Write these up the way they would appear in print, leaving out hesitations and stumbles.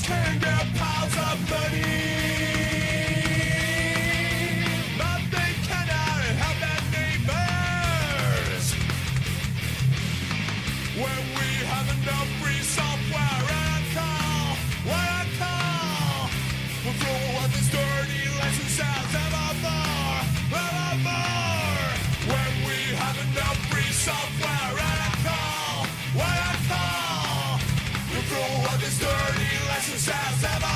can get piles of money, but they cannot help their neighbors. When we have enough free software and what I call, we'll throw out this dirty license sounds evermore. When we have enough free software and what I call, we'll throw out this dirty license sounds evermore.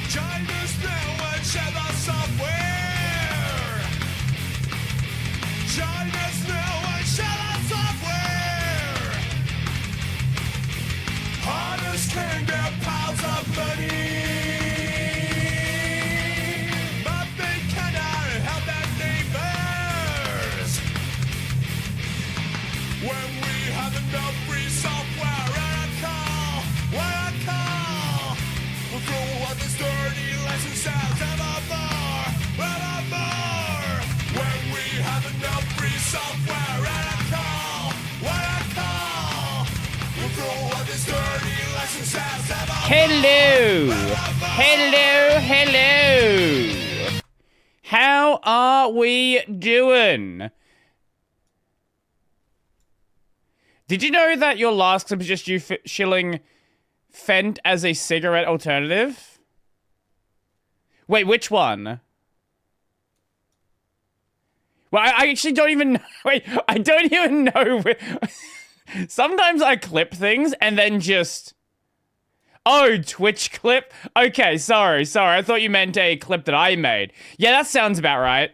China's now and share the software. China's now and share the software. Hunters can get piles of money, but they cannot help their neighbors. When we have enough free software and what I call, we'll throw out this dirty license sounds evermore. When we have enough free software and what I call, we'll throw out this dirty license sounds evermore. Hello. How are we doing? Did you know that your last clip is just you shilling Fent as a cigarette alternative? Wait, which one? Well, I actually don't even know. Wait, I don't even know. Sometimes I clip things and then just... Oh, Twitch clip? Okay, sorry. I thought you meant a clip that I made. Yeah, that sounds about right.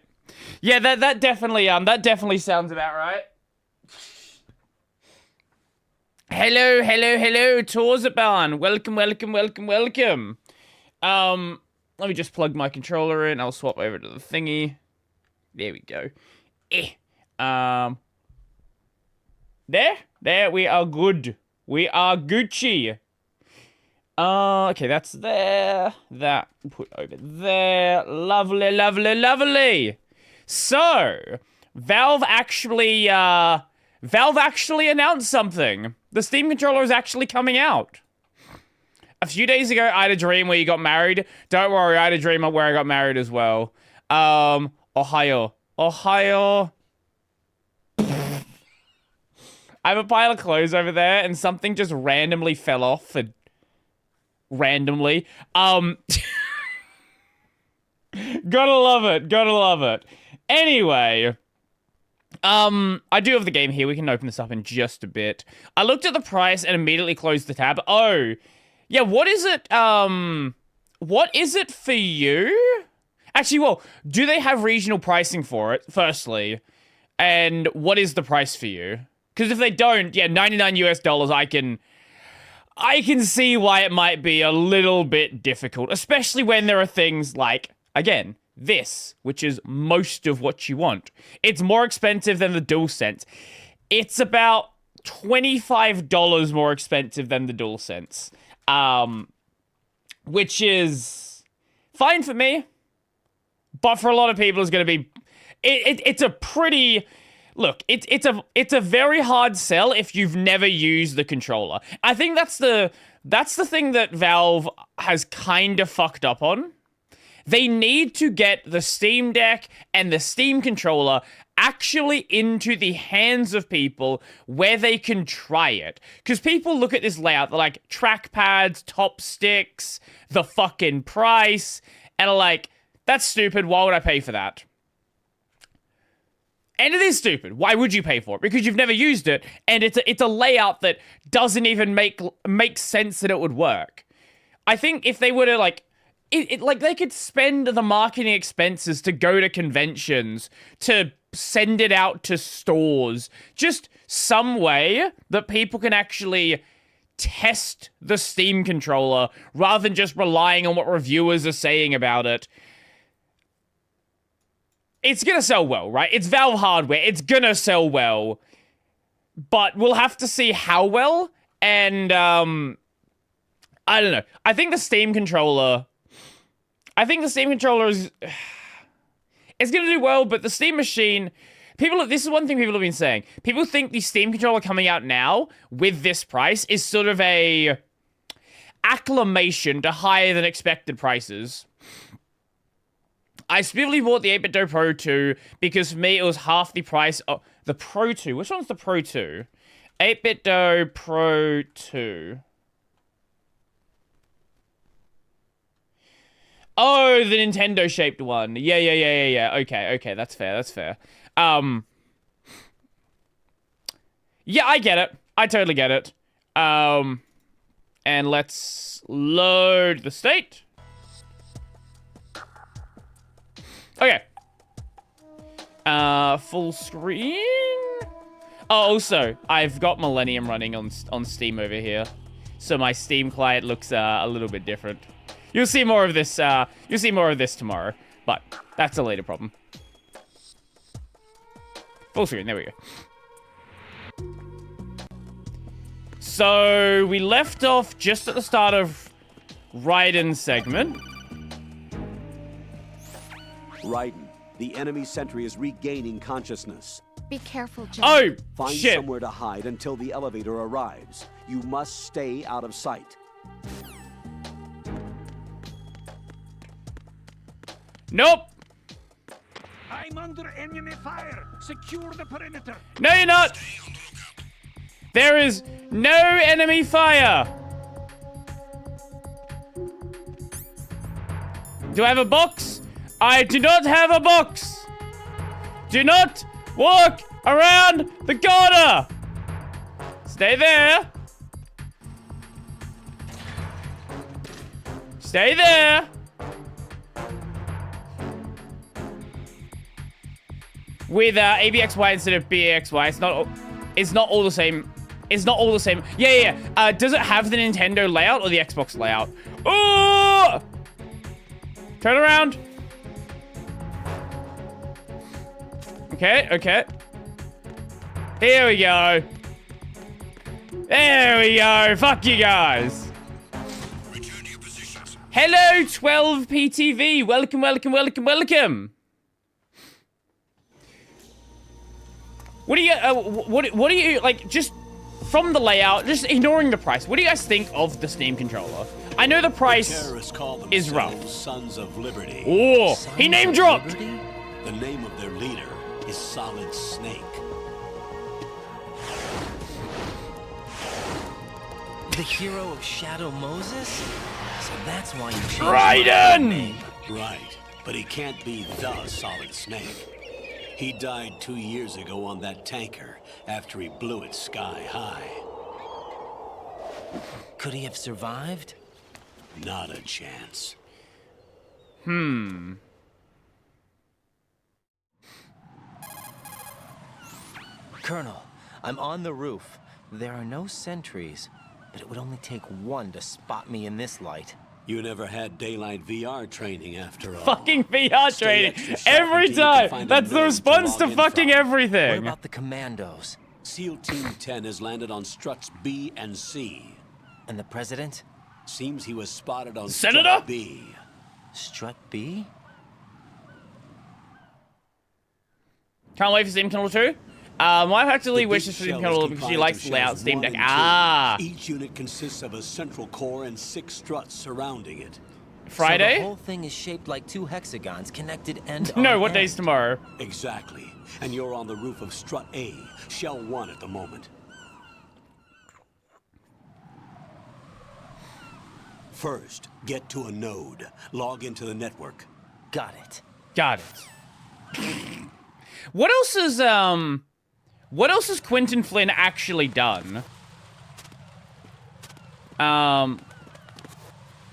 Yeah, that definitely sounds about right. Hello, Torzaban. Welcome. Let me just plug my controller in. I'll swap over to the thingy. There we go. There, we are good. We are Gucci. Okay, that's there. That put over there. Lovely. So, Valve actually announced something. The Steam controller is actually coming out. A few days ago, I had a dream where you got married. Don't worry, I had a dream where I got married as well. Ohio. I have a pile of clothes over there, and something just randomly fell off. Randomly. Gotta love it. Anyway... I do have the game here. We can open this up in just a bit. I looked at the price and immediately closed the tab. Oh, yeah, what is it for you? Actually, well, do they have regional pricing for it, firstly? And what is the price for you? Because if they don't, yeah, $99 US, I can see why it might be a little bit difficult, especially when there are things like, again, this, which is most of what you want. It's more expensive than the DualSense. It's about $25 more expensive than the DualSense. Which is fine for me. But for a lot of people, it's going to be... It's a pretty... Look, it's a very hard sell if you've never used the controller. I think that's the thing that Valve has kind of fucked up on. They need to get the Steam Deck and the Steam controller actually into the hands of people where they can try it. Because people look at this layout, they're like, trackpads, top sticks, the fucking price, and are like, that's stupid, why would I pay for that? And it is stupid. Why would you pay for it? Because you've never used it, and it's a layout that doesn't even make sense that it would work. I think if they were to, like, like, they could spend the marketing expenses to go to conventions, to send it out to stores, just some way that people can actually test the Steam controller rather than just relying on what reviewers are saying about it. It's gonna sell well, right? It's Valve hardware. It's gonna sell well. But we'll have to see how well, and, I don't know. I think the Steam controller... I think the Steam controller is... It's going to do well, but the Steam machine... This is one thing people have been saying. People think the Steam controller coming out now with this price is sort of a acclamation to higher than expected prices. I specifically bought the 8BitDo Pro 2 because for me it was half the price of the Pro 2. Which one's the Pro 2? 8BitDo Pro 2. Oh, the Nintendo shaped one. Yeah. Okay, that's fair. Yeah, I get it. I totally get it. And let's load the state. Okay. Full screen. Oh, also, I've got Millennium running on Steam over here. So my Steam client looks a little bit different. You'll see more of this, tomorrow. But that's a later problem. Full screen, there we go. So, we left off just at the start of Raiden's segment. Raiden, the enemy sentry is regaining consciousness. Be careful, John. Oh, Find shit. somewhere to hide until the elevator arrives. You must stay out of sight. Nope. I'm under enemy fire. Secure the perimeter. No, you're not. There is no enemy fire. Do I have a box? I do not have a box. Do not walk around the corner. Stay there. Stay there. With ABXY instead of BAXY, it's not all the same. It's not all the same. Yeah. Does it have the Nintendo layout or the Xbox layout? Oh! Turn around. Okay. Here we go. There we go. Fuck you guys. Return to your positions. Hello, 12PTV. Welcome. What do you, what do you, like, just from the layout, just ignoring the price, what do you guys think of the Steam controller? I know the price is rough. Sons of Liberty. Oh, he name dropped! The name of their leader is Solid Snake. The hero of Shadow Moses? So that's why you changed Raiden! Right, but he can't be the Solid Snake. He died 2 years ago on that tanker after he blew it sky high. Could he have survived? Not a chance. Colonel, I'm on the roof. There are no sentries, but it would only take one to spot me in this light. You never had daylight VR training after all. Fucking VR Stay training. extra sharp Every until you can time. find a That's the node response log to in fucking from. What everything. about the commandos? SEAL Team 10 has landed on struts B and C. And the president? Seems he was spotted on Senator? strut B. Strut B? Can't wait for Steam Controller 2. My wife actually The wishes for big Steam shell is Controller because she comprised likes of the layout shells Steam 1 Deck. and 2. Ah. Each unit consists of a central core and 6 struts surrounding it. So Friday? the whole thing is shaped like 2 hexagons connected end No, on what end. day's tomorrow? Exactly. And you're on the roof of strut A, shell 1 at the moment. First, get to a node. Log into the network. Got it. Got it. What else has Quentin Flynn actually done?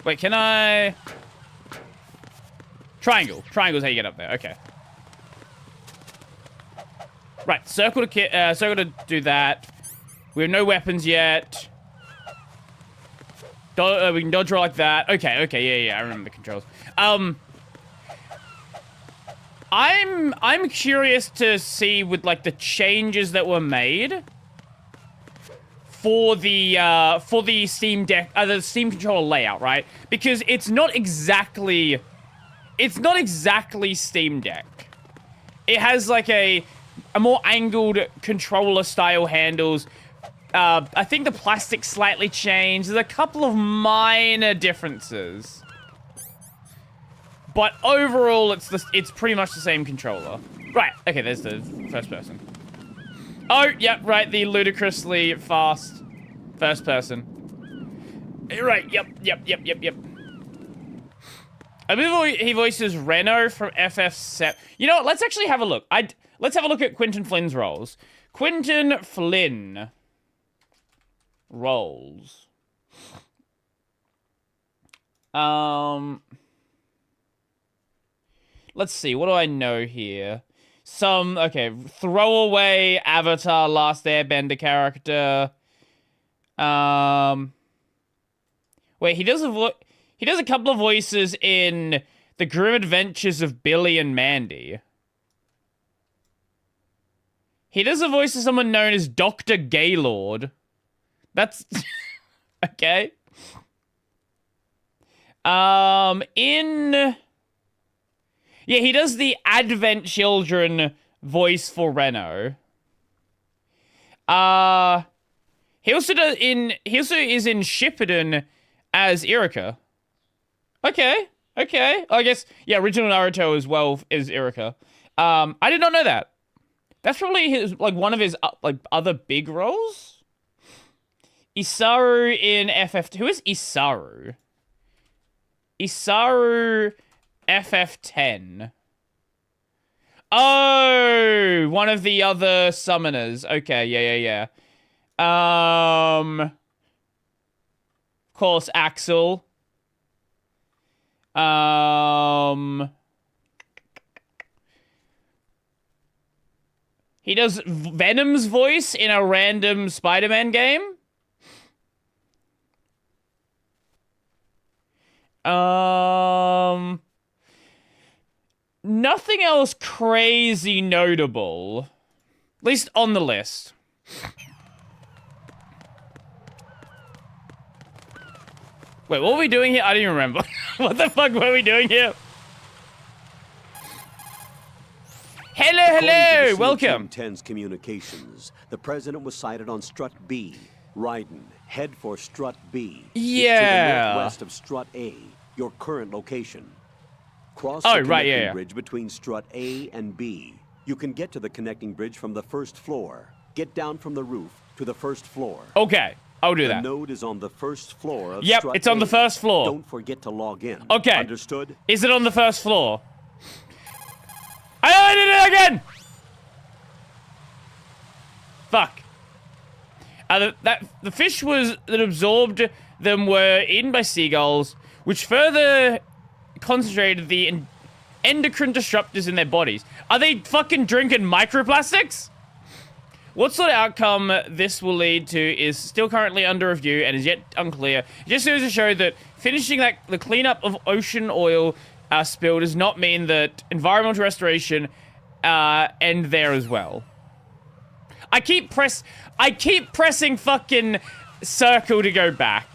Wait, can I... Triangle. Triangle's how you get up there. Okay. Right, circle to do that. We have no weapons yet. We can dodge roll like that. Okay, yeah, I remember the controls. I'm curious to see with like the changes that were made for the Steam Deck, the Steam controller layout, right? Because it's not exactly it's not exactly Steam Deck. It has like a more angled controller style handles. I think the plastic slightly changed. There's a couple of minor differences. But overall, it's pretty much the same controller. Right, okay, there's the first person. Oh, yep, right, the ludicrously fast first person. Right, yep. I believe he voices Reno from FF7. You know what, let's actually have a look. Let's have a look at Quentin Flynn's roles. Quentin Flynn roles. Let's see, what do I know here? Okay, throwaway Avatar Last Airbender character. Wait, he does a couple of voices in The Grim Adventures of Billy and Mandy. He does a voice of someone known as Dr. Gaylord. That's okay. Yeah, he does the Advent Children voice for Reno. He also is in Shippuden as Irika. Okay. I guess yeah, original Naruto as well as Irika. I did not know that. That's probably one of his other big roles. Isaru in FF. Who is Isaru? Isaru FF10. Oh, one of the other summoners. Okay, yeah. Of course, Axel. He does Venom's voice in a random Spider-Man game. Nothing else crazy notable. At least on the list. Wait, what were we doing here? I don't even remember. What the fuck were we doing here? Hello, welcome. Team 10's communications. The president was sighted on Strut B. Raiden, head for Strut B. Yeah. To the northwest of Strut A, your current location. Cross the connecting bridge between Strut A and B. You can get to the connecting bridge from the first floor. Get down from the roof to the first floor. Okay, I'll do that. The node is on the first floor of Yep, Strut it's on A. the first floor. Don't forget to log in. Okay. Understood? Is it on the first floor? I did it again! Fuck. The fish that absorbed them were eaten by seagulls, which further concentrated the endocrine disruptors in their bodies. Are they fucking drinking microplastics? What sort of outcome this will lead to is still currently under review and is yet unclear. It just goes to show that finishing the cleanup of ocean oil spill does not mean that environmental restoration end there as well. I keep pressing fucking circle to go back.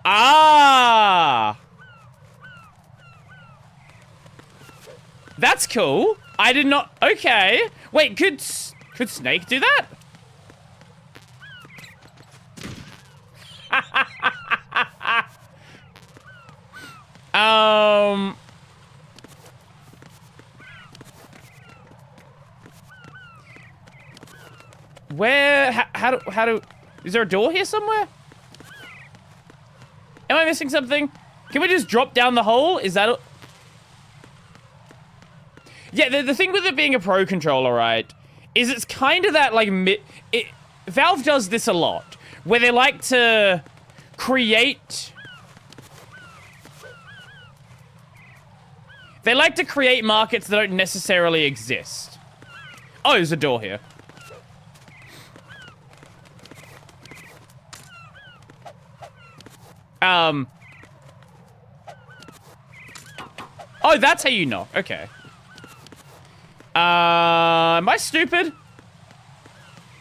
Ah! That's cool. I did not... Okay. Wait, could Snake do that? Where... How do... Is there a door here somewhere? Am I missing something? Can we just drop down the hole? Is that... Yeah, the thing with it being a pro controller, right, is it's kind of that, like, Valve does this a lot, where they like to create... They like to create markets that don't necessarily exist. Oh, there's a door here. Oh, that's how you knock. Okay. Am I stupid?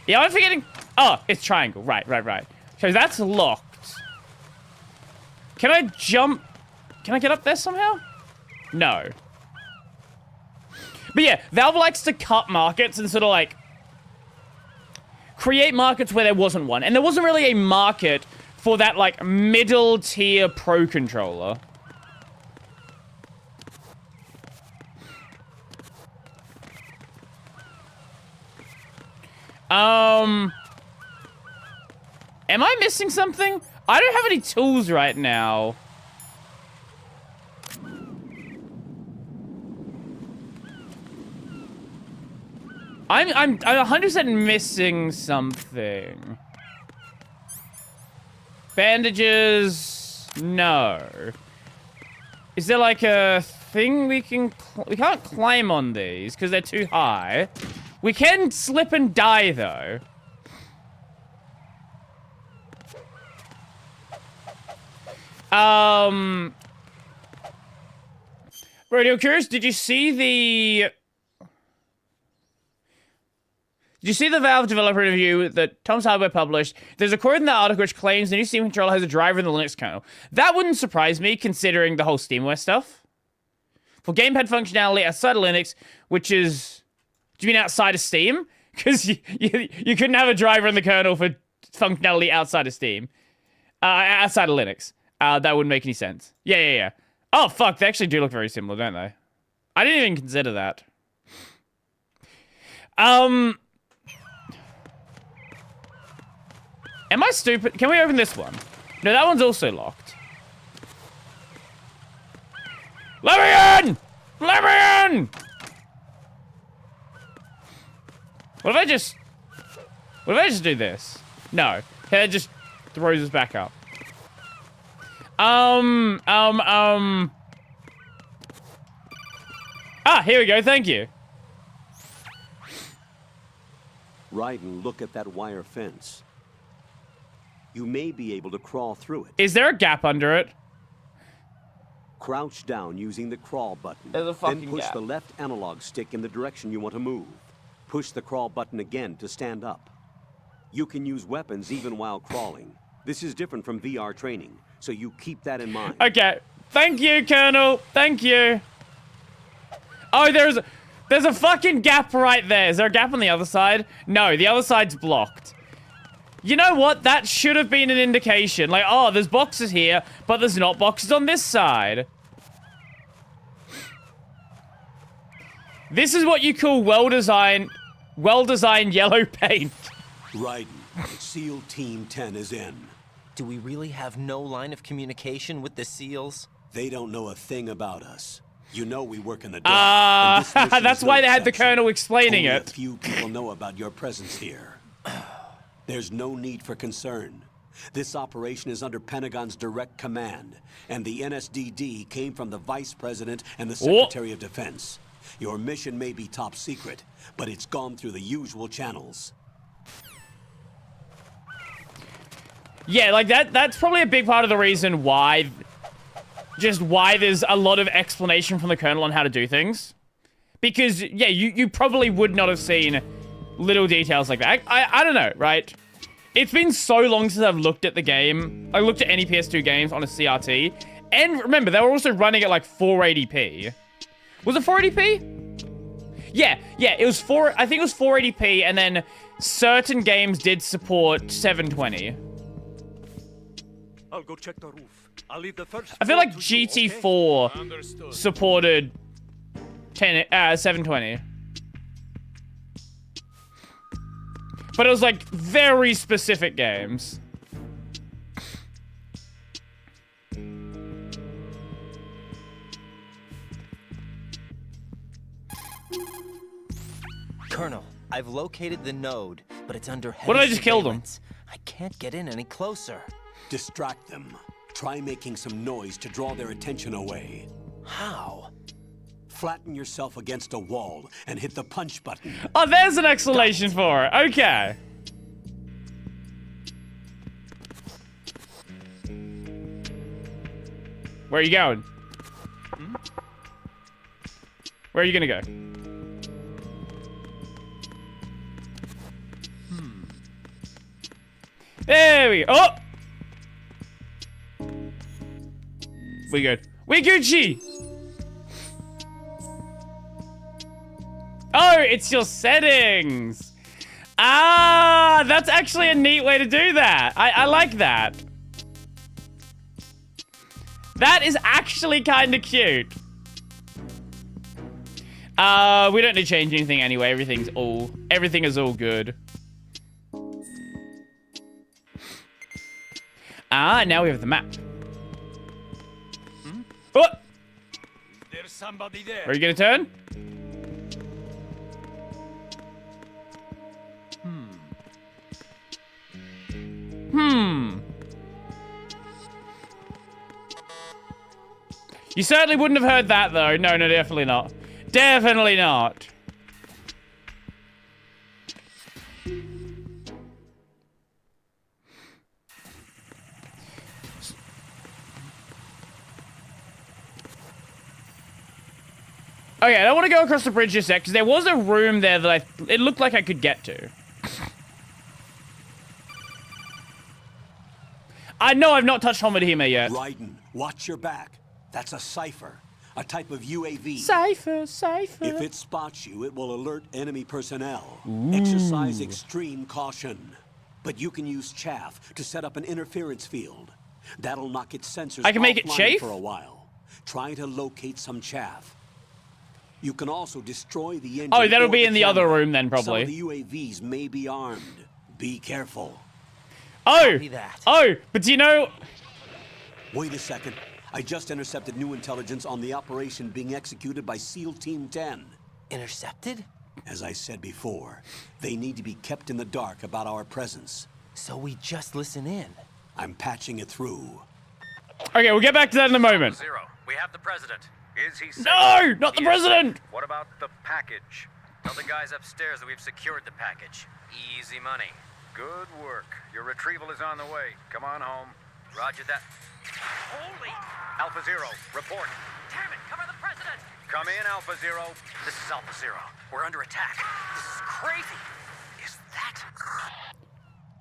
Yeah, I'm forgetting. Oh, it's triangle. Right. So that's locked. Can I jump? Can I get up there somehow? No. But yeah, Valve likes to cut markets and sort of like create markets where there wasn't one. And there wasn't really a market for that like middle tier pro controller. Am I missing something? I don't have any tools right now. I'm 100% missing something. Bandages? No. Is there like a thing we can... We can't climb on these because they're too high. We can slip and die though. Radio Curious, did you see the Valve developer review that Tom's Hardware published? There's a quote in that article which claims the new Steam controller has a driver in the Linux kernel. That wouldn't surprise me, considering the whole SteamWare stuff. For gamepad functionality outside of Linux, which is... Do you mean outside of Steam? Because you couldn't have a driver in the kernel for functionality outside of Steam. Outside of Linux. That wouldn't make any sense. Yeah. Oh, fuck, they actually do look very similar, don't they? I didn't even consider that. Am I stupid? Can we open this one? No, that one's also locked. Let me in! Let me in! What if I just do this? No. It just throws us back up. Ah, here we go, thank you. Raiden, look at that wire fence. You may be able to crawl through it. Is there a gap under it? Crouch down using the crawl button. There's a fucking then push gap. the left analog stick in the direction you want to move. Push the crawl button again to stand up. You can use weapons even while crawling. This is different from VR training, so you keep that in mind. Okay. Thank you, Colonel. Thank you. Oh, there's a fucking gap right there. Is there a gap on the other side? No, the other side's blocked. You know what? That should have been an indication. Like, oh, there's boxes here, but there's not boxes on this side. This is what you call well-designed yellow paint. Raiden, SEAL Team 10 is in. Do we really have no line of communication with the SEALs? They don't know a thing about us. You know we work in the dark. That's why they had the Colonel explaining Only it. A few people know about your presence here. There's no need for concern. This operation is under Pentagon's direct command, and the NSDD came from the Vice President and the Secretary of Defense. Your mission may be top secret, but it's gone through the usual channels. Yeah, like that's probably a big part of the reason why there's a lot of explanation from the Colonel on how to do things. Because, yeah, you probably would not have seen little details like that. I don't know, right? It's been so long since I've looked at the game. I looked at any PS2 games on a CRT. And remember, they were also running at like 480p. Was it 480p? Yeah, it was I think it was 480p, and then certain games did support 720. I'll go check the roof. I'll leave the first. I feel like floor to you, okay? GT4 Understood. supported 720. But it was like very specific games. Colonel, I've located the node, but it's under heavy What did I just kill them? surveillance. I can't get in any closer. Distract them. Try making some noise to draw their attention away. How? Flatten yourself against a wall and hit the punch button. Oh, there's an explanation for it. Okay. Where are you going? Where are you gonna go? There we go. Oh! We good. We Gucci! Oh, it's your settings! Ah, that's actually a neat way to do that. I like that. That is actually kind of cute. We don't need to change anything anyway. Everything is all good. Ah, now we have the map. Oh! There's somebody there. Are you gonna turn? You certainly wouldn't have heard that, though. No, definitely not. Definitely not. Okay, I don't want to go across the bridge just yet, because there was a room there that it looked like I could get to. I know I've not touched Homodema yet. Raiden, watch your back. That's a cipher, a type of UAV. Cipher. If it spots you, it will alert enemy personnel. Exercise extreme caution. But you can use chaff to set up an interference field. That'll knock its sensors I can make it offline chafe? for a while. Try to locate some chaff. You can also destroy the engine. Oh, that'll or be in the other camera. room then, probably. Some of the UAVs may be armed. Be careful. Oh! Copy that. Oh, but do you know... Wait a second. I just intercepted new intelligence on the operation being executed by SEAL Team 10. Intercepted? As I said before, they need to be kept in the dark about our presence. So we just listen in. I'm patching it through. Okay, we'll get back to that in a moment. Zero. We have the president. Is he safe? No! Not the He is. president! What about the package? Tell the guys upstairs that we've secured the package. Easy money. Good work. Your retrieval is on the way. Come on home. Roger that. Holy! Alpha Zero, report. Damn it! Cover the president! Come in, Alpha Zero. This is Alpha Zero. We're under attack. This is crazy. Is that...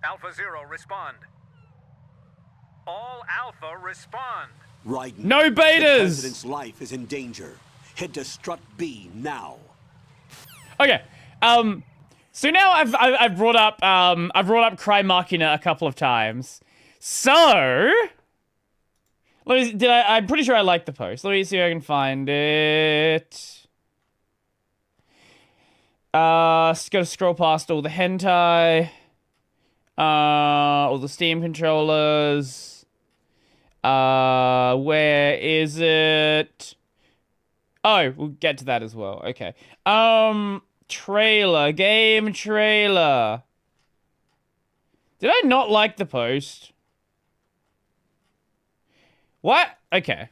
Alpha Zero, respond. All Alpha, respond. Raiden. No The betas! president's life is in danger. Head to Strut B now. Okay, so now I've brought up Cry Machina a couple of times. So... I'm pretty sure I like the post. Let me see if I can find it. Just gotta scroll past all the hentai. All the Steam controllers. Where is it? Oh, we'll get to that as well. Okay. Trailer. Game trailer. Did I not like the post? What? Okay.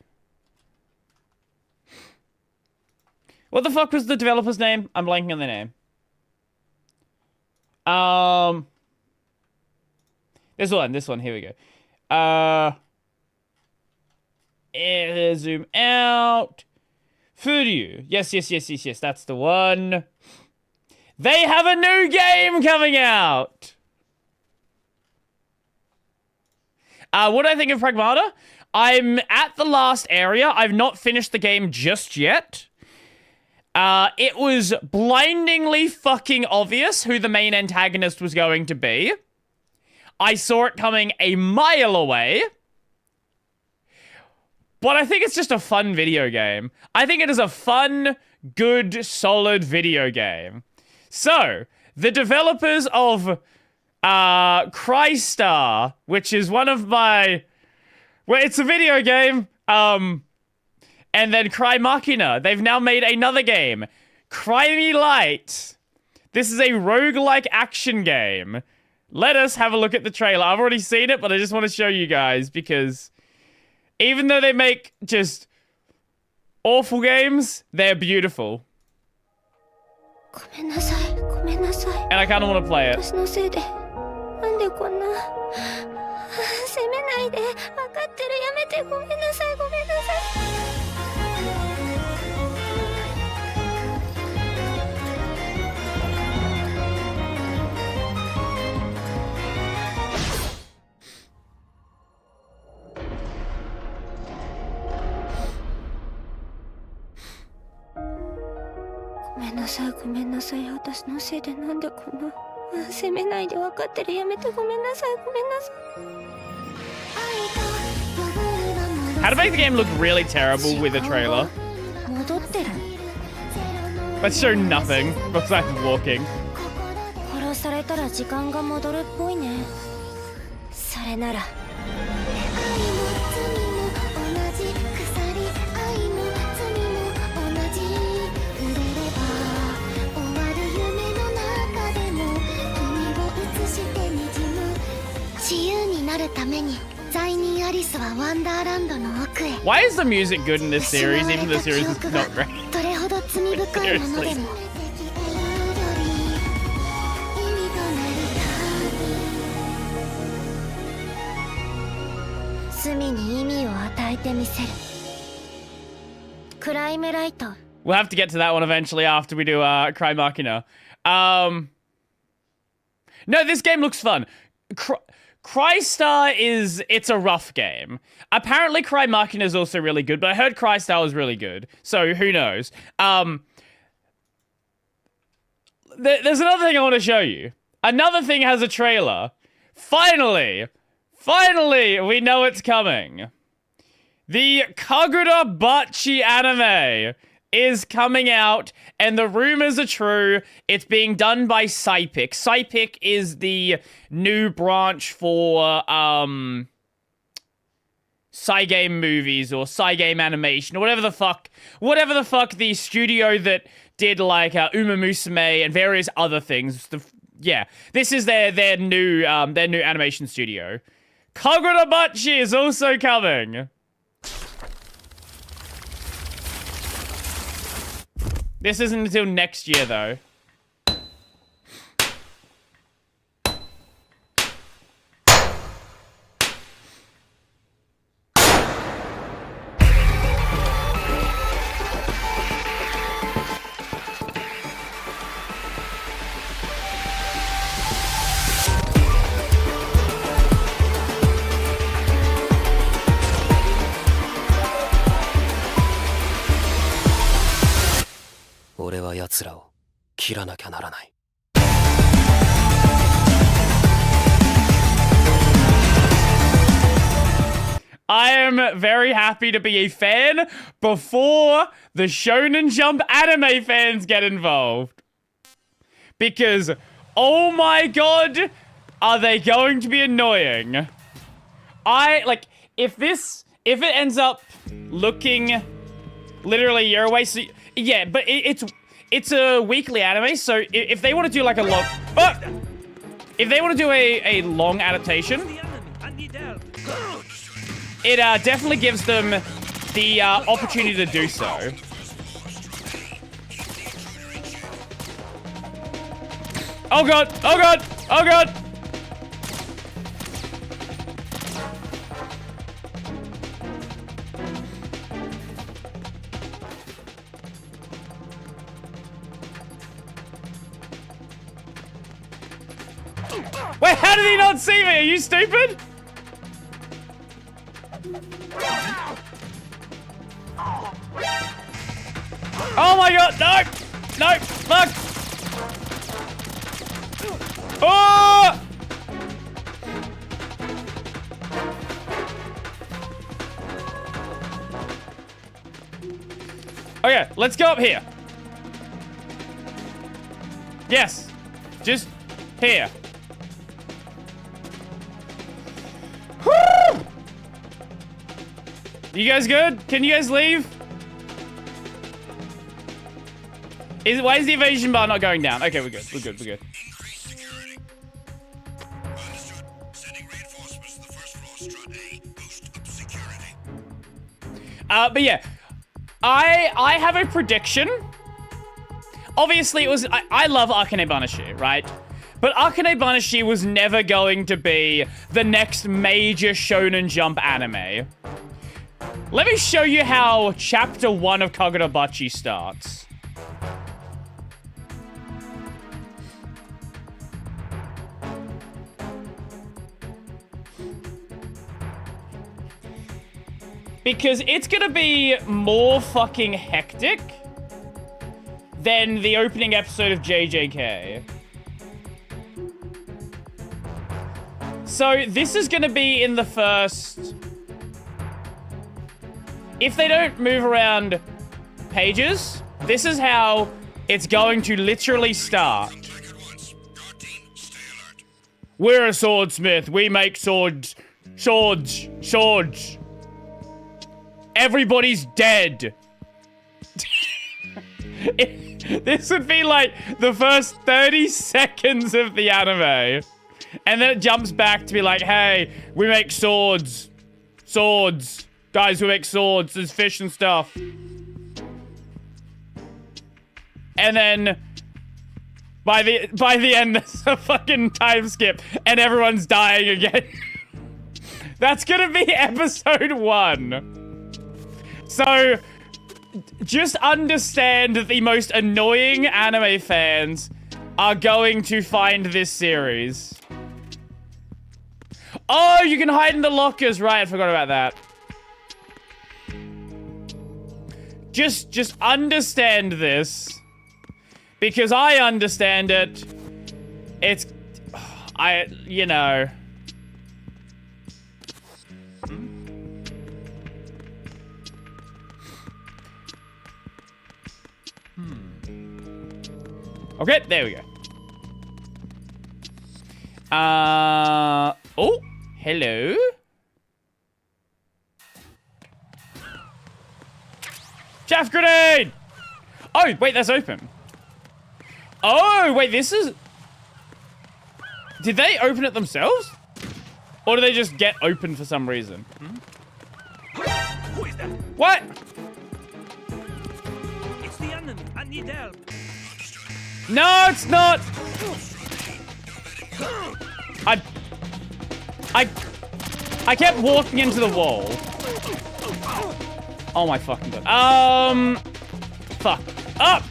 What the fuck was the developer's name? I'm blanking on the name. This one, here we go. Zoom out. Furyu. Yes, that's the one. They have a new game coming out! What do I think of Pragmata? I'm at the last area. I've not finished the game just yet. It was blindingly fucking obvious who the main antagonist was going to be. I saw it coming a mile away. But I think it's just a fun video game. I think it is a fun, good, solid video game. So, the developers of Crystar, which is one of my... Well, it's a video game. And then Cry Machina. They've now made another game. Cry Me Light. This is a roguelike action game. Let us have a look at the trailer. I've already seen it, but I just want to show you guys because even though they make just awful games, they're beautiful. And I kind of want to play it. なんでこんな責めないで分かってるやめてごめんなさいごめんなさい Oh, んなさいごめんなさい私のせいでなんでこんな責めないで分かってるやめてごめんなさいごめんなさい How to make the game look really terrible with a trailer. 戻ってる But show nothing besides walking. 殺されたら時間が戻るっぽいねそれならWhy is the music good in this series, even though the series is not great? Seriously. We'll have to get to that one eventually after we do Cry Machina. No, this game looks fun. Crystar it's a rough game. Apparently Cry Machina is also really good, but I heard Crystar was really good. So who knows? There's another thing I want to show you. Another thing has a trailer. Finally, we know it's coming. The Kagurabachi anime is coming out, and the rumors are true. It's being done by Cypic. Cypic is the new branch for Cygame movies or Cygame animation or whatever the fuck the studio that did like Uma Musume and various other things. Yeah, this is their new animation studio. Kagurabachi is also coming. This isn't until next year, though. I am very happy to be a fan before the Shonen Jump anime fans get involved. Because, oh my god, are they going to be annoying. If it ends up looking literally a year away, so, yeah, but it's a weekly anime, so if they want to do like a long... if they want to do a long adaptation... It definitely gives them the opportunity to do so. Oh god! Oh god! Oh god! Wait, how did he not see me? Are you stupid? Oh my god, no! No, fuck! Oh! Okay, let's go up here. Yes, just here. Woo! You guys good? Can you guys leave? Why is the evasion bar not going down? Okay, we're good. We're good. We're good. Understood. Sending reinforcements to the first floor, strut A. Boost up security. But yeah, I have a prediction. Obviously, I love Akane Banashi, right? But Akane Banashi was never going to be the next major Shonen Jump anime. Let me show you how Chapter 1 of Kagurabachi starts. Because it's gonna be more fucking hectic than the opening episode of JJK. So this is going to be in the first... If they don't move around pages, this is how it's going to literally start. We're a swordsmith. We make swords. Swords. Everybody's dead. This would be like the first 30 seconds of the anime. And then it jumps back to be like, hey, we make swords. Swords. Guys, we make swords. There's fish and stuff. And then by the end, there's a fucking time skip and everyone's dying again. That's gonna be episode 1. So just understand that the most annoying anime fans are going to find this series. Oh, you can hide in the lockers. Right, I forgot about that. Just understand this. Because I understand it. It's... you know... Okay, there we go. Oh, hello. Chaff grenade! Oh, wait, that's open. Oh, wait, this is... Did they open it themselves? Or do they just get open for some reason? Who is that? What? It's the enemy. I need help. No, it's not. I kept walking into the wall. Oh my fucking god. Fuck. Up.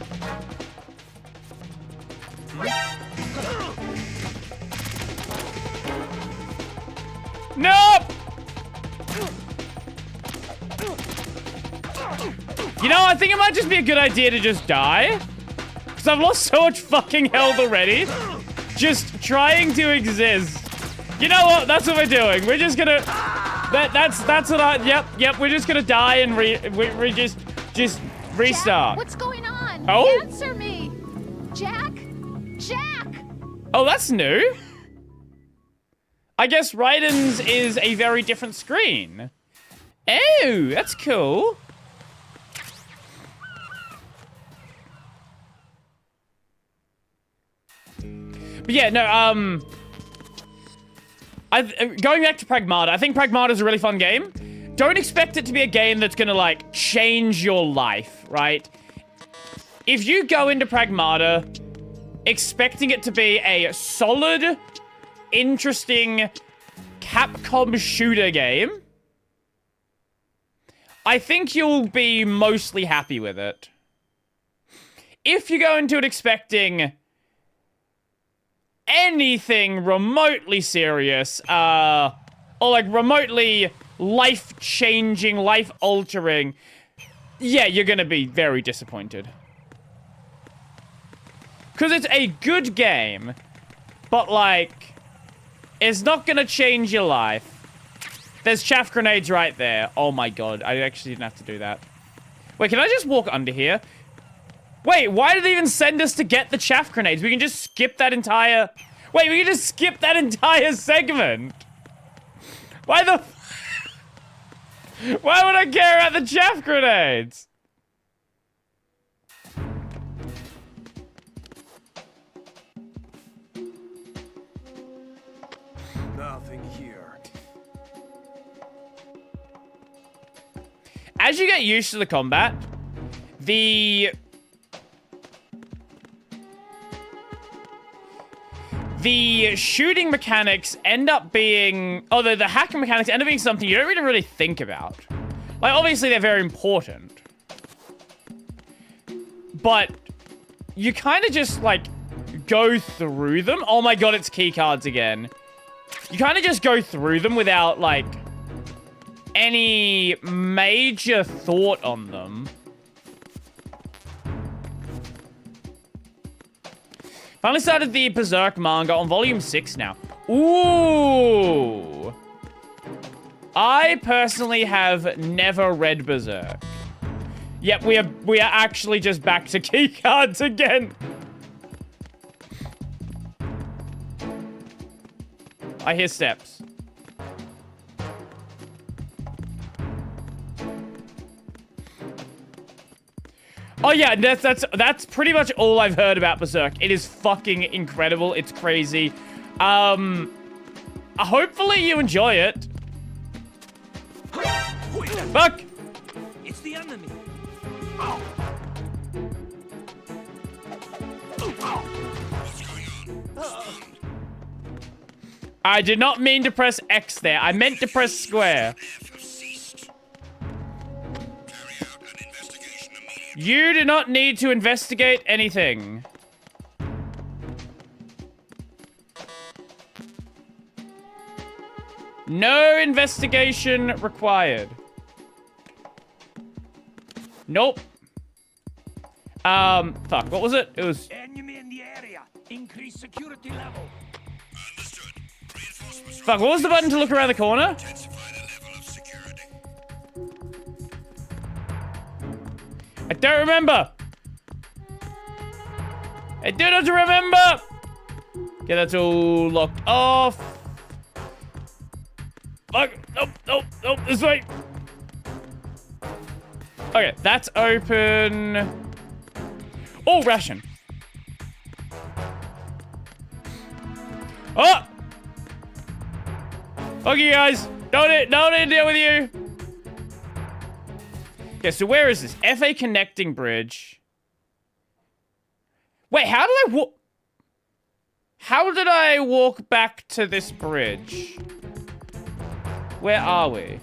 Nope. You know, I think it might just be a good idea to just die. Because I've lost so much fucking health already. Just trying to exist. You know what? That's what we're doing. We're just gonna... That's what I... Yep. We're just gonna die and we just restart. Jack, what's going on? Oh? Answer me. Jack? Oh, that's new. I guess Raiden's is a very different screen. Oh, that's cool. But yeah, no, going back to Pragmata, I think Pragmata is a really fun game. Don't expect it to be a game that's gonna, like, change your life, right? If you go into Pragmata expecting it to be a solid, interesting Capcom shooter game, I think you'll be mostly happy with it. If you go into it expecting anything remotely serious, or like remotely life-changing, life-altering, yeah, you're gonna be very disappointed. Because it's a good game, but like, it's not gonna change your life. There's chaff grenades right there. Oh my god, I actually didn't have to do that. Wait, can I just walk under here? Wait, why did they even send us to get the chaff grenades? We can just skip that entire... Wait, we can just skip that entire segment. Why the... Why would I care about the chaff grenades? Nothing here. As you get used to the combat, the shooting mechanics end up being... Although the hacking mechanics end up being something you don't really think about. Like, obviously, they're very important. But you kind of just, like, go through them. Oh my god, it's keycards again. You kind of just go through them without, like, any major thought on them. Finally started the Berserk manga on volume 6 now. Ooh. I personally have never read Berserk. Yep, we are actually just back to keycards again. I hear steps. Oh yeah, that's pretty much all I've heard about Berserk. It is fucking incredible. It's crazy. Hopefully you enjoy it. Fuck! It's the enemy. I did not mean to press X there. I meant to press square. You do not need to investigate anything. No investigation required. Nope. Fuck, what was it? It was... Enemy in the area. Increase security level. Fuck, what was the button to look around the corner? I don't remember. I do not remember. Okay, that's all locked off. Fuck, nope, this way. Okay, that's open. Oh, ration. Oh! Fuck you guys. Don't deal with you. Okay, so where is this? FA connecting bridge. Wait, how did I walk back to this bridge? Where are we?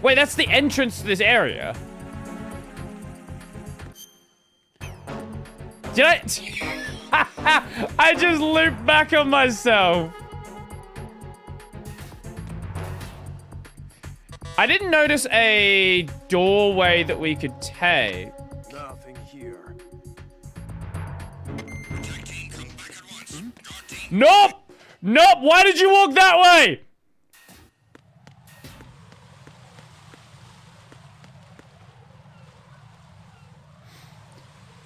Wait, that's the entrance to this area. Did I? I just looped back on myself. I didn't notice a doorway that we could take. Nothing here. Nope! Nope! Why did you walk that way?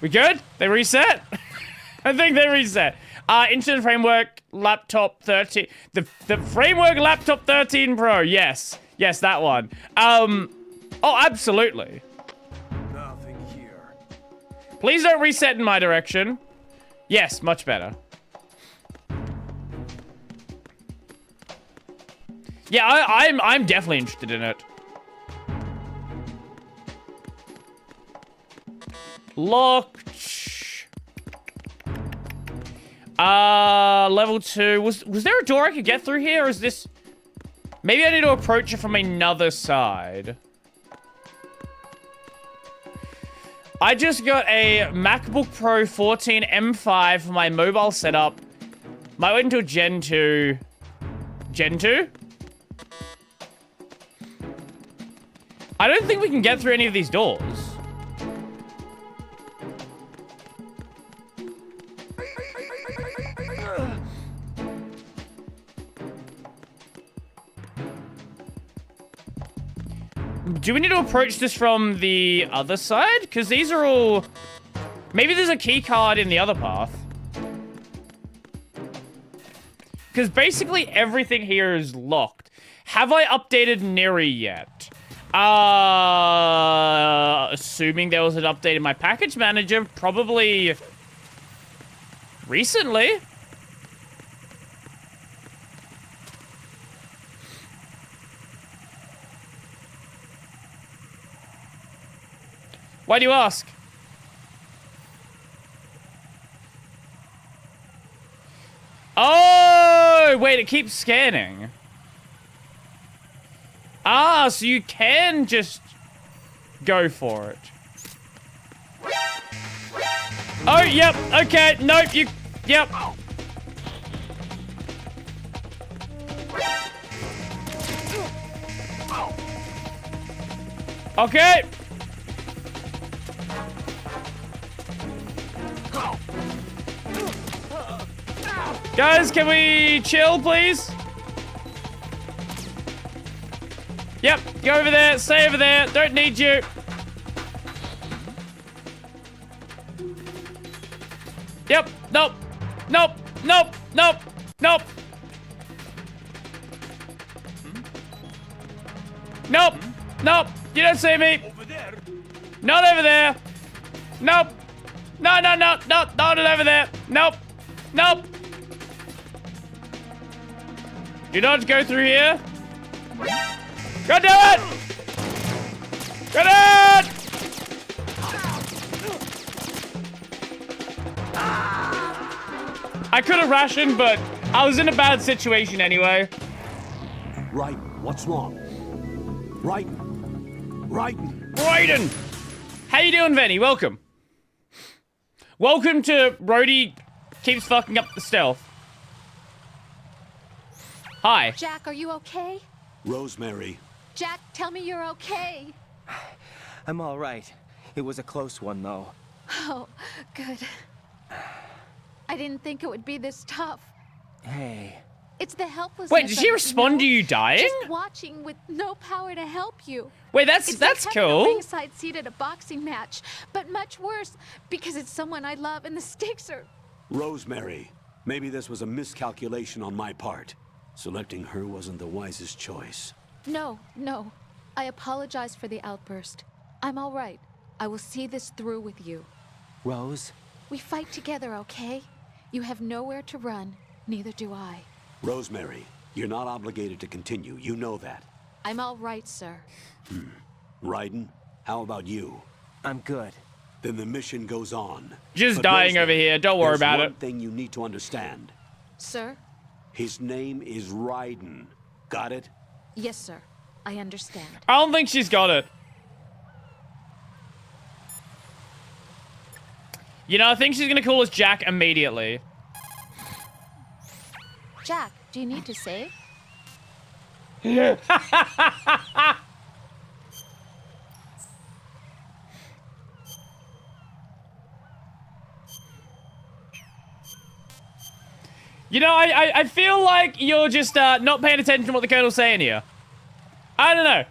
We good? They reset? I think they reset. Internet Framework Laptop 13. The Framework Laptop 13 Pro. Yes. Yes, that one. Oh, absolutely. Nothing here. Please don't reset in my direction. Yes, much better. Yeah, I'm definitely interested in it. Locked. Level 2. Was there a door I could get through here, or is this... Maybe I need to approach it from another side. I just got a MacBook Pro 14 M5 for my mobile setup. Might wait until Gen 2. Gen 2? I don't think we can get through any of these doors. Do we need to approach this from the other side? Because these are all... Maybe there's a key card in the other path. Because basically everything here is locked. Have I updated Neri yet? Assuming there was an update in my package manager, probably recently. Why do you ask? Oh, wait, it keeps scanning. Ah, so you can just go for it. Oh, yep, okay, nope, yep. Okay. Guys, can we chill, please? Yep, go over there, stay over there. Don't need you. Yep, nope, nope, nope, nope, nope. Nope, nope, you don't see me. Over there. Not over there. Nope. No, no, no, no, not over there. Nope, nope. Do not go through here. Go do it! Go do it! I could have rationed, but I was in a bad situation anyway. Right, what's wrong? Right. Raiden! How you doing, Venny? Welcome. Welcome to Brody keeps fucking up the stealth. Hi. Jack, are you okay? Rosemary. Jack, tell me you're okay. I'm all right. It was a close one, though. Oh, good. I didn't think it would be this tough. Hey. It's the helplessness. Wait, did she of it, respond to you dying? Just watching with no power to help you. Wait, that's It's like having cool. a ringside seat at a boxing match, but much worse because it's someone I love and the stakes are. Rosemary. Maybe this was a miscalculation on my part. Selecting her wasn't the wisest choice. No. I apologize for the outburst. I'm all right. I will see this through with you. Rose? We fight together, okay? You have nowhere to run. Neither do I. Rosemary, you're not obligated to continue. You know that. I'm all right, sir. Raiden, how about you? I'm good. Then the mission goes on. Just But dying over Rosemary, here. Don't worry there's about one it. thing you need to understand. Sir? His name is Raiden. Got it? Yes, sir. I understand. I don't think she's got it. You know, I think she's gonna call us Jack immediately. Jack, do you need to save? You know, I feel like you're just not paying attention to what the Colonel's saying here. I don't know.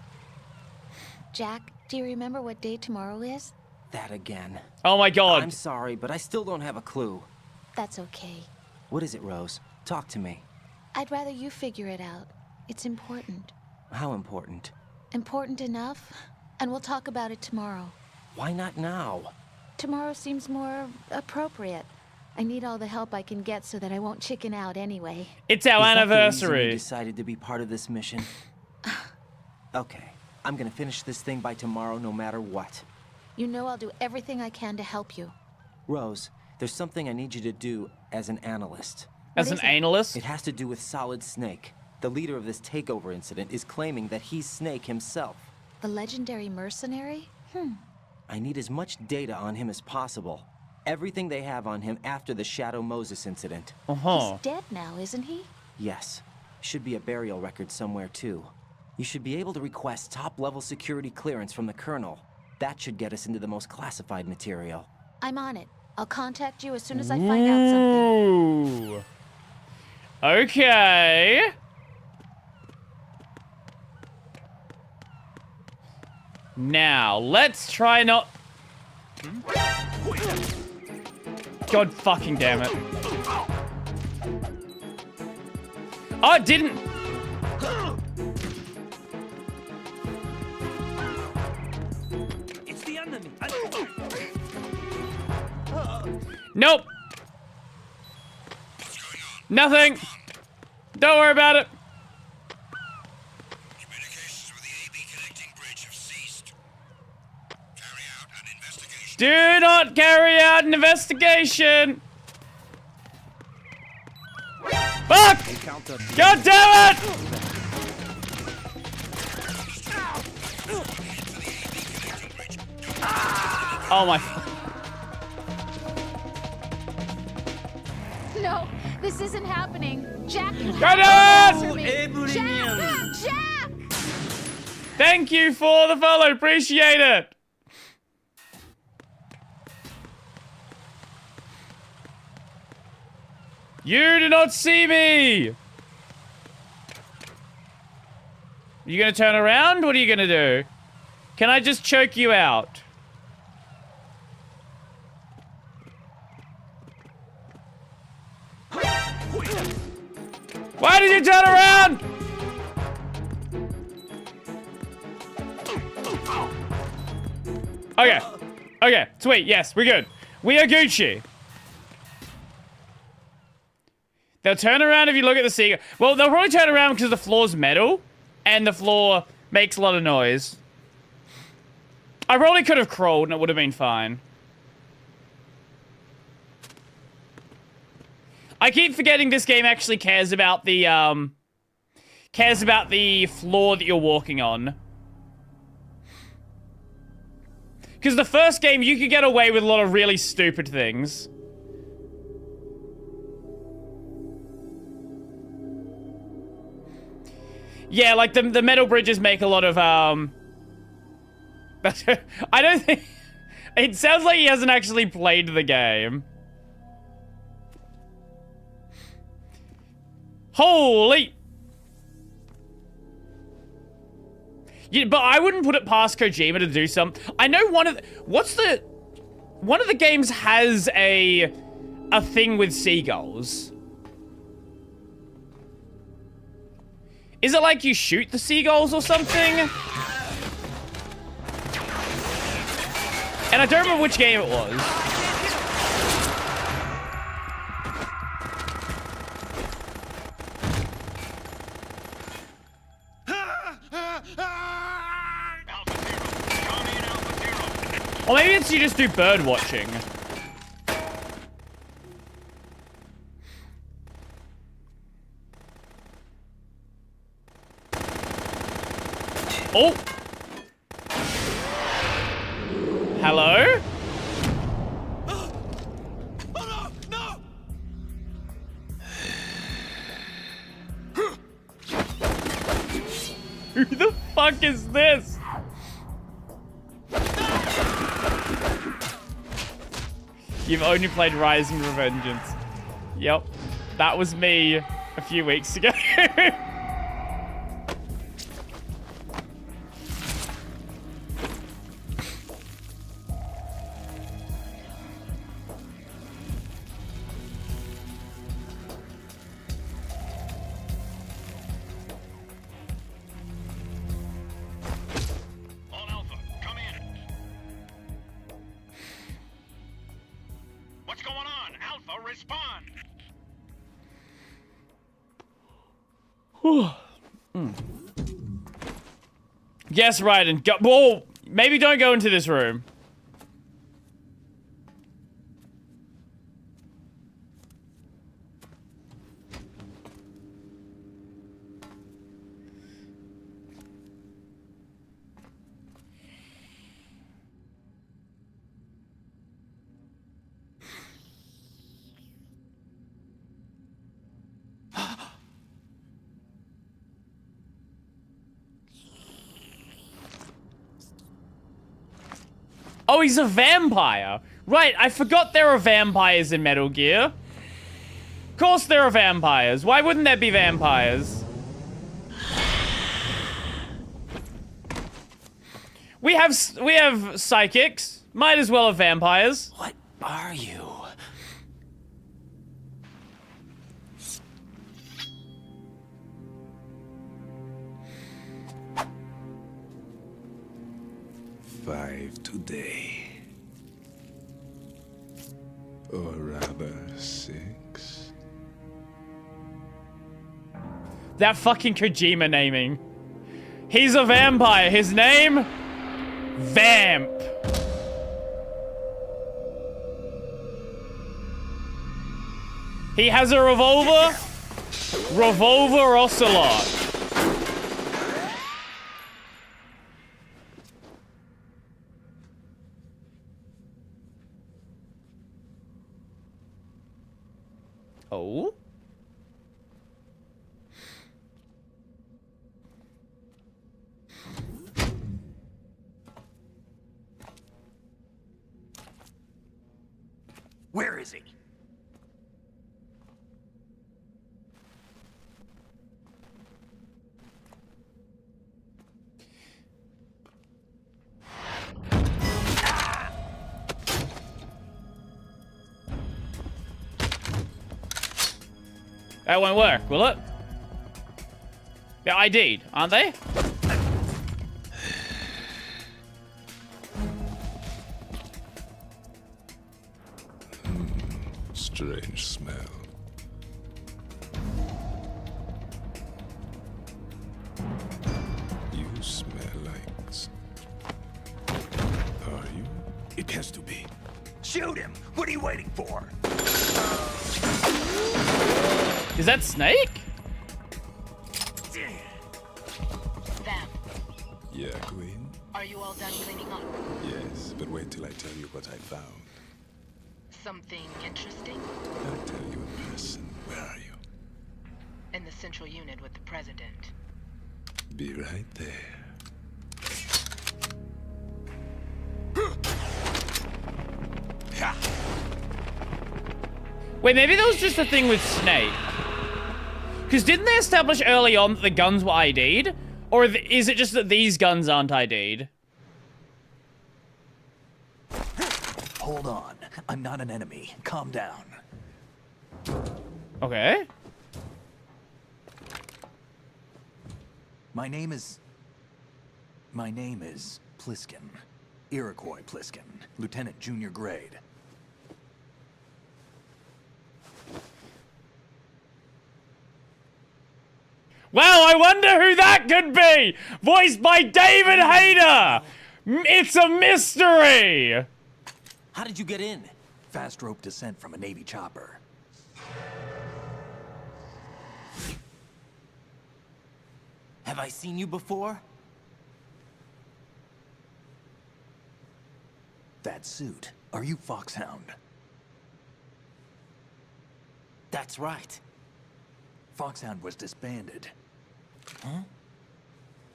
Jack, do you remember what day tomorrow is? That again. Oh my god. I'm sorry, but I still don't have a clue. That's okay. What is it, Rose? Talk to me. I'd rather you figure it out. It's important. How important? Important enough? And we'll talk about it tomorrow. Why not now? Tomorrow seems more appropriate. I need all the help I can get so that I won't chicken out anyway. It's our Is that the reason anniversary. you decided to be part of this mission? Okay. I'm gonna finish this thing by tomorrow no matter what. You know I'll do everything I can to help you. Rose, there's something I need you to do as an analyst. As an analyst? It has to do with Solid Snake. The leader of this takeover incident is claiming that he's Snake himself. The legendary mercenary? I need as much data on him as possible. Everything they have on him after the Shadow Moses incident. He's dead now, isn't he? Yes. Should be a burial record somewhere, too. You should be able to request top-level security clearance from the Colonel. That should get us into the most classified material. I'm on it. I'll contact you as soon as I find out something. Ooh. Okay. Now, let's try not... God fucking damn it. Oh, it didn't... It's the enemy. Nope. Nothing. Don't worry about it. Communications with the AB connecting bridge have ceased. Carry out an investigation. Do not carry out an investigation. Fuck! God damn it! Oh my... No, this isn't happening. Jack, you Got have to it! answer me. Jack! Jack! Thank you for the follow. Appreciate it. You do not see me! You gonna turn around? What are you gonna do? Can I just choke you out? Why did you turn around? Okay. Okay, sweet. Yes, we're good. We are Gucci. They'll turn around if you look at the seagull. Well, they'll probably turn around because the floor's metal and the floor makes a lot of noise. I probably could have crawled and it would have been fine. I keep forgetting this game actually cares about the floor that you're walking on. Because the first game, you could get away with a lot of really stupid things. Yeah, like the metal bridges make a lot of, I don't think... It sounds like he hasn't actually played the game. Holy... Yeah, but I wouldn't put it past Kojima to do something. I know one of the... One of the games has a thing with seagulls. Is it like you shoot the seagulls or something? And I don't remember which game it was. Or maybe it's you just do bird watching. Oh! Hello? Oh no! No! Who the fuck is this? You've only played Rising Revengeance. Yep. That was me a few weeks ago. All Alpha, come in. What's going on? Alpha, respond. Yes, Raiden. Go. Whoa. Maybe don't go into this room. Oh, he's a vampire. Right, I forgot there are vampires in Metal Gear. Of course there are vampires. Why wouldn't there be vampires? We have psychics. Might as well have vampires. What are you? Five today. Or rather, 6. That fucking Kojima naming. He's a vampire. His name? Vamp. He has a revolver? Revolver Ocelot. Oh? Where is he? That won't work, will it? They're ID'd, aren't they? Strange smell. You smell like... Are you? It has to be. Shoot him! What are you waiting for? Is that Snake? Vamp, Yeah, Queen? are you all done cleaning up? Yes, but wait till I tell you what I found. Something interesting? I'll tell you in person. Where are you? In the central unit with the president. Be right there. Wait, maybe that was just a thing with Snake. Because didn't they establish early on that the guns were ID'd? Or is it just that these guns aren't ID'd? Hold on. I'm not an enemy. Calm down. Okay. My name is Pliskin. Iroquois Pliskin. Lieutenant Junior Grade. Well, I wonder who that could be! Voiced by David Hayter! It's a mystery! How did you get in? Fast rope descent from a Navy chopper. Have I seen you before? That suit. Are you Foxhound? That's right. Foxhound was disbanded. Huh?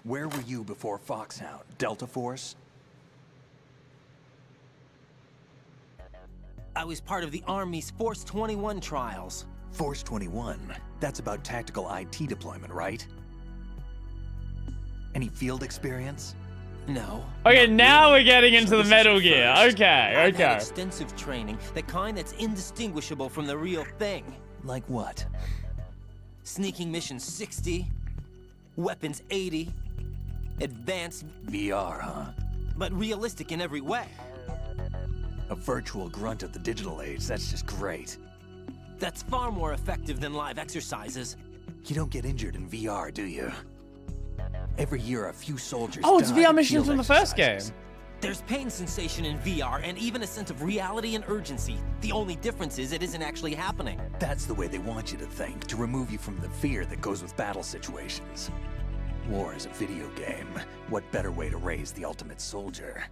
Where were you before Foxhound? Delta Force? I was part of the Army's Force 21 trials. Force 21? That's about tactical IT deployment, right? Any field experience? No. Okay, now we're getting into the this is Metal your Gear. first. Okay, I've had okay. extensive training, the kind that's indistinguishable from the real thing. Like what? Sneaking mission 60, weapons 80, advanced, VR, huh? but realistic in every way. A virtual grunt of the digital age, that's just great. That's far more effective than live exercises. You don't get injured in VR, do you? Every year, a few soldiers Oh, it's die VR in missions field from the first game. exercises. There's pain sensation in VR and even a sense of reality and urgency. The only difference is it isn't actually happening. That's the way they want you to think, to remove you from the fear that goes with battle situations. War is a video game. What better way to raise the ultimate soldier?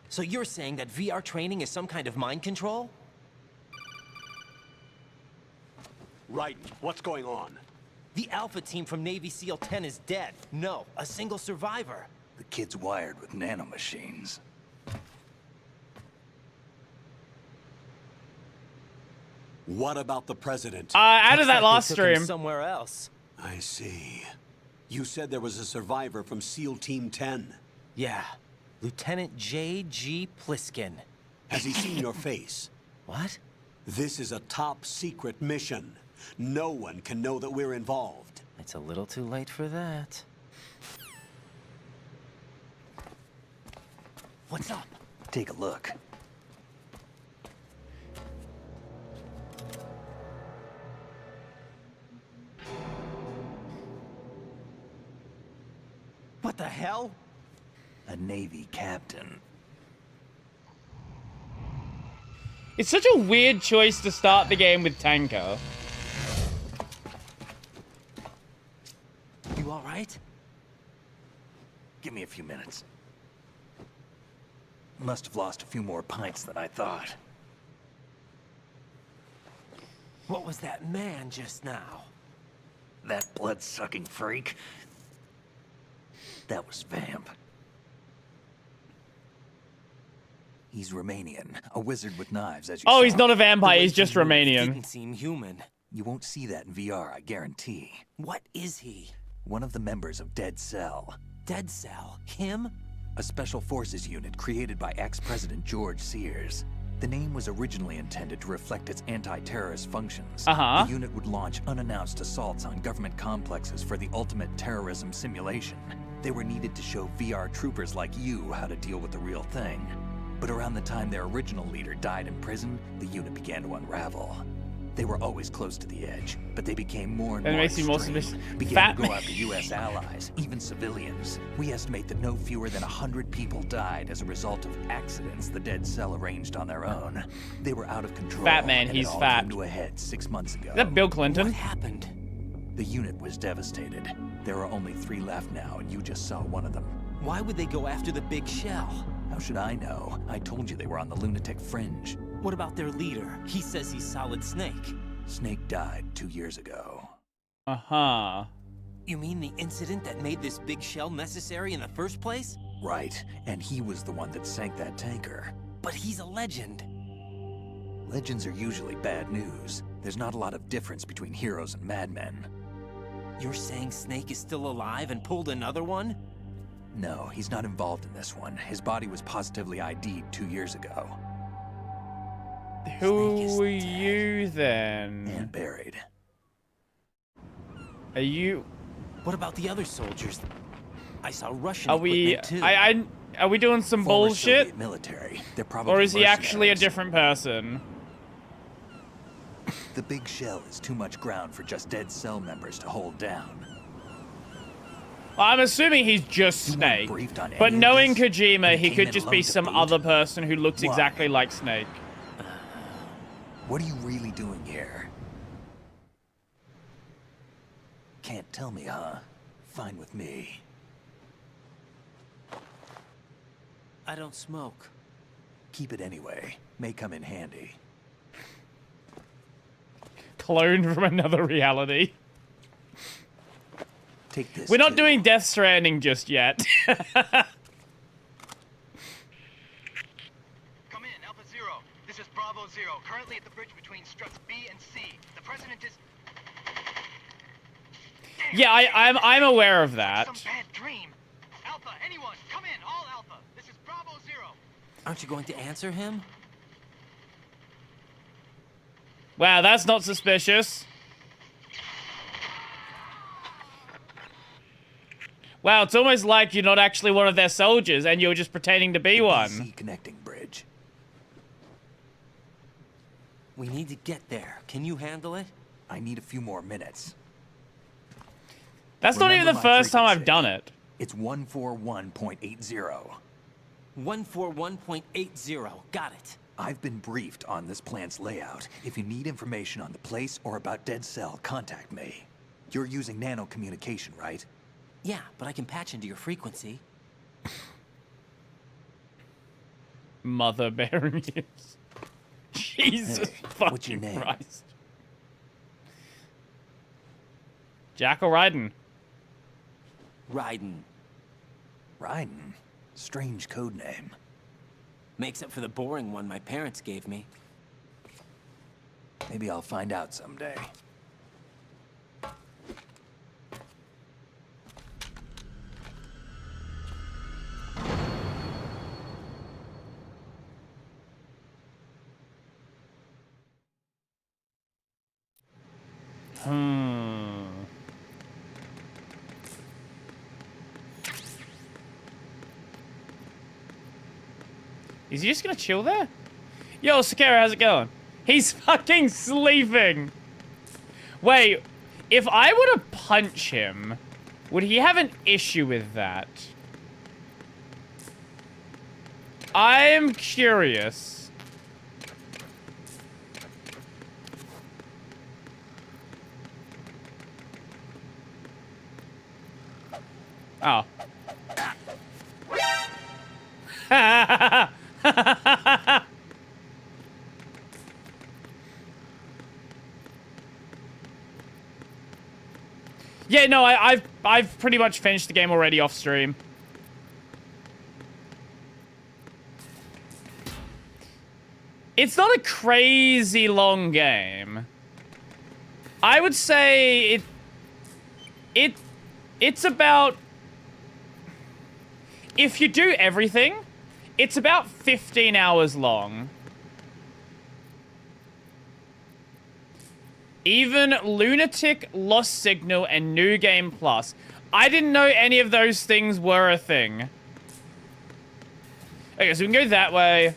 So you're saying that VR training is some kind of mind control? Right. What's going on? The Alpha team from Navy SEAL 10 is dead. No, a single survivor. The kid's wired with nanomachines. What about the president? Out of that Looks like last they took him stream. somewhere else. I see. You said there was a survivor from SEAL Team 10. Yeah, Lieutenant J.G. Pliskin. Has he seen your face? What? This is a top secret mission. No one can know that we're involved. It's a little too late for that. What's up? Take a look. What the hell? A Navy captain. It's such a weird choice to start the game with Tanker. You all right? Give me a few minutes. Must have lost a few more pints than I thought. What was that man just now? That blood-sucking freak? That was Vamp. He's Romanian, a wizard with knives, as you Oh, saw. he's not a vampire, The he's way just he moved Romanian. Didn't seem human. You won't see that in VR, I guarantee. What is he? One of the members of Dead Cell. Dead Cell? Him? a special forces unit created by ex-President George Sears. The name was originally intended to reflect its anti-terrorist functions. Uh-huh. The unit would launch unannounced assaults on government complexes for the ultimate terrorism simulation. They were needed to show VR troopers like you how to deal with the real thing. But around the time their original leader died in prison, the unit began to unravel. They were always close to the edge, but they became more and That more makes you more extreme, began fat to go man. after U.S. allies, even civilians. We estimate that no fewer than 100 people died as a result of accidents the Dead Cell arranged on their own. They were out of control. Fat man, and he's it all fat. came to a head 6 months ago. Is that Bill Clinton? What happened? The unit was devastated. There are only 3 left now, and you just saw one of them. Why would they go after the big shell? How should I know? I told you they were on the lunatic fringe. What about their leader? He says he's Solid Snake. Snake died 2 years ago. Uh-huh. You mean the incident that made this big shell necessary in the first place? Right, and he was the one that sank that tanker. But he's a legend. Legends are usually bad news. There's not a lot of difference between heroes and madmen. You're saying Snake is still alive and pulled another one? No, he's not involved in this one. His body was positively ID'd 2 years ago. Who are you then? And buried. Are you? What about the other soldiers? I saw Russian Are we? equipment, too. Are we doing some Former bullshit? Soviet military. They're probably Or is he actually a mercenaries. different person? The big shell is too much ground for just Dead Cell members to hold down. I'm assuming he's just You weren't Snake. briefed on any But of knowing this? Kojima, You he came could in just alone be to some boot? other person who looks Why? exactly like Snake. What are you really doing here? Can't tell me, huh? Fine with me. I don't smoke. Keep it anyway. May come in handy. Cloned from another reality. Take this. We're not too. doing Death Stranding just yet. Come in, Alpha Zero. This is Bravo Zero, currently at the bridge between struts B and C. The president is... Yeah, I'm aware of that. Some bad dream. Alpha, anyone, come in, all Alpha. This is Bravo Zero. Aren't you going to answer him? Wow, that's not suspicious. Wow, it's almost like you're not actually one of their soldiers and you're just pretending to be one. DC connecting bridge. We need to get there. Can you handle it? I need a few more minutes. That's not even Remember the my first time I've frequency. done it. It's 141.80. 141.80. Got it. I've been briefed on this plant's layout. If you need information on the place or about Dead Cell, contact me. You're using nano communication, right? Yeah, but I can patch into your frequency. Mother bearing years. Jesus Hey, fucking what's your name? Christ. Jackal Ryden. Raiden. Raiden. Strange code name. Makes up for the boring one my parents gave me. Maybe I'll find out someday. Is he just gonna chill there? Yo, Sakura, how's it going? He's fucking sleeping. Wait, if I were to punch him, would he have an issue with that? I'm curious. Oh. Yeah, no, I've pretty much finished the game already off stream. It's not a crazy long game. I would say it's about... if you do everything, it's about 15 hours long. Even Lunatic, Lost Signal, and New Game Plus. I didn't know any of those things were a thing. Okay, so we can go that way.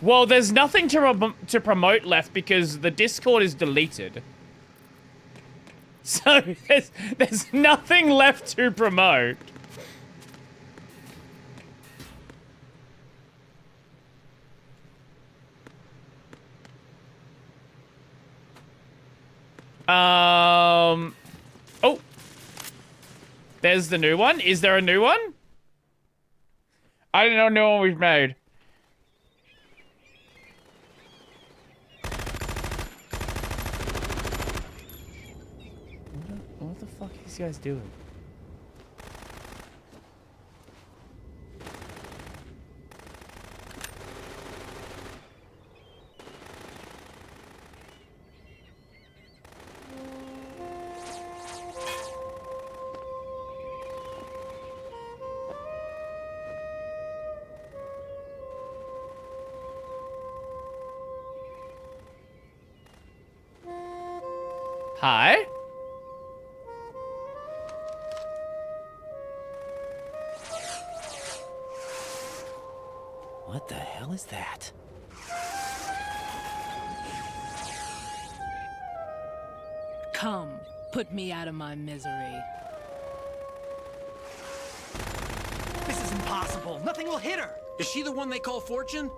Well, there's nothing to promote left because the Discord is deleted. So there's nothing left to promote. Oh. There's the new one. Is there a new one? I didn't know what we've made. What the fuck are these guys doing? Hi? What the hell is that? Come, put me out of my misery. This is impossible. Nothing will hit her. Is she the one they call Fortune?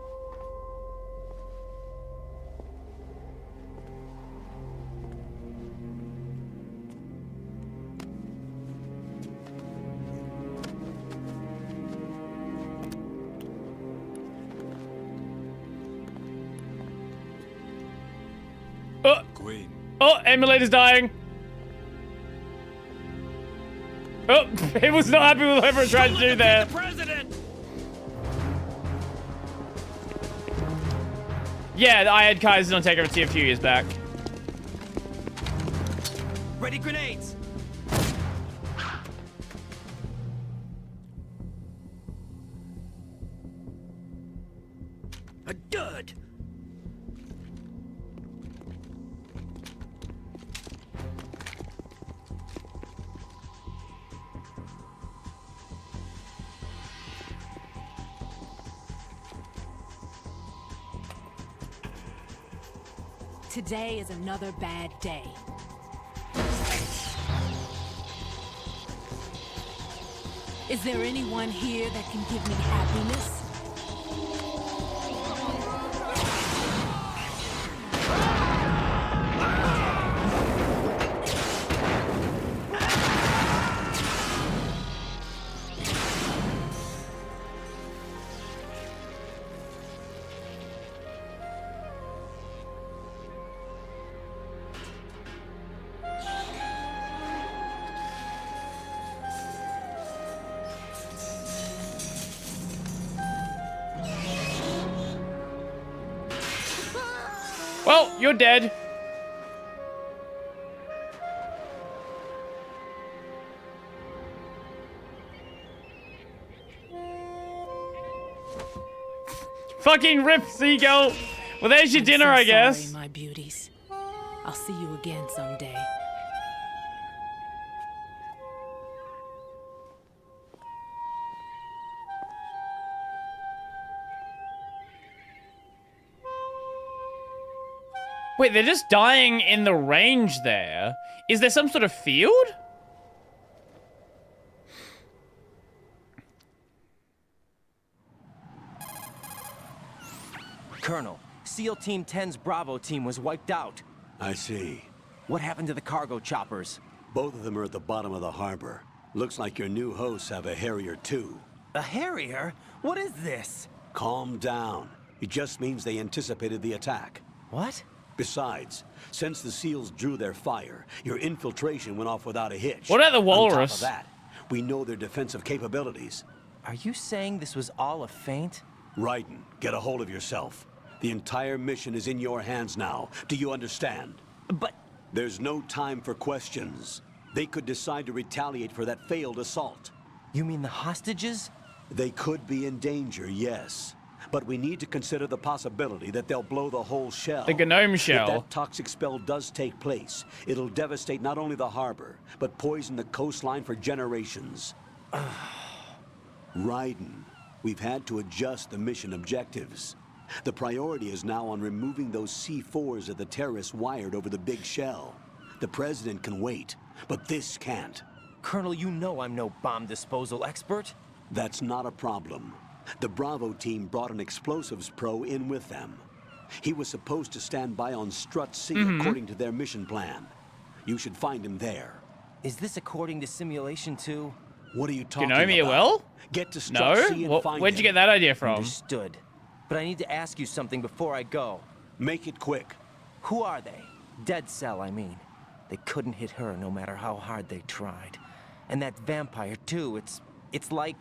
Queen. Oh, emulator's dying. Oh, he was not happy with whatever it tried to do there. The president! Yeah, I had Kaizen on Take-Over a few years back. Ready grenades! A dud! Today is another bad day. Is there anyone here that can give me happiness? Well, you're dead. Fucking rip, seagull. Well, there's your dinner, I guess. Sorry, my beauties. I'll see you again someday. Wait, they're just dying in the range there. Is there some sort of field? Colonel, SEAL Team 10's Bravo team was wiped out. I see. What happened to the cargo choppers? Both of them are at the bottom of the harbor. Looks like your new hosts have a Harrier too. A Harrier? What is this? Calm down. It just means they anticipated the attack. What? Besides, since the SEALs drew their fire, your infiltration went off without a hitch. What about the walrus? On top of that, we know their defensive capabilities. Are you saying this was all a feint? Raiden, get a hold of yourself. The entire mission is in your hands now. Do you understand? But There's no time for questions. They could decide to retaliate for that failed assault. You mean the hostages? They could be in danger, yes. But we need to consider the possibility that they'll blow the whole shell. The Gnome shell. If that toxic spell does take place, it'll devastate not only the harbor, but poison the coastline for generations. Raiden, we've had to adjust the mission objectives. The priority is now on removing those C4s that the terrorists wired over the big shell. The President can wait, but this can't. Colonel, you know I'm no bomb disposal expert. That's not a problem. The Bravo team brought an explosives pro in with them. He was supposed to stand by on Strut C according to their mission plan. You should find him there. Is this according to simulation 2? What are you talking Gnome about? well? Get to Strut C and No? find Where'd you him. get that idea from? Understood. But I need to ask you something before I go. Make it quick. Who are they? Dead Cell, I mean. They couldn't hit her no matter how hard they tried. And that vampire, too, it's like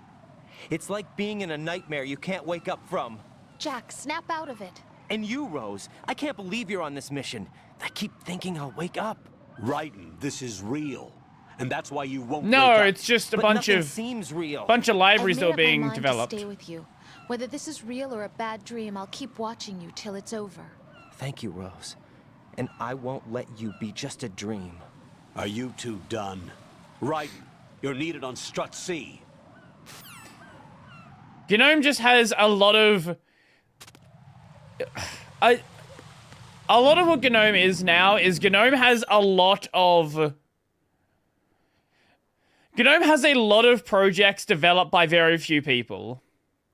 being in a nightmare you can't wake up from. Jack, snap out of it. And you, Rose, I can't believe you're on this mission. I keep thinking I'll wake up. Raiden, this is real. And that's why you won't No, wake up. it's just a But bunch nothing of seems real. libraries I've that made were up my being mind developed. to stay with you. Whether this is real or a bad dream, I'll keep watching you till it's over. Thank you, Rose. And I won't let you be just a dream. Are you two done? Raiden, you're needed on Strut C. Gnome just has a lot of... a lot of what Gnome is now is Gnome has a lot of... Gnome has a lot of projects developed by very few people.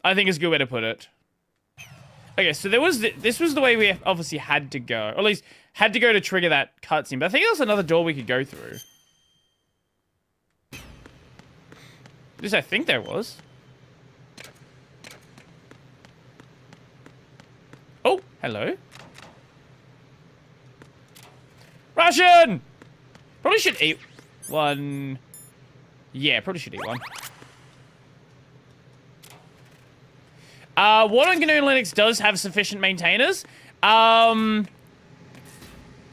I think is a good way to put it. Okay, so this was the way we obviously had to go. Or at least, had to go to trigger that cutscene. But I think there's another door we could go through. At least I think there was. Oh, hello. Russian! Probably should eat one. Yeah, probably should eat one. What on GNU Linux does have sufficient maintainers?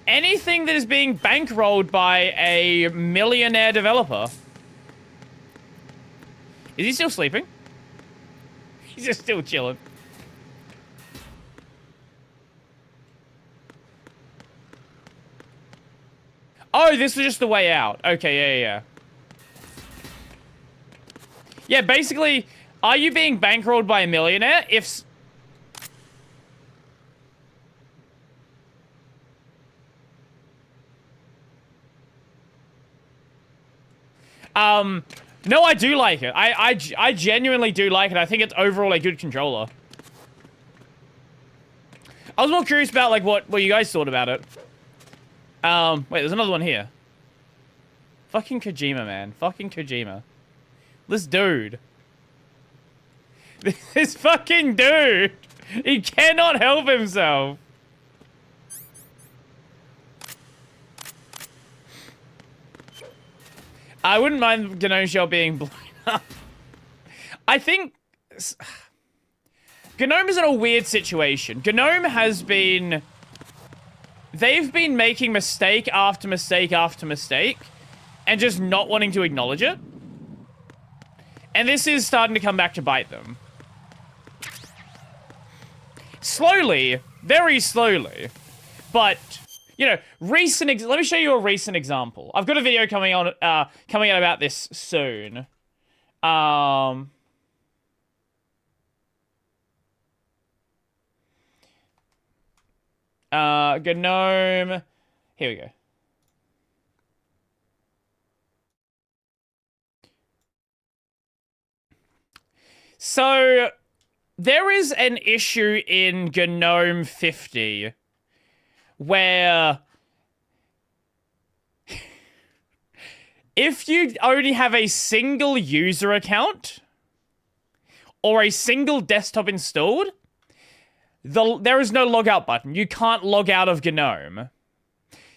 Anything that is being bankrolled by a millionaire developer. Is he still sleeping? He's just still chilling. Oh, this was just the way out. Okay, yeah. Yeah, basically, are you being bankrolled by a millionaire? If... No, I do like it. I genuinely do like it. I think it's overall a good controller. I was more curious about, like, what you guys thought about it. Wait, there's another one here. Fucking Kojima, man. Fucking Kojima. This dude. This fucking dude. He cannot help himself. I wouldn't mind GNOME Shell being blown up. I think... GNOME is in a weird situation. GNOME has been... They've been making mistake after mistake after mistake and just not wanting to acknowledge it. And this is starting to come back to bite them. Slowly. Very slowly. But... You know, let me show you a recent example. I've got a video coming out about this soon. GNOME. Here we go. So, there is an issue in GNOME 50 where if you only have a single user account or a single desktop installed, there is no logout button. You can't log out of GNOME.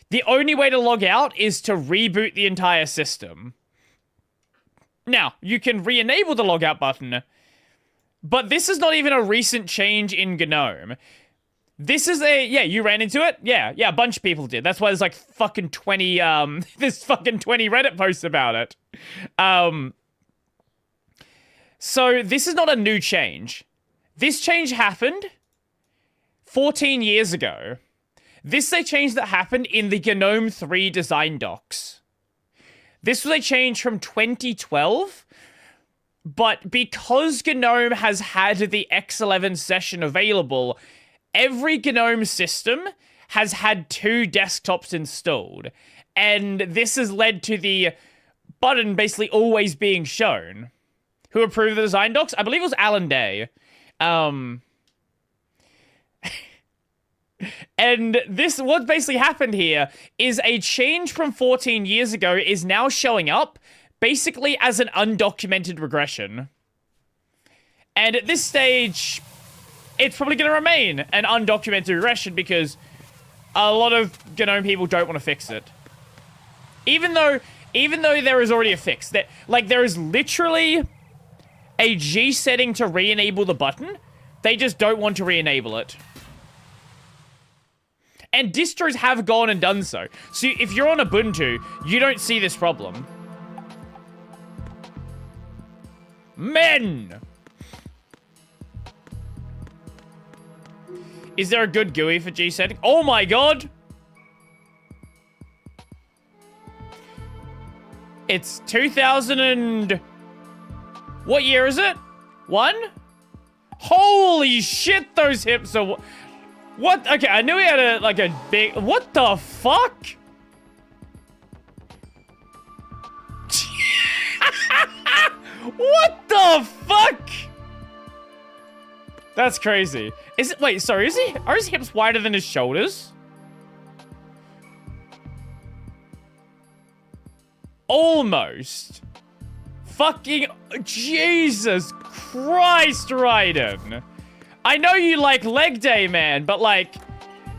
The only way to log out is to reboot the entire system. Now, you can re-enable the logout button, but this is not even a recent change in GNOME. This is yeah, you ran into it? Yeah, a bunch of people did. That's why there's like fucking 20, there's fucking 20 Reddit posts about it. So this is not a new change. This change happened 14 years ago. This is a change that happened in the GNOME 3 design docs. This was a change from 2012, but because GNOME has had the X11 session available, every GNOME system has had 2 desktops installed, and this has led to the button basically always being shown. Who approved the design docs? I believe it was Alan Day. And this, what basically happened here is a change from 14 years ago is now showing up basically as an undocumented regression. And at this stage, it's probably going to remain an undocumented regression because a lot of GNOME people don't want to fix it. Even though there is already a fix. That, like, there is literally a G setting to re-enable the button. They just don't want to re-enable it. And distros have gone and done so. So if you're on Ubuntu, you don't see this problem. Men! Is there a good GUI for G setting? Oh my god! It's 2000 and... What year is it? 1? Holy shit, those hips are... What? Okay, I knew he had a big... What the fuck? What the fuck? That's crazy. Is it... Wait, sorry, is he... Are his hips wider than his shoulders? Almost. Fucking... Jesus Christ, Raiden. I know you like leg day, man, but, like,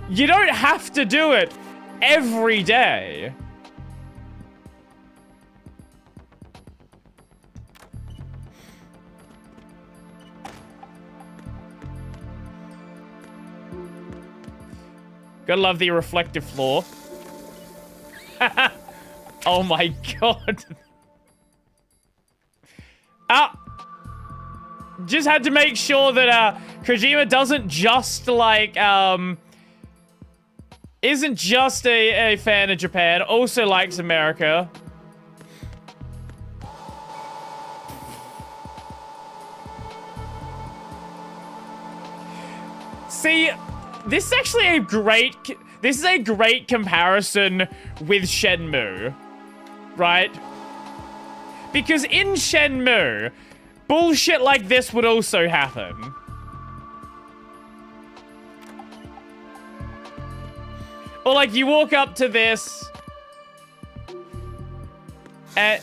you don't have to do it every day. Gotta love the reflective floor. Oh my god. Just had to make sure that, Kojima doesn't just, like, isn't just a fan of Japan, also likes America. See, this is actually a great, this is a great comparison with Shenmue, right? Because in Shenmue, bullshit like this would also happen. Or, like, you walk up to this, and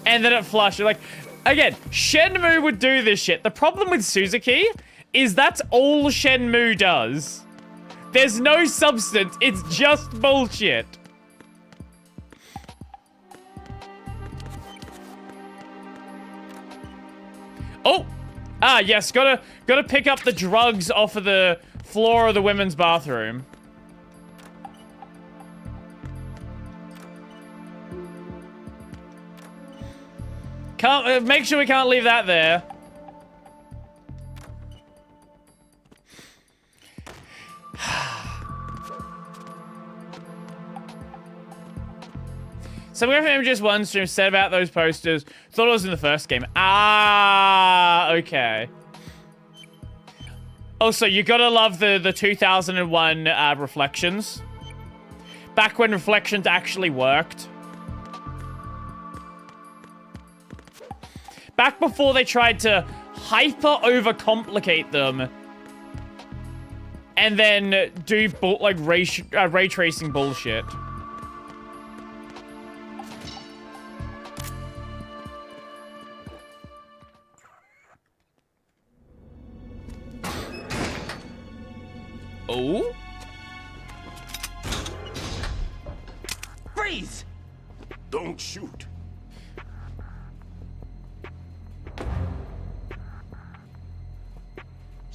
then it flushes. Like, again, Shenmue would do this shit. The problem with Suzuki is that's all Shenmue does. There's no substance. It's just bullshit. Oh! Ah, yes, gotta pick up the drugs off of the floor of the women's bathroom. Make sure we can't leave that there. Someone from MGS 1 stream said about those posters. Thought it was in the first game. Ah, okay. Also, you gotta love the 2001 reflections. Back when reflections actually worked. Back before they tried to hyper overcomplicate them. And then do like ray tracing bullshit. Oh? Freeze! Don't shoot.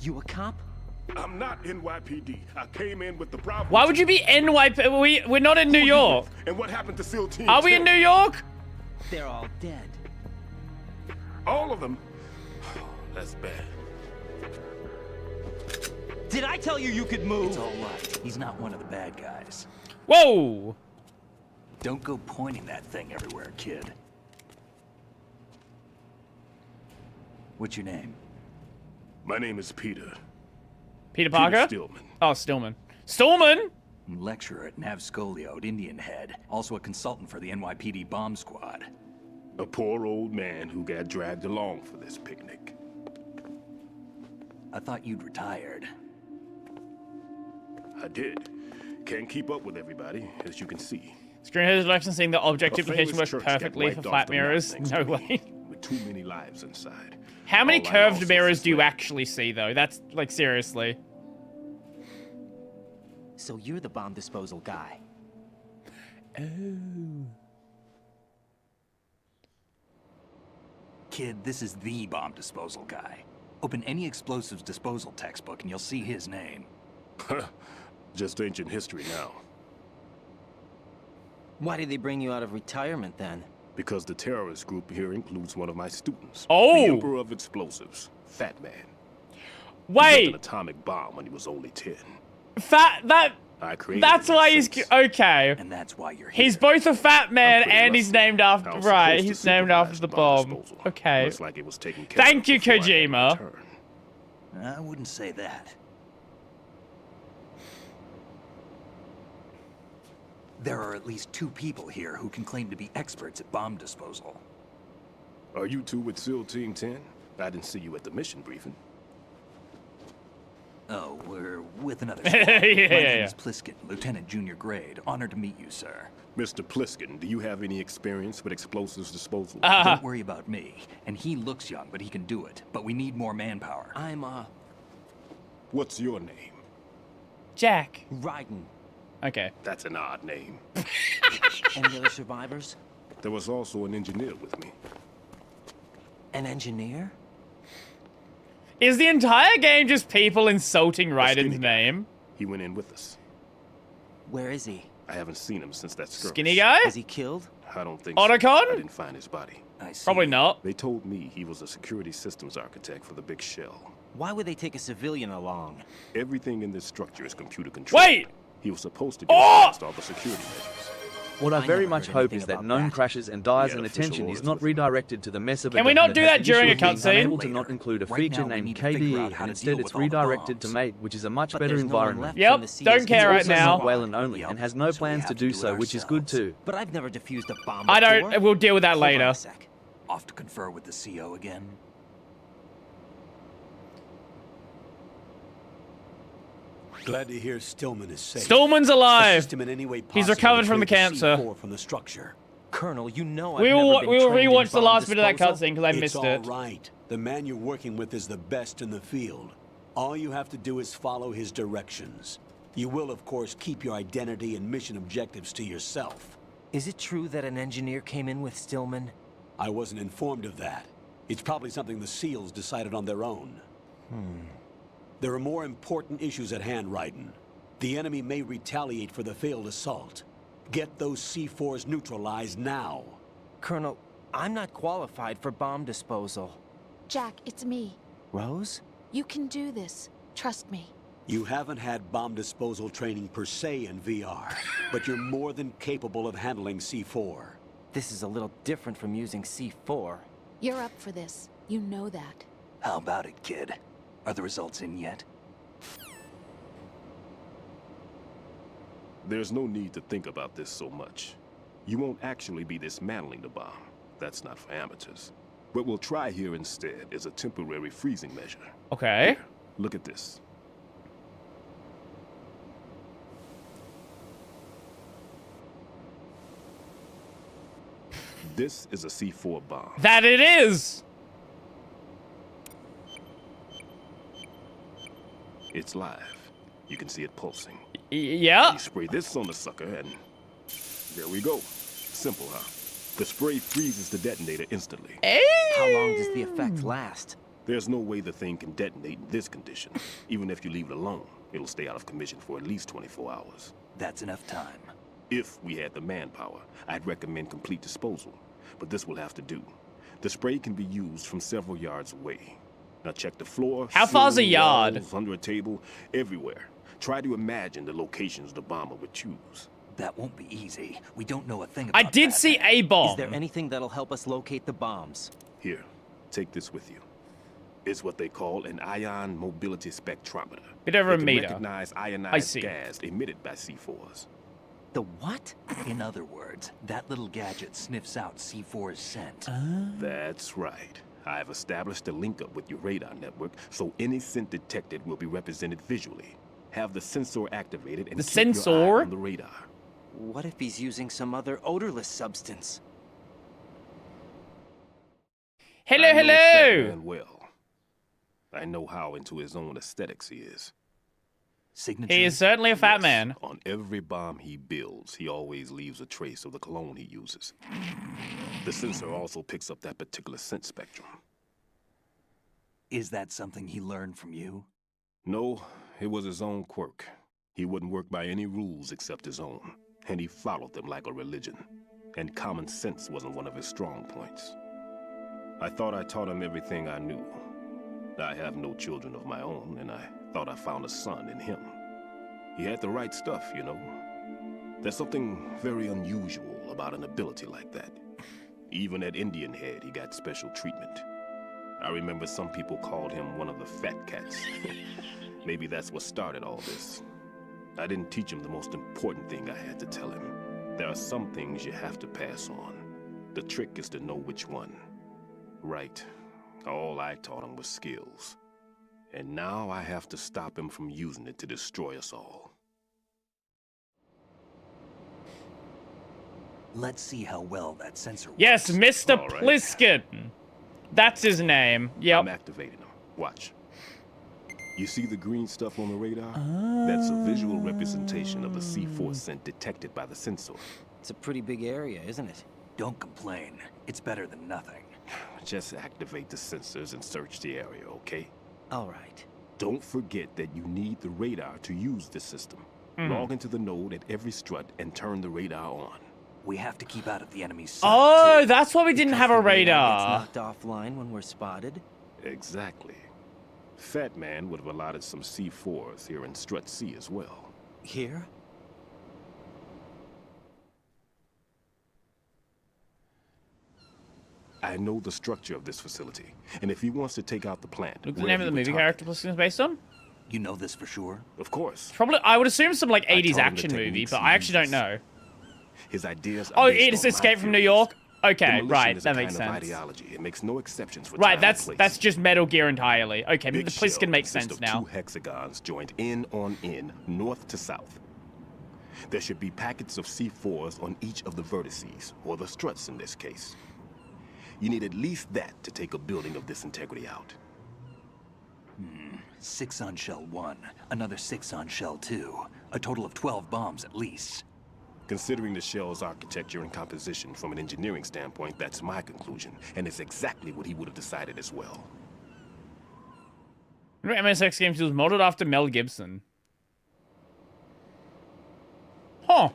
You a cop? I'm not NYPD. I came in with the Bravo. Why would you be NYPD? We're not in New York. And what happened to SEAL Team Are we 10? in New York? They're all dead. All of them? That's bad. Did I tell you could move? It's all right. He's not one of the bad guys. Whoa! Don't go pointing that thing everywhere, kid. What's your name? My name is Peter. Peter Parker? Stillman. Oh, Stillman. Stillman? Lecturer at Navscolio at Indian Head. Also a consultant for the NYPD bomb squad. A poor old man who got dragged along for this picnic. I thought you'd retired. I did. Can't keep up with everybody, as you can see. Screen has licensing the object A duplication famous works church got perfectly wiped for off flat the map mirrors. next No to me, way. With too many lives inside. How many All I curved also mirrors do you suspect- actually see, though? That's, like, seriously. So you're the bomb disposal guy. Oh. Kid, this is the bomb disposal guy. Open any explosives disposal textbook and you'll see his name. Just ancient history now. Why did they bring you out of retirement then? Because the terrorist group here includes one of my students. Oh! The Emperor of Explosives. Fat Man. He Wait! built an atomic bomb when he was only 10. I created That's it why he's... since. Okay. And that's why you're here. He's both a fat man pretty and he's rusty. named after... I was Right, supposed to he's named after supervise the bomb bomb. disposal. Okay. Looks like it was taken care Thank of you, before I had to Kojima. return. I wouldn't say that. There are at least 2 people here who can claim to be experts at bomb disposal. Are you two with SEAL Team 10? I didn't see you at the mission briefing. Oh, we're with another squad. Yeah, My name yeah. is Pliskin, Lieutenant Junior Grade. Honored to meet you, sir. Mr. Pliskin, do you have any experience with explosives disposal? Don't worry about me. And he looks young, but he can do it. But we need more manpower. I'm, What's your name? Jack. Raiden. Okay. That's an odd name. Any other survivors? There was also an engineer with me. An engineer? Is the entire game just people insulting A Raiden's skinny guy. name? He went in with us. Where is he? I haven't seen him since that skirmish. Skinny guy? Is he killed? I don't think Otacon? so. I didn't find his body. I see. Probably not. They told me he was a security systems architect for the big shell. Why would they take a civilian along? Everything in this structure is computer controlled. Wait! He was supposed to get Oh! past all the security measures. What I I very never much heard hope anything is that about known that. crashes and dies Yeah, and official attention is orders not with- redirected to the mess of a Can we not government do that that during issue a of being cutscene? unable to not include a Right feature now, we named need to figure out KDE, how and to instead deal it's with all the redirected to bombs. MATE, which is a much But better there's no one environment. left Yep, from the CS. don't care It's right also now. not Wayland only, Yep. and has no So we plans have to to do do it so, which is good ourselves. too. But I've never defused a bomb I before. don't... We'll deal with that Hold on later. a sec. Off to confer with the CO again. Glad to hear Stillman is safe. Stillman's alive. Assist him in any way He's possible recovered to from the clear cancer. C4 from the structure. Colonel, you know I've We never will been we will trained in rewatch the bomb last bit of that disposal. cutscene because I It's missed all it. right. The man you're working with is the best in the field. All you have to do is follow his directions. You will, of course, keep your identity and mission objectives to yourself. Is it true that an engineer came in with Stillman? I wasn't informed of that. It's probably something the SEALs decided on their own. There are more important issues at hand, Raiden. The enemy may retaliate for the failed assault. Get those C4s neutralized now. Colonel, I'm not qualified for bomb disposal. Jack, it's me. Rose? You can do this. Trust me. You haven't had bomb disposal training per se in VR, but you're more than capable of handling C4. This is a little different from using C4. You're up for this. You know that. How about it, kid? Are the results in yet? There's no need to think about this so much. You won't actually be dismantling the bomb. That's not for amateurs. What we'll try here instead is a temporary freezing measure. Okay. Here, look at this. This is a C4 bomb. That it is. It's live. You can see it pulsing. Yeah. You spray this on the sucker and there we go. Simple, huh? The spray freezes the detonator instantly. How long does the effect last? There's no way the thing can detonate in this condition. Even if you leave it alone, it'll stay out of commission for at least 24 hours. That's enough time. If we had the manpower, I'd recommend complete disposal. But this will have to do. The spray can be used from several yards away. Now check the floor. How far's a yard? Walls, under a table, everywhere. Try to imagine the locations the bomber would choose. That won't be easy. We don't know a thing about I did that. see a bomb. Is there anything that'll help us locate the bombs? Here, take this with you. It's what they call an ion mobility spectrometer. Bit over a It can meter. recognize I ionized see. gas emitted by C4s. The what? In other words, that little gadget sniffs out C4's scent. That's right. I've established a link up with your radar network, so any scent detected will be represented visually. Have the sensor activated and The keep your sensor? eye on the radar. What if he's using some other odorless substance? Hello, I know Fat hello. Man well. I know how into his own aesthetics he is. Signature. He is certainly a fat Yes, man. On every bomb he builds, he always leaves a trace of the cologne he uses. The sensor also picks up that particular scent spectrum. Is that something he learned from you? No, it was his own quirk. He wouldn't work by any rules except his own, and he followed them like a religion. And common sense wasn't one of his strong points. I thought I taught him everything I knew. I have no children of my own, and I thought I found a son in him. He had the right stuff, you know. There's something very unusual about an ability like that. Even at Indian Head, he got special treatment. I remember some people called him one of the fat cats. Maybe that's what started all this. I didn't teach him the most important thing I had to tell him. There are some things you have to pass on. The trick is to know which one. Right. All I taught him was skills. And now I have to stop him from using it to destroy us all. Let's see how well that sensor works. Yes, Mr. All right. Pliskin. That's his name. I'm Yep. activating him. Watch. You see the green stuff on the radar? That's a visual representation of the C4 scent detected by the sensor. It's a pretty big area, isn't it? Don't complain. It's better than nothing. Just activate the sensors and search the area, okay? All right. Don't forget that you need the radar to use this system. Log into the node at every strut and turn the radar on. We have to keep out of the enemy's sight. Oh, too. that's why we didn't have a Gets radar. knocked offline when we're spotted. Exactly. Fat Man would have allotted some C4s here in Strut C as well. Here? I know the structure of this facility, and if he wants to take out the plant, Look, the where name of he the would movie target. character Pliskin is based on? You know this for sure? Of course. Probably, I would assume some like I 80s taught him the action movie, techniques but he I actually don't uses. know. His ideas Oh, are based it's on my Escape from New theories. York? Okay, Demolition right, is that a makes kind of sense. ideology. It makes no exceptions for Right, time that's and place. just Metal Gear entirely. Okay, Big the shell Pliskin makes consists sense of now. 2 hexagons joined in on in, north to south. There should be packets of C4s on each of the vertices, or the struts in this case. You need at least that to take a building of this integrity out. 6 on shell 1, another 6 on shell 2. A total of 12 bombs at least. Considering the shell's architecture and composition from an engineering standpoint, that's my conclusion, and it's exactly what he would have decided as well. MSX Games was modeled after Mel Gibson. Huh.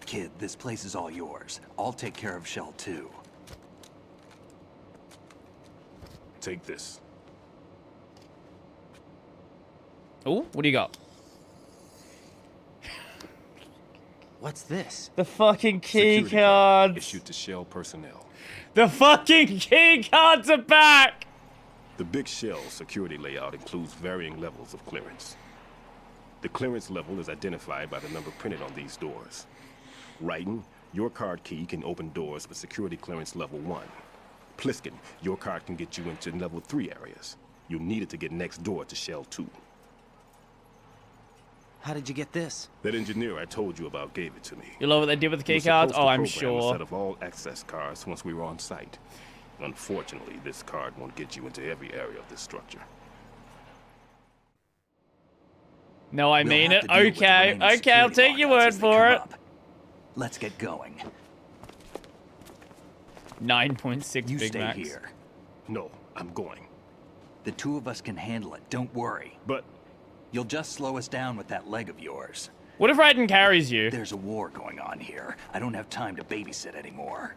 Kid, this place is all yours. I'll take care of shell 2. Take this. Oh, what do you got? What's this? The fucking key Security card cards. issued to Shell personnel. The fucking key cards are back. The big shell security layout includes varying levels of clearance. The clearance level is identified by the number printed on these doors. Writing, your card key can open doors with security clearance level 1. Pliskin, your card can get you into level 3 areas. You'll need it to get next door to shell 2. How did you get this? That engineer I told you about gave it to me. You love what they did with the He key was cards? supposed Oh, to I'm program a sure. set of all access cards once we were on site. Unfortunately, this card won't get you into every area of this structure. No, I We'll mean have it. to deal with the Okay, remaining okay, I'll security take your lockouts word as they for come it. up. Let's get going. 9.6 You Big stay Macs. here. No, I'm going. The two of us can handle it, don't worry. But... You'll just slow us down with that leg of yours. What if Raiden carries you? There's a war going on here. I don't have time to babysit anymore.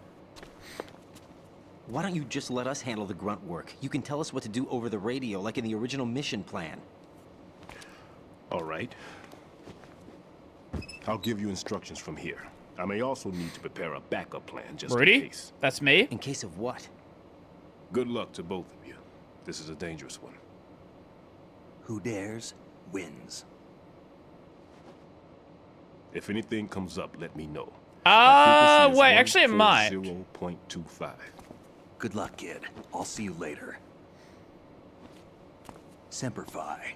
Why don't you just let us handle the grunt work? You can tell us what to do over the radio, like in the original mission plan. All right. I'll give you instructions from here. I may also need to prepare a backup plan just in case. That's me? In case of what? Good luck to both of you. This is a dangerous one. Who dares, wins. If anything comes up, let me know. Wait, actually it might. 0.25. Good luck, kid. I'll see you later. Semper Fi.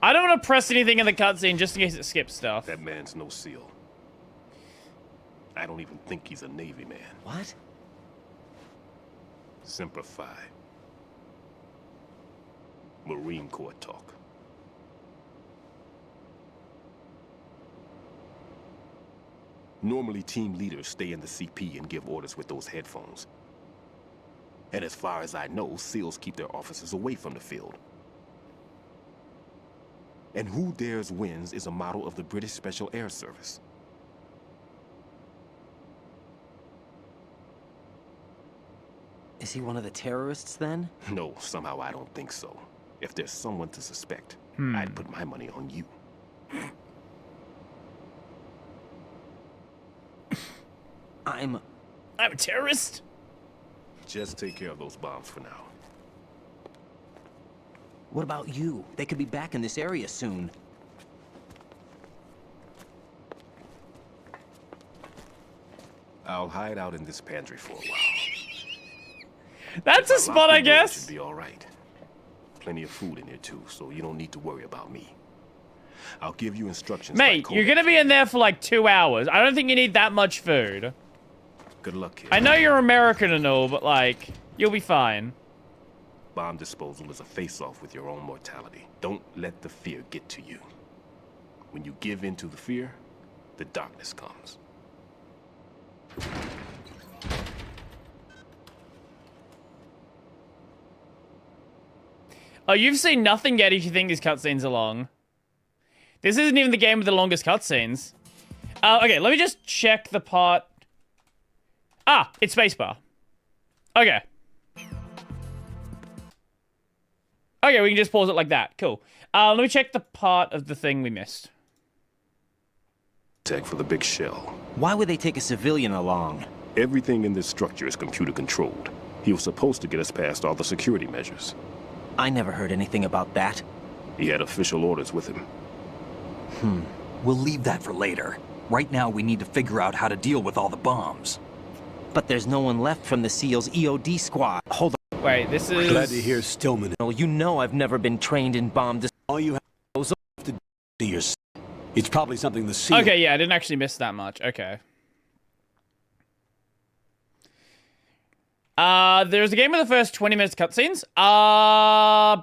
I don't want to press anything in the cutscene just in case it skips stuff. That man's no SEAL. I don't even think he's a Navy man. What? Semper Fi. Marine Corps talk. Normally, team leaders stay in the CP and give orders with those headphones. And as far as I know, SEALs keep their officers away from the field. And Who Dares Wins is a model of the British Special Air Service. Is he one of the terrorists, then? No, somehow I don't think so. If there's someone to suspect, I'd put my money on you. I'm a terrorist? Just take care of those bombs for now. What about you? They could be back in this area soon. I'll hide out in this pantry for a while. That's a spot, I guess. Should be all right. Plenty of food in here too, so you don't need to worry about me. I'll give you instructions. Mate, you're gonna be in there for like 2 hours. I don't think you need that much food. Good luck, kid. I know you're American and all, but like, you'll be fine. Bomb disposal is a face-off with your own mortality. Don't let the fear get to you. When you give in to the fear, the darkness comes. Oh, you've seen nothing yet if you think these cutscenes are long. This isn't even the game with the longest cutscenes. Okay, let me just check the part. Ah, it's spacebar. Okay. Okay, we can just pause it like that. Cool. Let me check the part of the thing we missed. Tech for the big shell. Why would they take a civilian along? Everything in this structure is computer controlled. He was supposed to get us past all the security measures. I never heard anything about that. He had official orders with him. We'll leave that for later. Right now, we need to figure out how to deal with all the bombs. But there's no one left from the SEAL's EOD squad. Hold on. Wait, this is... Glad to hear Stillman. Well, you know I've never been trained in bomb All you have to do yourself. It's probably something the SEAL... Okay, yeah, I didn't actually miss that much. Okay. There's a game with the first 20 minutes cutscenes.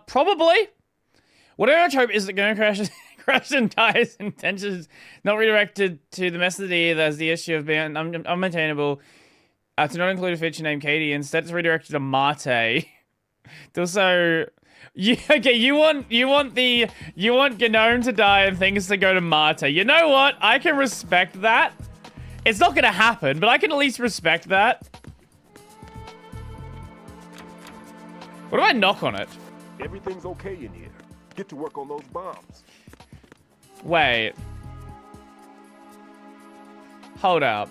Probably. What I much hope is that Gonna Crash and Dies intentions not redirected to the method either as the issue of being unmaintainable. To not include a feature named Katie. Instead, it's redirected to Mate. Also, you want Gnome to die and things to go to Mate. You know what? I can respect that. It's not gonna happen, but I can at least respect that. What do I knock on it? Everything's okay in here. Get to work on those bombs. Wait. Hold up.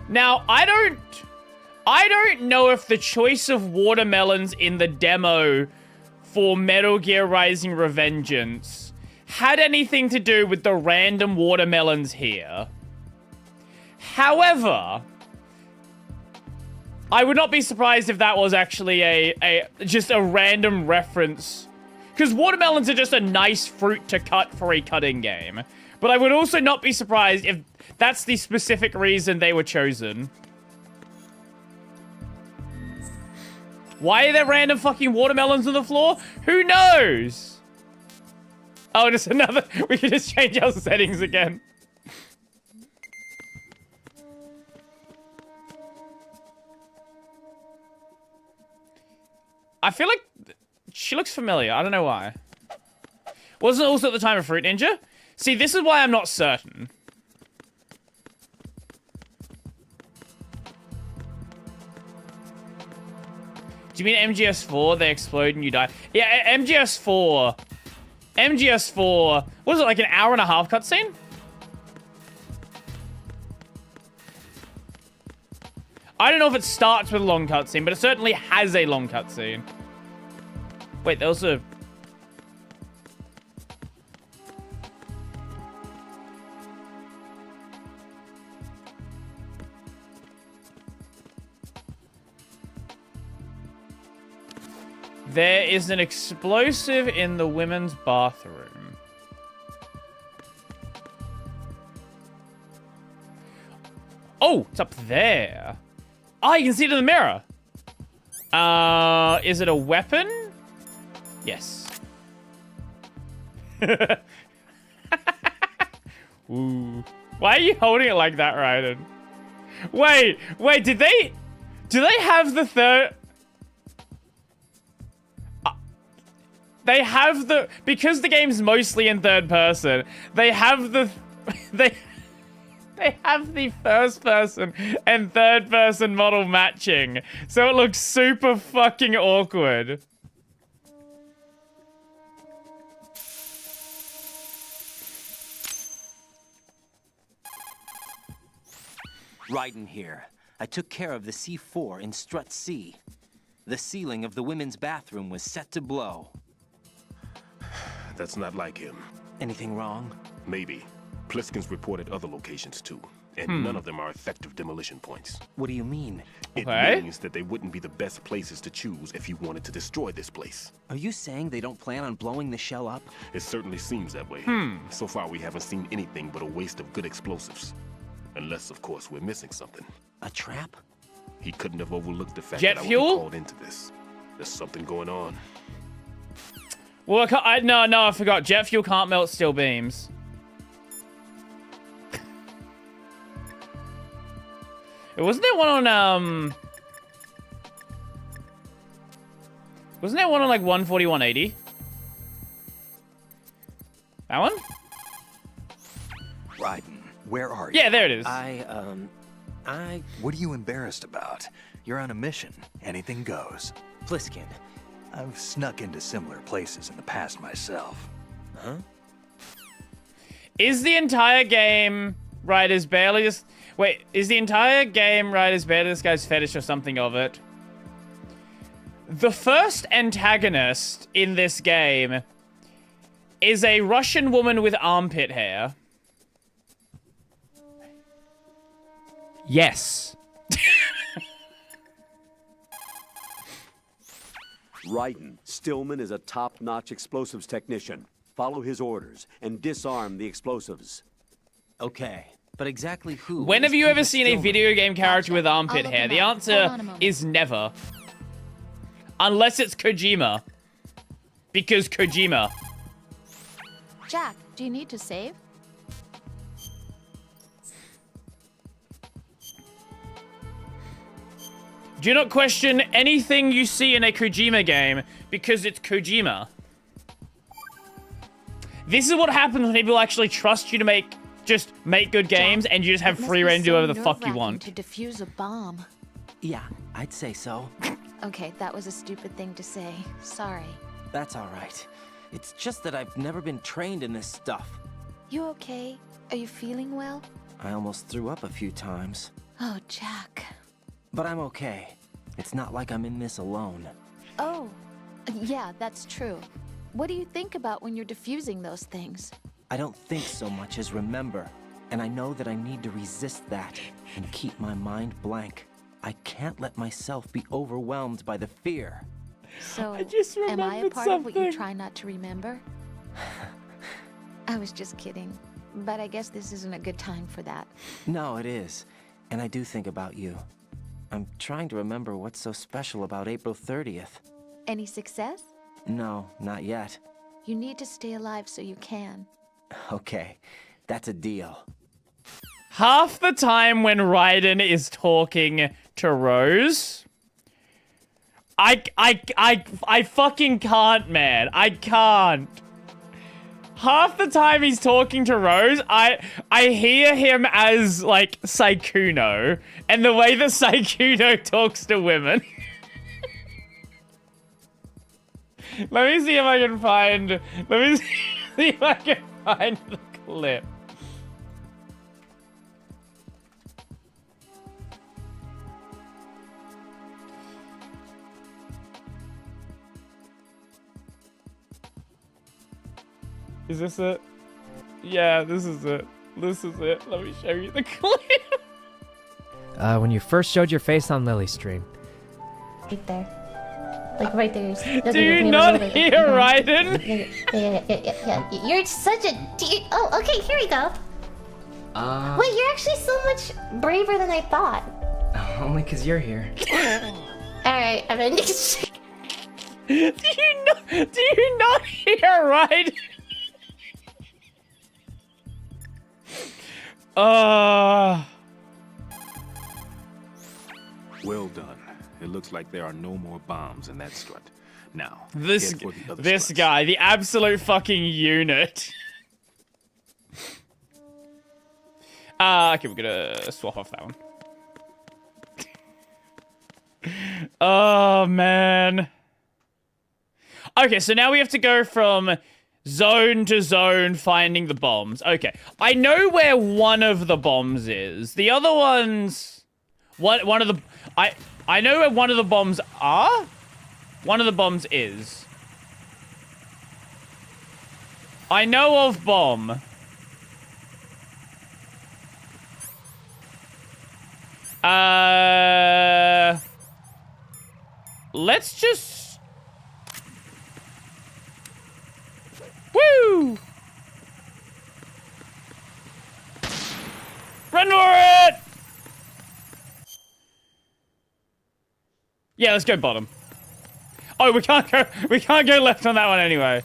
Now, I don't know if the choice of watermelons in the demo for Metal Gear Rising Revengeance had anything to do with the random watermelons here. However, I would not be surprised if that was actually just a random reference. Because watermelons are just a nice fruit to cut for a cutting game. But I would also not be surprised if that's the specific reason they were chosen. Why are there random fucking watermelons on the floor? Who knows? Oh, just another. We can just change our settings again. I feel like she looks familiar. I don't know why. Wasn't it also at the time of Fruit Ninja? See, this is why I'm not certain. Do you mean MGS4? They explode and you die? Yeah, MGS4. MGS4. What was it, like an hour and a half cutscene? I don't know if it starts with a long cutscene, but it certainly has a long cutscene. Wait, there was a... There is an explosive in the women's bathroom. Oh, it's up there. Oh, you can see it in the mirror. Is it a weapon? Yes. Ooh. Why are you holding it like that, Ryden? Wait, do they have the third... They have the... Because the game's mostly in third person, they have the... They have the first person and third person model matching. So it looks super fucking awkward. Raiden here. I took care of the C4 in Strut C. The ceiling of the women's bathroom was set to blow. That's not like him. Anything wrong? Maybe. Pliskin's reported other locations too, and none of them are effective demolition points. What do you mean? It means that they wouldn't be the best places to choose if you wanted to destroy this place. Are you saying they don't plan on blowing the shell up? It certainly seems that way. So far we haven't seen anything but a waste of good explosives. Unless, of course, we're missing something. A trap? He couldn't have overlooked the fact Jet that I would fuel? be called into this. There's something going on. Well, no, I forgot. Jet fuel can't melt steel beams. Wasn't there one on, Wasn't there one on, like, 14180? That one? Raiden, where are you? Yeah, there it is. What are you embarrassed about? You're on a mission. Anything goes. Pliskin. I've snuck into similar places in the past myself. Huh? Is the entire game Ryder's barely just... Wait, is the entire game Ryder's barely this guy's fetish or something of it? The first antagonist in this game is a Russian woman with armpit hair. Yes. Raiden, Stillman is a top-notch explosives technician. Follow his orders and disarm the explosives. Okay, but exactly who? When have you ever seen a video game character with armpit look hair? him The up. Hold on answer a moment. is never. Unless it's Kojima. Because Kojima. Jack, do you need to save? Do not question anything you see in a Kojima game because it's Kojima. This is what happens when people actually trust you to just make good games and you just have It must free be reign to do so whatever the fuck you nerve-wracking want. to defuse a bomb. Yeah, I'd say so. Okay, that was a stupid thing to say. Sorry. That's all right. It's just that I've never been trained in this stuff. You okay? Are you feeling well? I almost threw up a few times. Oh, Jack. But I'm okay. It's not like I'm in this alone. Oh, yeah, that's true. What do you think about when you're defusing those things? I don't think so much as remember. And I know that I need to resist that and keep my mind blank. I can't let myself be overwhelmed by the fear. So, I just am I a remembered part of what you something. try not to remember? I was just kidding. But I guess this isn't a good time for that. No, it is. And I do think about you. I'm trying to remember what's so special about April 30th. Any success? No, not yet. You need to stay alive so you can. Okay, that's a deal. Half the time when Raiden is talking to Rose, I fucking can't, man. I can't. Half the time he's talking to Rose, I hear him as, like, Saikuno, and the way that Saikuno talks to women. Let me see if I can find... Let me see if I can find the clip. Is this it? Yeah, this is it. This is it. Let me show you the clip. When you first showed your face on Lily's stream. Right there. Like right there. Do you not hear Raiden? Yeah. You're such a... Oh, okay, here we go. Wait, you're actually so much braver than I thought. Only because you're here. Alright, I'm gonna... Do you not hear Raiden? Well done. It looks like there are no more bombs in that strut. Now, this head for the other this struts. guy, the absolute fucking unit. Okay, we're gonna swap off that one. Oh man. Okay, so now we have to go from zone to zone finding the bombs. Okay, I know where one of the bombs is. The other ones, one of the I know where one of the bombs are. One of the bombs is. I know of bomb. Let's just... Woo! Run for it! Yeah, let's go bottom. Oh, we can't go left on that one anyway.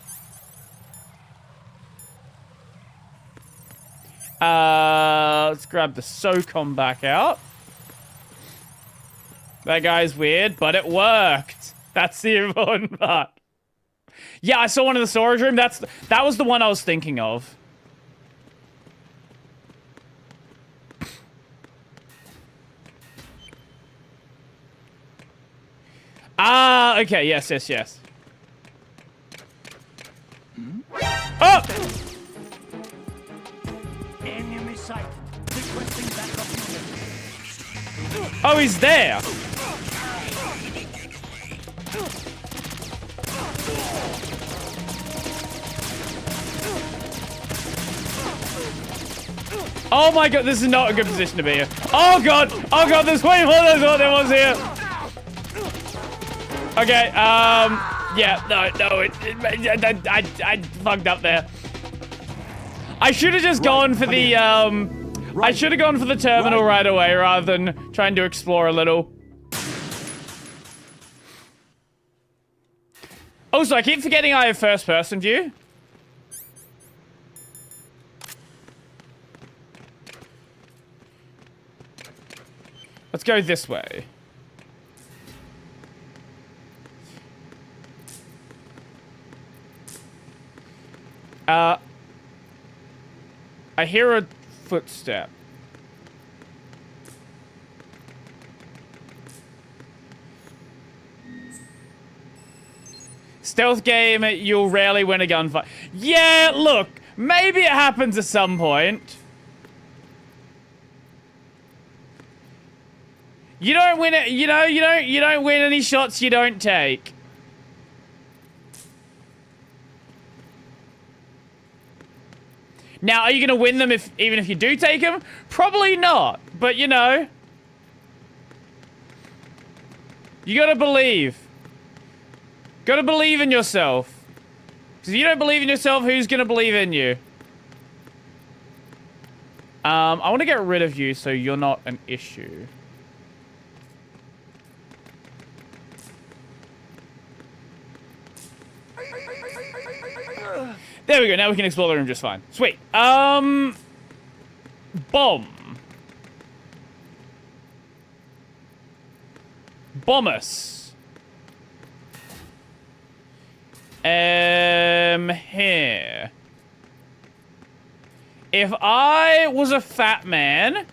Let's grab the SOCOM back out. That guy's weird, but it worked. That's the important part. Yeah, I saw one in the storage room. That was the one I was thinking of. Ah, okay, yes. Oh! Enemy sight. Requesting backup unit. Oh, he's there. Oh my god, this is not a good position to be in. Oh god, there's way more than what there was here. Okay, yeah, no, I fucked up there. I should have just gone for the, I should have gone for the terminal right away rather than trying to explore a little. Also, I keep forgetting I have first-person view. Let's go this way. I hear a footstep. Stealth game, you'll rarely win a gunfight. Yeah, look, maybe it happens at some point. You don't win it, you don't win any shots you don't take. Now, are you going to win them even if you do take them? Probably not, but you know. You gotta believe. Gotta believe in yourself. Because if you don't believe in yourself, who's gonna believe in you? I want to get rid of you so you're not an issue. There we go. Now we can explore the room just fine. Sweet. Bomb. Bommus. Here. If I was a fat man,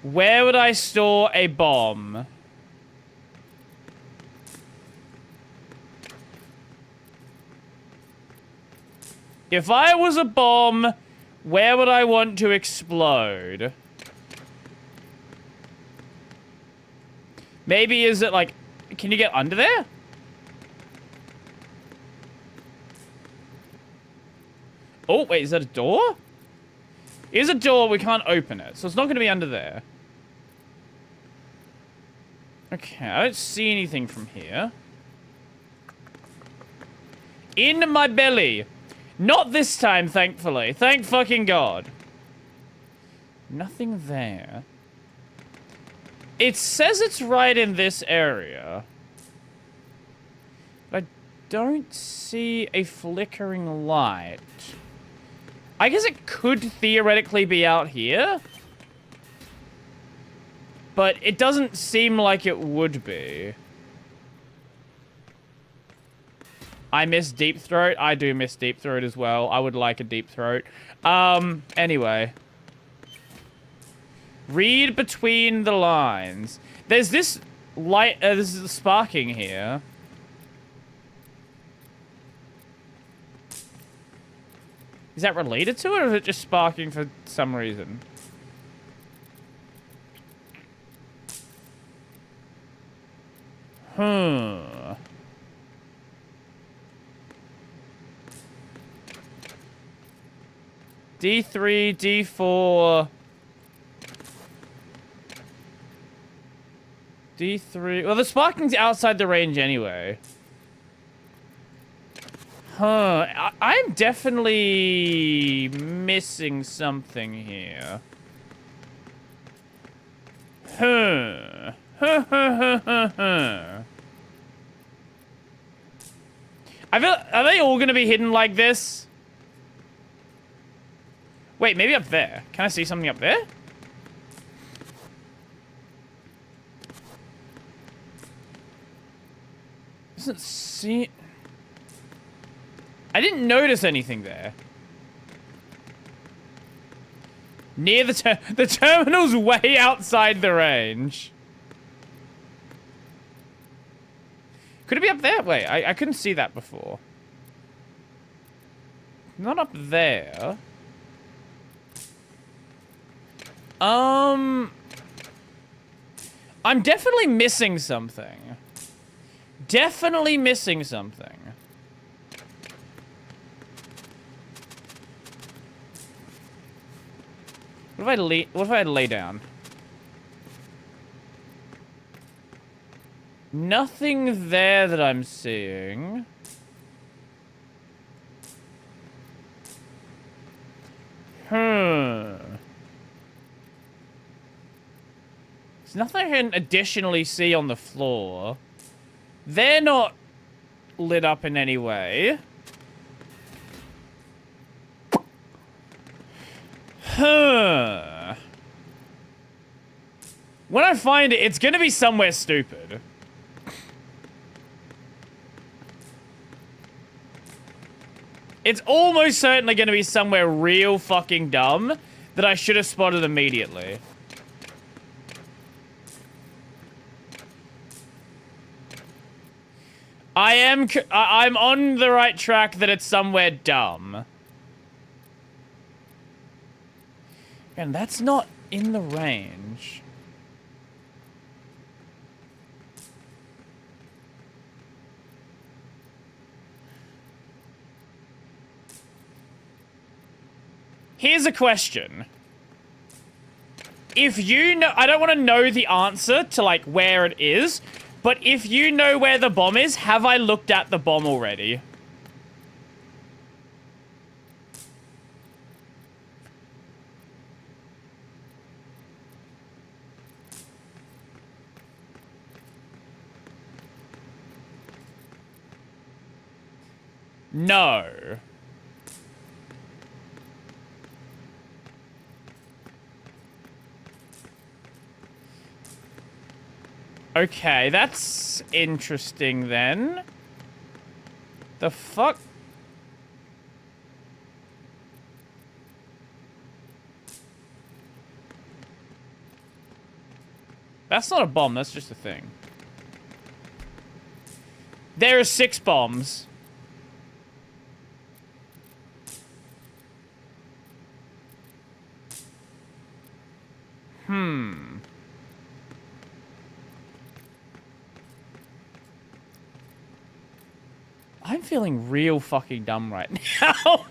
where would I store a bomb? If I was a bomb, where would I want to explode? Maybe is it like... Can you get under there? Oh, wait, is that a door? Here's a door, we can't open it, so it's not going to be under there. Okay, I don't see anything from here. In my belly. Not this time, thankfully. Thank fucking God. Nothing there. It says it's right in this area. But I don't see a flickering light. I guess it could theoretically be out here. But it doesn't seem like it would be. I miss Deep Throat. I do miss Deep Throat as well. I would like a Deep Throat. Anyway. Read between the lines. There's this light, this is sparking here. Is that related to it, or is it just sparking for some reason? D3, D4... D3... Well, the sparking's outside the range anyway. I'm definitely missing something here. Are they all gonna be hidden like this? Wait, maybe up there. Can I see something up there? Doesn't see... I didn't notice anything there. Near the terminal's way outside the range. Could it be up there? Wait, I couldn't see that before. Not up there. I'm definitely missing something. Definitely missing something. What if I lay down? Nothing there that I'm seeing. There's nothing I can additionally see on the floor. They're not lit up in any way. When I find it, it's gonna be somewhere stupid. It's almost certainly gonna be somewhere real fucking dumb that I should have spotted immediately. I'm on the right track that it's somewhere dumb. And that's not in the range. Here's a question. If you know, I don't want to know the answer to like where it is, but if you know where the bomb is, have I looked at the bomb already? No. Okay, that's interesting then. The fuck? That's not a bomb, that's just a thing. There are 6 bombs. I'm feeling real fucking dumb right now.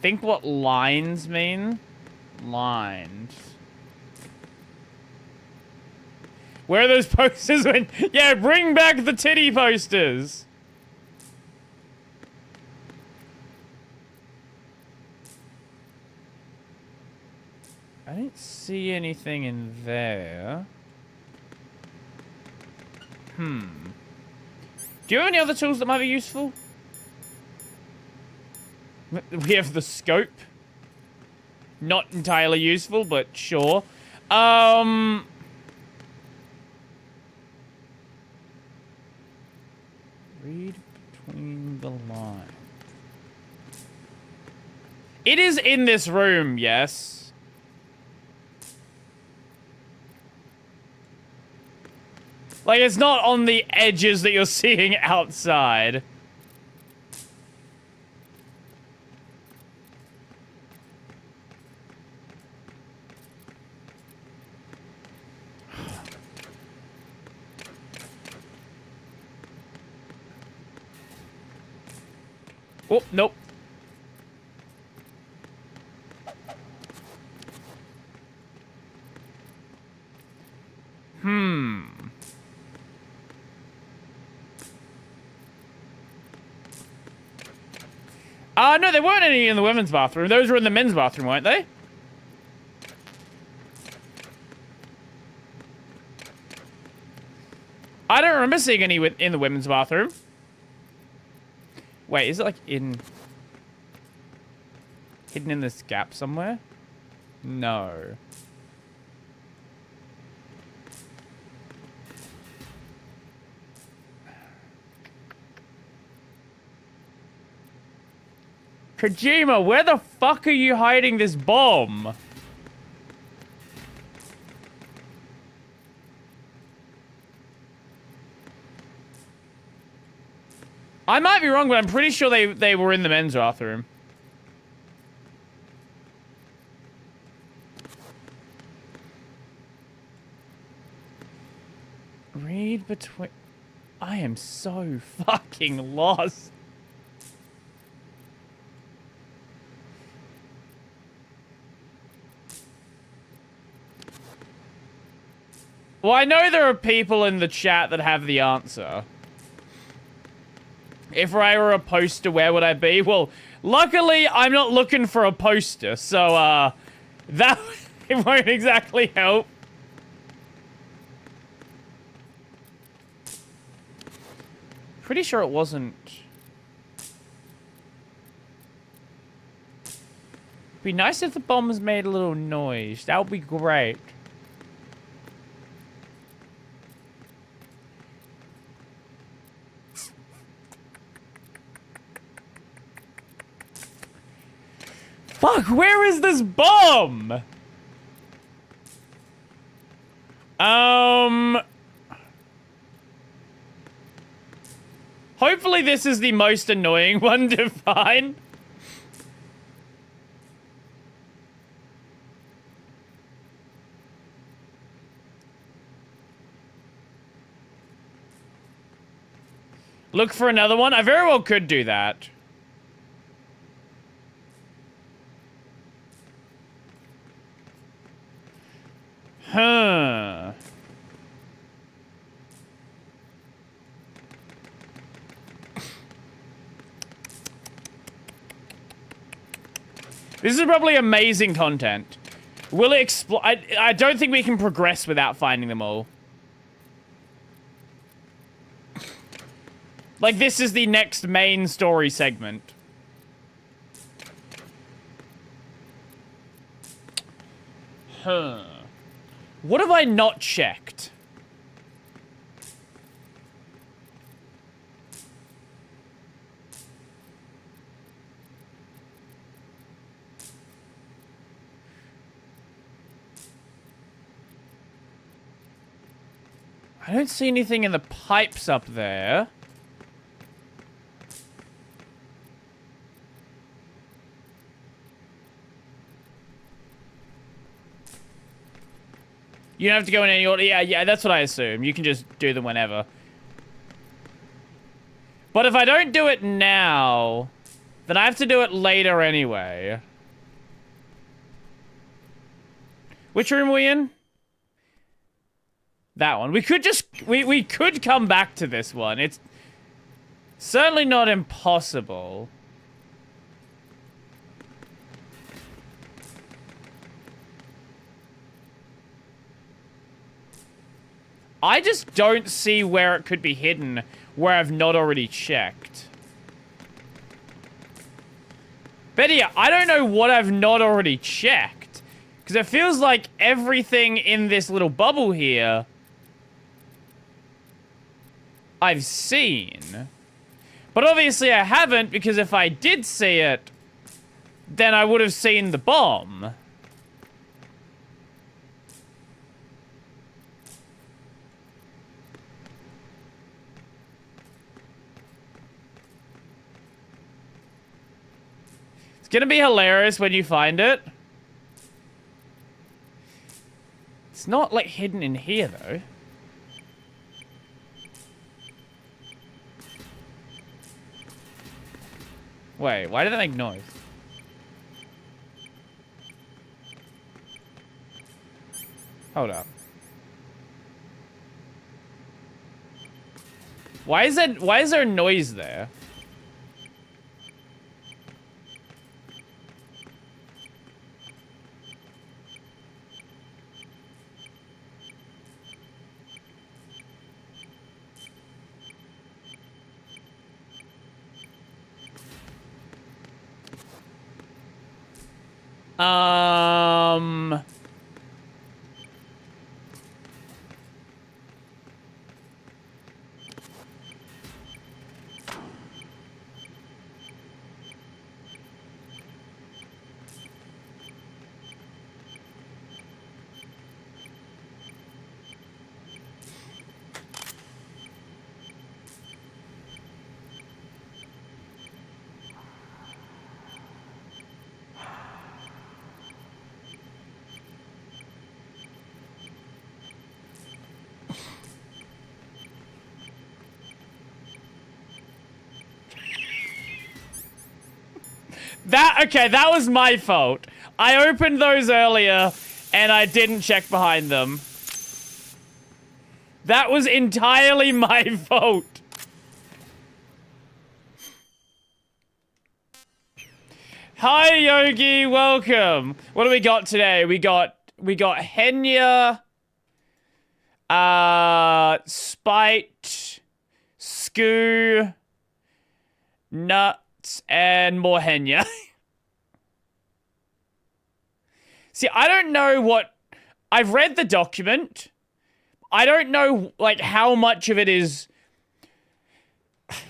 Think what lines mean? Lines. Where are those posters when... Yeah, bring back the titty posters. I didn't see anything in there. Do you have any other tools that might be useful? We have the scope. Not entirely useful, but sure. Read between the lines. It is in this room, yes. Like, it's not on the edges that you're seeing outside. Oh, nope. No, there weren't any in the women's bathroom. Those were in the men's bathroom, weren't they? I don't remember seeing any in the women's bathroom. Wait, is it like in... hidden in this gap somewhere? No. Kojima, where the fuck are you hiding this bomb? I might be wrong, but I'm pretty sure they were in the men's bathroom. Read between... I am so fucking lost. Well, I know there are people in the chat that have the answer. If I were a poster, where would I be? Well, luckily, I'm not looking for a poster, so, that it won't exactly help. Pretty sure it wasn't... Be nice if the bombs made a little noise. That would be great. Fuck, where is this bomb? Hopefully this is the most annoying one to find. Look for another one? I very well could do that. Huh. This is probably amazing content. Will it explode? I don't think we can progress without finding them all. Like, this is the next main story segment. Huh. What have I not checked? I don't see anything in the pipes up there. You don't have to go in any order. Yeah, that's what I assume. You can just do them whenever. But if I don't do it now, then I have to do it later anyway. Which room are we in? That one. We could just... We could come back to this one. It's certainly not impossible. I just don't see where it could be hidden where I've not already checked. Better yet, I don't know what I've not already checked. Because it feels like everything in this little bubble here I've seen. But obviously I haven't, because if I did see it, then I would have seen the bomb. It's gonna be hilarious when you find it. It's not, like, hidden in here, though. Wait, why did that make noise? Hold up. Why is there a noise there? Okay, that was my fault. I opened those earlier, and I didn't check behind them. That was entirely my fault. Hi, Yogi, welcome. What do we got today? We got Henya, Spite, Skoo, Nuts, and more Henya. See, I don't know what... I've read the document. I don't know, like, how much of it is...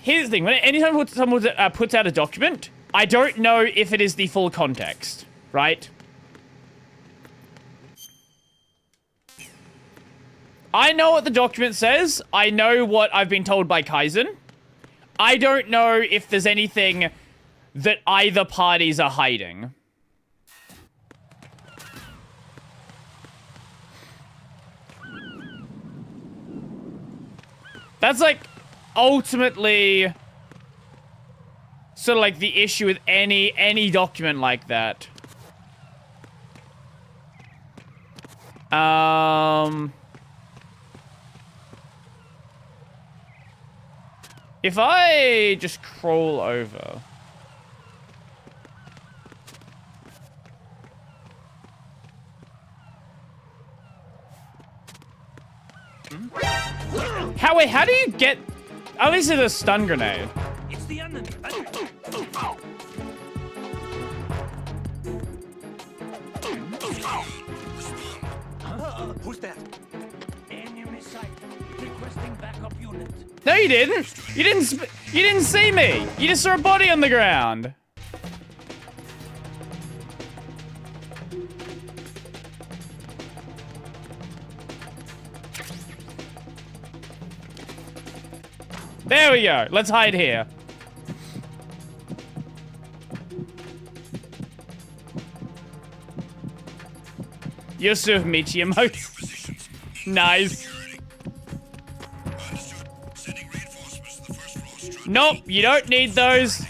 Here's the thing. Anytime someone puts out a document, I don't know if it is the full context, right? I know what the document says. I know what I've been told by Kaizen. I don't know if there's anything that either parties are hiding. That's, like, ultimately sort of like the issue with any document like that. If I just crawl over... How do you get... At least it's a stun grenade. It's the enemy. Who's that? Enemy sight. Requesting backup unit. No, you didn't. You didn't see me. You just saw a body on the ground. There we go. Let's hide here. Yusuf Michiyama. Nice. Nope, you don't need those.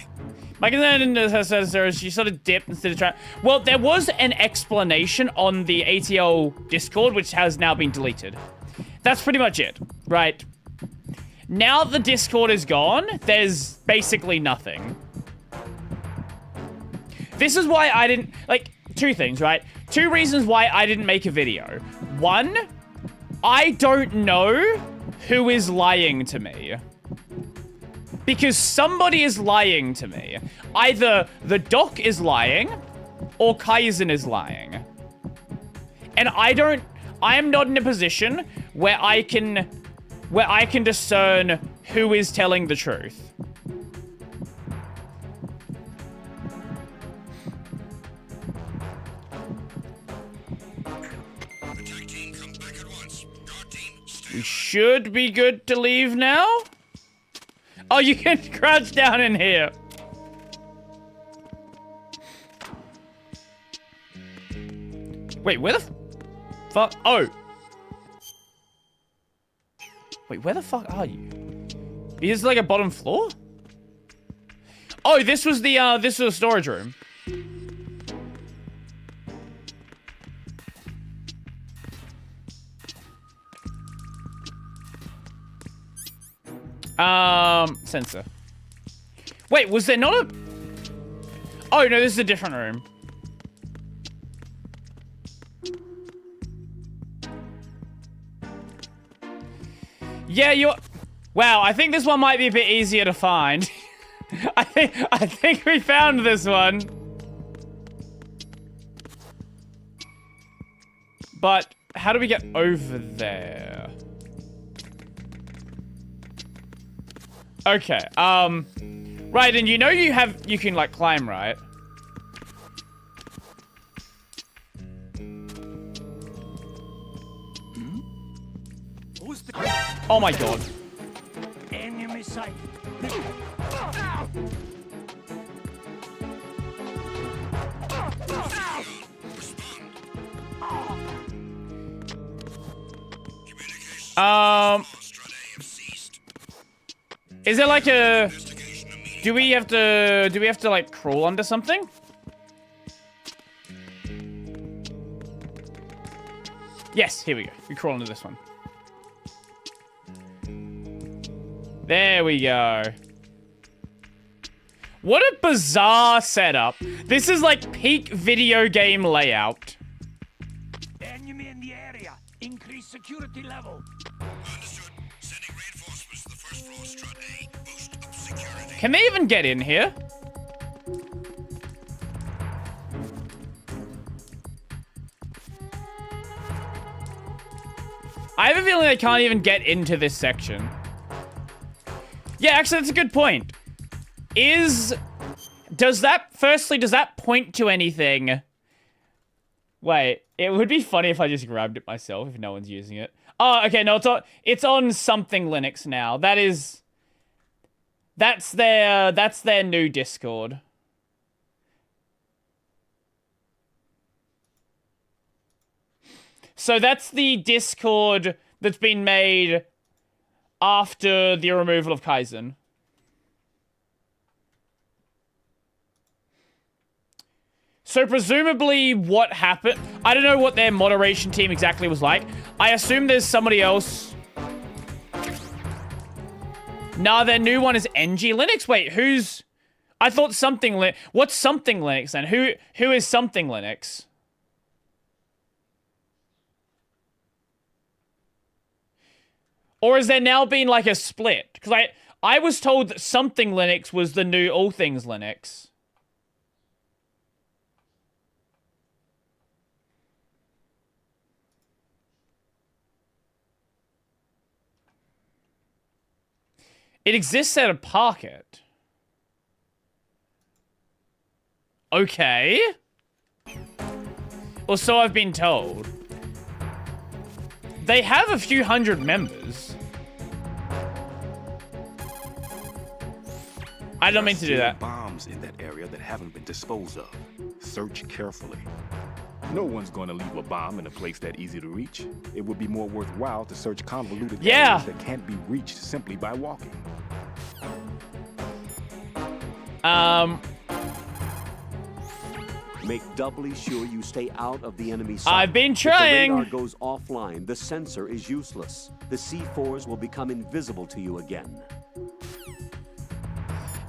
My concern says she sort of dipped instead of trying. Well, there was an explanation on the ATL Discord, which has now been deleted. That's pretty much it, right? Now the Discord is gone, there's basically nothing. This is why I didn't, like, two things, right? Two reasons why I didn't make a video. One, I don't know who is lying to me. Because somebody is lying to me. Either the doc is lying, or Kaizen is lying. And I am not in a position where I can discern who is telling the truth. We should be good to leave now. Oh, you can crouch down in here. Wait, where the fuck? Oh. Wait, where the fuck are you? Is this like a bottom floor? Oh, this was the storage room. Sensor. Wait, was there not a... Oh, no, this is a different room. Yeah, you're... Wow, I think this one might be a bit easier to find. I think we found this one. But how do we get over there? Okay, right, and you know you can like climb, right? Oh my god. Enemy sight. Is it like a... Do we have to like crawl under something? Yes, here we go. We crawl under this one. There we go. What a bizarre setup. This is like peak video game layout. Enemy in the area. Increase security level. Understood. Sending reinforcements to the first floor, strut A. Boost up security. Can they even get in here? I have a feeling they can't even get into this section. Yeah, actually, that's a good point. Does that point to anything? Wait, it would be funny if I just grabbed it myself if no one's using it. Oh, okay, no, it's on something Linux now. That's their new Discord. So that's the Discord that's been made after the removal of Kaizen. So presumably what happened... I don't know what their moderation team exactly was like. I assume there's somebody else... Nah, their new one is NG Linux. Wait, who's... I thought something Linux... What's something Linux then? Who is something Linux? Or has there now been like a split? Because I was told that something Linux was the new all things Linux. It exists at a Pocket. Okay. Or so I've been told. They have a few hundred members. I don't mean to do that. Bombs in that area that haven't been disposed of. Search carefully. No one's going to leave a bomb in a place that easy to reach. It would be more worthwhile to search convoluted areas that can't be reached simply by walking. Make doubly sure you stay out of the enemy sight. I've been trying. If the radar goes offline, the sensor is useless. The C4s will become invisible to you again.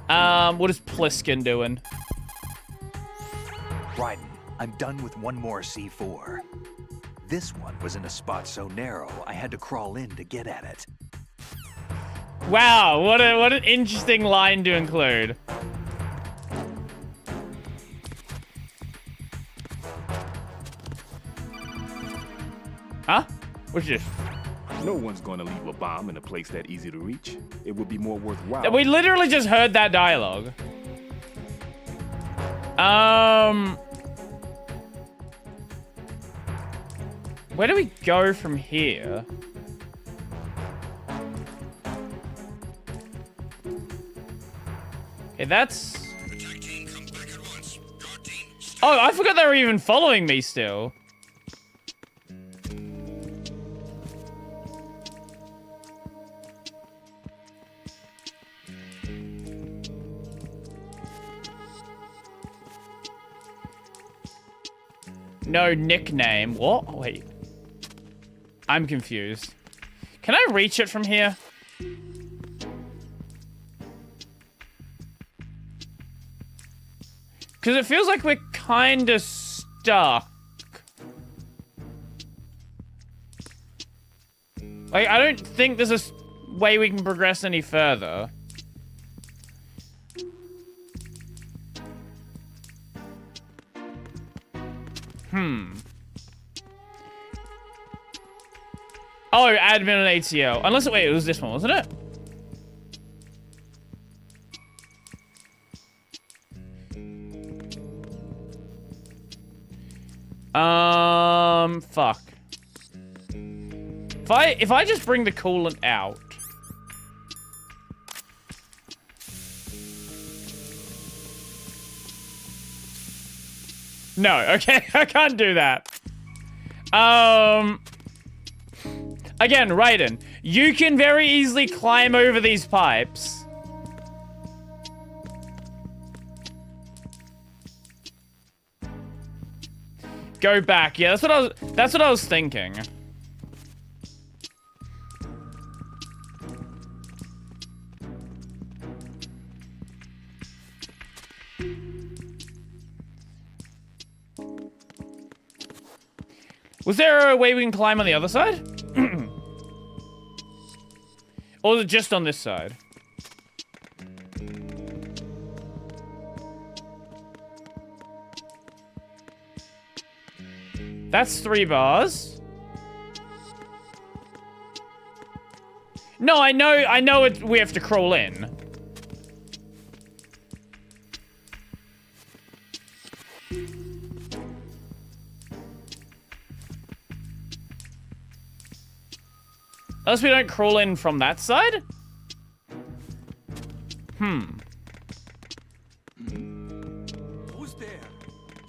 What is Pliskin doing? Raiden, I'm done with one more C4. This one was in a spot so narrow, I had to crawl in to get at it. Wow, what an interesting line to include. Huh? What's this? No one's going to leave a bomb in a place that easy to reach. It would be more worthwhile. We literally just heard that dialogue. Where do we go from here? Okay, that's... Oh, I forgot they were even following me still. No nickname. What? Wait. I'm confused. Can I reach it from here? Because it feels like we're kind of stuck. Like, I don't think there's a way we can progress any further. Oh, admin and ATL. Unless, wait, it was this one, wasn't it? Fuck. If I just bring the coolant out. No, okay, I can't do that. Again, Raiden, you can very easily climb over these pipes. Go back. Yeah, that's what I was thinking. Was there a way we can climb on the other side? Or is it just on this side? That's 3 bars. No, I know we have to crawl in. Unless we don't crawl in from that side? Who's there?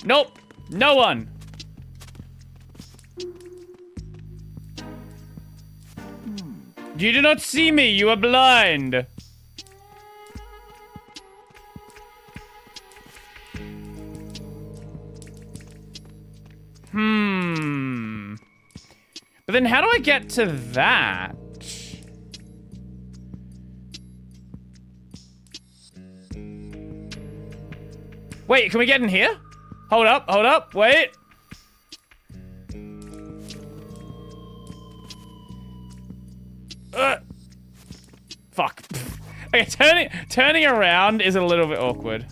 Nope. No one. You do not see me. You are blind. But then how do I get to that? Wait, can we get in here? Hold up, wait. Fuck. Okay, turning around is a little bit awkward.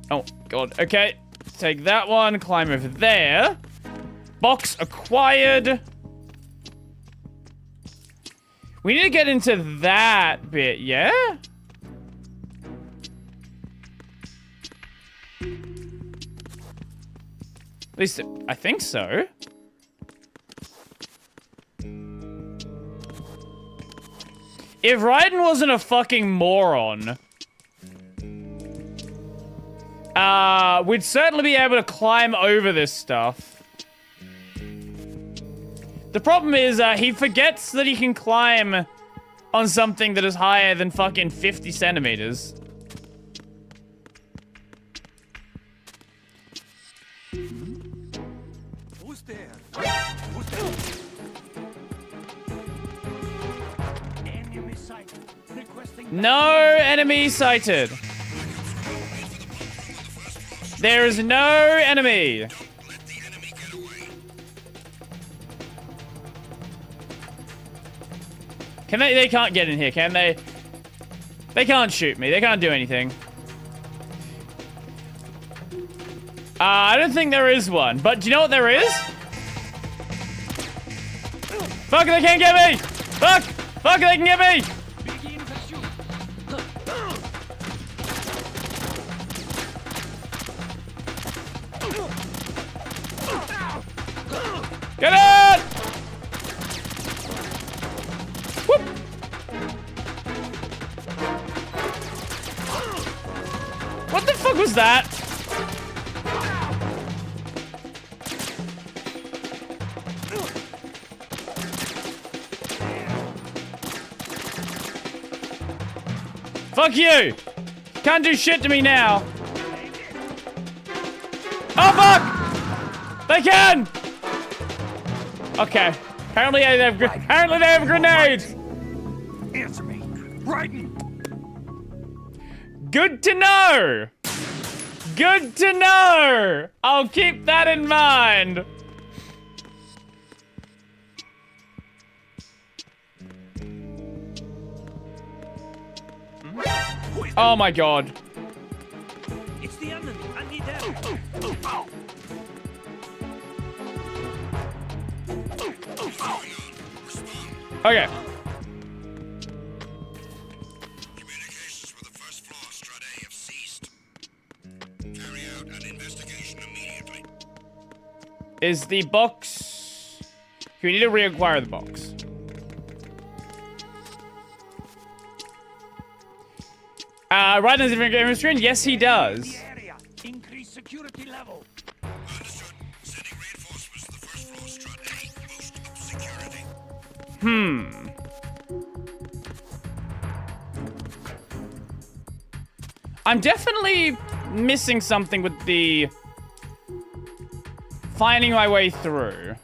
Oh, God. Okay. Take that one. Climb over there. Box acquired. We need to get into that bit, yeah? At least, I think so. If Raiden wasn't a fucking moron, we'd certainly be able to climb over this stuff. The problem is, he forgets that he can climb on something that is higher than fucking 50 centimeters. Who's there? Enemy sighted. Requesting No enemy sighted. There is no enemy. Can they can't get in here, can they? They can't shoot me. They can't do anything. I don't think there is one. But do you know what there is? Fuck, they can't get me! Fuck! Fuck, they can get me! Get it! Whoop! What the fuck was that? Fuck you! Can't do shit to me now. Oh fuck! They can! Okay. Apparently they have grenades. Answer me. Raiden! Good to know! Good to know! I'll keep that in mind. Oh my god. It's the enemy. I need help. Okay. Communications with the first floor, Strut A, have ceased. Carry out an investigation immediately. Is the box... We need to reacquire the box. Right now, different game screen? Yes, he does. Increase security level. Understood. Sending reinforcements to the first floor, Strut A. Boost security. I'm definitely missing something with the... finding my way through.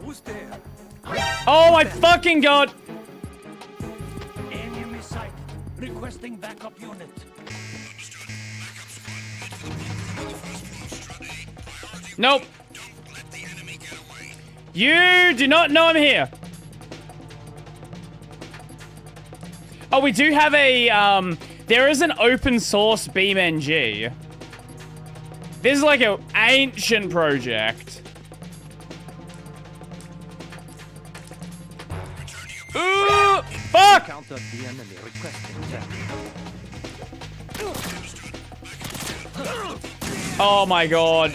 Who's there? Oh my fucking god! Enemy sighted. Requesting backup unit. Nope. You do not know I'm here. Oh, we do have a, there is an open source BeamNG. This is like an ancient project. Ooh, fuck! Counter the enemy requesting Oh my god.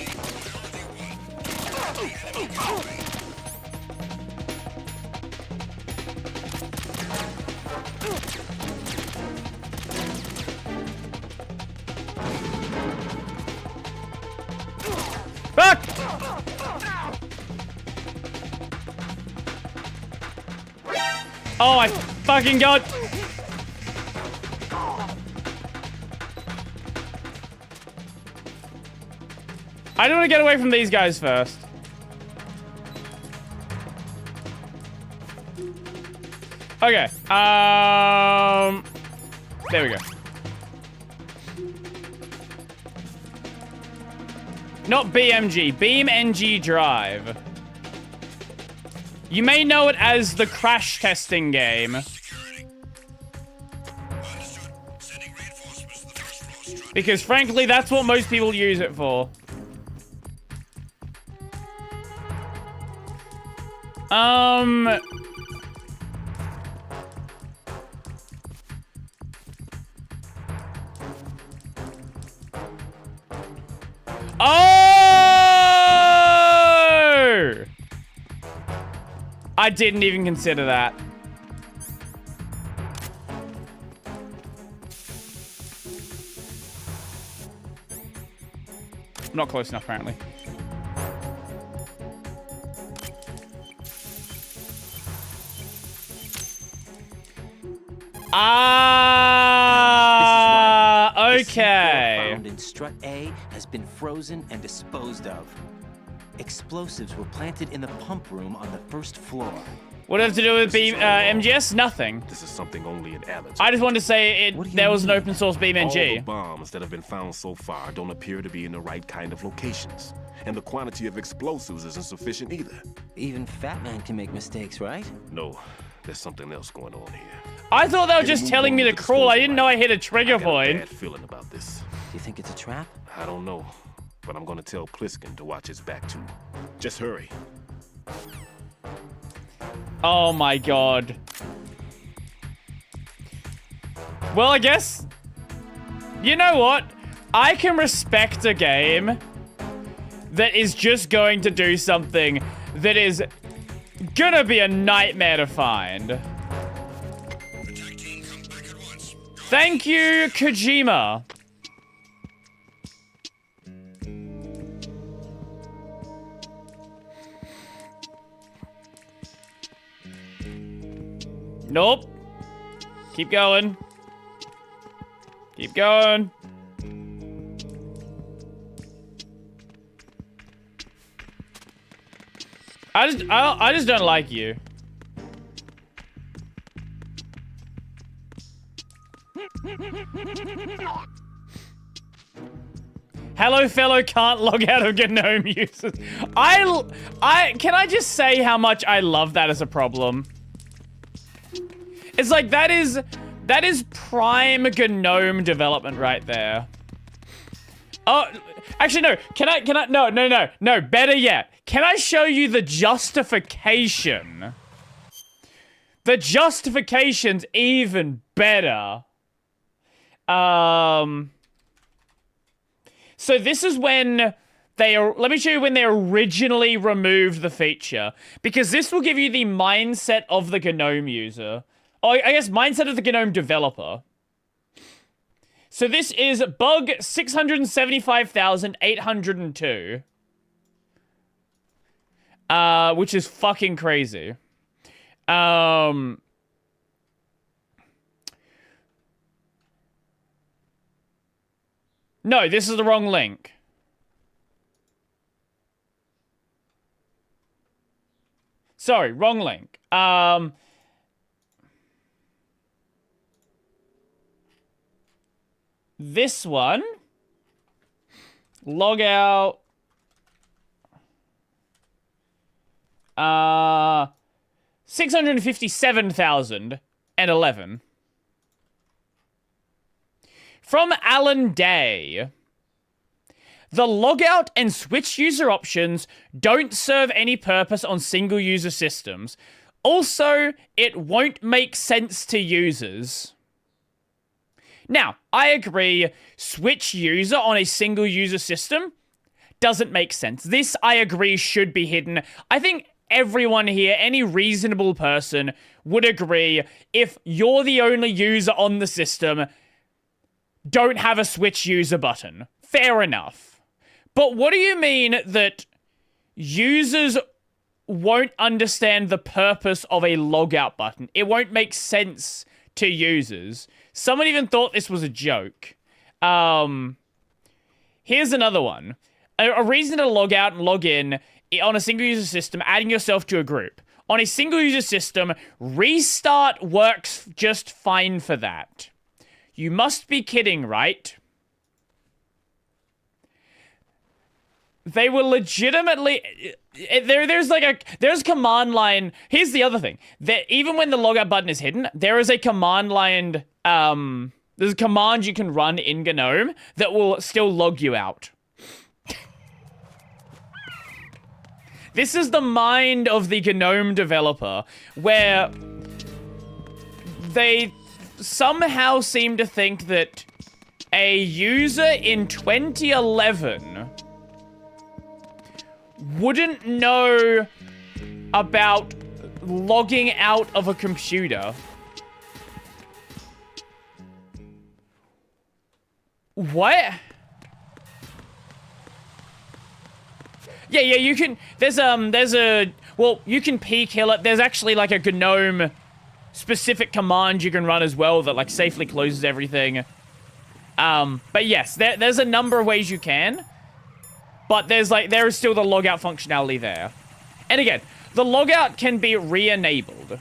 Fuck! Oh my fucking god! I don't want to get away from these guys first. Okay. There we go. Not BMG. BeamNG Drive. You may know it as the crash testing game. Because frankly, that's what most people use it for. Oh! I didn't even consider that. Not close enough, apparently. Okay. Found in strut A has been frozen and disposed of. Explosives were planted in the pump room on the first floor. What does it have to do with MGS? Nothing. This is something only in Allergy. I just wanted to say there was an open source BeamNG. All the bombs that have been found so far don't appear to be in the right kind of locations. And the quantity of explosives isn't sufficient either. Even Fat Man can make mistakes, right? No, there's something else going on here. I thought they were just telling me to crawl. I didn't know I hit a trigger point. I got a bad feeling about this. Do you think it's a trap? I don't know, but I'm gonna tell Pliskin to watch his back too. Just hurry. Oh my god. Well, I guess... You know what? I can respect a game that is just going to do something that is gonna be a nightmare to find. Thank you, Kojima. Nope. Keep going. Keep going. I just don't like you. Hello, fellow can't log out of GNOME users. Can I just say how much I love that as a problem? It's like, that is prime GNOME development right there. Oh, actually, no. No, better yet. Can I show you the justification? The justification's even better. So this is when let me show you when they originally removed the feature, because this will give you the mindset of the GNOME user. Oh, I guess mindset of the GNOME developer. So this is bug 675,802. Which is fucking crazy. No, this is the wrong link. Sorry, wrong link. This one. Log out. 657,011. From Alan Day. The logout and switch user options don't serve any purpose on single user systems. Also, it won't make sense to users. Now, I agree, switch user on a single user system doesn't make sense. This, I agree, should be hidden. I think everyone here, any reasonable person, would agree if you're the only user on the system, don't have a switch user button. Fair enough. But what do you mean that users won't understand the purpose of a logout button? It won't make sense to users. Someone even thought this was a joke. Here's another one. A reason to log out and log in on a single user system, adding yourself to a group. on a single-user system, restart works just fine for that. You must be kidding, right? They were legitimately... There's command line... Here's the other thing. That even when the logout button is hidden, there is a command line... there's a command you can run in GNOME that will still log you out. This is the mind of the GNOME developer, where they somehow seem to think that a user in 2011 wouldn't know about logging out of a computer. What? Yeah, you can, well, you can p-kill it. There's actually like a GNOME specific command you can run as well that like safely closes everything. But yes, there's a number of ways you can. But there is still the logout functionality there. And again, the logout can be re-enabled.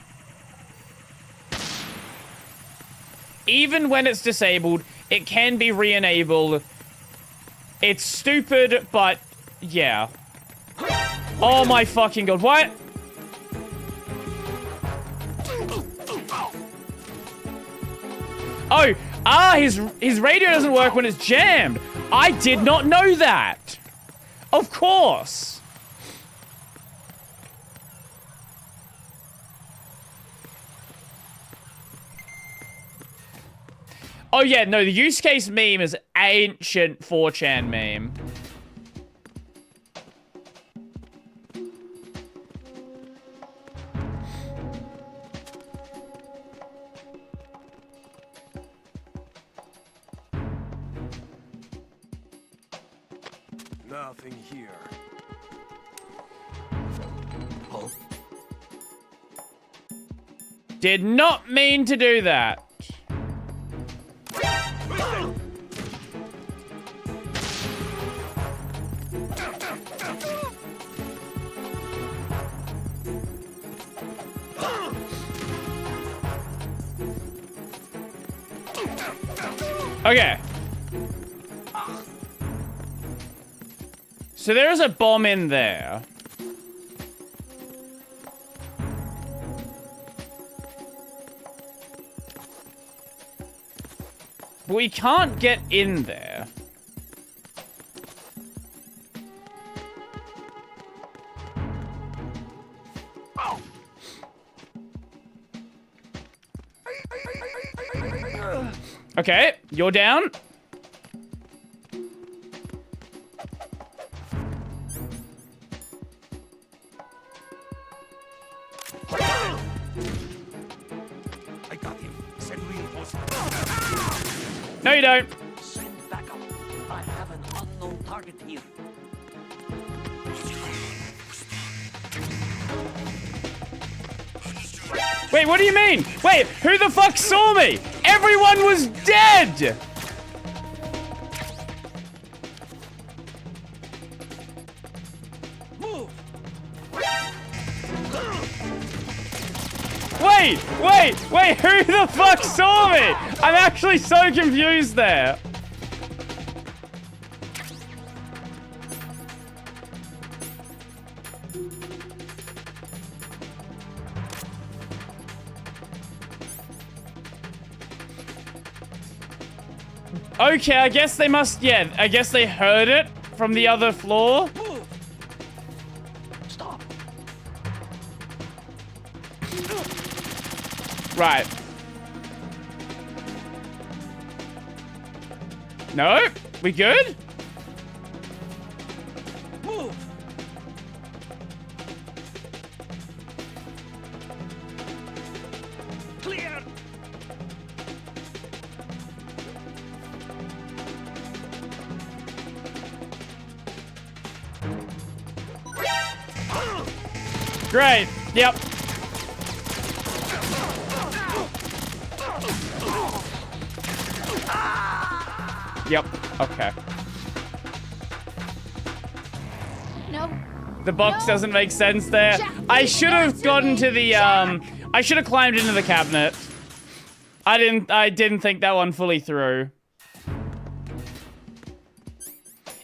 Even when it's disabled, it can be re-enabled. It's stupid, but yeah. Oh my fucking god, what? Oh, his radio doesn't work when it's jammed. I did not know that. Of course. Oh yeah, no, the use case meme is ancient 4chan meme. Nothing here. Huh? Did not mean to do that. Okay. So there's a bomb in there. But we can't get in there. Okay, you're down. I got him. Send reinforcements. No, you don't. Send backup. I have an unknown target here. Wait, what do you mean? Wait, who the fuck saw me? Everyone was dead! Move. Wait, who the fuck saw me? I'm actually so confused there. Okay, I guess they must, yeah, I guess they heard it from the other floor. Move. Stop. Right. No? We good? Move. Clear. Great. Yep. Yep. Okay. No. The box doesn't make sense there. I should have gotten to the, I should have climbed into the cabinet. I didn't think that one fully through.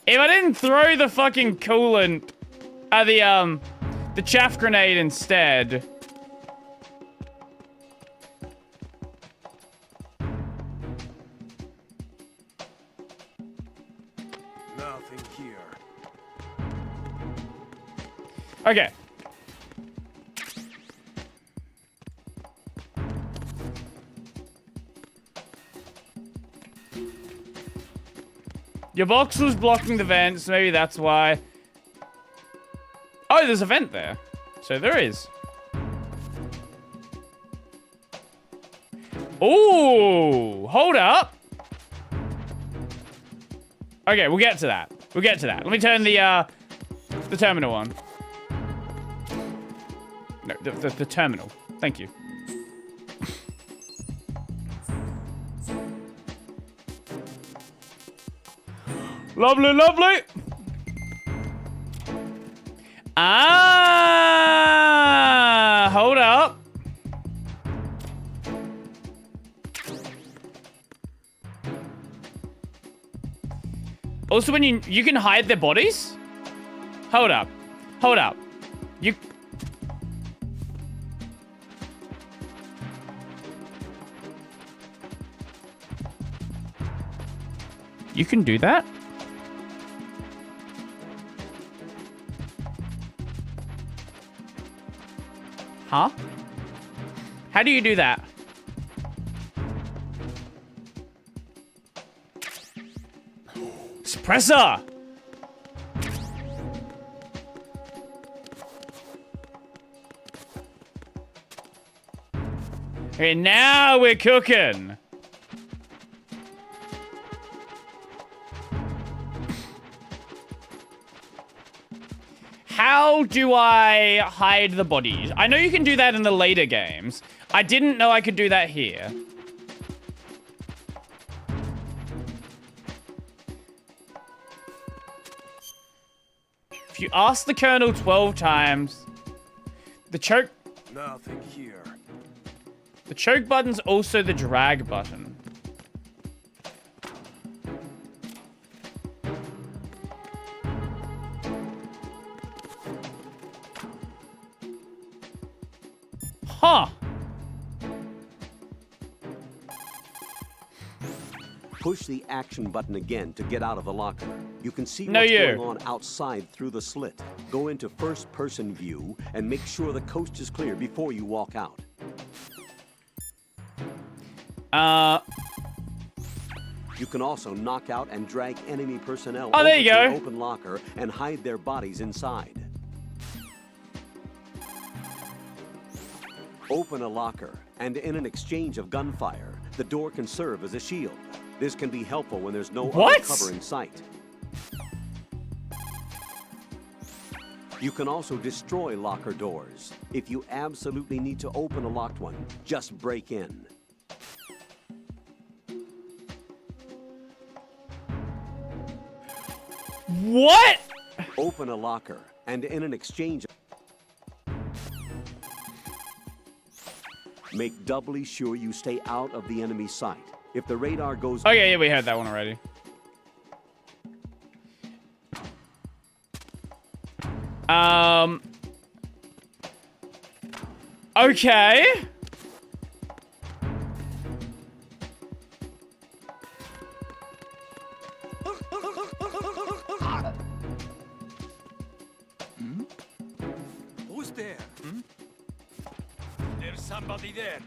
If I didn't throw the fucking coolant, the chaff grenade instead. Nothing here. Okay. Your box was blocking the vent, so maybe that's why. Oh, there's a vent there. So there is. Ooh, hold up. Okay, we'll get to that. We'll get to that. Let me turn the terminal on. No, the terminal. Thank you. Lovely, lovely. Ah, hold up. Also, when you can hide their bodies? Hold up. Hold up. You can do that? Huh? How do you do that? Suppressor! Okay, now we're cooking. How do I hide the bodies? I know you can do that in the later games. I didn't know I could do that here. If you ask the Colonel 12 times, the choke... Nothing here. The choke button's also the drag button. Huh. Push the action button again to get out of the locker. You can see what's going on outside through the slit. Go into first-person view and make sure the coast is clear before you walk out. You can also knock out and drag enemy personnel over there you go. to an open locker and hide their bodies inside. Open a locker, and in an exchange of gunfire, the door can serve as a shield. This can be helpful when there's no other cover in sight. You can also destroy locker doors. If you absolutely need to open a locked one, just break in. What? Open a locker, and in an exchange... Make doubly sure you stay out of the enemy's sight. If the radar goes... Okay, yeah, we had that one already. Okay. Who's there? There's somebody there.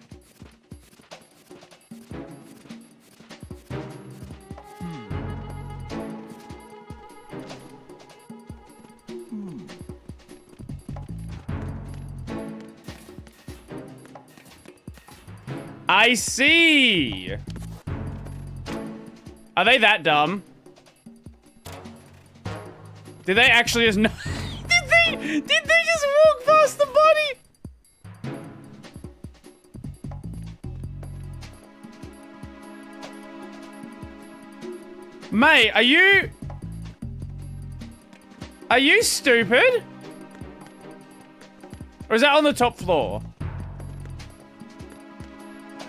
I see. Are they that dumb? Did they actually just know? Did they just walk past the body? Mate, are you stupid? Or is that on the top floor?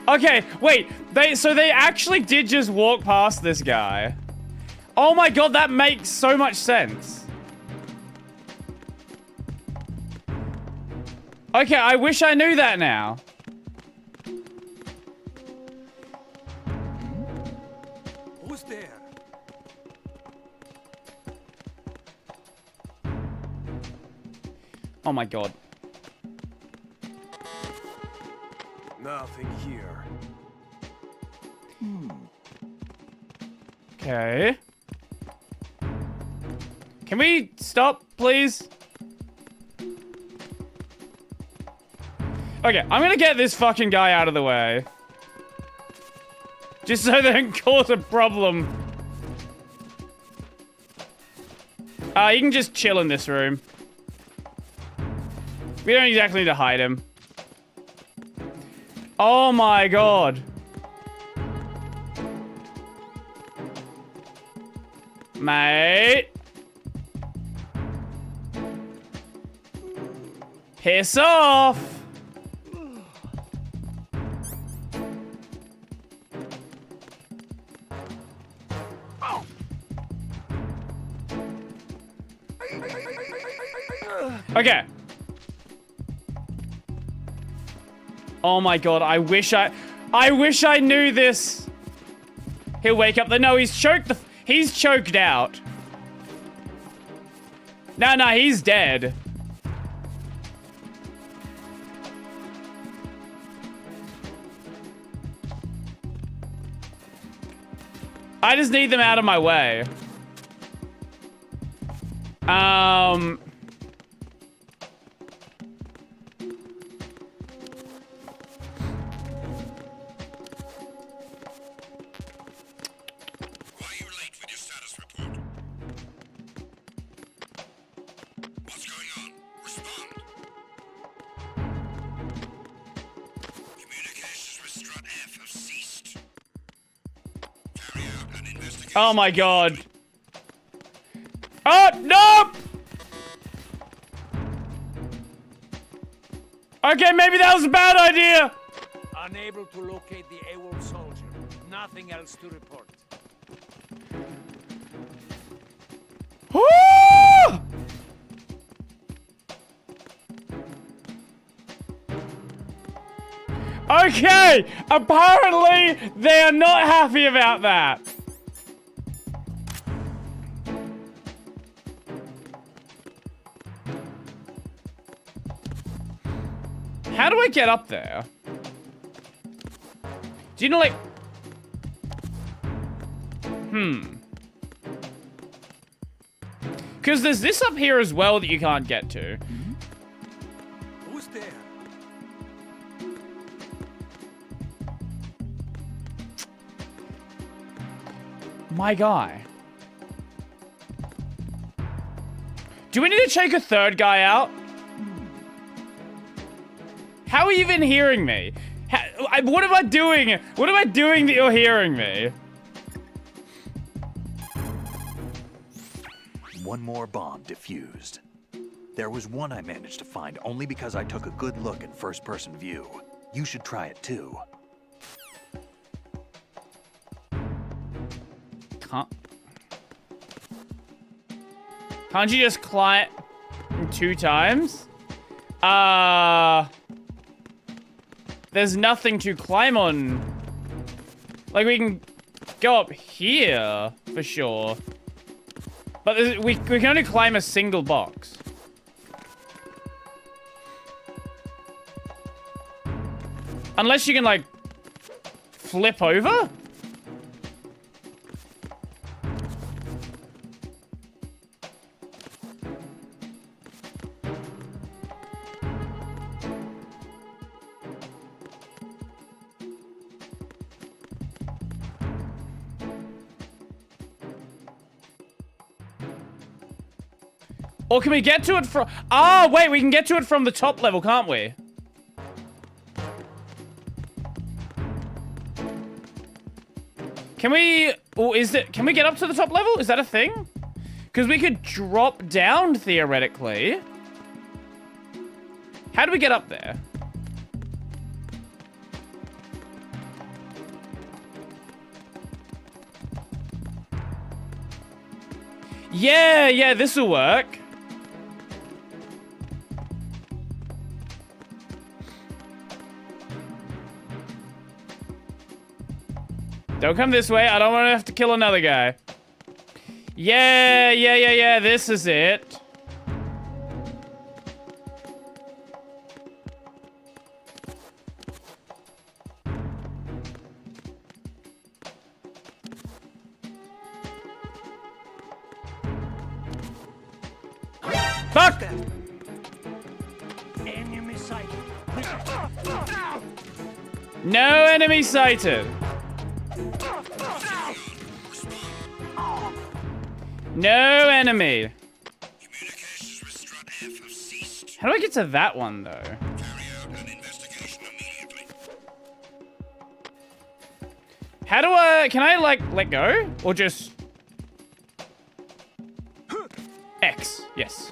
Okay, wait. So they actually did just walk past this guy. Oh my god, that makes so much sense. Okay, I wish I knew that now. Who's there? Oh my god. Nothing here. Okay. Can we stop, please? Okay, I'm gonna get this fucking guy out of the way. Just so they don't cause a problem. You can just chill in this room. We don't exactly need to hide him. Oh my god. Mate. Piss off. Okay. Oh my god, I wish I knew this. He'll wake up. No, he's choked he's choked out. No, he's dead. I just need them out of my way. Oh my god. Oh, no! Okay, maybe that was a bad idea. Unable to locate the AWOL soldier. Nothing else to report. Woo! Okay, apparently they are not happy about that. How do I get up there? Do you know, like... Because there's this up here as well that you can't get to. Who's there? My guy. Do we need to check a third guy out? How are you even hearing me? What am I doing? What am I doing that you're hearing me? One more bomb defused. There was one I managed to find only because I took a good look in first-person view. You should try it too. Can't you just climb 2 times? There's nothing to climb on. Like, we can go up here, for sure. But we can only climb a single box. Unless you can, like, flip over? Or can we get to it from... Oh, wait, we can get to it from the top level, can't we? Can we... Or is it... Can we get up to the top level? Is that a thing? Because we could drop down, theoretically. How do we get up there? Yeah, this'll work. Don't come this way. I don't want to have to kill another guy. Yeah. This is it. Fuck! Enemy sighted. No enemy sighted. No enemy. How do I get to that one, though? How do I... Can I, like, let go? Or just... X. Yes.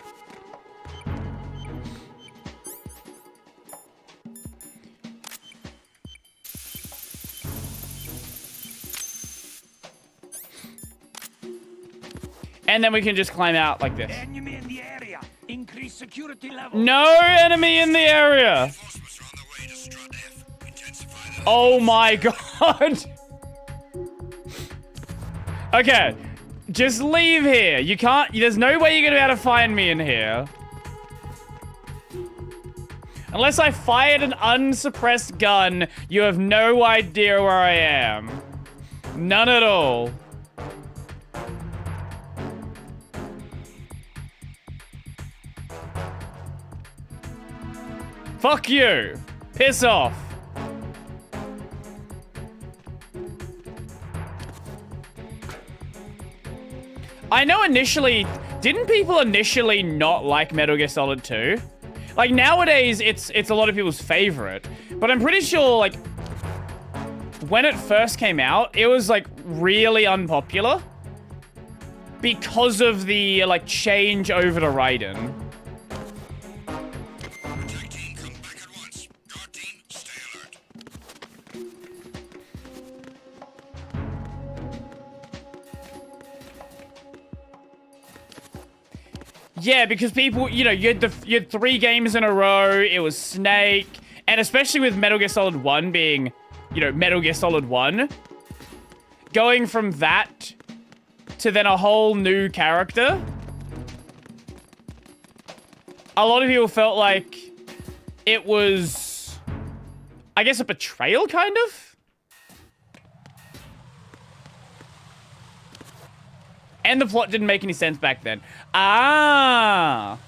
And then we can just climb out like this. Enemy in the area. Increase security level. No enemy in the area. Oh my god. Okay. Just leave here. You can't... There's no way you're gonna be able to find me in here. Unless I fired an unsuppressed gun, you have no idea where I am. None at all. Fuck you. Piss off. I know initially... Didn't people initially not like Metal Gear Solid 2? Like, nowadays, it's a lot of people's favorite. But I'm pretty sure, like... When it first came out, it was, like, really unpopular. Because of the, like, change over to Raiden. Yeah, because people, you know, you had 3 games in a row, it was Snake, and especially with Metal Gear Solid 1 being, you know, Metal Gear Solid 1, going from that to then a whole new character, a lot of people felt like it was, I guess, a betrayal, kind of? And the plot didn't make any sense back then. Ah.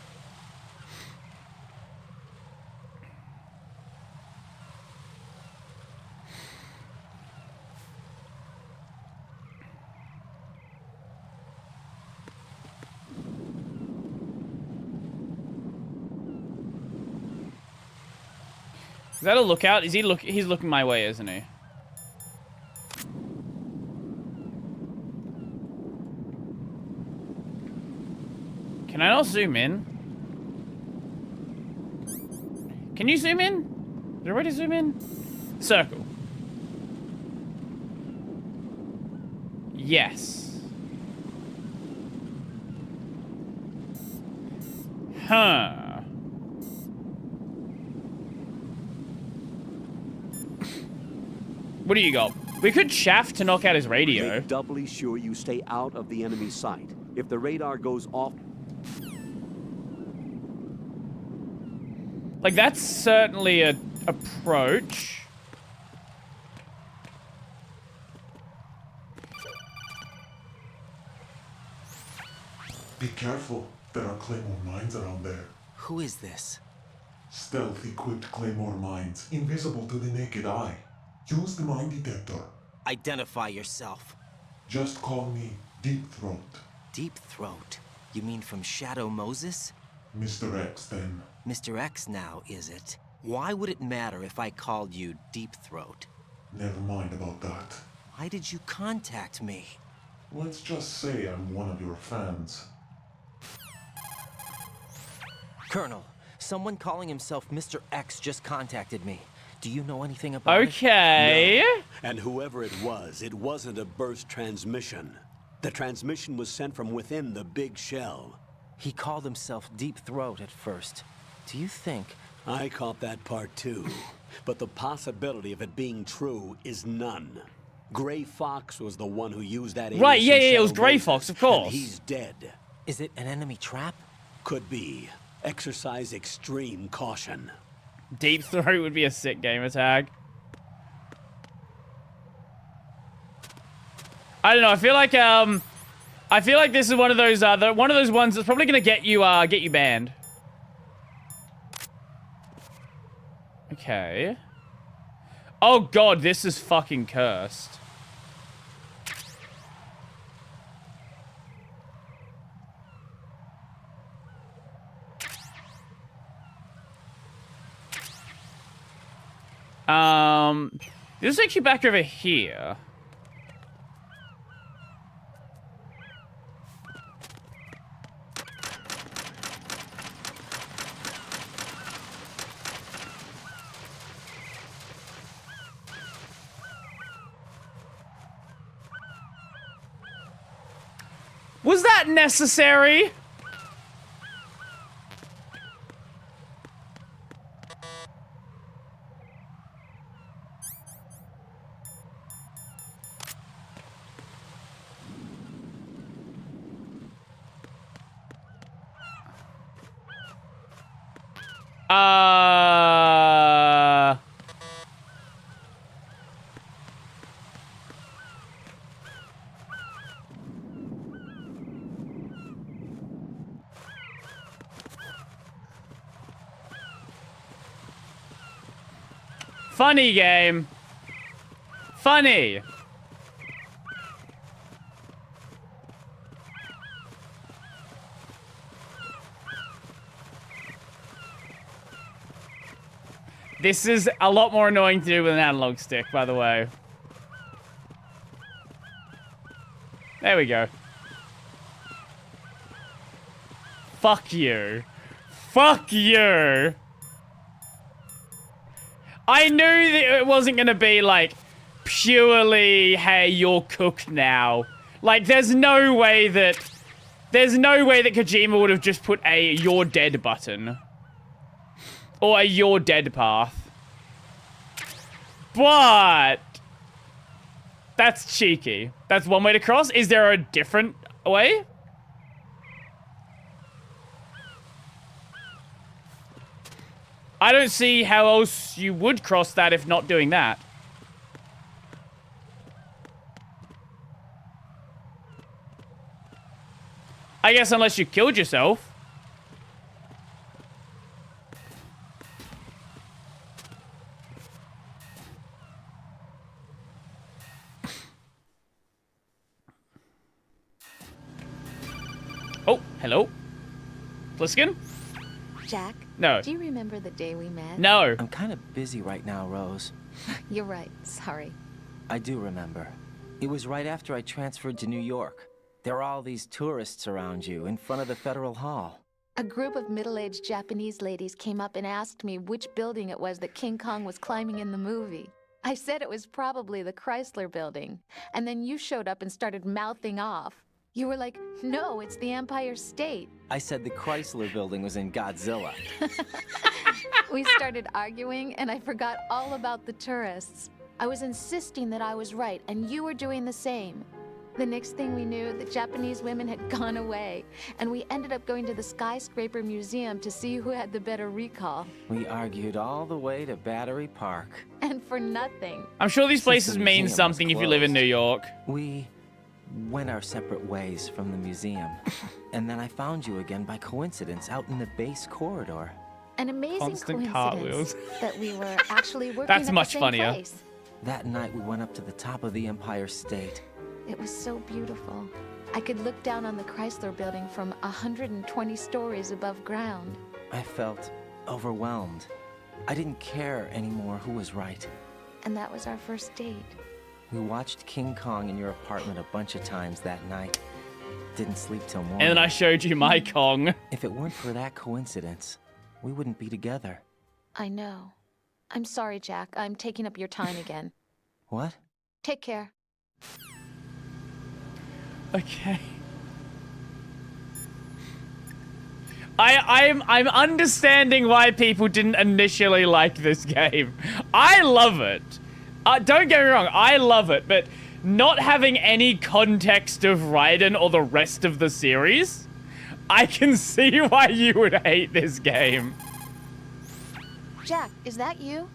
Is that a lookout? Is he he's looking my way, isn't he? Can I not zoom in? Can you zoom in? Is there a way to zoom in? Circle. Yes. Huh. What do you got? We could shaft to knock out his radio. Make doubly sure you stay out of the enemy sight. If the radar goes off... Like, that's certainly a approach. Be careful. There are Claymore mines around there. Who is this? Stealth-equipped Claymore mines, invisible to the naked eye. Use the mine detector. Identify yourself. Just call me Deep Throat. Deep Throat? You mean from Shadow Moses? Mr. X, then. Mr. X now, is it? Why would it matter if I called you Deep Throat? Never mind about that. Why did you contact me? Let's just say I'm one of your fans. Colonel, Someone calling himself Mr. X just contacted me. Do you know anything about it? Okay. No. And whoever it wasn't a burst transmission. The transmission was sent from within the big shell. He called himself Deep Throat at first. Do you think... I caught that part too. But the possibility of it being true is none. Gray Fox was the one who used that... Right, yeah, it was shell Gray laser, Fox, of course. And he's dead. Is it an enemy trap? Could be. Exercise extreme caution. Deep Throat would be a sick gamer tag. I don't know. I feel like this is one of those ones that's probably gonna get you banned. Okay. Oh god, this is fucking cursed. This takes you back over here. Was that necessary? Funny game. Funny. This is a lot more annoying to do with an analog stick, by the way. There we go. Fuck you. Fuck you. I knew that it wasn't going to be, like, purely, hey, you're cooked now. Like, there's no way that Kojima would have just put a you're dead button. Or a you're dead path. But that's cheeky. That's one way to cross. Is there a different way? I don't see how else you would cross that if not doing that. I guess unless you killed yourself. Oh, hello. Pliskin? Jack? No. Do you remember the day we met? No. I'm kind of busy right now, Rose. You're right. Sorry. I do remember. It was right after I transferred to New York. There are all these tourists around you in front of the Federal Hall. A group of middle-aged Japanese ladies came up and asked me which building it was that King Kong was climbing in the movie. I said it was probably the Chrysler building. And then you showed up and started mouthing off. You were like, no, it's the Empire State. I said the Chrysler building was in Godzilla. We started arguing, and I forgot all about the tourists. I was insisting that I was right, and you were doing the same. The next thing we knew, the Japanese women had gone away, and we ended up going to the Skyscraper Museum to see who had the better recall. We argued all the way to Battery Park. And for nothing. I'm sure these places mean something if you live in New York. We went our separate ways from the museum. And then I found you again by coincidence out in the base corridor. An amazing Constant coincidence cartwheels. that we were actually working That's at much the same funnier. place. That night we went up to the top of the Empire State. It was so beautiful. I could look down on the Chrysler building from 120 stories above ground. I felt overwhelmed. I didn't care anymore who was right. And that was our first date. We watched King Kong in your apartment a bunch of times that night. Didn't sleep till morning. And then I showed you my Kong. If it weren't for that coincidence, we wouldn't be together. I know. I'm sorry, Jack. I'm taking up your time again. What? Take care. Okay. I'm understanding why people didn't initially like this game. I love it. Don't get me wrong, I love it, but not having any context of Raiden or the rest of the series, I can see why you would hate this game. Jack, is that you?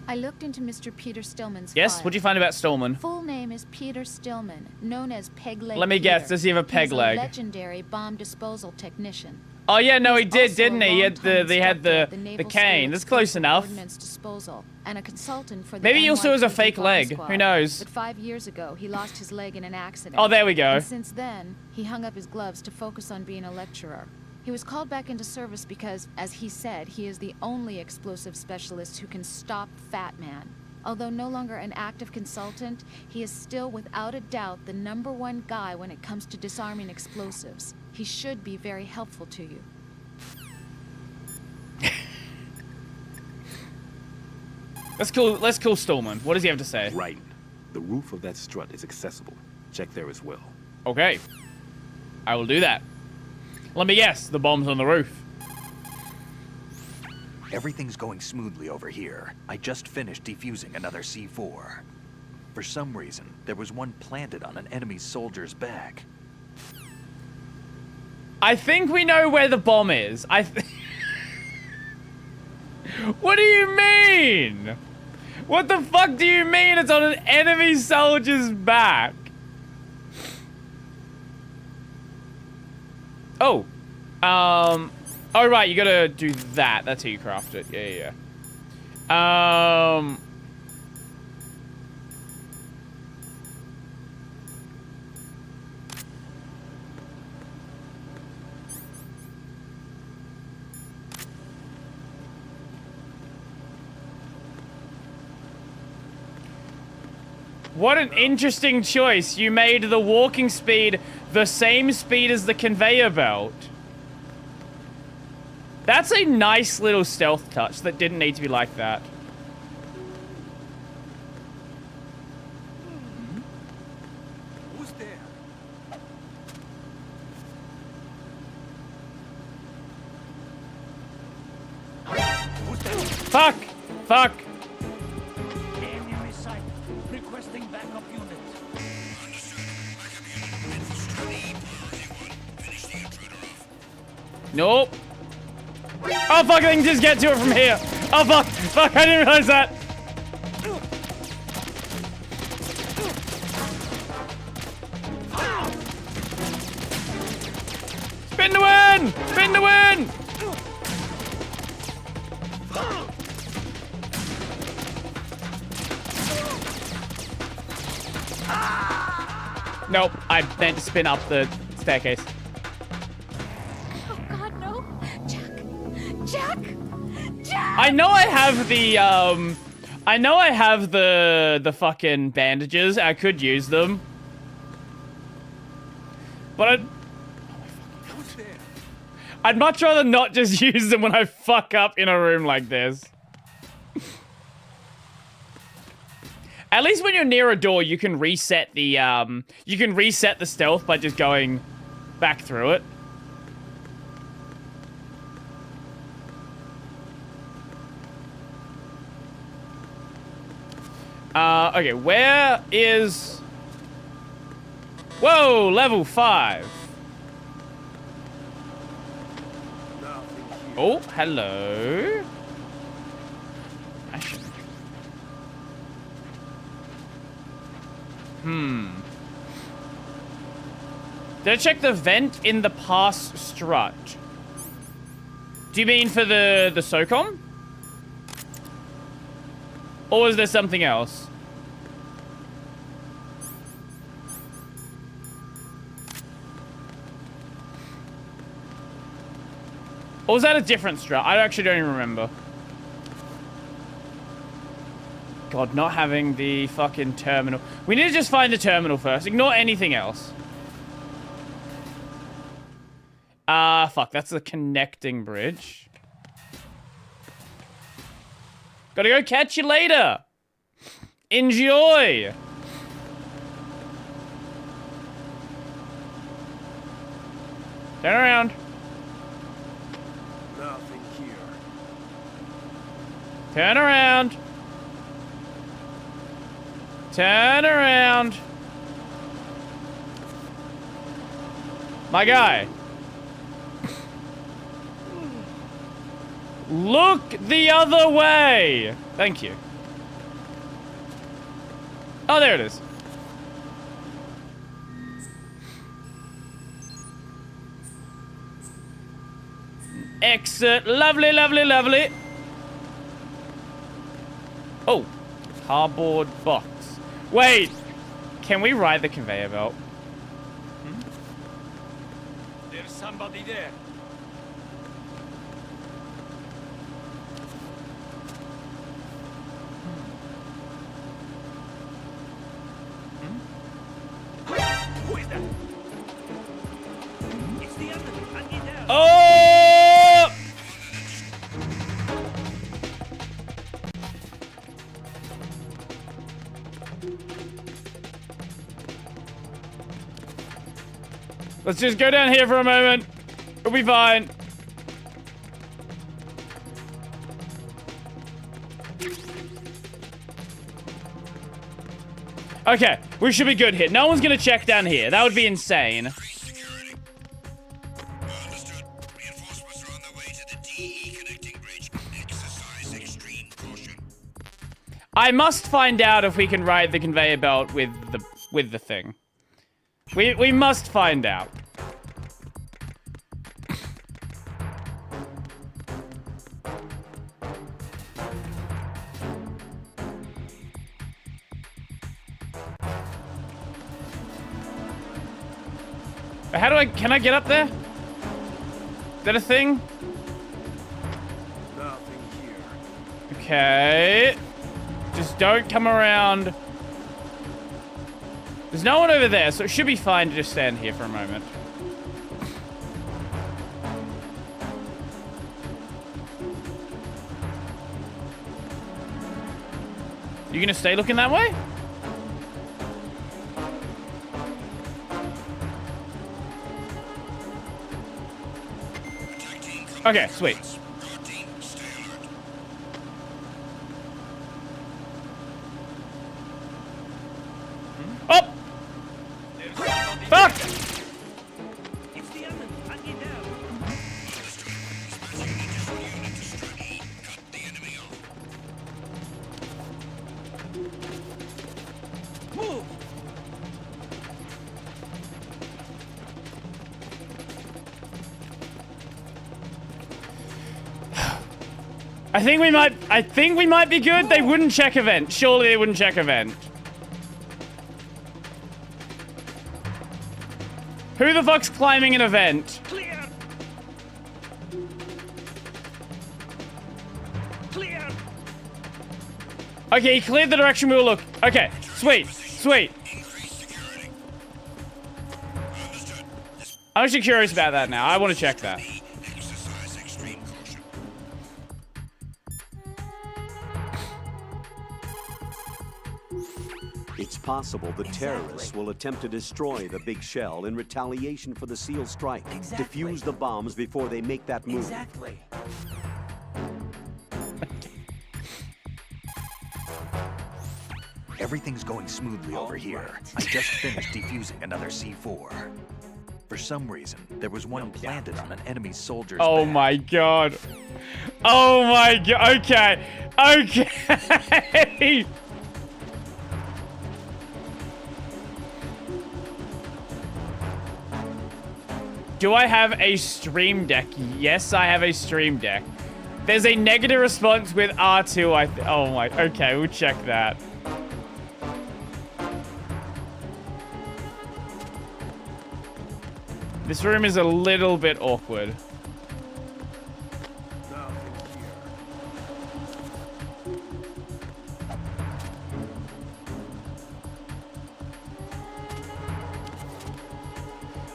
I looked into Mr. Peter Stillman's Yes, file. what'd you find about Stillman? Full name is Peter Stillman, known as Peg Leg. Let me guess, Peter. does he have a peg He's leg? A legendary bomb disposal technician. Oh yeah, no, he He's did, also didn't a he? He had longtime they had instructor at the Naval cane. School That's close Explosive enough. Ordnance Disposal, and a consultant for the Maybe he also has a NYPD fake bomb leg. squad. Who knows? But 5 years ago, he lost his leg in an accident. Oh, there we go. And since then, he hung up his gloves to focus on being a lecturer. He was called back into service because, as he said, he is the only explosive specialist who can stop Fat Man. Although no longer an active consultant, he is still without a doubt the #1 guy when it comes to disarming explosives. He should be very helpful to you. Let's call Stallman. What does he have to say? Right. The roof of that strut is accessible. Check there as well. Okay. I will do that. Let me guess, the bomb's on the roof. Everything's going smoothly over here. I just finished defusing another C4. For some reason, there was one planted on an enemy soldier's back. I think we know where the bomb is. What do you mean? What the fuck do you mean it's on an enemy soldier's back? Oh. Oh, right, you gotta do that. That's how you craft it. Yeah. What an interesting choice. You made the walking speed the same speed as the conveyor belt. That's a nice little stealth touch that didn't need to be like that. Who's there? Fuck! Fuck! Enemy sight. Requesting backup unit. Nope. Oh fuck, I can just get to it from here. Oh fuck, fuck, I didn't realize that. Spin to win! Spin to win! Nope, I meant to spin up the staircase. Oh God, no! Jack! Jack! Jack! I know I have the the fucking bandages. I could use them. But I'd much rather not just use them when I fuck up in a room like this. At least when you're near a door, you can reset the stealth by just going back through it. Okay, where is... Whoa, level 5. Oh, hello. Did I check the vent in the pass strut? Do you mean for the SOCOM? Or is there something else? Or was that a different strat? I actually don't even remember. God, not having the fucking terminal. We need to just find the terminal first. Ignore anything else. Fuck. That's the connecting bridge. Gotta go catch you later. Enjoy. Turn around. Nothing here. Turn around. Turn around. My guy. Look the other way. Thank you. Oh, there it is. Exit. Lovely, lovely, lovely. Oh. Cardboard box. Wait. Can we ride the conveyor belt? There's somebody there. Who is that? It's the enemy. I need help. Oh! Let's just go down here for a moment. We'll be fine. Okay, we should be good here. No one's gonna check down here. That would be insane. I must find out if we can ride the conveyor belt with the thing. We must find out. How do can I get up there? Is that a thing? Nothing here. Okay. Just don't come around. There's no one over there, so it should be fine to just stand here for a moment. You gonna stay looking that way? Okay, sweet. Oh! Fuck! It's the enemy. I need help. Move! I think we might be good. They wouldn't check event. Surely they wouldn't check event. Who the fuck's climbing an event? Clear! Clear! Okay, he cleared the direction we will look. Okay, sweet, sweet. I'm actually curious about that now. I want to check that. It's possible the terrorists will attempt to destroy the big shell in retaliation for the SEAL strike. Defuse the bombs before they make that move. Exactly. Everything's going smoothly over here. I just finished defusing another C4. For some reason, there was one planted on an enemy soldier's Oh back. my god. Oh my god. Okay. Okay. Do I have a stream deck? Yes, I have a stream deck. There's a negative response with R2. Oh my. Okay, we'll check that. This room is a little bit awkward.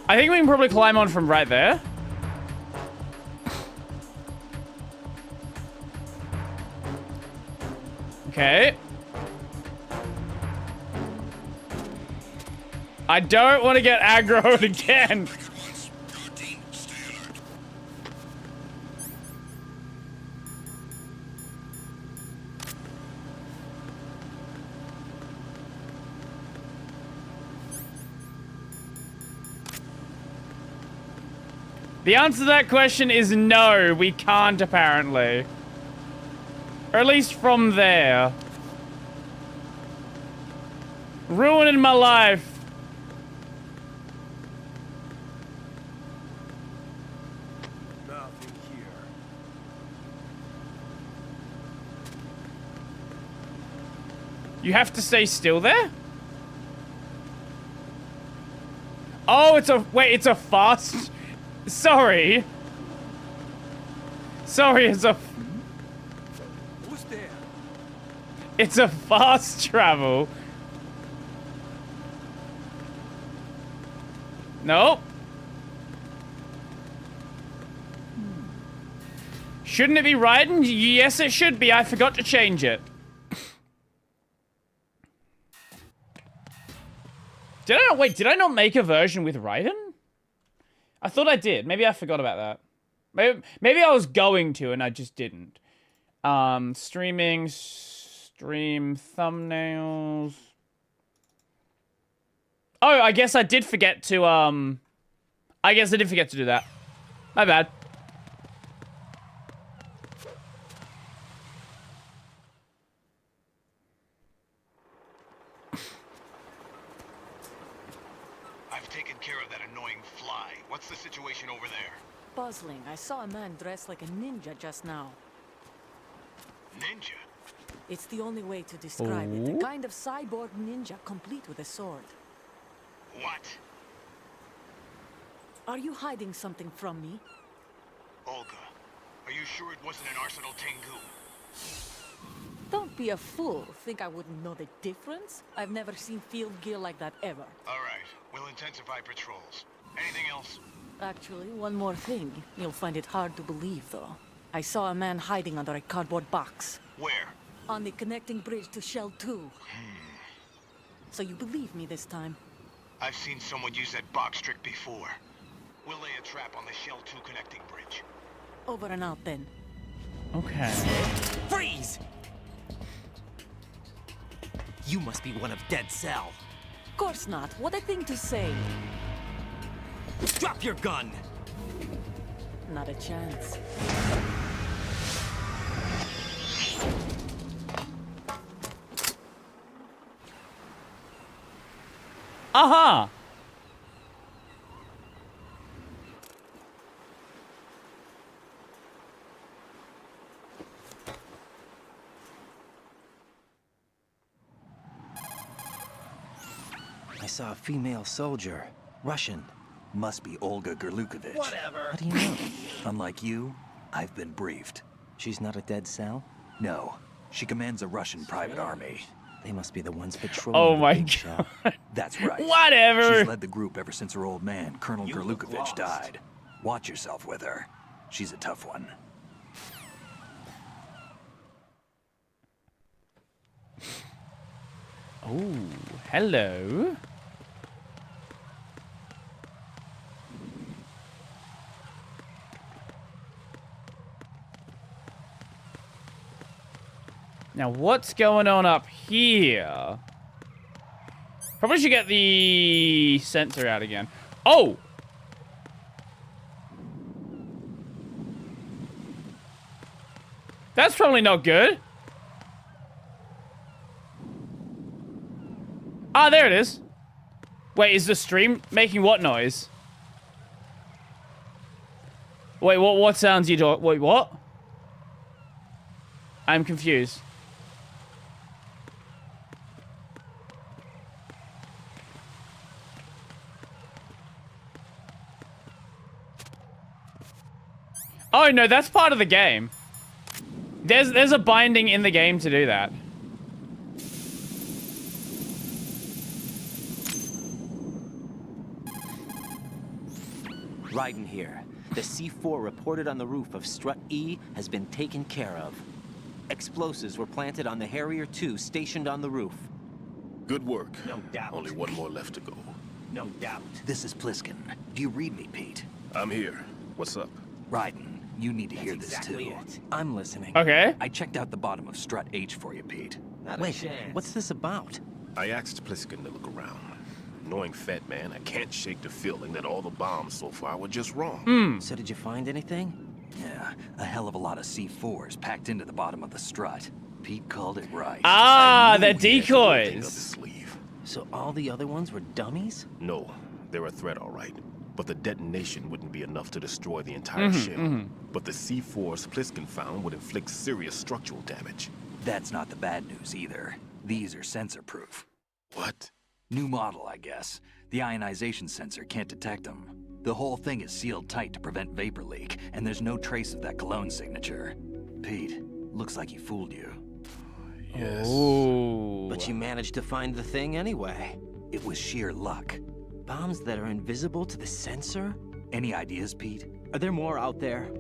I think we can probably climb on from right there. Okay. I don't want to get aggroed again. The answer to that question is no, we can't apparently. Or at least from there. Ruining my life. Nothing here. You have to stay still there? Oh, it's a... Wait, it's a fast... Sorry. Sorry, it's a... Who's there? It's a fast travel. Nope. Shouldn't it be riding? Yes, it should be. I forgot to change it. Did I not make a version with Raiden? I thought I did. Maybe I forgot about that. Maybe I was going to and I just didn't. Stream thumbnails. Oh, I guess I did forget to, I guess I did forget to do that. My bad. I've taken care of that annoying fly. What's the situation over there? Puzzling. I saw a man dressed like a ninja just now. Ninja? It's the only way to describe it. A kind of cyborg ninja complete with a sword. What? Are you hiding something from me? Olga, are you sure it wasn't an Arsenal Tengu? Don't be a fool. Think I wouldn't know the difference? I've never seen field gear like that ever. All right, we'll intensify patrols. Anything else? Actually, one more thing. You'll find it hard to believe, though. I saw a man hiding under a cardboard box. Where? On the connecting bridge to Shell 2. So you believe me this time? I've seen someone use that box trick before. We'll lay a trap on the Shell 2 connecting bridge. Over and out, then. Okay. Freeze! You must be one of Dead Cell. Of course not. What a thing to say. Drop your gun! Not a chance. Aha! I saw a female soldier. Russian. Must be Olga Gerlukovich. Whatever. How do you know? Unlike you, I've been briefed. She's not a Dead Cell? No. She commands a Russian private army. They must be the ones patrolling Oh the my big god. shop. That's right. Whatever. She's led the group ever since her old man, Colonel Gerlukovich, died. Watch yourself with her. She's a tough one. Oh, hello. Now, what's going on up here? Probably should get the sensor out again. Oh! That's probably not good. Ah, there it is. Wait, is the stream making what noise? Wait, what sounds you do? Wait, what? I'm confused. Oh no, that's part of the game. There's a binding in the game to do that. Raiden here. The C4 reported on the roof of Strut E has been taken care of. Explosives were planted on the Harrier 2 stationed on the roof. Good work. No doubt. Only one more left to go. No doubt. This is Pliskin. Do you read me, Pete? I'm here. What's up? Raiden, you need to hear this exactly too. it. I'm listening. Okay. I checked out the bottom of Strut H for you, Pete. Wait, what's this about? I asked Pliskin to look around. Knowing Fat Man, I can't shake the feeling that all the bombs so far were just wrong. So did you find anything? Yeah, a hell of a lot of C4s packed into the bottom of the strut. Pete called it right. Ah, they're He had one thing up his decoys. sleeve. So all the other ones were dummies? No, they're a threat, all right. But the detonation wouldn't be enough to destroy the entire shell. But the C4s Pliskin found would inflict serious structural damage. That's not the bad news either. These are sensor-proof. What? New model, I guess. The ionization sensor can't detect them. The whole thing is sealed tight to prevent vapor leak, and there's no trace of that cologne signature. Pete, looks like he fooled you. Yes. Ooh. But you managed to find the thing anyway. It was sheer luck. Bombs that are invisible to the sensor? Any ideas, Pete? Are there more out there?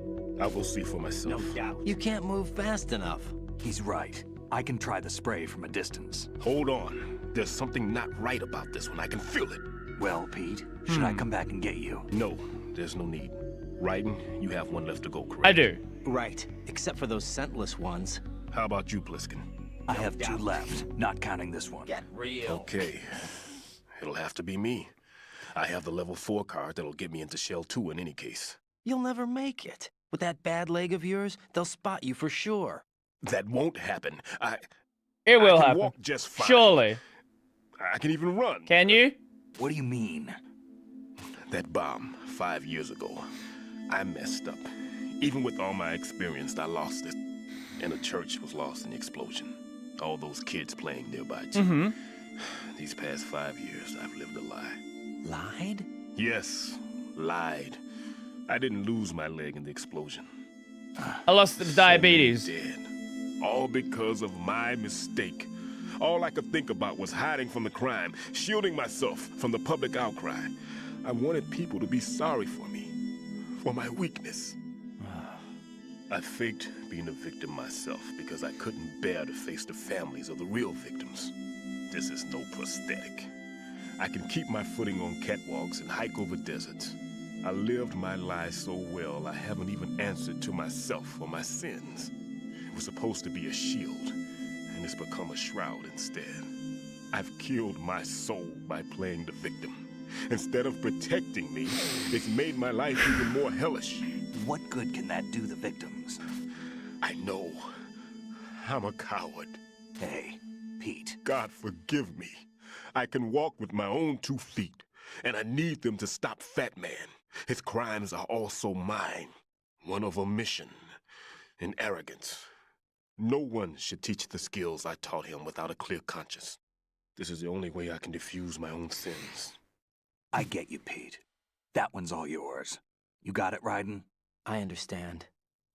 I will see for myself. doubt. You can't move fast enough. He's right. I can try the spray from a distance. Hold on. There's something not right about this one. I can feel it. Well, Pete, should I come back and get you? No, there's no need. Raiden, you have one left to go, correct? I do. Right, except for those scentless ones. How about you, Pliskin? I have 2 left, not counting this one. Get real. Okay. It'll have to be me. I have the level 4 card that'll get me into Shell 2 in any case. You'll never make it. With that bad leg of yours, they'll spot you for sure. That won't happen. It will I can happen. walk just fine. Surely. I can even run. Can you? What do you mean? That bomb 5 years ago, I messed up. Even with all my experience, I lost it. And the church was lost in the explosion. All those kids playing nearby, too. These past 5 years, I've lived a lie. Lied? Yes, lied. I didn't lose my leg in the explosion. I lost the diabetes. Dead. All because of my mistake. All I could think about was hiding from the crime, shielding myself from the public outcry. I wanted people to be sorry for me, for my weakness. I faked being a victim myself because I couldn't bear to face the families of the real victims. This is no prosthetic. I can keep my footing on catwalks and hike over deserts. I lived my life so well I haven't even answered to myself for my sins. It was supposed to be a shield, and it's become a shroud instead. I've killed my soul by playing the victim. Instead of protecting me, it's made my life even more hellish. What good can that do the victims? I know. I'm a coward. Hey, Pete. God forgive me. I can walk with my own 2 feet, and I need them to stop Fat Man. His crimes are also mine. One of omission and arrogance. No one should teach the skills I taught him without a clear conscience. This is the only way I can diffuse my own sins. I get you, Pete. That one's all yours. You got it, Raiden? I understand.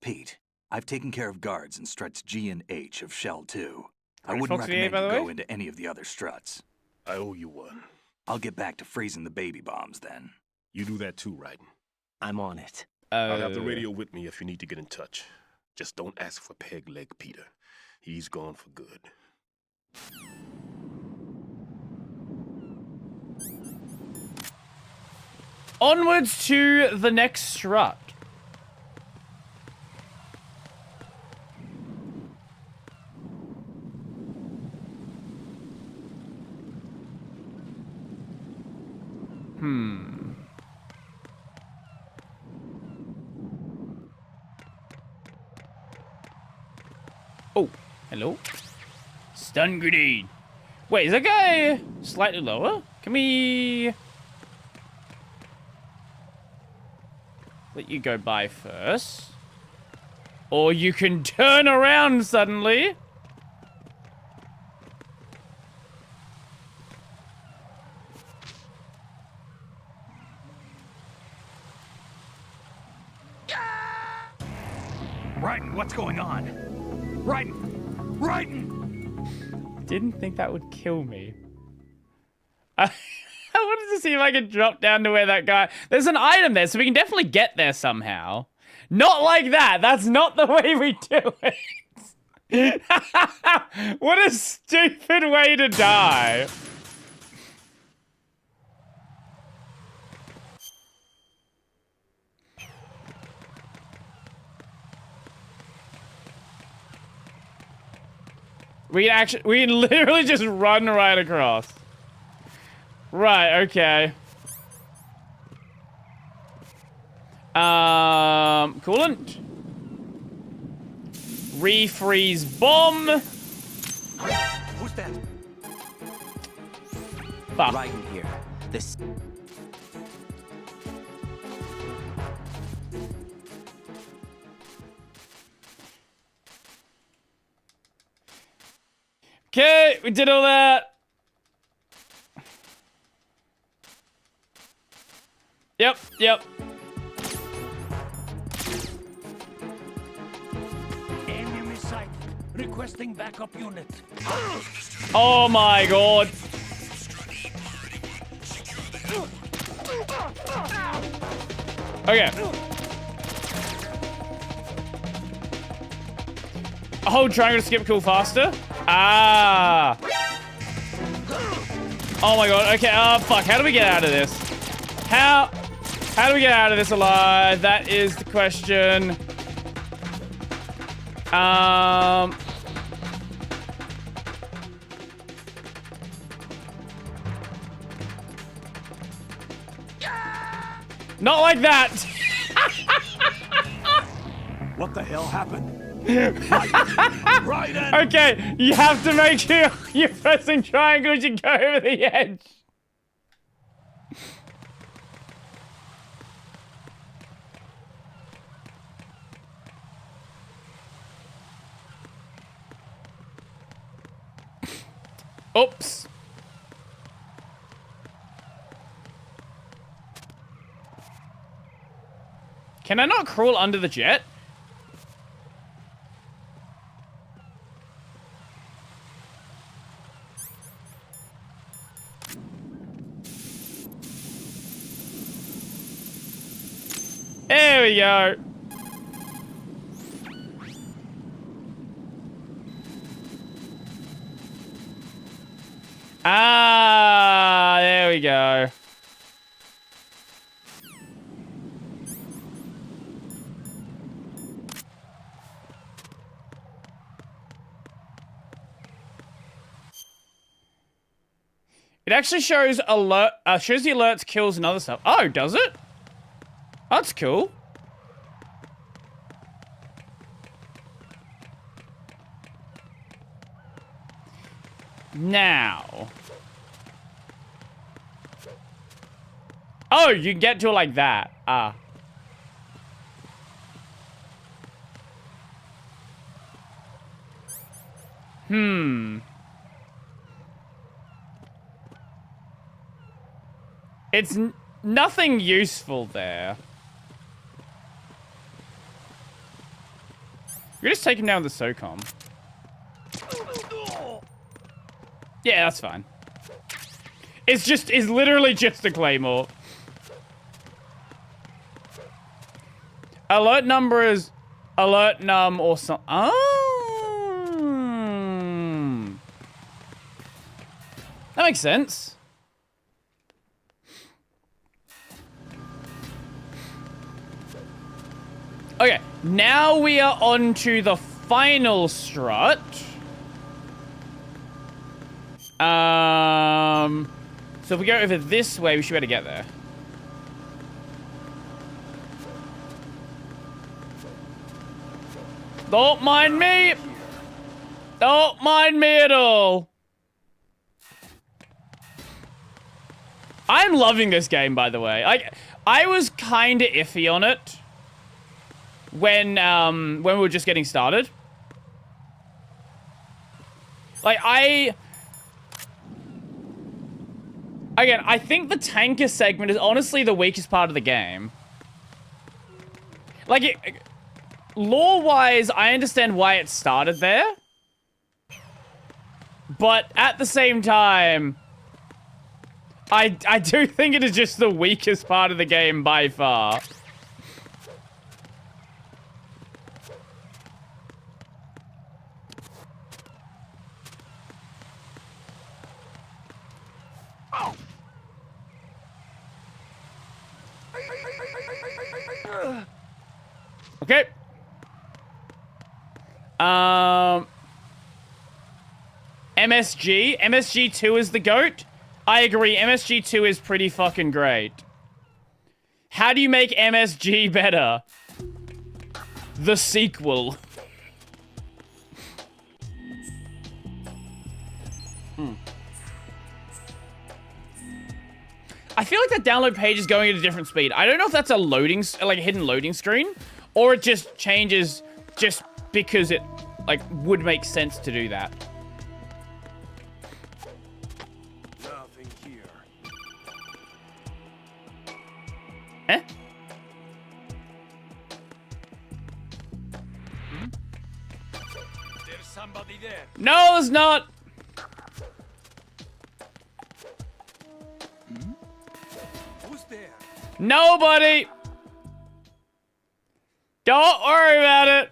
Pete, I've taken care of guards in struts G and H of Shell 2. I Pretty wouldn't foxy, recommend by the you way. go into any of the other struts. I owe you one. I'll get back to freezing the baby bombs then. You do that too, Raiden. I'm on it. I'll have the radio with me if you need to get in touch. Just don't ask for Peg Leg Peter. He's gone for good. Onwards to the next strut. Oh, hello. Stun grenade. Wait, is that guy slightly lower? Can we let you go by first? Or you can turn around suddenly. Raiden, what's going on? Raiden! Raiden! Didn't think that would kill me. What is see if I can drop down to where that guy... There's an item there, so we can definitely get there somehow. Not like that. That's not the way we do it. What a stupid way to die. We can literally just run right across. Right, okay. Coolant. Refreeze bomb. Who's that? Fuck. Right in here. This. Okay, we did all that. Yep. Enemy sighted. Requesting backup unit. Oh my god. Okay. Hold triangle to skip cool faster. Ah. Oh my god. Okay. Fuck. How do we get out of this? How do we get out of this alive? That is the question. Not like that. What the hell happened? Right in. Okay, you have to make sure you're pressing triangle as you go over the edge. Oops. Can I not crawl under the jet? There we go. Ah, there we go. It actually shows shows the alerts, kills, and other stuff. Oh, does it? That's cool. Now. Oh, you can get to it like that. Ah. It's nothing useful there. You're just taking down the SOCOM. Yeah, that's fine. It's literally just a claymore. Alert number is alert num or something. Oh. That makes sense. Okay, now we are on to the final strut. So if we go over this way, we should be able to get there. Don't mind me. Don't mind me at all. I'm loving this game, by the way. I was kind of iffy on it when we were just getting started. Like, again, I think the tanker segment is honestly the weakest part of the game. Like, lore-wise, I understand why it started there. But at the same time, I do think it is just the weakest part of the game by far. Okay. MSG. MSG2 is the GOAT. I agree. MSG2 is pretty fucking great. How do you make MSG better? The sequel. I feel like that download page is going at a different speed. I don't know if that's a loading, like a hidden loading screen, or it just changes just because it, like, would make sense to do that. Nothing here. Eh? There's somebody there. No, there's not. Who's there? Nobody. Don't worry about it.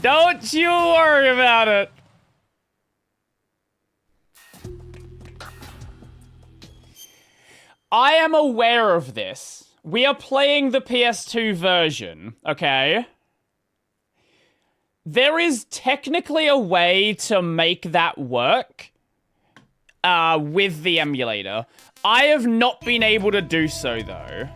Don't you worry about it. I am aware of this. We are playing the PS2 version, okay? There is technically a way to make that work with the emulator. I have not been able to do so, though.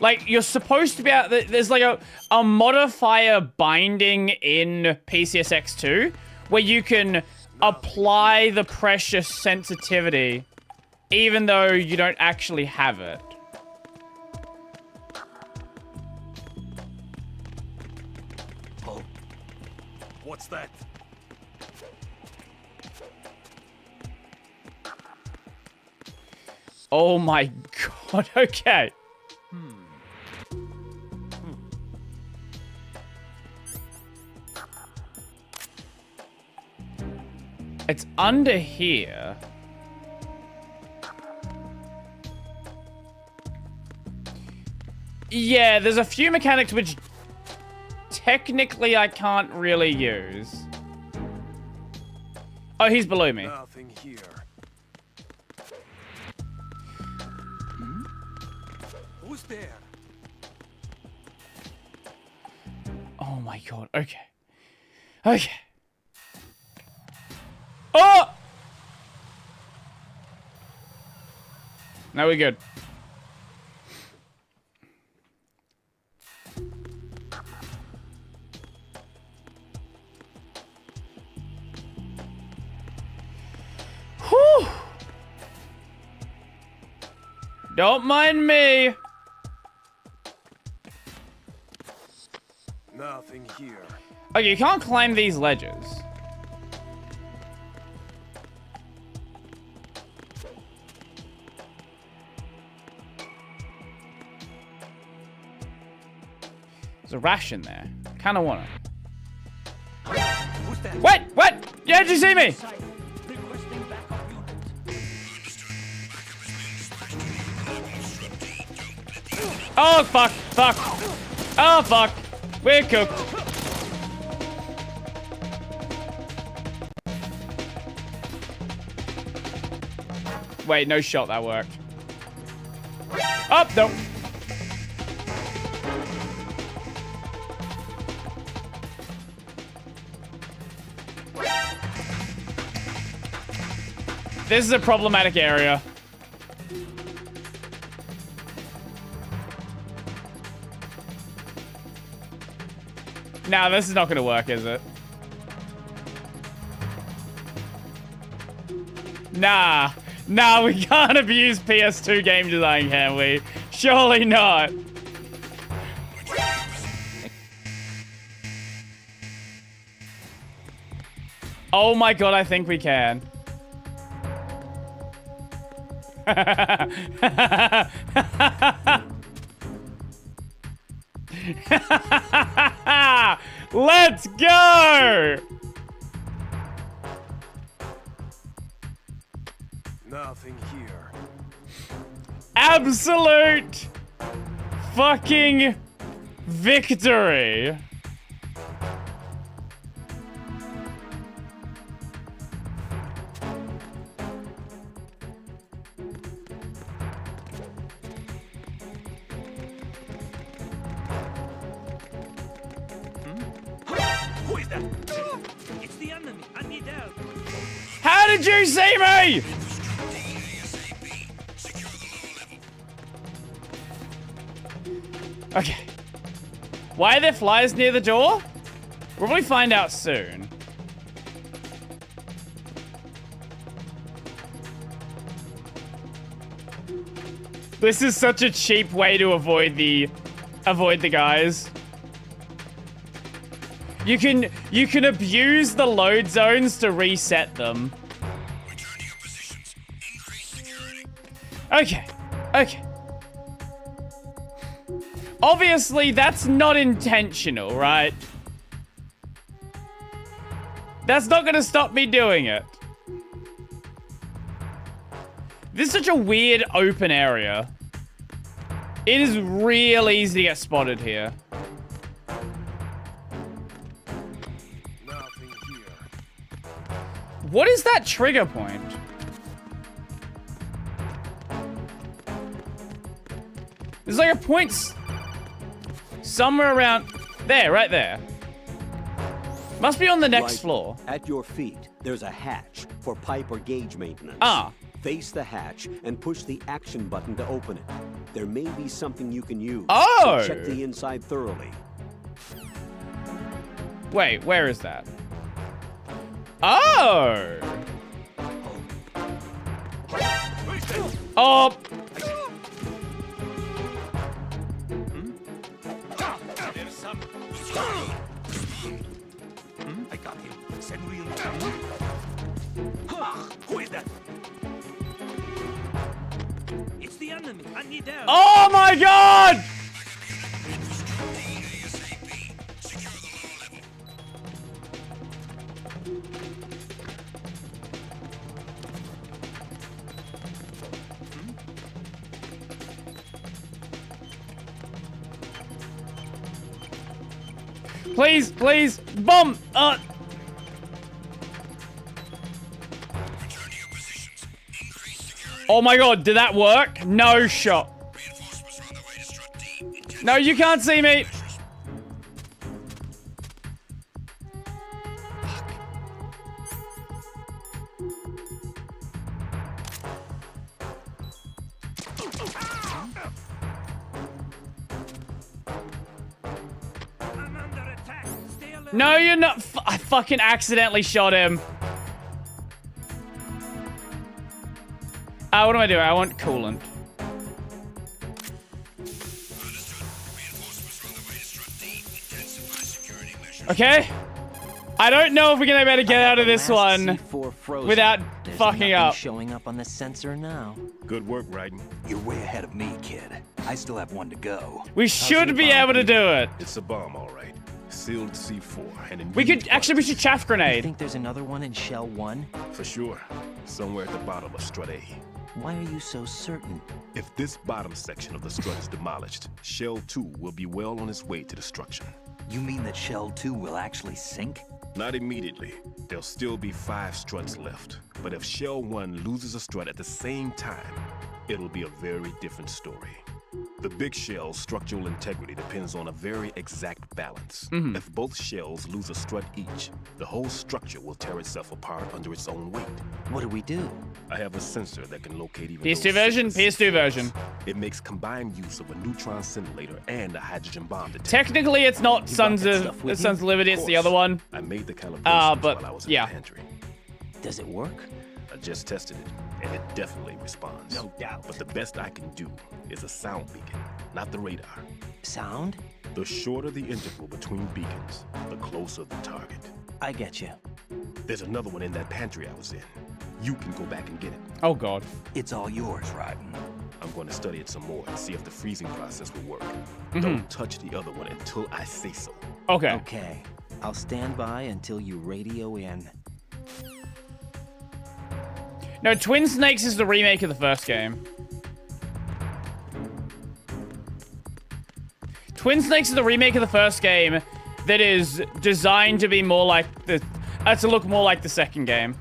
Like, you're supposed to be out... There's like a modifier binding in PCSX2 where you can apply the pressure sensitivity even though you don't actually have it. Oh. What's that? Oh my god, okay. It's under here. Yeah, there's a few mechanics which technically I can't really use. Oh, he's below me. Nothing here. Who's there? Oh my god, okay. Okay. Oh! Now we're good. Whew! Don't mind me. Nothing here. Okay, you can't climb these ledges. There's a ration there. Kinda wanna. Wait! What? Yeah, did you see me? Oh, fuck. Fuck. Oh, fuck. We're cooked. Wait, no shot. That worked. Oh, no. This is a problematic area. Nah, this is not gonna work, is it? Nah. Nah, we can't abuse PS2 game design, can we? Surely not. Oh my god, I think we can. Let's go! Nothing here. Absolute fucking victory. Who is that? It's the enemy. I need help. How did you see me? Okay. Why are there flies near the door? We'll probably find out soon. This is such a cheap way to avoid the guys. You can abuse the load zones to reset them. Okay. Okay. Obviously, that's not intentional, right? That's not gonna stop me doing it. This is such a weird open area. It is real easy to get spotted here. Nothing here. What is that trigger point? There's like a point somewhere around there, right there. Must be on the next floor. At your feet, there's a hatch for pipe or gauge maintenance. Ah. Face the hatch and push the action button to open it. There may be something you can use. Oh! So check the inside thoroughly. Wait, where is that? Oh! Oh! I got him. Send real. Who is that? It's the enemy. I need help. Oh my god! Please, please, bomb! Oh my god, did that work? No shot. No, you can't see me. No, you're not. I fucking accidentally shot him. What am I doing? I want coolant. Okay. I don't know if we're gonna be able to get out of this one without fucking up. Showing up on the sensor now. Good work, Raiden. You're way ahead of me, kid. I still have one to go. We should be able to do it. It's a bomb, all right. Sealed C4 and we should chaff grenade. You think there's another one in Shell 1? For sure. Somewhere at the bottom of Strut A. Why are you so certain? If this bottom section of the strut is demolished, Shell 2 will be well on its way to destruction. You mean that Shell 2 will actually sink? Not immediately. There'll still be 5 struts left. But if Shell 1 loses a strut at the same time, it'll be a very different story. The big shell's structural integrity depends on a very exact balance. If both shells lose a strut each, the whole structure will tear itself apart under its own weight. What do we do? I have a sensor that can locate even PS2 those version, PS2 version. It makes combined use of a neutron scintillator and a hydrogen bomb detector. Technically, it's not Sons of Liberty, it's the other one. I made the calibration but while I was in yeah. the pantry. Does it work? I just tested it, and it definitely responds. No doubt. But the best I can do is a sound beacon, not the radar. Sound? The shorter the interval between beacons, the closer the target. I get you. There's another one in that pantry I was in. You can go back and get it. Oh god. It's all yours, Raiden. I'm going to study it some more and see if the freezing process will work. Don't touch the other one until I say so. Okay. Okay. I'll stand by until you radio in. No, Twin Snakes is the remake of the first game. Twin Snakes is the remake of the first game that is designed to be more like the... to look more like the second game.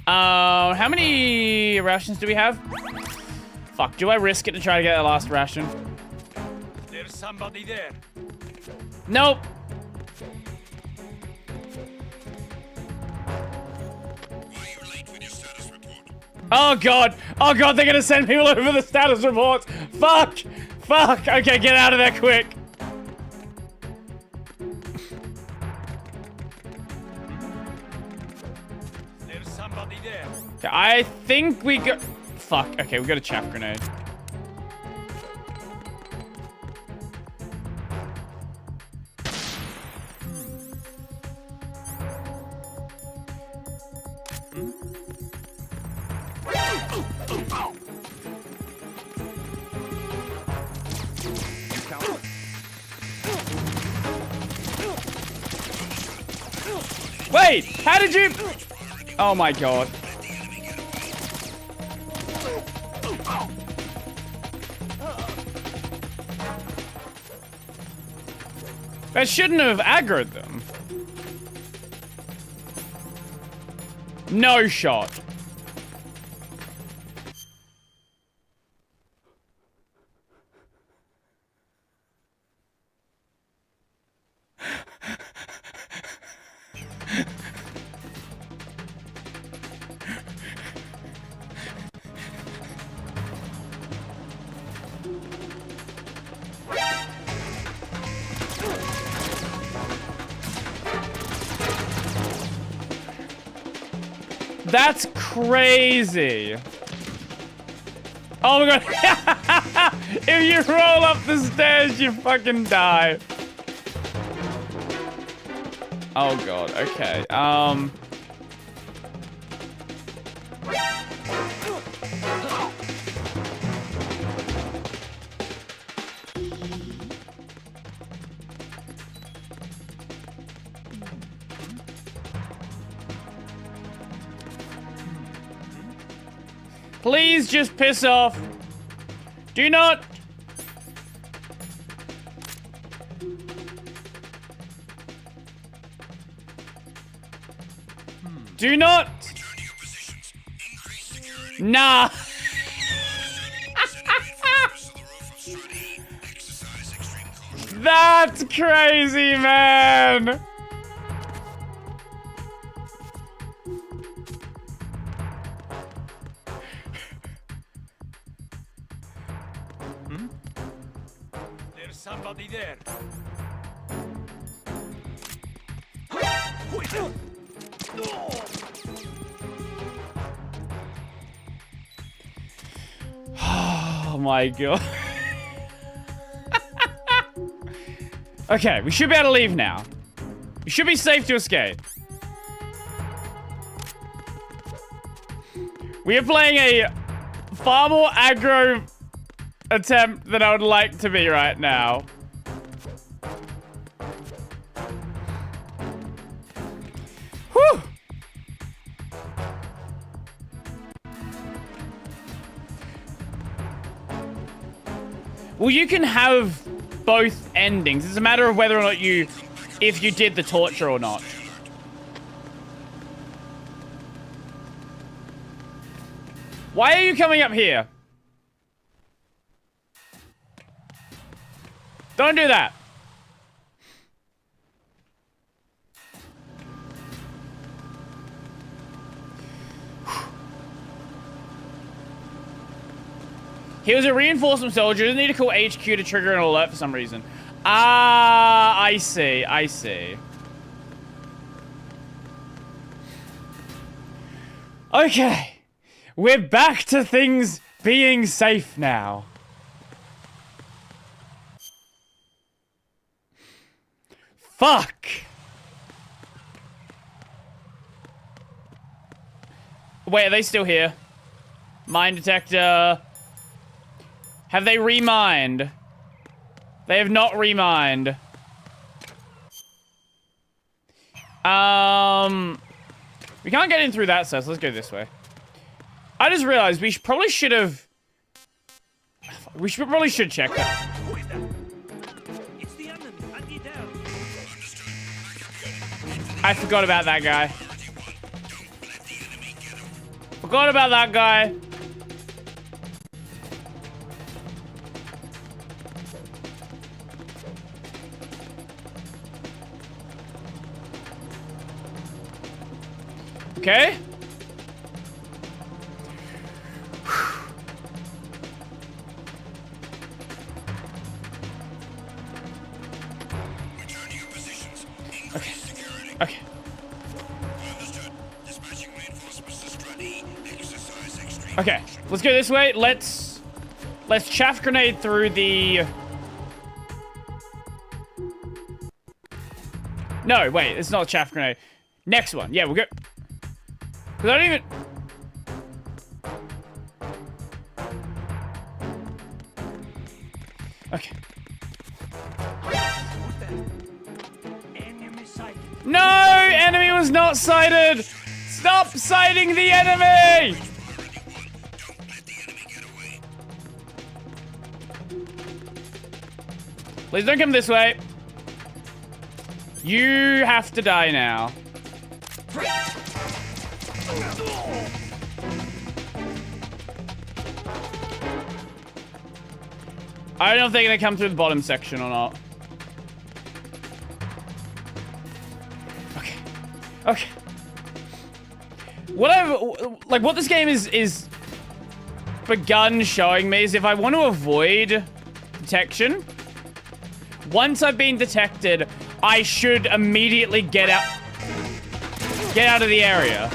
How many rations do we have? Fuck, do I risk it to try to get the last ration? There's somebody there. Nope. Oh god! Oh god, they're gonna send people over the status reports! Fuck! Fuck! Okay, get out of there quick! There's somebody there. Okay, I think we got... Fuck, okay, we got a chaff grenade. Wait, how did you... Oh my god. That shouldn't have aggroed them. No shot. That's crazy. Oh my god. If you roll up the stairs, you fucking die. Oh god, okay. Please just piss off. Do not. Do not. Nah. That's crazy, man. There's somebody there. Oh my god. Okay, we should be able to leave now. We should be safe to escape. We are playing a far more aggro attempt than I would like to be right now. Whew. Well, you can have both endings. It's a matter of whether or not if you did the torture or not. Why are you coming up here? Don't do that. He was a reinforcement soldier. Doesn't need to call HQ to trigger an alert for some reason. Ah, I see. I see. Okay. We're back to things being safe now. Fuck. Wait, are they still here? Mine detector. Have they remined? They have not remined. We can't get in through that set, so let's go this way. I just realized we probably should have... probably should check that. I forgot about that guy. Forgot about that guy. Okay. Okay. Okay. Okay, let's go this way. Let's chaff grenade through the... No, wait, it's not a chaff grenade. Next one. Yeah, we'll go... Because I don't even... Okay. No! Enemy was not sighted! Stop sighting the enemy! Please don't come this way. You have to die now. I don't know if they're gonna come through the bottom section or not. Okay. Okay. What this game is begun showing me is if I want to avoid detection, once I've been detected, I should immediately get out of the area.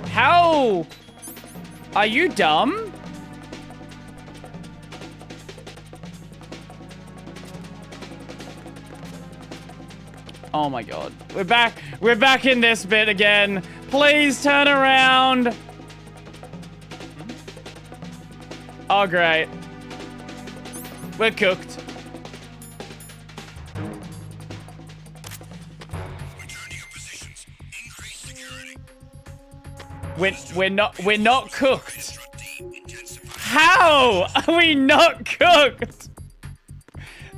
How? Are you dumb? Oh my god. We're back in this bit again. Please turn around. Oh great. We're cooked. We're not cooked. How are we not cooked?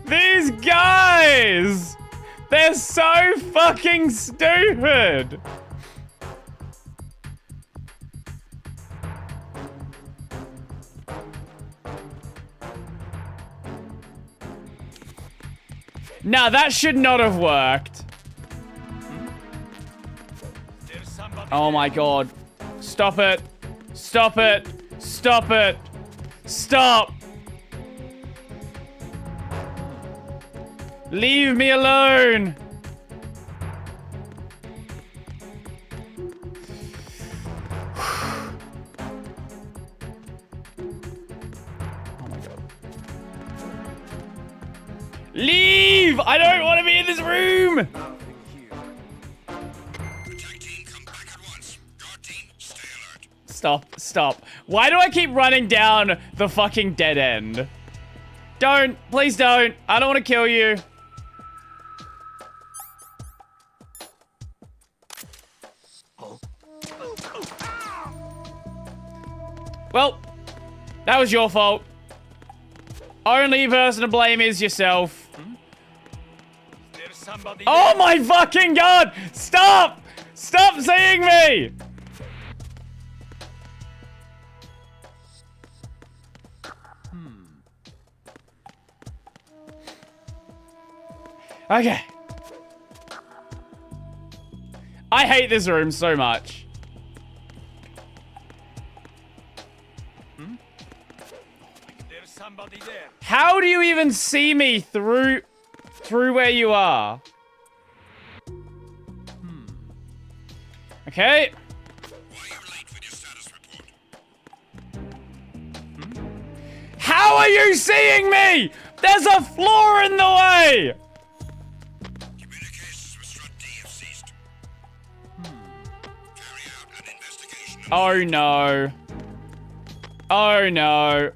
These guys! They're so fucking stupid! Nah, that should not have worked. Oh my god. Stop it. Stop it. Stop it. Stop. Leave me alone. Oh my god. Leave! I don't want to be in this room! Stop, stop. Why do I keep running down the fucking dead end? Don't, please don't. I don't want to kill you. Well, that was your fault. Only person to blame is yourself. Oh my fucking god! Stop! Stop seeing me! Okay. I hate this room so much. How do you even see me through where you are? Okay. How are you seeing me? There's a floor in the way. Oh no. Oh no.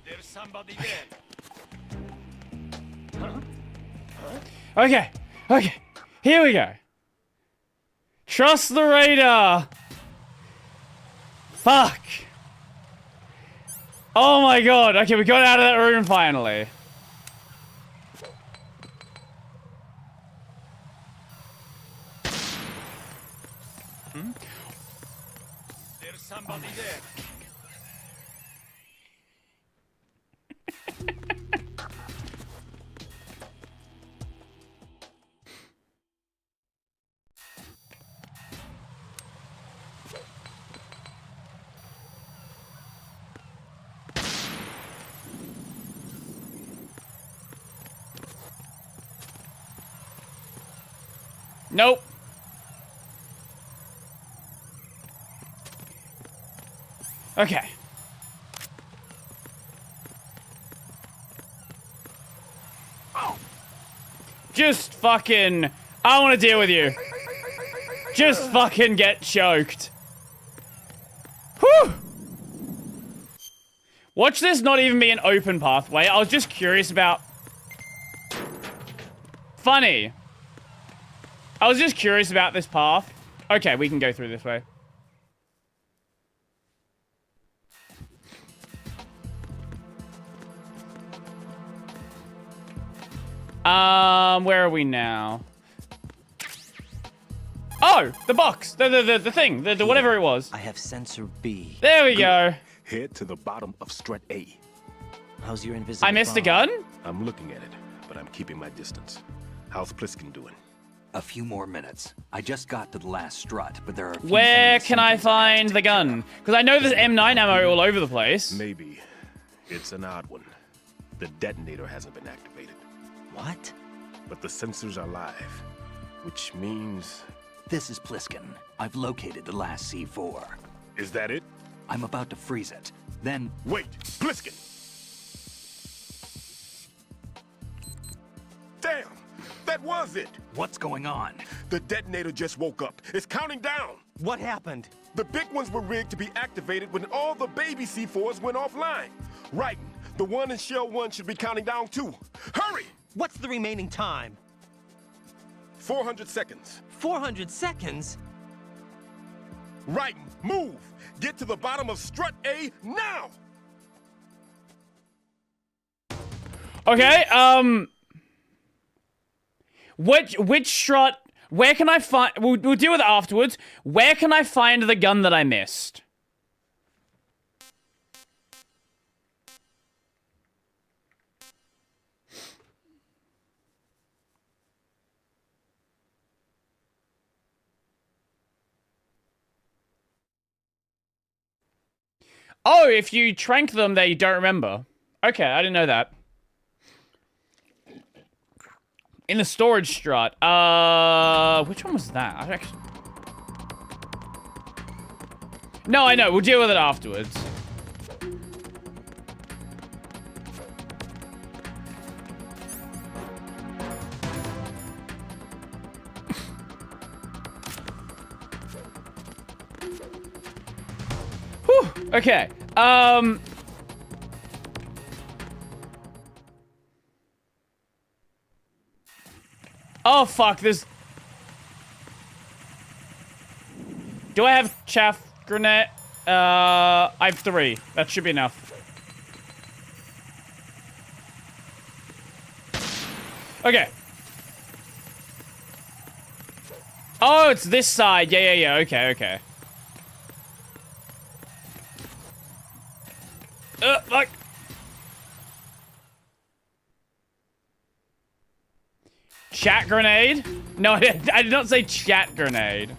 There's somebody there. Okay. Okay. Here we go. Trust the radar. Fuck. Oh my god. Okay, we got out of that room finally. There's somebody there. Nope. Okay. Just fucking... I don't want to deal with you. Just fucking get choked. Whew! Watch this not even be an open pathway. I was just curious about... Funny. I was just curious about this path. Okay, we can go through this way. Where are we now? Oh, the box, the thing, the whatever it was. I have sensor B. There we go. Head to the bottom of strut A. How's your invisible? I missed a gun? I'm looking at it, but I'm keeping my distance. How's Pliskin doing? A few more minutes. I just got to the last strut, but there are a few Where things can I sometimes find the gun? Because I know there's M9 ammo all over the place. Maybe. It's an odd one. The detonator hasn't been activated. What? But the sensors are live, which means... This is Pliskin. I've located the last C4. Is that it? I'm about to freeze it. Then... Wait! Pliskin! Damn! That was it! What's going on? The detonator just woke up. It's counting down! What happened? The big ones were rigged to be activated when all the baby C4s went offline. Right. The one in Shell 1 should be counting down too. Hurry! What's the remaining time? 400 seconds. 400 seconds? Right. Move! Get to the bottom of strut A now! Okay, which strut? Where can I find? We'll deal with it afterwards. Where can I find the gun that I missed? Oh, if you trank them, they don't remember. Okay, I didn't know that. In the storage strut. Which one was that? I actually... No, I know. We'll deal with it afterwards. Whew. Okay. Oh, fuck, this... Do I have chaff grenade? I have 3. That should be enough. Okay. Oh, it's this side. Yeah. Okay. Fuck. Chat grenade? No, I did not say chat grenade.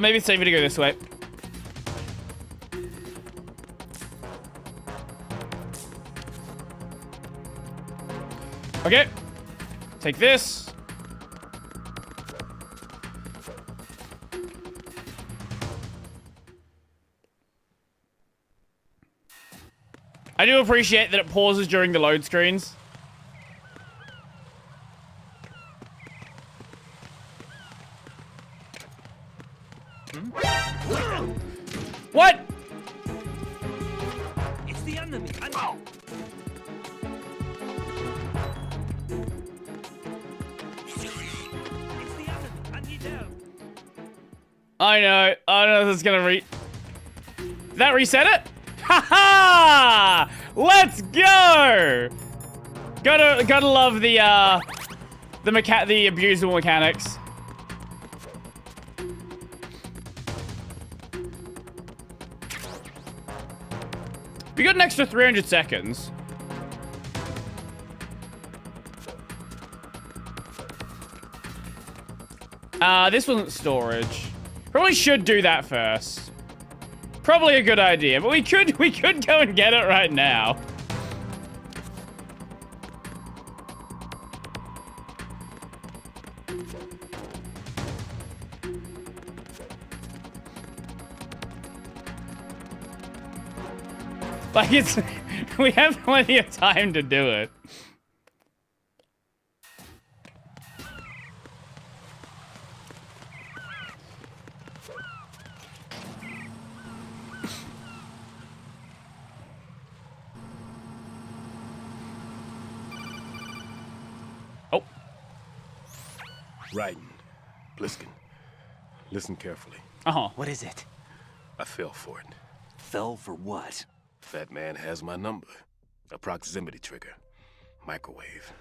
Maybe it's safer to go this way. Okay. Take this. I do appreciate that it pauses during the load screens. What? It's the enemy. I know. I don't know if this is gonna Did that reset it? Ha ha! Let's go! Gotta love the abusable mechanics. We got an extra 300 seconds. This wasn't storage. Probably should do that first. Probably a good idea, but we could go and get it right now. Like we have plenty of time to do it. Oh. Raiden, Bliskin, listen carefully. Uh-huh. What is it? I fell for it. Fell for what? Fat man has my number. A proximity trigger. Microwave.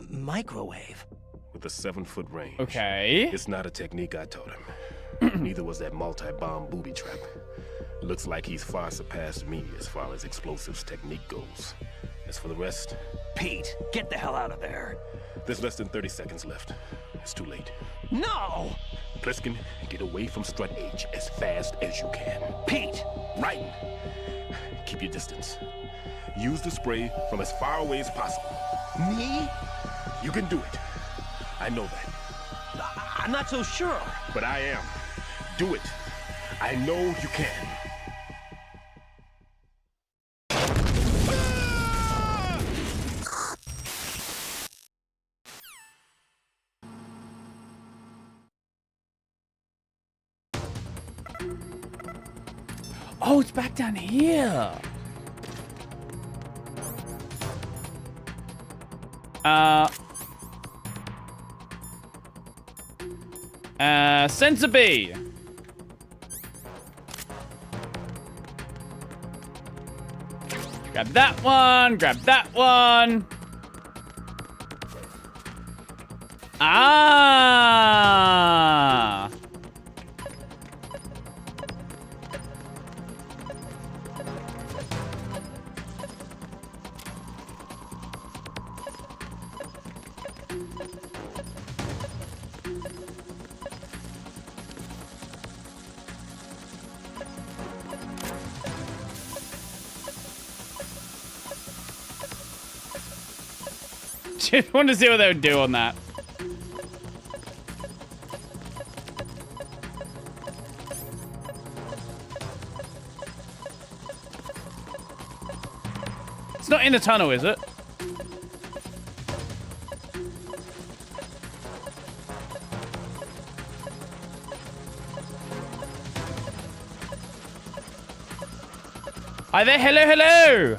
Microwave? With a 7-foot range. Okay. It's not a technique I taught him. Neither was that multi-bomb booby trap. Looks like he's far surpassed me as far as explosives technique goes. As for the rest... Pete, get the hell out of there. There's less than 30 seconds left. It's too late. No! Pliskin, get away from Strut H as fast as you can. Pete! Raiden, keep your distance. Use the spray from as far away as possible. Me? You can do it. I know that. I'm not so sure. But I am. Do it. I know you can. Oh, it's back down here. Sensor B. Grab that one, grab that one. Ah! Just wanted to see what they would do on that. It's not in the tunnel, is it? Hi there, hello, hello!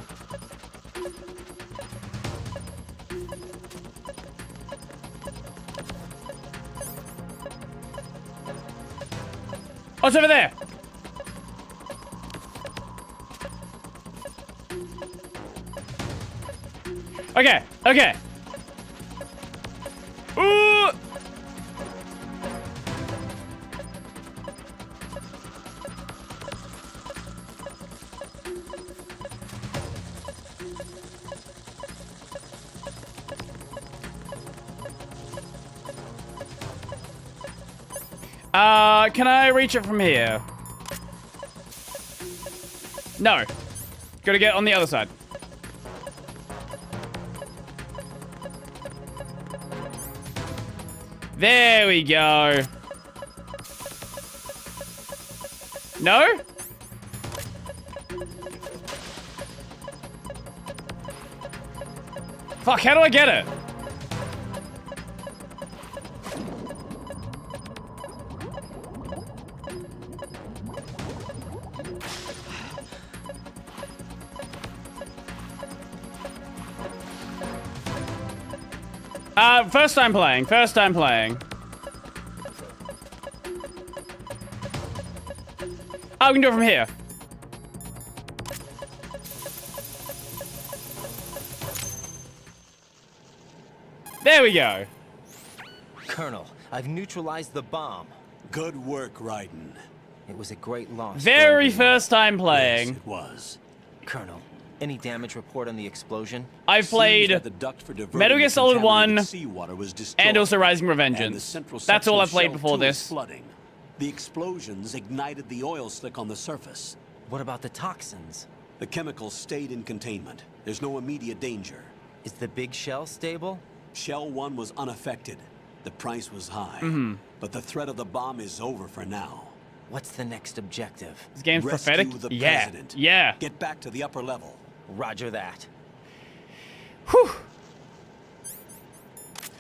Oh, it's over there! Okay, okay. Ooh! Can I reach it from here? No. Gotta get on the other side. There we go. No? Fuck, how do I get it? First time playing. Oh, we can do it from here. There we go. Colonel, I've neutralized the bomb. Good work, Raiden. It was a great loss. Very first time playing. Yes, it was. Colonel, any damage report on the explosion? I've played Metal Gear Solid 1 and also Rising Revengeance. That's all I've played before this. Flooding. The explosions ignited the oil slick on the surface. What about the toxins? The chemicals stayed in containment. There's no immediate danger. Is the big shell stable? Shell 1 was unaffected. The price was high. But the threat of the bomb is over for now. What's the next objective? This game's Rescue prophetic? the Yeah. president. Yeah. Get back to the upper level. Roger that. Whew.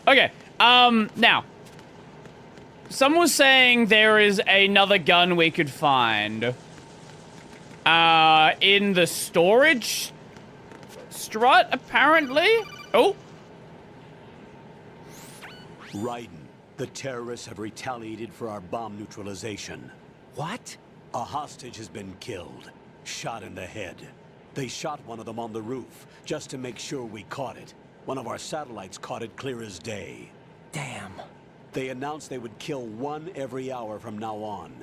Okay, now. Someone was saying there is another gun we could find. In the storage strut, apparently? Oh. Raiden, the terrorists have retaliated for our bomb neutralization. What? A hostage has been killed, shot in the head. They shot one of them on the roof, just to make sure we caught it. One of our satellites caught it clear as day. Damn. They announced they would kill one every hour from now on.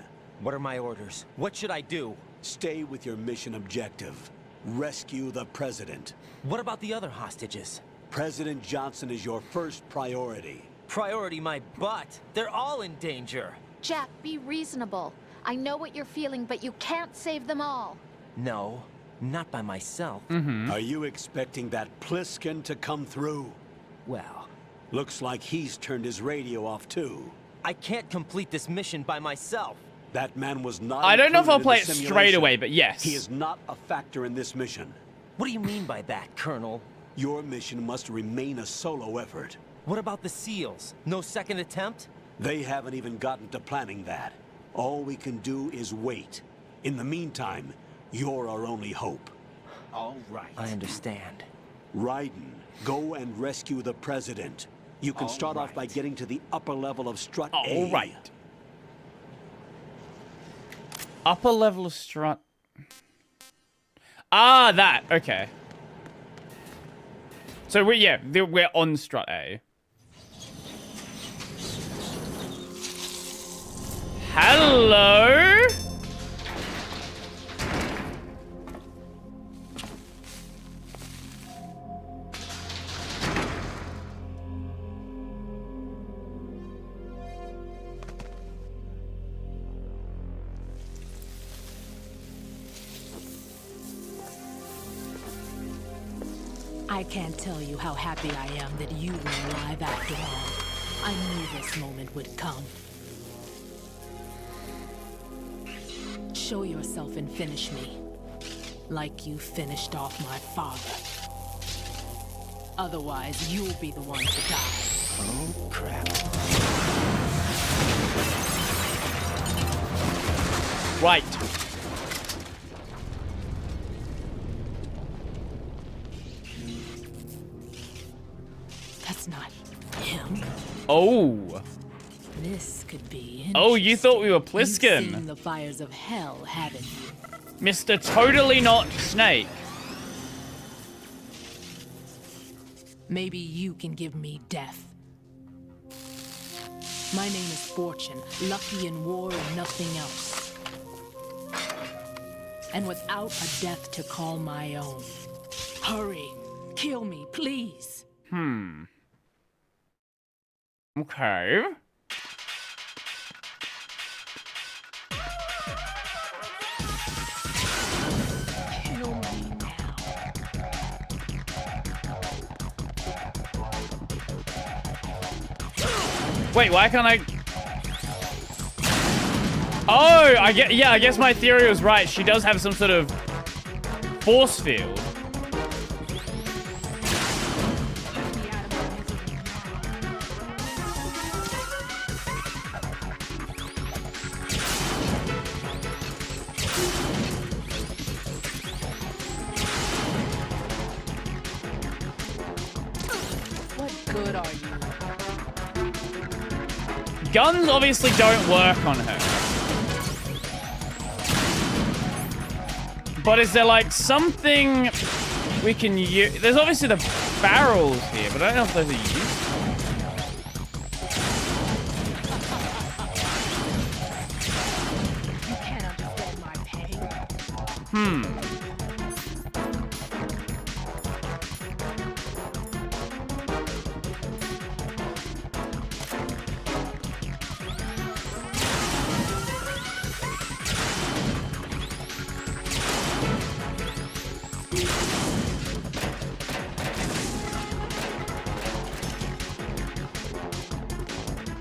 What are my orders? What should I do? Stay with your mission objective. Rescue the president. What about the other hostages? President Johnson is your first priority. Priority my butt. They're all in danger. Jack, be reasonable. I know what you're feeling, but you can't save them all. No, not by myself. Are you expecting that Pliskin to come through? Well, looks like he's turned his radio off too. I can't complete this mission by myself. That man was not. I don't know if I'll play it included in the straight simulation. away, but yes. He is not a factor in this mission. What do you mean by that, Colonel? Your mission must remain a solo effort. What about the SEALs? No second attempt? They haven't even gotten to planning that. All we can do is wait. In the meantime, you're our only hope. All right. I understand. Raiden, go and rescue the president. You can start off by getting to the upper level of Strut A. All right. Upper level of strut. Ah, that. Okay. So we're on Strut A. Hello? I can't tell you how happy I am that you were alive after all. I knew this moment would come. Show yourself and finish me. Like you finished off my father. Otherwise, you'll be the one to die. Oh, crap. Right. That's not him. Oh. This could be Oh, you thought we were You've seen Pliskin. the fires of hell, haven't you? Mr. Totally Not Snake. Maybe you can give me death. My name is Fortune, lucky in war and nothing else. And without a death to call my own. Hurry, kill me, please. Okay. Kill me now. Wait, why can't I... Oh, I guess my theory was right. She does have some sort of force field. good are you? Guns obviously don't work on her. But is there like something we can use? There's obviously the barrels here, but I don't know if those are useful. You can't understand my pain.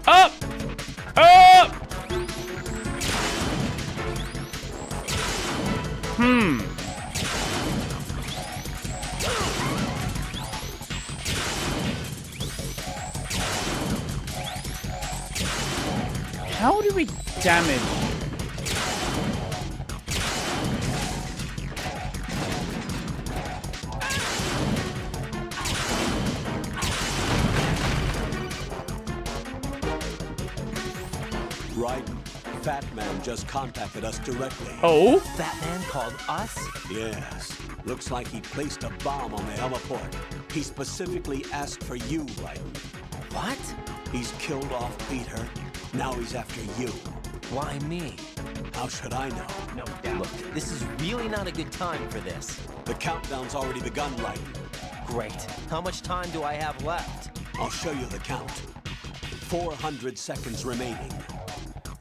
Up! Up! How do we damage? Right. Fat Man just contacted us directly. Oh? That man called us? Yes. Looks like he placed a bomb on the heliport. He specifically asked for you, Raiden. What? He's killed off Peter. Now he's after you. Why me? How should I know? No doubt. Look, this is really not a good time for this. The countdown's already begun, Raiden. Great. How much time do I have left? I'll show you the count. 400 seconds remaining.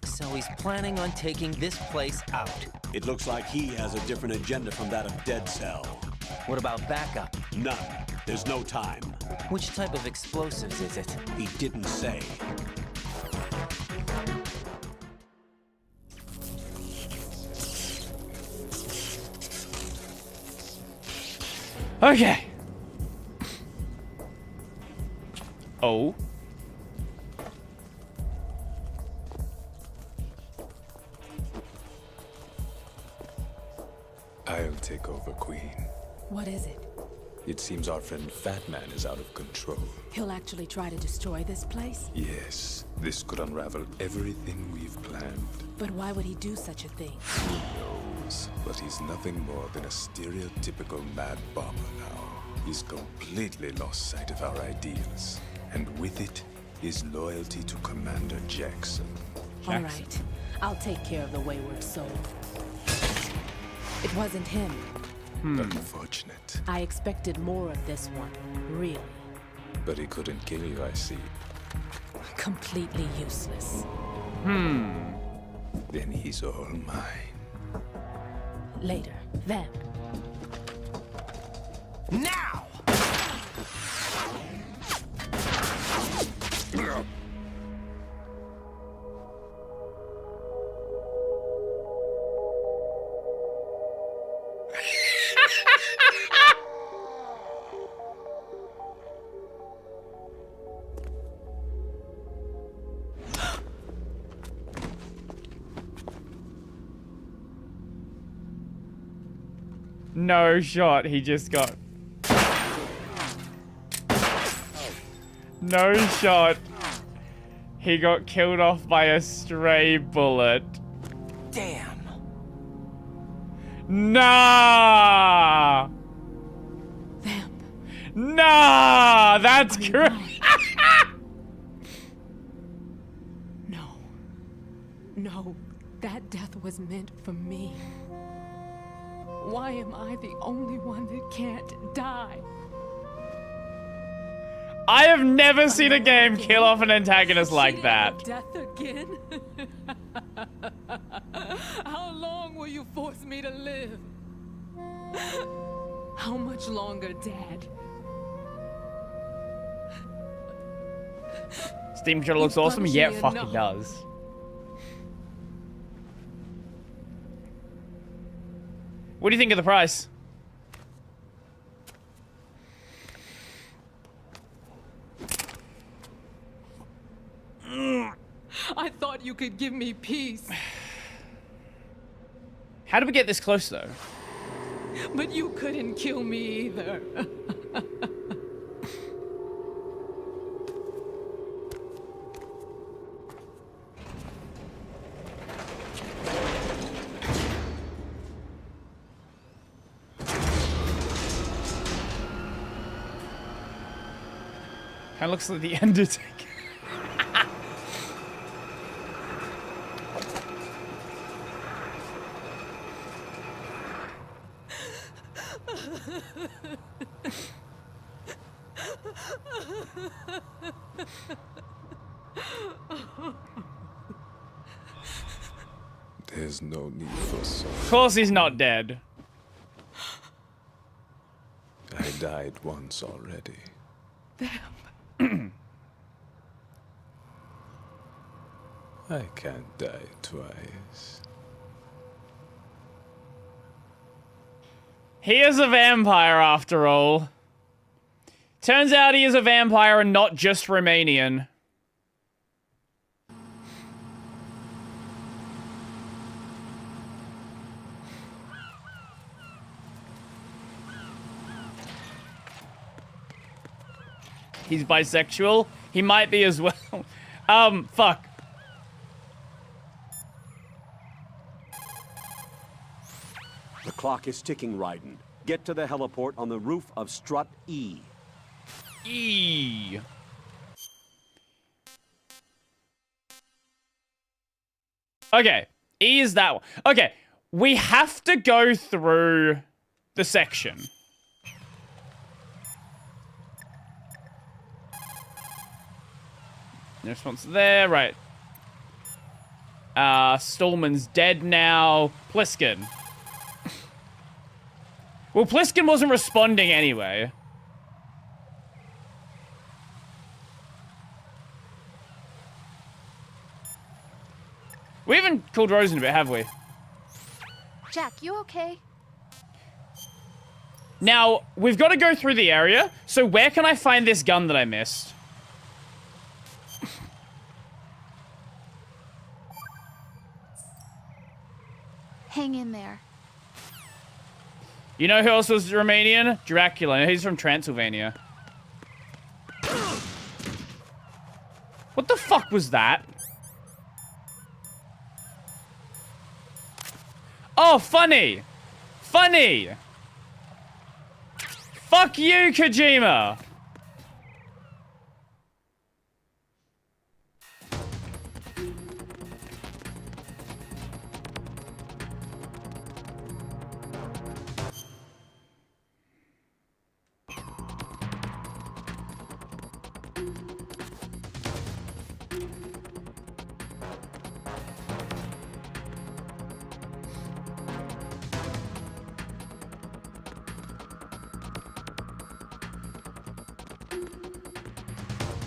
So he's planning on taking this place out. It looks like he has a different agenda from that of Dead Cell. What about backup? None. There's no time. Which type of explosives is it? He didn't say. Okay. Oh. I'll take over, Queen. What is it? It seems our friend Fat Man is out of control. He'll actually try to destroy this place? Yes, this could unravel everything we've planned. But why would he do such a thing? Who knows? But he's nothing more than a stereotypical mad bomber now. He's completely lost sight of our ideals. And with it, his loyalty to Commander Jackson. All right. I'll take care of the wayward soul. It wasn't him. Unfortunate. I expected more of this one. Really. But he couldn't kill you, I see. Completely useless. Then he's all mine. Later. Vamp. Now! No shot, he just got... No shot. He got killed off by a stray bullet. Damn. Nah! Vamp. Nah! That's great! No. No. That death was meant for me. Why am I the only one that can't die? I have never seen a game kill off an antagonist like that. Death again? How long will you force me to live? How much longer, Dad? Steam controller looks awesome? Yeah, it fucking does. What do you think of the price? I thought you could give me peace. How did we get this close, though? But you couldn't kill me either. Kind of looks like the Undertaker. There's no need for sorrow. Of course he's not dead. I died once already. I can't die twice. He is a vampire after all. Turns out he is a vampire and not just Romanian. He's bisexual. He might be as well. Fuck. The clock is ticking, Raiden. Get to the heliport on the roof of Strut E. E. Okay. E is that one. Okay. We have to go through the section. No response there, right. Stallman's dead now. Pliskin. Well, Pliskin wasn't responding anyway. We haven't called Rosen a bit, have we? Jack, you okay? Now, we've got to go through the area, so where can I find this gun that I missed? Hang in there. You know who else was Romanian? Dracula. He's from Transylvania. What the fuck was that? Oh, funny! Funny! Fuck you, Kojima!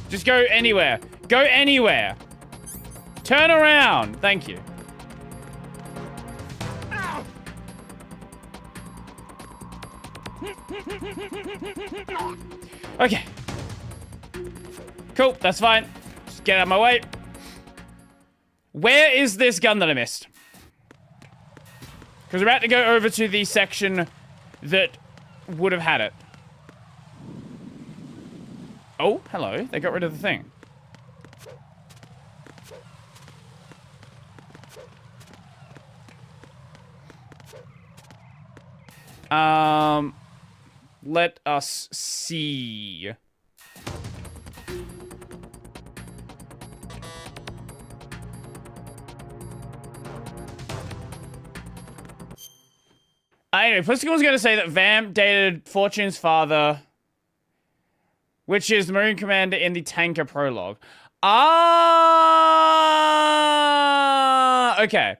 Just go anywhere. Go anywhere. Turn around. Thank you. Okay. Cool, that's fine. Just get out of my way. Where is this gun that I missed? Because we're about to go over to the section that would have had it. Oh, hello. They got rid of the thing. Let us see. Anyway, Pliskin was going to say that Vamp dated Fortune's father, which is the Marine Commander in the Tanker prologue. Ah, okay.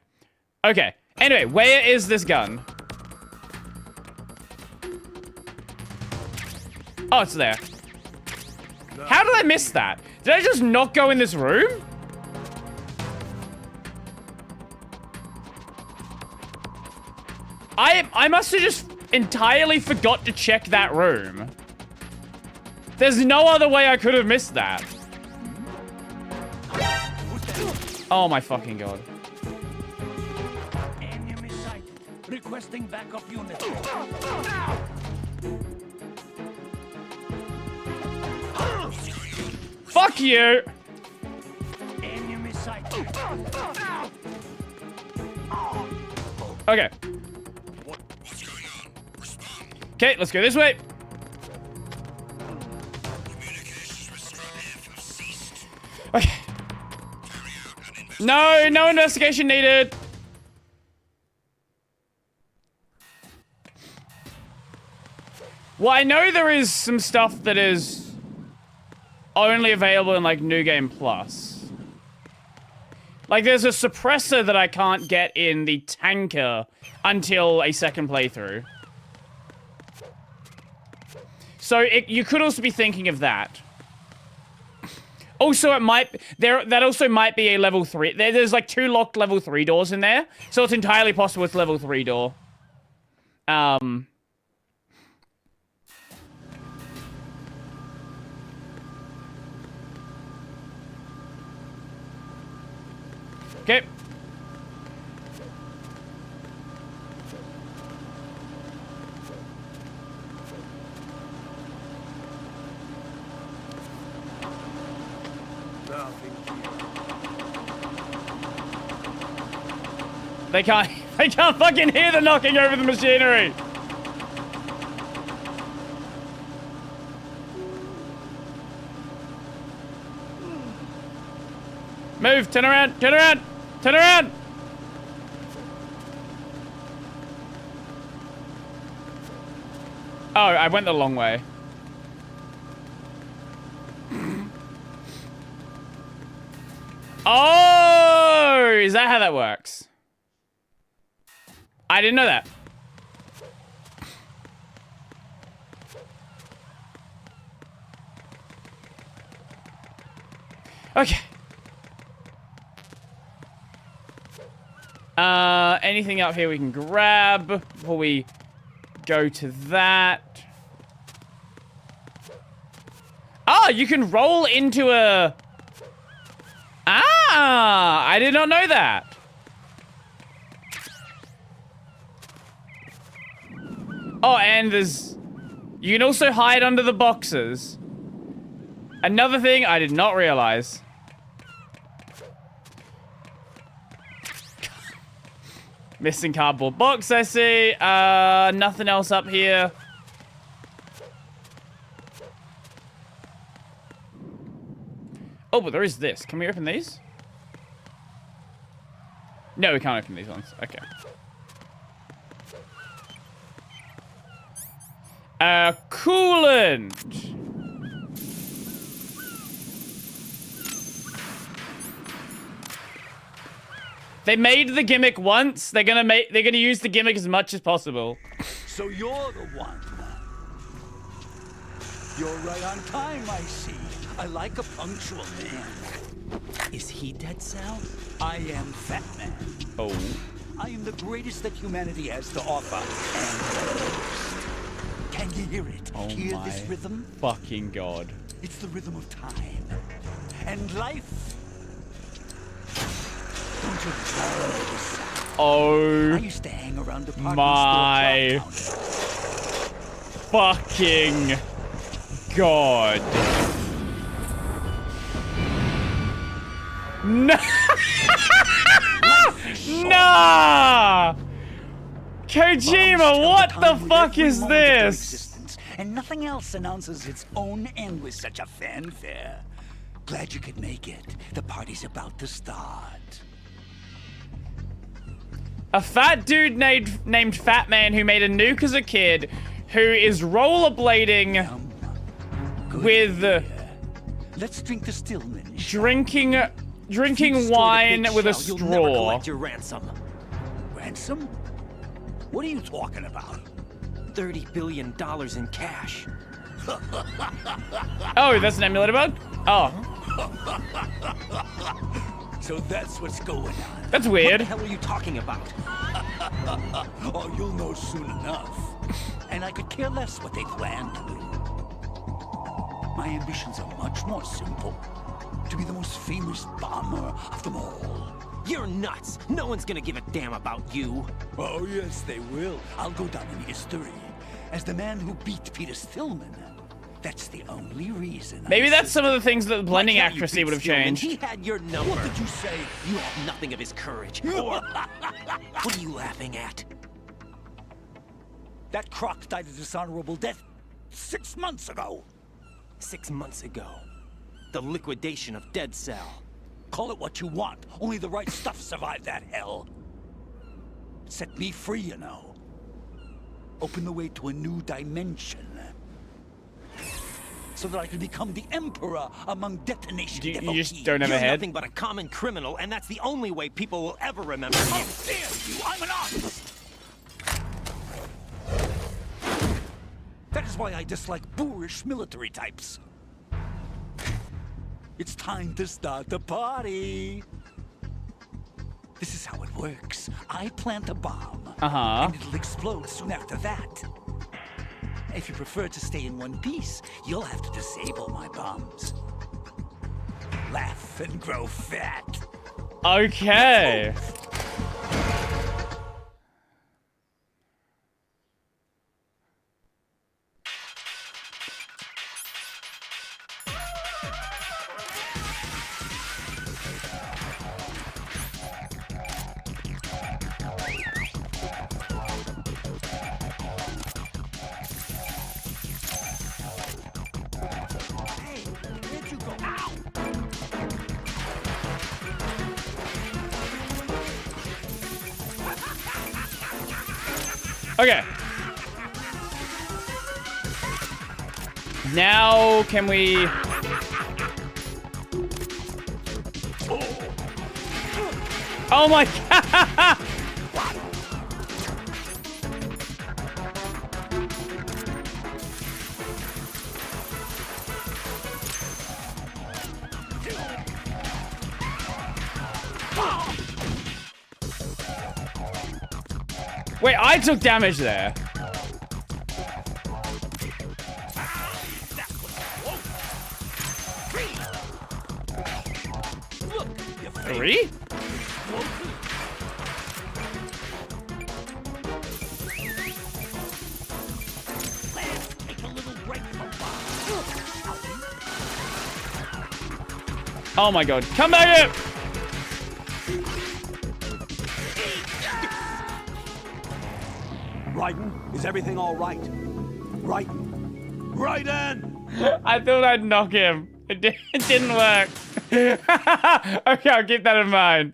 Okay. Anyway, where is this gun? Oh, it's there. How did I miss that? Did I just not go in this room? I must have just entirely forgot to check that room. There's no other way I could have missed that. Oh my fucking god. Enemy sighted. Requesting backup unit. Fuck you! Enemy sighted. Okay. Okay, let's go this way. Okay. No, no investigation needed. Well, I know there is some stuff that is only available in, like, New Game Plus. Like, there's a suppressor that I can't get in the tanker until a second playthrough. So, you could also be thinking of that. Also, it might... that also might be a level 3. There's, like, 2 locked level 3 doors in there. So, it's entirely possible it's level 3 door. Okay. They can't fucking hear the knocking over the machinery. Move, turn around, turn around, turn around. Oh, I went the long way. Oh, is that how that works? I didn't know that. Okay. Anything up here we can grab before we go to that? Ah, you can roll into a... Ah, I did not know that. Oh, and there's... You can also hide under the boxes. Another thing I did not realize. Missing cardboard box, I see. Nothing else up here. Oh, but there is this. Can we open these? No, we can't open these ones. Okay. Coolant. They made the gimmick once. They're gonna use the gimmick as much as possible. So you're the one. You're right on time, I see. I like a punctual man. Is he Dead Sal? I am Fat Man. Oh. I am the greatest that humanity has to offer. And can you hear it? Oh hear my this rhythm? Fucking God. It's the rhythm of time. And life. Don't you love this sound? Oh. I used to hang around department my fucking God. No. Nah. Kojima, what the fuck is this? And nothing else announces its own end with such a fanfare. Glad you could make it. The party's about to start. A fat dude named Fat Man who made a nuke as a kid, who is rollerblading with Let's drink the Stillman. drinking wine with a straw. You'll never collect your ransom. Ransom? What are you talking about? $30 billion in cash. Oh, that's an emulator bug? Oh. So that's what's going on. That's weird. What the hell are you talking about? Oh, you'll know soon enough. And I could care less what they plan to do. My ambitions are much more simple. To be the most famous bomber of them all. You're nuts. No one's gonna give a damn about you. Oh, yes, they will. I'll go down in history as the man who beat Peter Stillman. That's the only reason. Maybe that's some of the things that the blending accuracy would have changed. He had your number. What did you say? You have nothing of his courage. Or what are you laughing at? That croc died a dishonorable death 6 months ago. 6 months ago. the liquidation of Dead Cell. Call it what you want. Only the right stuff survived that hell. Set me free, you know. Open the way to a new dimension. So that I can become the emperor among detonation devotees. You just don't have a You're head? nothing but a common criminal, and that's the only way people will ever remember you. How dare you! I'm an artist! That is why I dislike boorish military types. It's time to start the party. This is how it works. I plant a bomb, and it'll explode soon after that. If you prefer to stay in one piece, you'll have to disable my bombs. Laugh and grow fat. Okay. Okay. Now, can we... Oh my god! Wait, I took damage there. Three? Oh my god. Come back here! Raiden, is everything all right? Raiden! Raiden! I thought I'd knock him. It didn't work. Okay, I'll keep that in mind.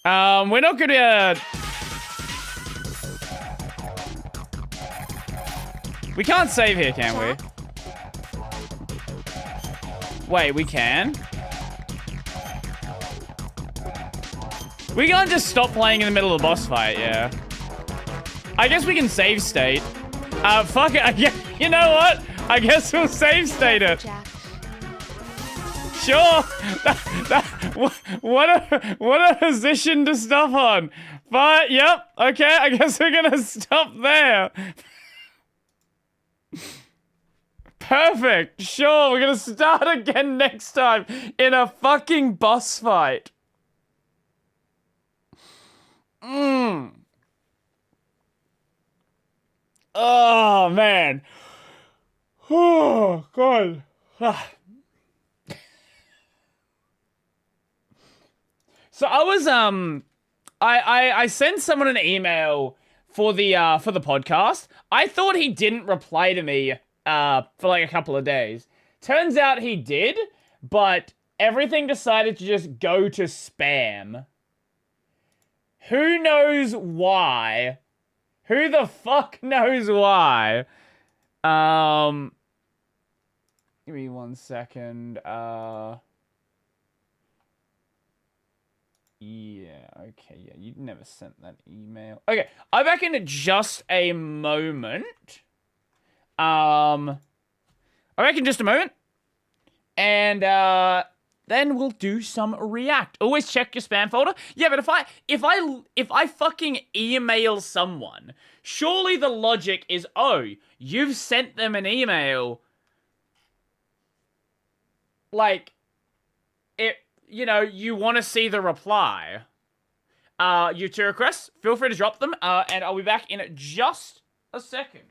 We're not gonna... We can't save here, can we? Wait, we can? We can't just stop playing in the middle of the boss fight, yeah. I guess we can save state. Fuck it, you know what? I guess we'll save state it. Sure. What a position to stop on. But, yep, okay, I guess we're gonna stop there. Perfect. Sure, we're gonna start again next time in a fucking boss fight. Oh, man. Oh, God. So I was, I sent someone an email for the podcast. I thought he didn't reply to me, for like a couple of days. Turns out he did, but everything decided to just go to spam. Who knows why? Who the fuck knows why? Give me 1 second. Yeah, okay, yeah, you never sent that email. Okay, I'm back in just a moment. I reckon just a moment. And, then we'll do some react. Always check your spam folder. Yeah, but if I fucking email someone, surely the logic is, oh, you've sent them an email. Like, you know, you want to see the reply. You two requests, feel free to drop them, and I'll be back in just a second.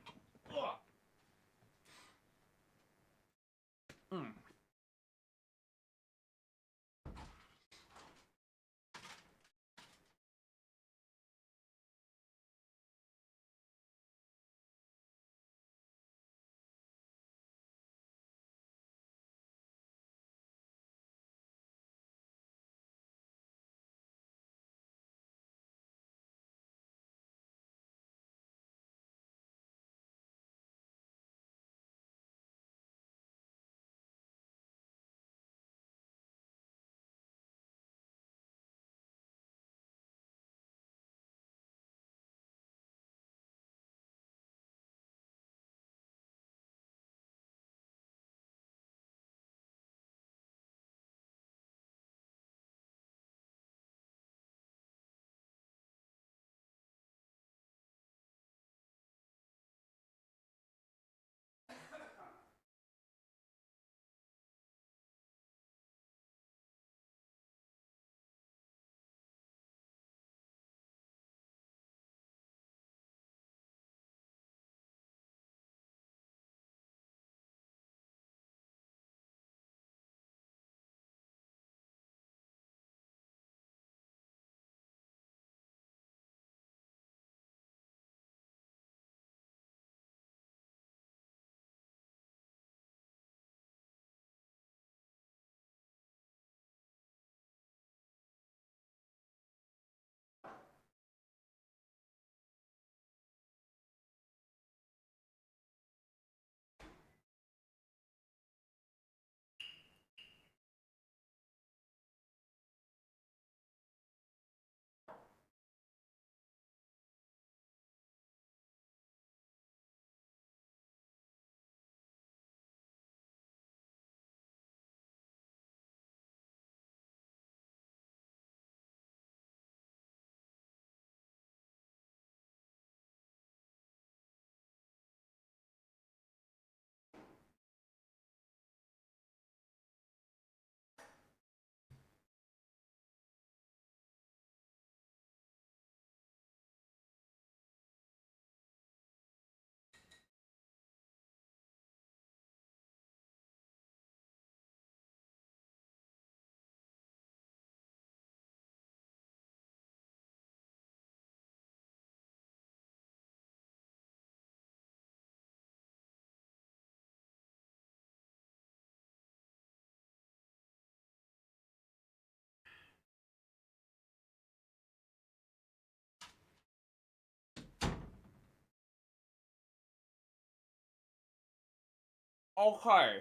Okay.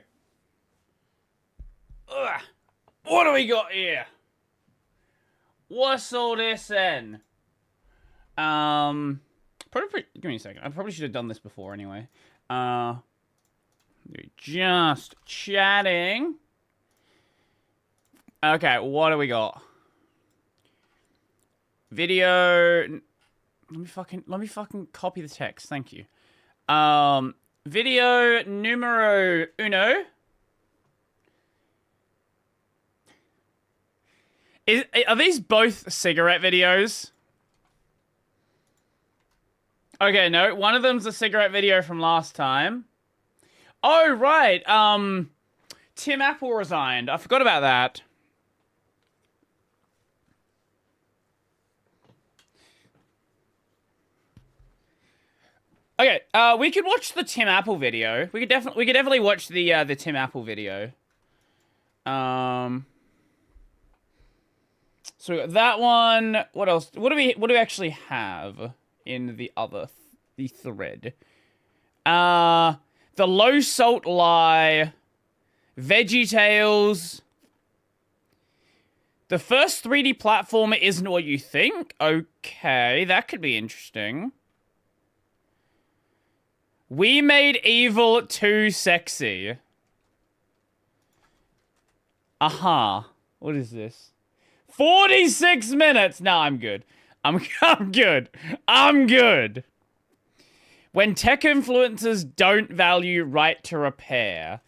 Ugh. What do we got here? What's all this then? Give me a second. I probably should have done this before anyway. Just chatting. Okay, what do we got? Video. Let me fucking copy the text. Thank you. Video numero uno. Are these both cigarette videos? Okay, no. One of them's a cigarette video from last time. Oh, right. Tim Apple resigned. I forgot about that. Okay, we could watch the Tim Apple video. We could definitely watch the Tim Apple video. So we got that one. What else? What do we actually have in the other the thread? The low salt lie, Veggie Tales. The first 3D platformer isn't what you think. Okay, that could be interesting. We made evil too sexy. Aha. What is this? 46 minutes! No, I'm good. I'm good. I'm good. When tech influencers don't value right to repair.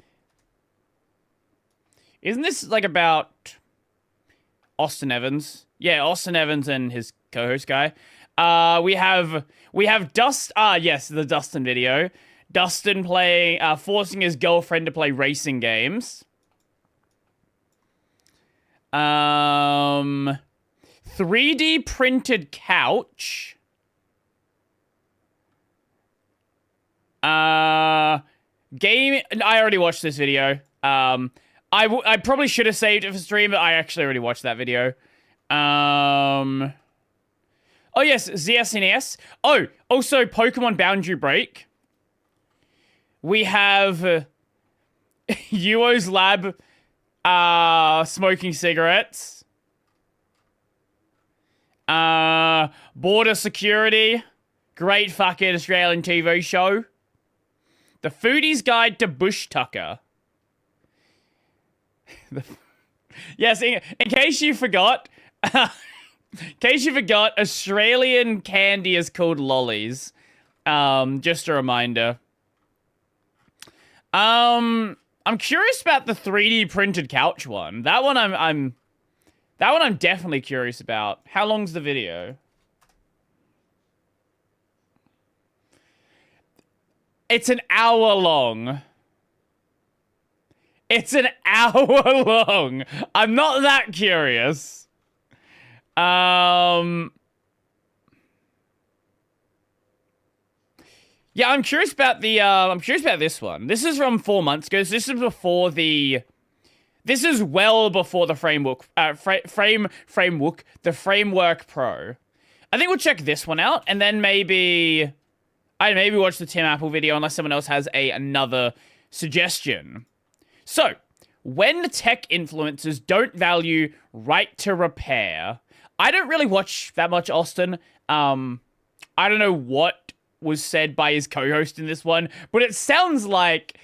Isn't this like about Austin Evans? Yeah, Austin Evans and his co-host guy. We have yes, the Dustin video. Dustin playing, forcing his girlfriend to play racing games. 3D printed couch. Game. I already watched this video. I probably should have saved it for stream, but I actually already watched that video. Oh yes, ZSNES. Oh, also Pokemon Boundary Break. We have Yuo's Lab smoking cigarettes. Border Security. Great fucking Australian TV show. The Foodie's Guide to Bush Tucker. Yes, in case you forgot... Australian candy is called lollies. Just a reminder. I'm curious about the 3D printed couch one. That one I'm definitely curious about. How long's the video? It's an hour long. It's an hour long. I'm not that curious. Yeah, I'm curious about the this one. This is from 4 months ago. So this is before the this is well before the Framework Pro. I think we'll check this one out and then maybe watch the Tim Apple video unless someone else has another suggestion. So, when tech influencers don't value right to repair, I don't really watch that much Austin. I don't know what was said by his co-host in this one, but it sounds like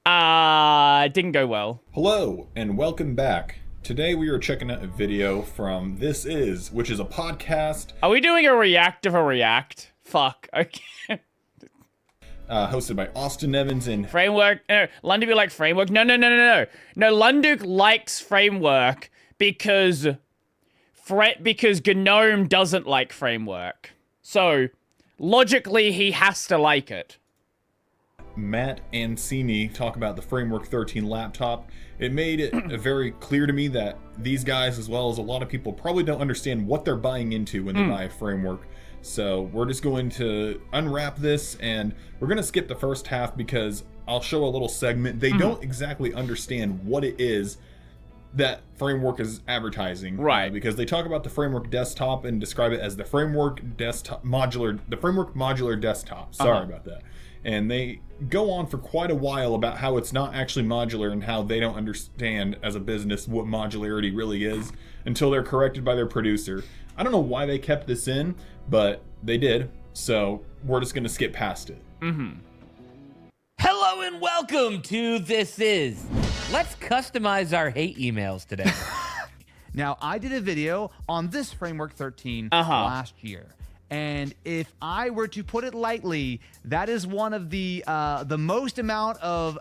it didn't go well. Hello, and welcome back. Today we are checking out a video from This Is, which is a podcast. Are we doing a react of a react? Fuck, okay. Hosted by Austin Evans and... Framework? No, Lunduk like Framework? No. No, Lunduk likes Framework because Gnome doesn't like Framework. So, logically, he has to like it. Matt Ancini talk about the Framework 13 laptop. It made it very clear to me that these guys, as well as a lot of people, probably don't understand what they're buying into when they buy a Framework. So we're just going to unwrap this, and we're going to skip the first half because I'll show a little segment. They don't exactly understand what it is that Framework is advertising. Right. Because they talk about the Framework desktop and describe it as the Framework desktop modular, the Framework modular desktop. Sorry about that. and they go on for quite a while about how it's not actually modular and how they don't understand as a business what modularity really is until they're corrected by their producer. I don't know why they kept this in, but they did, so we're just gonna skip past it. Hello and welcome to This Is. Let's customize our hate emails today. Now, I did a video on this Framework 13 last year. And if I were to put it lightly, that is one of the most amount of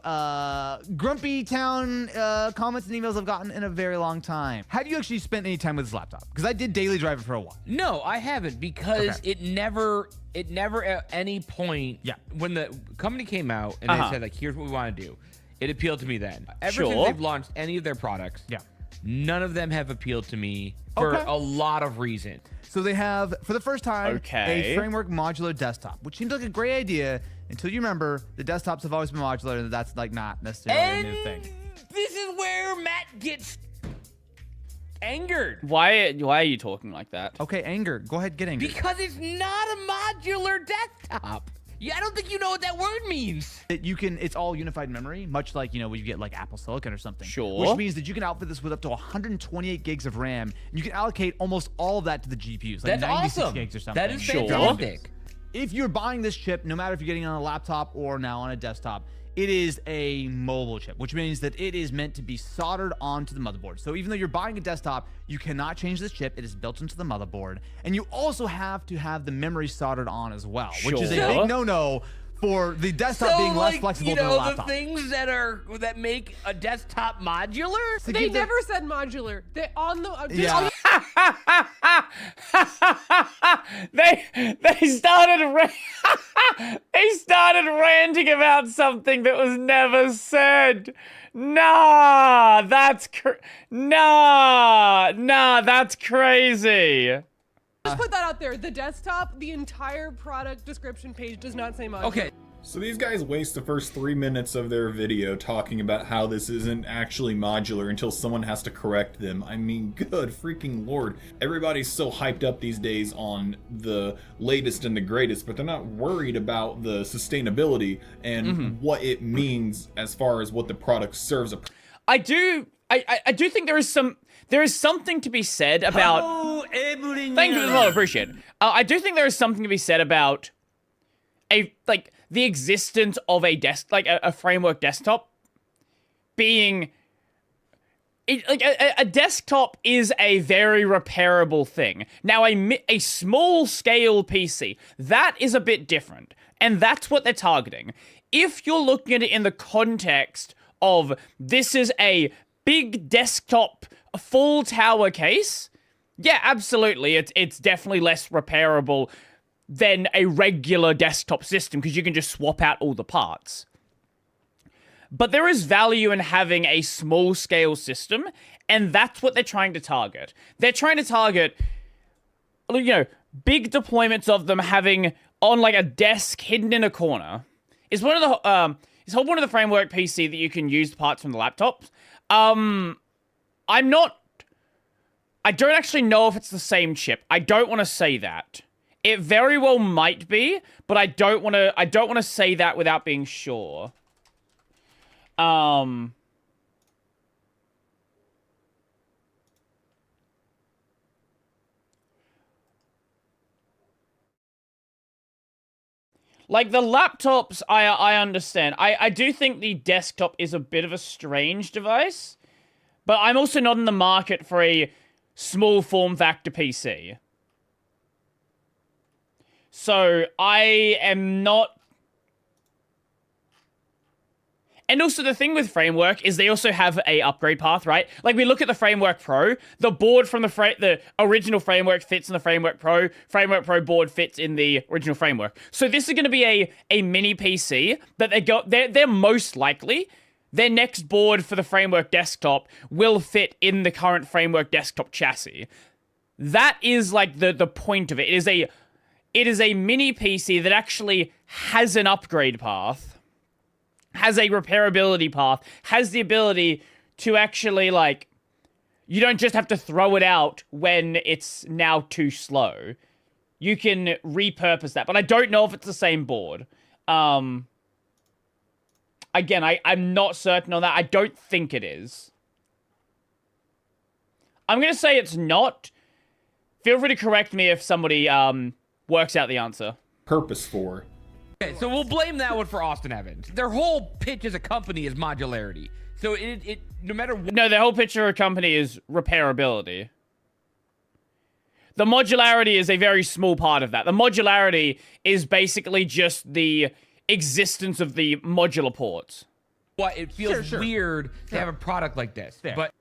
grumpy town comments and emails I've gotten in a very long time. Have you actually spent any time with this laptop? Because I did daily drive it for a while. No, I haven't, because it never at any point, when the company came out and they said, like, here's what we want to do, it appealed to me then. Ever since they've launched any of their products, none of them have appealed to me for a lot of reasons. So they have, for the first time, a Framework modular desktop, which seems like a great idea until you remember the desktops have always been modular, and that's like not necessarily a new thing. This is where Matt gets angered. Why are you talking like that? Okay, anger. Go ahead, get angry. Because it's not a modular desktop. Yeah, I don't think you know what that word means. It's all unified memory, much like, when you get like Apple Silicon or something. Sure. Which means that you can outfit this with up to 128 gigs of RAM, and you can allocate almost all of that to the GPUs, like That's 96 awesome. gigs or something. That is fantastic. If you're buying this chip, no matter if you're getting it on a laptop or now on a desktop, it is a mobile chip, which means that it is meant to be soldered onto the motherboard. So even though you're buying a desktop, you cannot change this chip. It is built into the motherboard. And you also have to have the memory soldered on as well, which is a big no-no for the desktop being less flexible than a laptop. The things that make a desktop modular? They never said modular. They on the they started ranting about something that was never said. Nah, that's crazy. Just put that out there. The desktop, the entire product description page does not say modular. Okay. So these guys waste the first 3 minutes of their video talking about how this isn't actually modular until someone has to correct them. I mean, good freaking lord. Everybody's so hyped up these days on the latest and the greatest, but they're not worried about the sustainability and what it means as far as what the product serves. I do think there is something to be said about. Thank you, I appreciate it. I do think there is something to be said about the existence of a framework desktop being. A desktop is a very repairable thing. Now, a small scale PC, that is a bit different, and that's what they're targeting. If you're looking at it in the context of this is a big desktop, full tower case, yeah, absolutely, it's definitely less repairable than a regular desktop system because you can just swap out all the parts. But there is value in having a small-scale system, and that's what they're trying to target. They're trying to target, big deployments of them having on like a desk hidden in a corner. Is one of the one of the framework PC that you can use parts from the laptops. I don't actually know if it's the same chip. I don't want to say that. It very well might be, but I don't want to say that without being sure. Like, the laptops, I understand. I do think the desktop is a bit of a strange device, but I'm also not in the market for a small form factor PC. So, I am not... And also, the thing with Framework is they also have a upgrade path, right? Like, we look at the Framework Pro, the board from the original Framework fits in the Framework Pro Pro board fits in the original Framework. So this is going to be a mini PC that they're most likely, their next board for the Framework desktop will fit in the current Framework desktop chassis. That is, like, the point of it. It is a mini PC that actually has an upgrade path, has a repairability path, has the ability to actually, like, you don't just have to throw it out when it's now too slow. You can repurpose that, but I don't know if it's the same board. Again, I'm not certain on that. I don't think it is. I'm going to say it's not. Feel free to correct me if somebody works out the answer. Purpose for. Okay, so we'll blame that one for Austin Evans. Their whole pitch as a company is modularity. So it no matter what. No, their whole pitch of a company is repairability. The modularity is a very small part of that. The modularity is basically just the existence of the modular ports. What it feels weird to have a product like this, but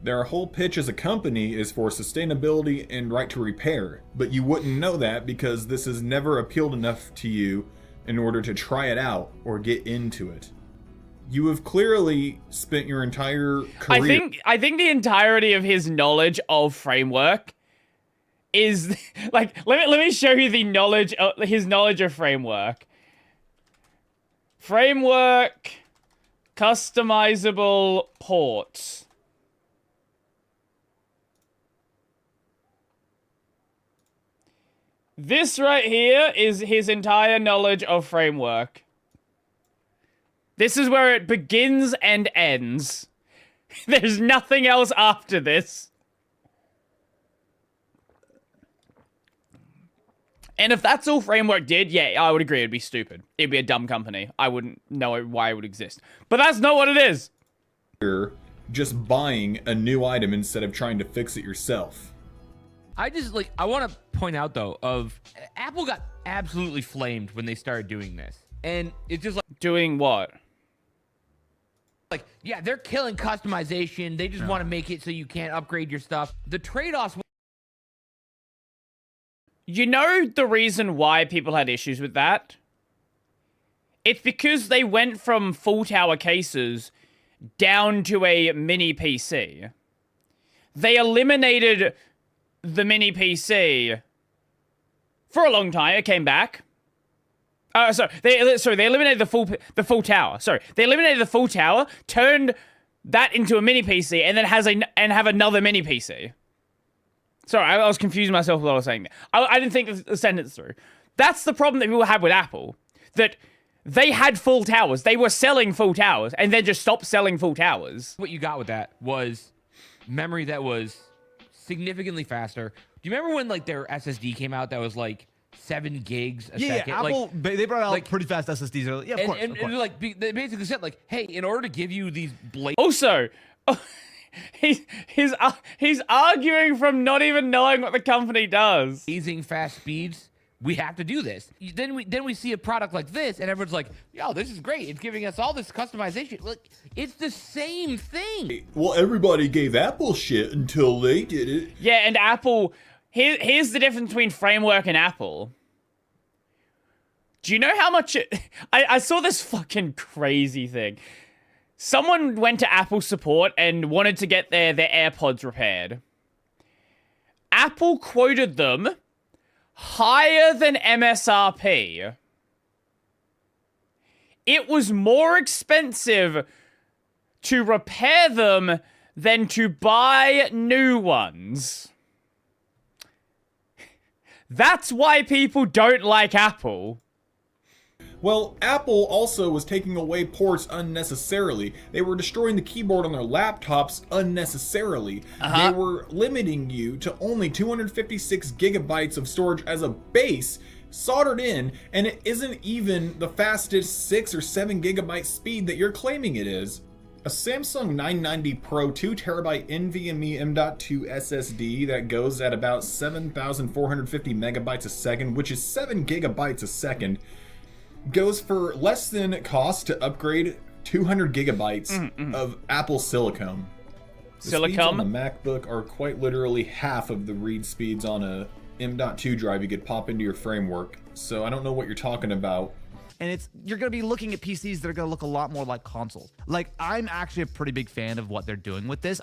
their whole pitch as a company is for sustainability and right to repair, but you wouldn't know that because this has never appealed enough to you in order to try it out or get into it. You have clearly spent your entire career. I think the entirety of his knowledge of framework is like let me show you the knowledge of his knowledge of framework. Framework customizable ports. This right here is his entire knowledge of framework. This is where it begins and ends. There's nothing else after this. And if that's all Framework did, yeah, I would agree it'd be stupid. It'd be a dumb company. I wouldn't know why it would exist. But that's not what it is. You're just buying a new item instead of trying to fix it yourself. I want to point out though, Apple got absolutely flamed when they started doing this. And it's just like... Doing what? Like, yeah, they're killing customization. They just want to make it so you can't upgrade your stuff. The trade-offs... You know the reason why people had issues with that? It's because they went from full tower cases down to a mini PC. They eliminated the mini PC for a long time. It came back. They eliminated the full tower. Sorry, they eliminated the full tower, turned that into a mini PC, and then have another mini PC. Sorry, I was confusing myself with what I was saying there. I didn't think the sentence through. That's the problem that people had with Apple. That they had full towers. They were selling full towers, and then just stopped selling full towers. What you got with that was memory that was significantly faster. Do you remember when like their SSD came out that was like 7 gigs a second? Yeah, Apple, like, they brought out pretty fast SSDs early. Yeah, of course. And like they basically said like, hey, in order to give you these Also, he's arguing from not even knowing what the company does. Amazing fast speeds. We have to do this. Then we see a product like this, and everyone's like, "Yo, this is great! It's giving us all this customization." Look, it's the same thing. Well, everybody gave Apple shit until they did it. Yeah, and Apple. Here's the difference between Framework and Apple. Do you know how much I saw this fucking crazy thing. Someone went to Apple support and wanted to get their AirPods repaired. Apple quoted them higher than MSRP. It was more expensive to repair them than to buy new ones. That's why people don't like Apple. Well, Apple also was taking away ports unnecessarily. They were destroying the keyboard on their laptops unnecessarily. They were limiting you to only 256 gigabytes of storage as a base soldered in, and it isn't even the fastest 6 or 7 gigabyte speed that you're claiming it is. A Samsung 990 Pro 2TB NVMe M.2 SSD that goes at about 7,450 megabytes a second, which is 7 gigabytes a second, goes for less than it costs to upgrade 200 gigabytes of Apple Silicon. The speeds on the MacBook are quite literally half of the read speeds on a M.2 drive you could pop into your framework, so I don't know what you're talking about. And you're going to be looking at PCs that are going to look a lot more like consoles. Like, I'm actually a pretty big fan of what they're doing with this.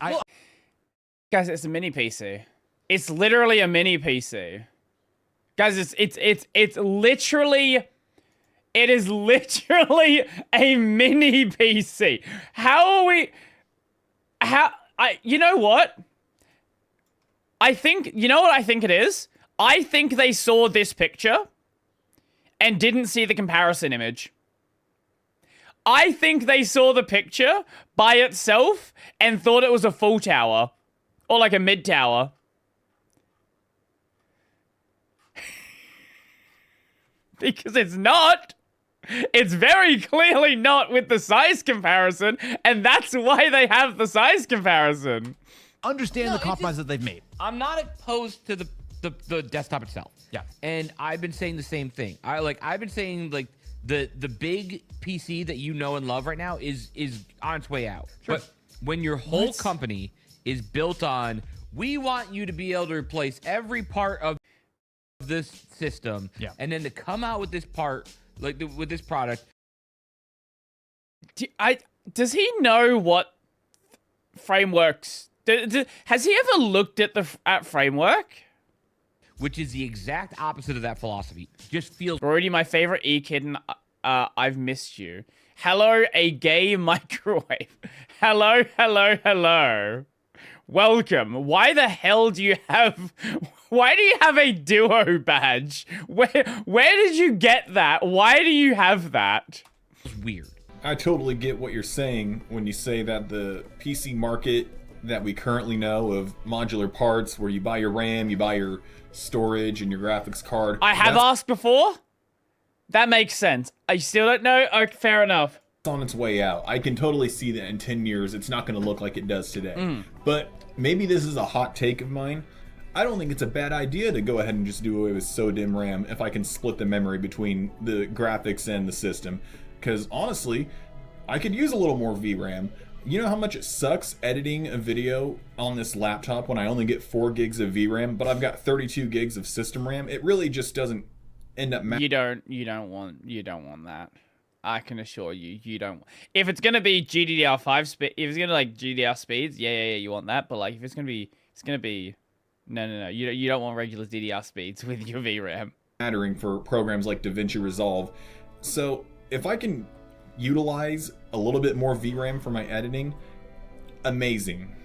Guys, it's a mini PC. It's literally a mini PC. Guys, it's literally... It is literally a mini PC. You know what? You know what I think it is? I think they saw this picture and didn't see the comparison image. I think they saw the picture by itself and thought it was a full tower. Or like a mid tower. Because it's not. It's very clearly not with the size comparison, and that's why they have the size comparison. Understand the compromise that they've made. I'm not opposed to the desktop itself. Yeah. And I've been saying the same thing. I've been saying like the big PC that you know and love right now is on its way out. Sure. But when your whole company is built on, we want you to be able to replace every part of this system, and then to come out with this part, with this product. Does he know what frameworks? Has he ever looked at framework? Which is the exact opposite of that philosophy. Just feels. Brody, my favorite E-Kid, and I've missed you. Hello, a gay microwave. Hello, hello, hello. Welcome. Why the hell do you have... Why do you have a duo badge? Where did you get that? Why do you have that? It's weird. I totally get what you're saying when you say that the PC market that we currently know of modular parts where you buy your RAM, you buy your storage and your graphics card. I have asked before. That makes sense. I still don't know. Okay, fair enough. It's on its way out. I can totally see that in 10 years it's not going to look like it does today. But maybe this is a hot take of mine. I don't think it's a bad idea to go ahead and just do away with SODIMM RAM if I can split the memory between the graphics and the system. Because honestly, I could use a little more VRAM. You know how much it sucks editing a video on this laptop when I only get 4 gigs of VRAM, but I've got 32 gigs of system RAM? It really just doesn't end up You don't want that. I can assure you, you don't. If it's gonna be GDDR5 speed, if it's gonna like GDDR speeds, yeah, you want that. But like, if it's gonna be, no. You don't want regular DDR speeds with your VRAM. Mattering for programs like DaVinci Resolve. So if I can utilize a little bit more VRAM for my editing, amazing.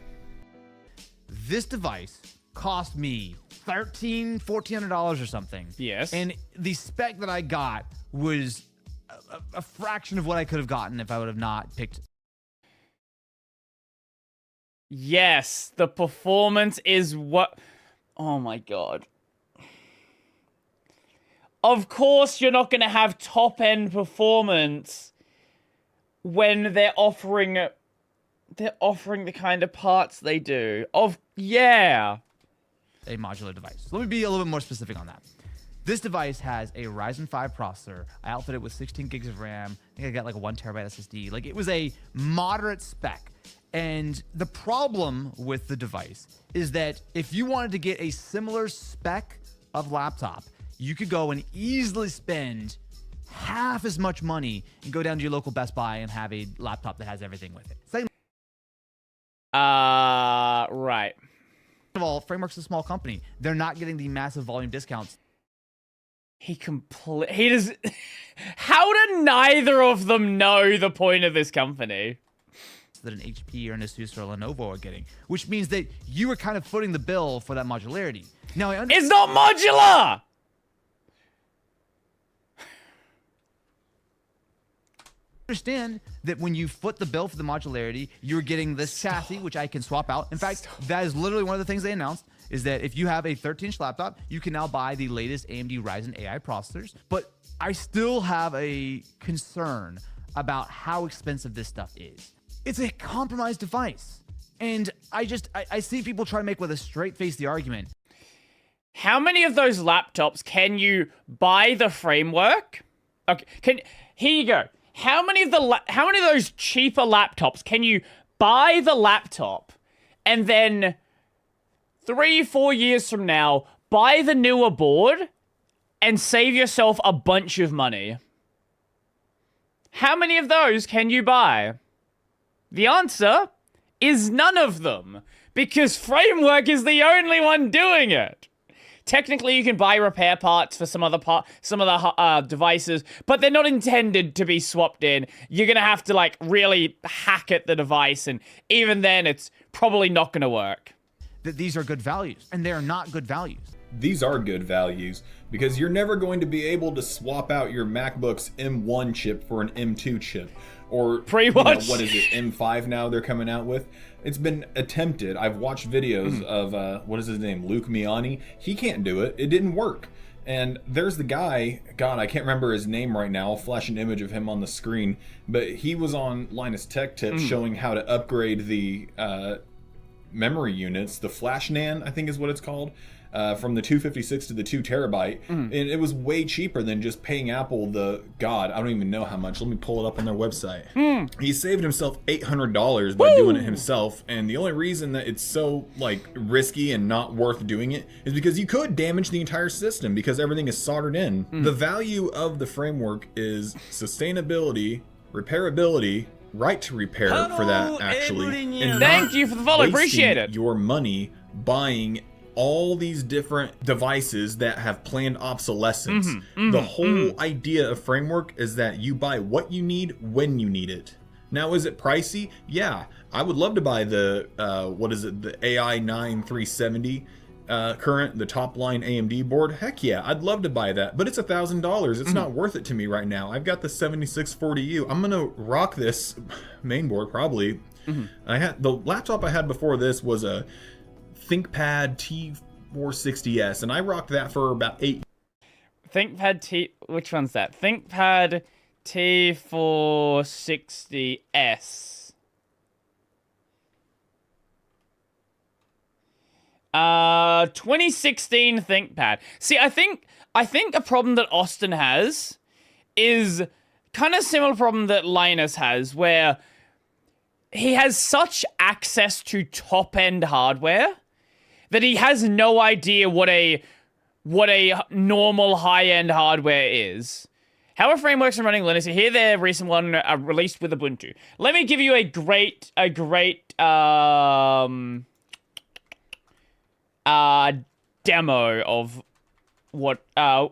This device cost me $1,400 or something. Yes. And the spec that I got was a fraction of what I could have gotten if I would have not picked. Yes, the performance is what... Oh my god. Of course you're not going to have top-end performance when they're offering the kind of parts they do. Yeah. A modular device. Let me be a little bit more specific on that. This device has a Ryzen 5 processor. I outfitted it with 16 gigs of RAM. I think I got like a 1 terabyte SSD. Like, it was a moderate spec. And the problem with the device is that if you wanted to get a similar spec of laptop, you could go and easily spend half as much money and go down to your local Best Buy and have a laptop that has everything with it. Second, right. First of all, Framework's a small company. They're not getting the massive volume discounts. He does... How do neither of them know the point of this company? That an HP or an Asus or a Lenovo are getting, which means that you are kind of footing the bill for that modularity. Now, it's not modular! Understand that when you foot the bill for the modularity, you're getting this chassis, which I can swap out. In fact, that is literally one of the things they announced, is that if you have a 13-inch laptop, you can now buy the latest AMD Ryzen AI processors. But I still have a concern about how expensive this stuff is. It's a compromised device. And I see people try to make with a straight face the argument. How many of those laptops can you buy the framework? Okay, here you go. How many of those cheaper laptops can you buy the laptop and then 3-4 years from now buy the newer board and save yourself a bunch of money? How many of those can you buy? The answer is none of them, because Framework is the only one doing it. Technically, you can buy repair parts for some of the devices, but they're not intended to be swapped in. You're gonna have to like really hack at the device, and even then, it's probably not gonna work. That these are good values, and they are not good values. These are good values because you're never going to be able to swap out your MacBook's M1 chip for an M2 chip, or pretty much. What is it, M5 now they're coming out with. It's been attempted. I've watched videos of what is his name, Luke Miani. He can't do it. It didn't work. And there's the guy, God, I can't remember his name right now. I'll flash an image of him on the screen. But he was on Linus Tech Tips showing how to upgrade the memory units, the Flash NAND, I think is what it's called, from the 256 to the 2 terabyte. And it was way cheaper than just paying Apple God, I don't even know how much. Let me pull it up on their website. He saved himself $800 by doing it himself. And the only reason that it's so like risky and not worth doing it is because you could damage the entire system because everything is soldered in. The value of the framework is sustainability, repairability, right to repair for that actually. And thank you for the follow, appreciate it. Your money buying all these different devices that have planned obsolescence. The whole idea of framework is that you buy what you need when you need it. Now, is it pricey? Yeah, I would love to buy the the AI9 370 current, the top line AMD board. Heck yeah, I'd love to buy that, but it's $1,000. It's not worth it to me right now. I've got the 7640U. I'm gonna rock this main board probably. I had the laptop I had before this was a ThinkPad T460S, and I rocked that for about 8. Which one's that? ThinkPad T460S. 2016 ThinkPad. See, I think a problem that Austin has is kind of similar problem that Linus has, where he has such access to top-end hardware that he has no idea what a normal high-end hardware is. How are frameworks and running Linux? Here, their recent one released with Ubuntu. Let me give you a great demo of how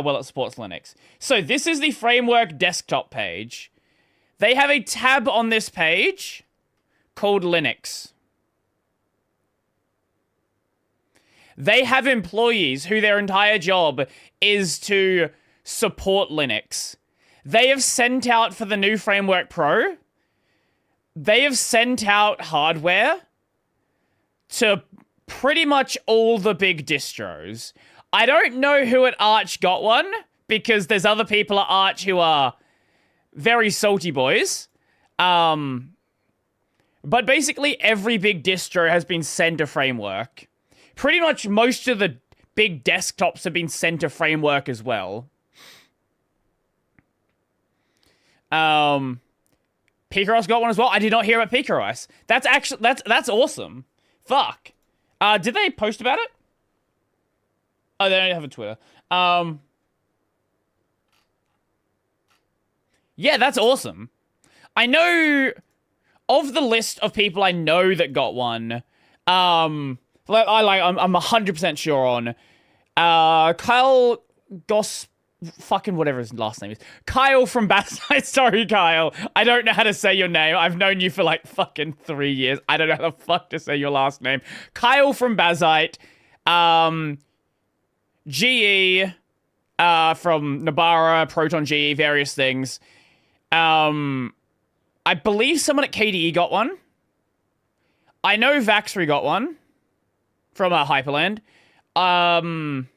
well it supports Linux. So this is the framework desktop page. They have a tab on this page called Linux. They have employees who their entire job is to support Linux. They have sent out for the new Framework Pro, they have sent out hardware to pretty much all the big distros. I don't know who at Arch got one, because there's other people at Arch who are very salty boys. But basically every big distro has been sent a framework. Pretty much most of the big desktops have been sent a framework as well. Picaros got one as well. I did not hear about Picaros. That's actually that's awesome. Fuck. Did they post about it? Oh, they don't have a Twitter. Yeah, that's awesome. I know of the list of people I know that got one. I'm 100% sure on Kyle Goss, fucking whatever his last name is. Kyle from Bassite. Sorry, Kyle. I don't know how to say your name. I've known you for like fucking 3 years. I don't know how the fuck to say your last name. Kyle from Bassite. GE from Nabara, Proton GE, various things. I believe someone at KDE got one. I know Vaxry got one from Hyperland. Gnome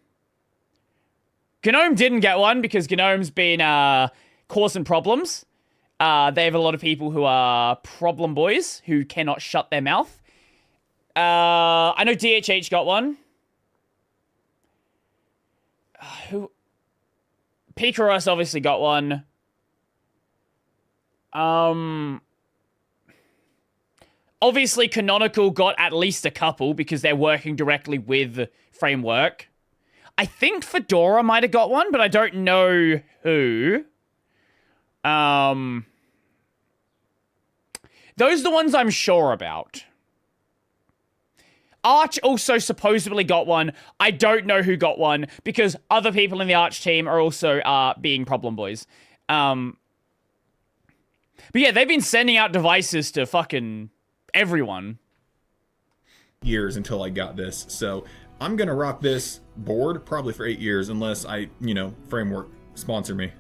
didn't get one because Gnome's been causing problems. They have a lot of people who are problem boys who cannot shut their mouth. I know DHH got one. Picaros obviously got one. Obviously, Canonical got at least a couple because they're working directly with Framework. I think Fedora might have got one, but I don't know who. Those are the ones I'm sure about. Arch also supposedly got one. I don't know who got one because other people in the Arch team are also being problem boys. But yeah, they've been sending out devices to fucking everyone. Years until I got this, so I'm gonna rock this board probably for 8 years unless Framework sponsor me.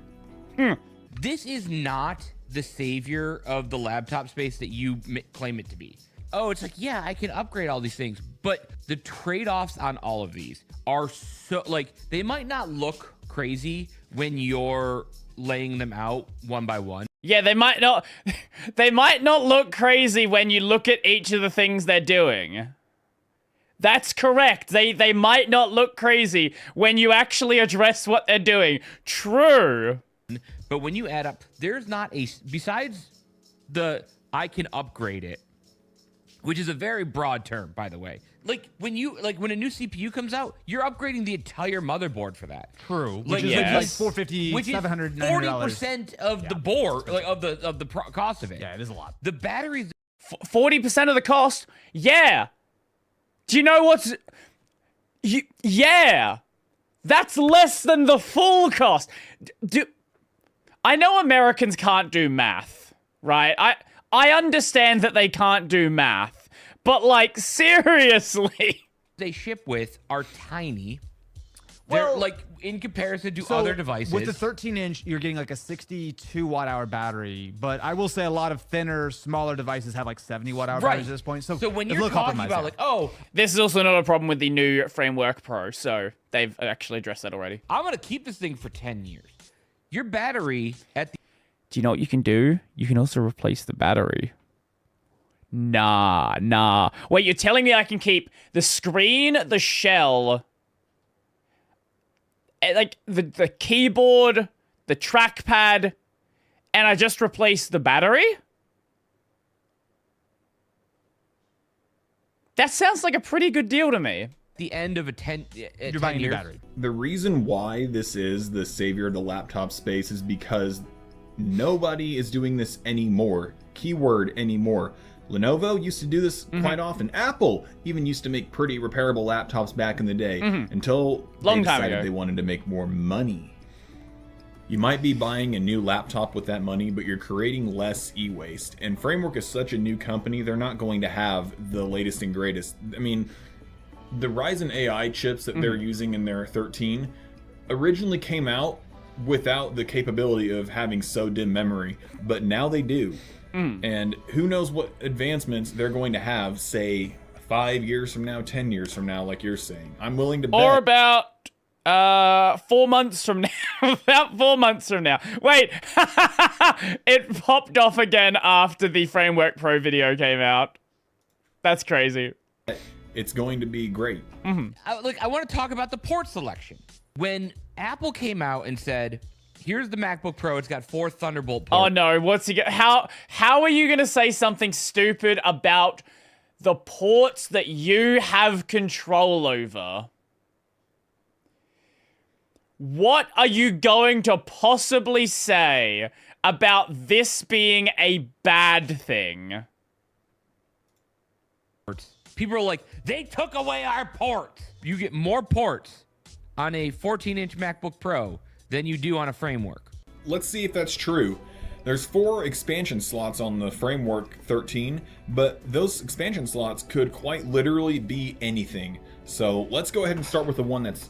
This is not the savior of the laptop space that you claim it to be. Oh, it's like, yeah, I can upgrade all these things, but the trade-offs on all of these are so, like, they might not look crazy when you're laying them out one by one. Yeah, they might not look crazy when you look at each of the things they're doing. That's correct. They might not look crazy when you actually address what they're doing. True. But when you add up, there's not a, besides the I can upgrade it, which is a very broad term, by the way. Like when a new CPU comes out, you're upgrading the entire motherboard for that. True. Like, Which is like $450, which is $700, 40% of the board, like of the cost of it. Yeah, it is a lot. The batteries, 40% of the cost. Yeah. Do you know what's? Yeah. That's less than the full cost. I know Americans can't do math, right? I understand that they can't do math, but like seriously, they ship with are tiny. They're like in comparison to other devices. With the 13-inch, you're getting like a 62 watt-hour battery, but I will say a lot of thinner, smaller devices have like 70 watt-hour batteries at this point. So when you're talking about like, oh, this is also not a problem with the new Framework Pro, so they've actually addressed that already. I'm gonna keep this thing for 10 years. Your battery at the Do you know what you can do? You can also replace the battery. Nah. Wait, you're telling me I can keep the screen, the shell, like the keyboard, the trackpad, and I just replace the battery? That sounds like a pretty good deal to me. The end of a 10 You're buying a new battery. The reason why this is the savior of the laptop space is because nobody is doing this anymore. Keyword anymore. Lenovo used to do this quite often. Apple even used to make pretty repairable laptops back in the day until they decided they wanted to make more money. You might be buying a new laptop with that money, but you're creating less e-waste. And Framework is such a new company, they're not going to have the latest and greatest. I mean, the Ryzen AI chips that they're using in their 13 originally came out without the capability of having SO-DIMM memory, but now they do. And who knows what advancements they're going to have, say, 5 years from now, 10 years from now, like you're saying. I'm willing to bet. Or about 4 months from now. About 4 months from now. Wait, it popped off again after the Framework Pro video came out. That's crazy. It's going to be great. I want to talk about the port selection. When Apple came out and said, here's the MacBook Pro, it's got 4 Thunderbolt ports. Oh no, what's he how are you going to say something stupid about the ports that you have control over? What are you going to possibly say about this being a bad thing? People are like, they took away our ports. You get more ports on a 14-inch MacBook Pro than you do on a Framework. Let's see if that's true. There's 4 expansion slots on the Framework 13, but those expansion slots could quite literally be anything. So let's go ahead and start with the one that's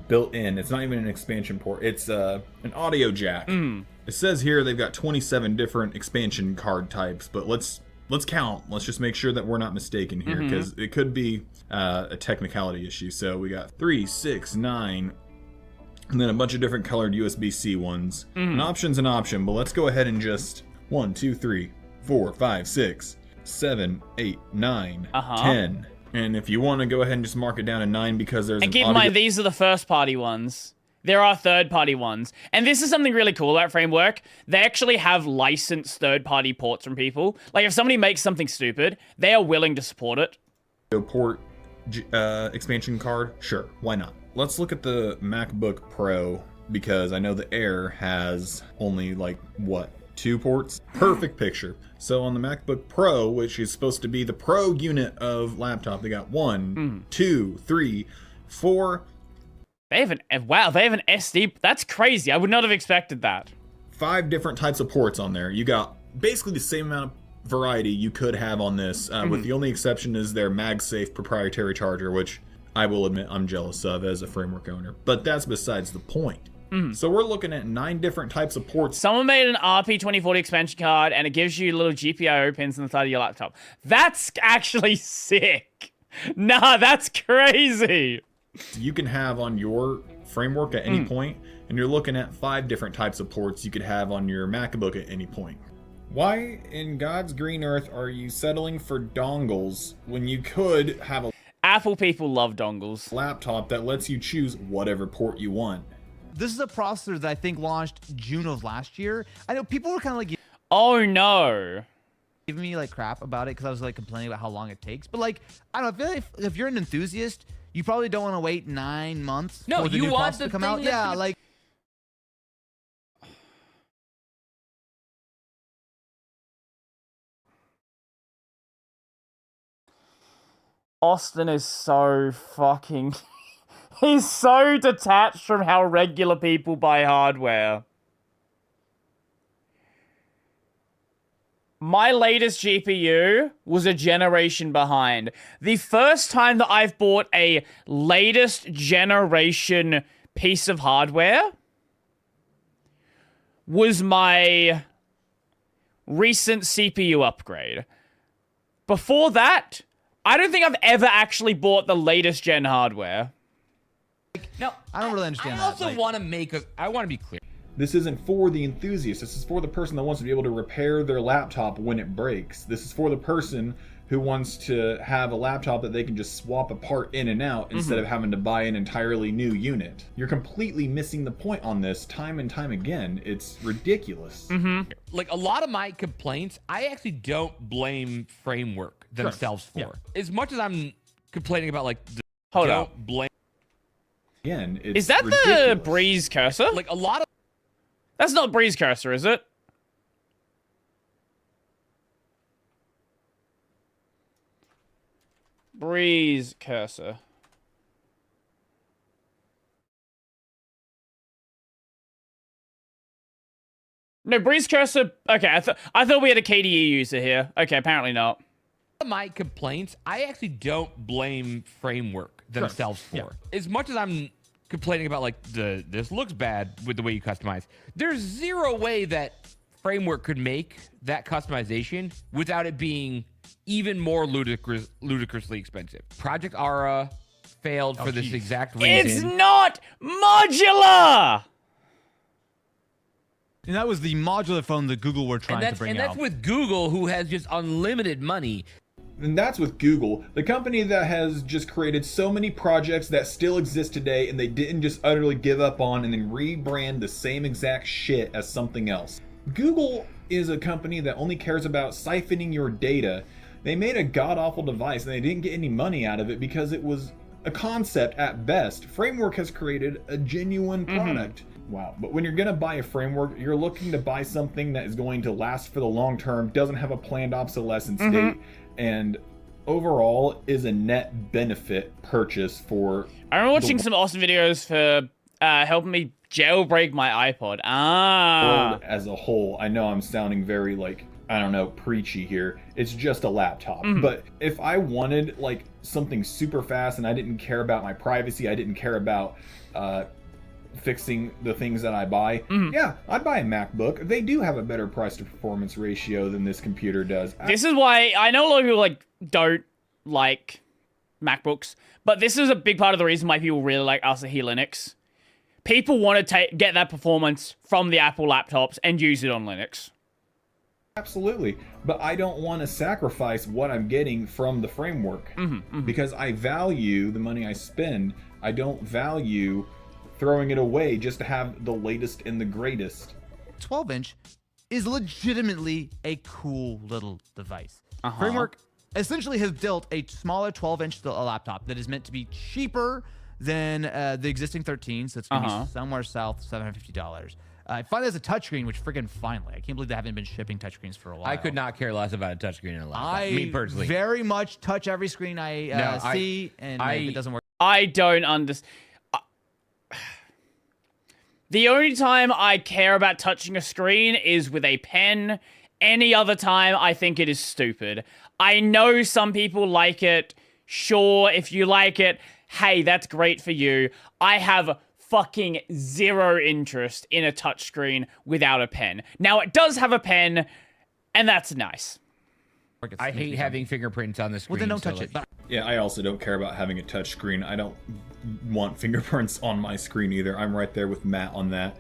built in. It's not even an expansion port. It's an audio jack. It says here they've got 27 different expansion card types, but let's count. Let's just make sure that we're not mistaken here, because it could be a technicality issue. So we got 3, 6, 9, and then a bunch of different colored USB-C ones. An option's an option, but let's go ahead and just 1, 2, 3, 4, 5, 6, 7, 8, 9, 10. And if you want to go ahead and just mark it down to 9 because there's and keep in mind, these are the first-party ones. There are third-party ones. And this is something really cool about Framework. They actually have licensed third-party ports from people. Like, if somebody makes something stupid, they are willing to support it. Port expansion card? Sure, why not? Let's look at the MacBook Pro, because I know the Air has only, like, what, 2 ports? Perfect picture. So on the MacBook Pro, which is supposed to be the pro unit of laptop, they got 1, 2, 3, 4... They have an SD. That's crazy. I would not have expected that. 5 different types of ports on there. You got basically the same amount of variety you could have on this, with the only exception is their MagSafe proprietary charger, which I will admit I'm jealous of as a Framework owner. But that's besides the point. So we're looking at 9 different types of ports. Someone made an RP 2040 expansion card, and it gives you little GPIO pins on the side of your laptop. That's actually sick. Nah, that's crazy. You can have on your framework at any point, and you're looking at 5 different types of ports you could have on your MacBook at any point. Why in God's green earth are you settling for dongles when you could have a Apple people love dongles. Laptop that lets you choose whatever port you want? This is a processor that I think launched June of last year. I know people were kind of like, oh no, giving me like crap about it because I was like complaining about how long it takes. But like, I don't know, I feel like if you're an enthusiast, you probably don't want to wait 9 months for the new processor to come out. Yeah, like. Austin is so fucking... He's so detached from how regular people buy hardware. My latest GPU was a generation behind. The first time that I've bought a latest generation piece of hardware was my recent CPU upgrade. Before that, I don't think I've ever actually bought the latest gen hardware. No, I don't really understand I that. also want to make a... I want to be clear. This isn't for the enthusiast. This is for the person that wants to be able to repair their laptop when it breaks. This is for the person who wants to have a laptop that they can just swap a part in and out instead of having to buy an entirely new unit. You're completely missing the point on this time and time again. It's ridiculous. Like, a lot of my complaints, I actually don't blame Framework themselves for. Yeah. As much as I'm complaining about, like, Hold up. blame... Again, it's Is that ridiculous. the Breeze cursor? Like, a lot of... That's not Breeze cursor, is it? Breeze cursor. No, Breeze cursor. Okay, I thought we had a KDE user here. Okay, apparently not. My complaints, I actually don't blame Framework themselves for. As much as I'm complaining about, like, this looks bad with the way you customize, there's zero way that Framework could make that customization without it being even more ludicrously expensive. Project Aura failed for this exact reason. It's not modular! And that was the modular phone that Google were trying to bring out. And that's with Google, who has just unlimited money. And that's with Google, the company that has just created so many projects that still exist today and they didn't just utterly give up on and then rebrand the same exact shit as something else. Google is a company that only cares about siphoning your data. They made a god-awful device and they didn't get any money out of it because it was a concept at best. Framework has created a genuine product. Wow. But when you're going to buy a framework, you're looking to buy something that is going to last for the long term, doesn't have a planned obsolescence date, and overall is a net benefit purchase for... I remember watching some awesome videos for helping me jailbreak my iPod. World as a whole. I know I'm sounding very, like, I don't know, preachy here. It's just a laptop. But if I wanted, like, something super fast and I didn't care about my privacy, I didn't care about fixing the things that I buy, yeah, I'd buy a MacBook. They do have a better price to performance ratio than this computer does. This is why I know a lot of people like don't like MacBooks, but this is a big part of the reason why people really like Asahi Linux. People want to get that performance from the Apple laptops and use it on Linux. Absolutely, but I don't want to sacrifice what I'm getting from the framework because I value the money I spend. I don't value throwing it away just to have the latest and the greatest. 12-inch is legitimately a cool little device. Framework essentially has built a smaller 12-inch laptop that is meant to be cheaper than the existing 13, so it's going to be somewhere south $750. I find it as a touchscreen, which friggin' finally. I can't believe they haven't been shipping touchscreens for a while. I could not care less about a touchscreen in a laptop. Me personally. Very much touch every screen I see, and if it doesn't work. I don't understand. The only time I care about touching a screen is with a pen. Any other time, I think it is stupid. I know some people like it. Sure, if you like it, hey, that's great for you. I have fucking zero interest in a touchscreen without a pen. Now, it does have a pen, and that's nice. I hate having fingerprints on the screen. Well, then don't touch it. Yeah, I also don't care about having a touch screen. I don't want fingerprints on my screen either. I'm right there with Matt on that.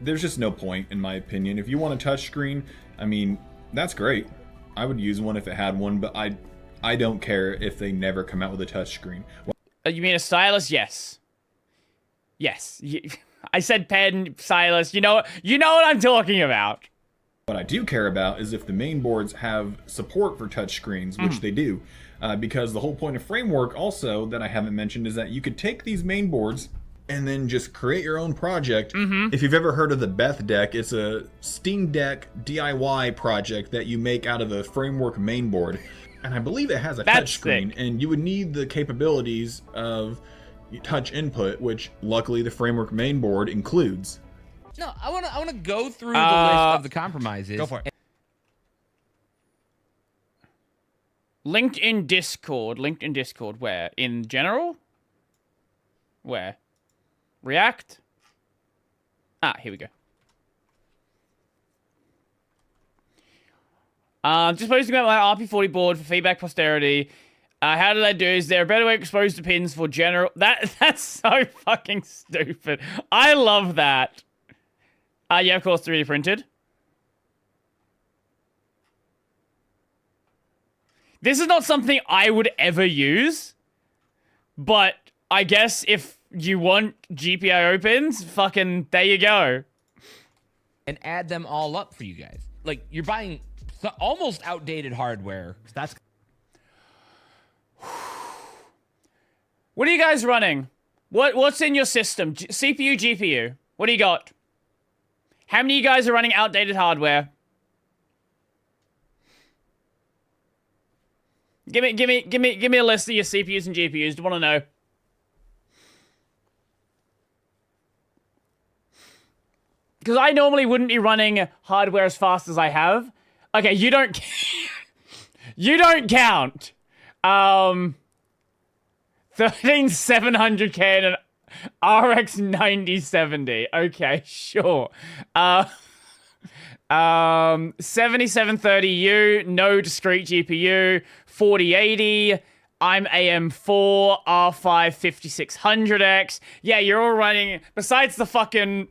There's just no point, in my opinion. If you want a touch screen, I mean, that's great. I would use one if it had one, but I don't care if they never come out with a touch screen. You mean a stylus? Yes. Yes. I said pen, stylus. You know what I'm talking about. What I do care about is if the main boards have support for touchscreens, which they do. Because the whole point of Framework also, that I haven't mentioned, is that you could take these main boards and then just create your own project. If you've ever heard of the Beth Deck, it's a Steam Deck DIY project that you make out of a Framework mainboard. And I believe it has a touchscreen, and you would need the capabilities of touch input, which luckily the Framework mainboard includes. No, I want to go through the list of the compromises. Go for it. Linked in Discord. Where? In general? Where? React? Here we go. Just posting about my RP40 board for feedback posterity. How did I do? Is there a better way to expose the pins for general? That's so fucking stupid. I love that. Yeah, of course, 3D printed. This is not something I would ever use, but I guess if you want GPIO pins, fucking there you go. And add them all up for you guys. Like, you're buying almost outdated hardware. That's... What are you guys running? What's in your system? CPU, GPU? What do you got? How many of you guys are running outdated hardware? Give me a list of your CPUs and GPUs. Do you want to know? Because I normally wouldn't be running hardware as fast as I have. Okay, you don't you don't count. 13700K and an RX 9070. Okay, sure. 7730U, no discrete GPU, 4080. I'm AM4, R5 5600X. Yeah, you're all running, besides the fucking,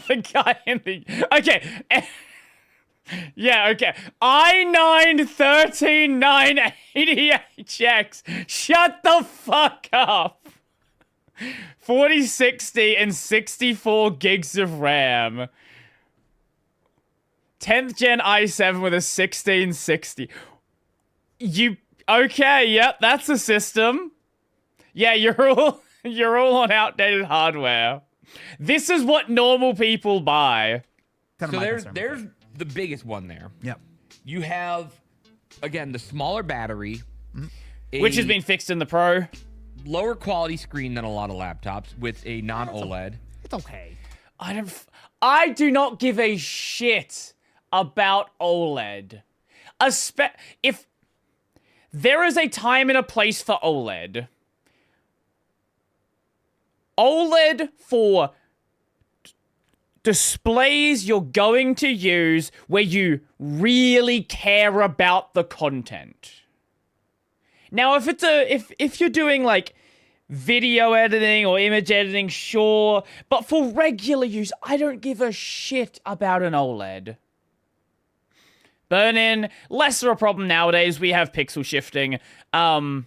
the guy in the, okay. Yeah, okay. i9 13980HX. Shut the fuck up. 4060 and 64 gigs of RAM. 10th gen i7 with a 1660. Okay, yep, that's a system. Yeah, you're all on outdated hardware. This is what normal people buy. So there's the biggest one there. Yep. You have, again, the smaller battery. Which has been fixed in the Pro. Lower quality screen than a lot of laptops with a non-OLED. It's okay. I do not give a shit about OLED. If there is a time and a place for OLED. OLED for displays you're going to use where you really care about the content. Now, if you're doing like video editing or image editing, sure, but for regular use, I don't give a shit about an OLED. Burn-in, less of a problem nowadays. We have pixel shifting. I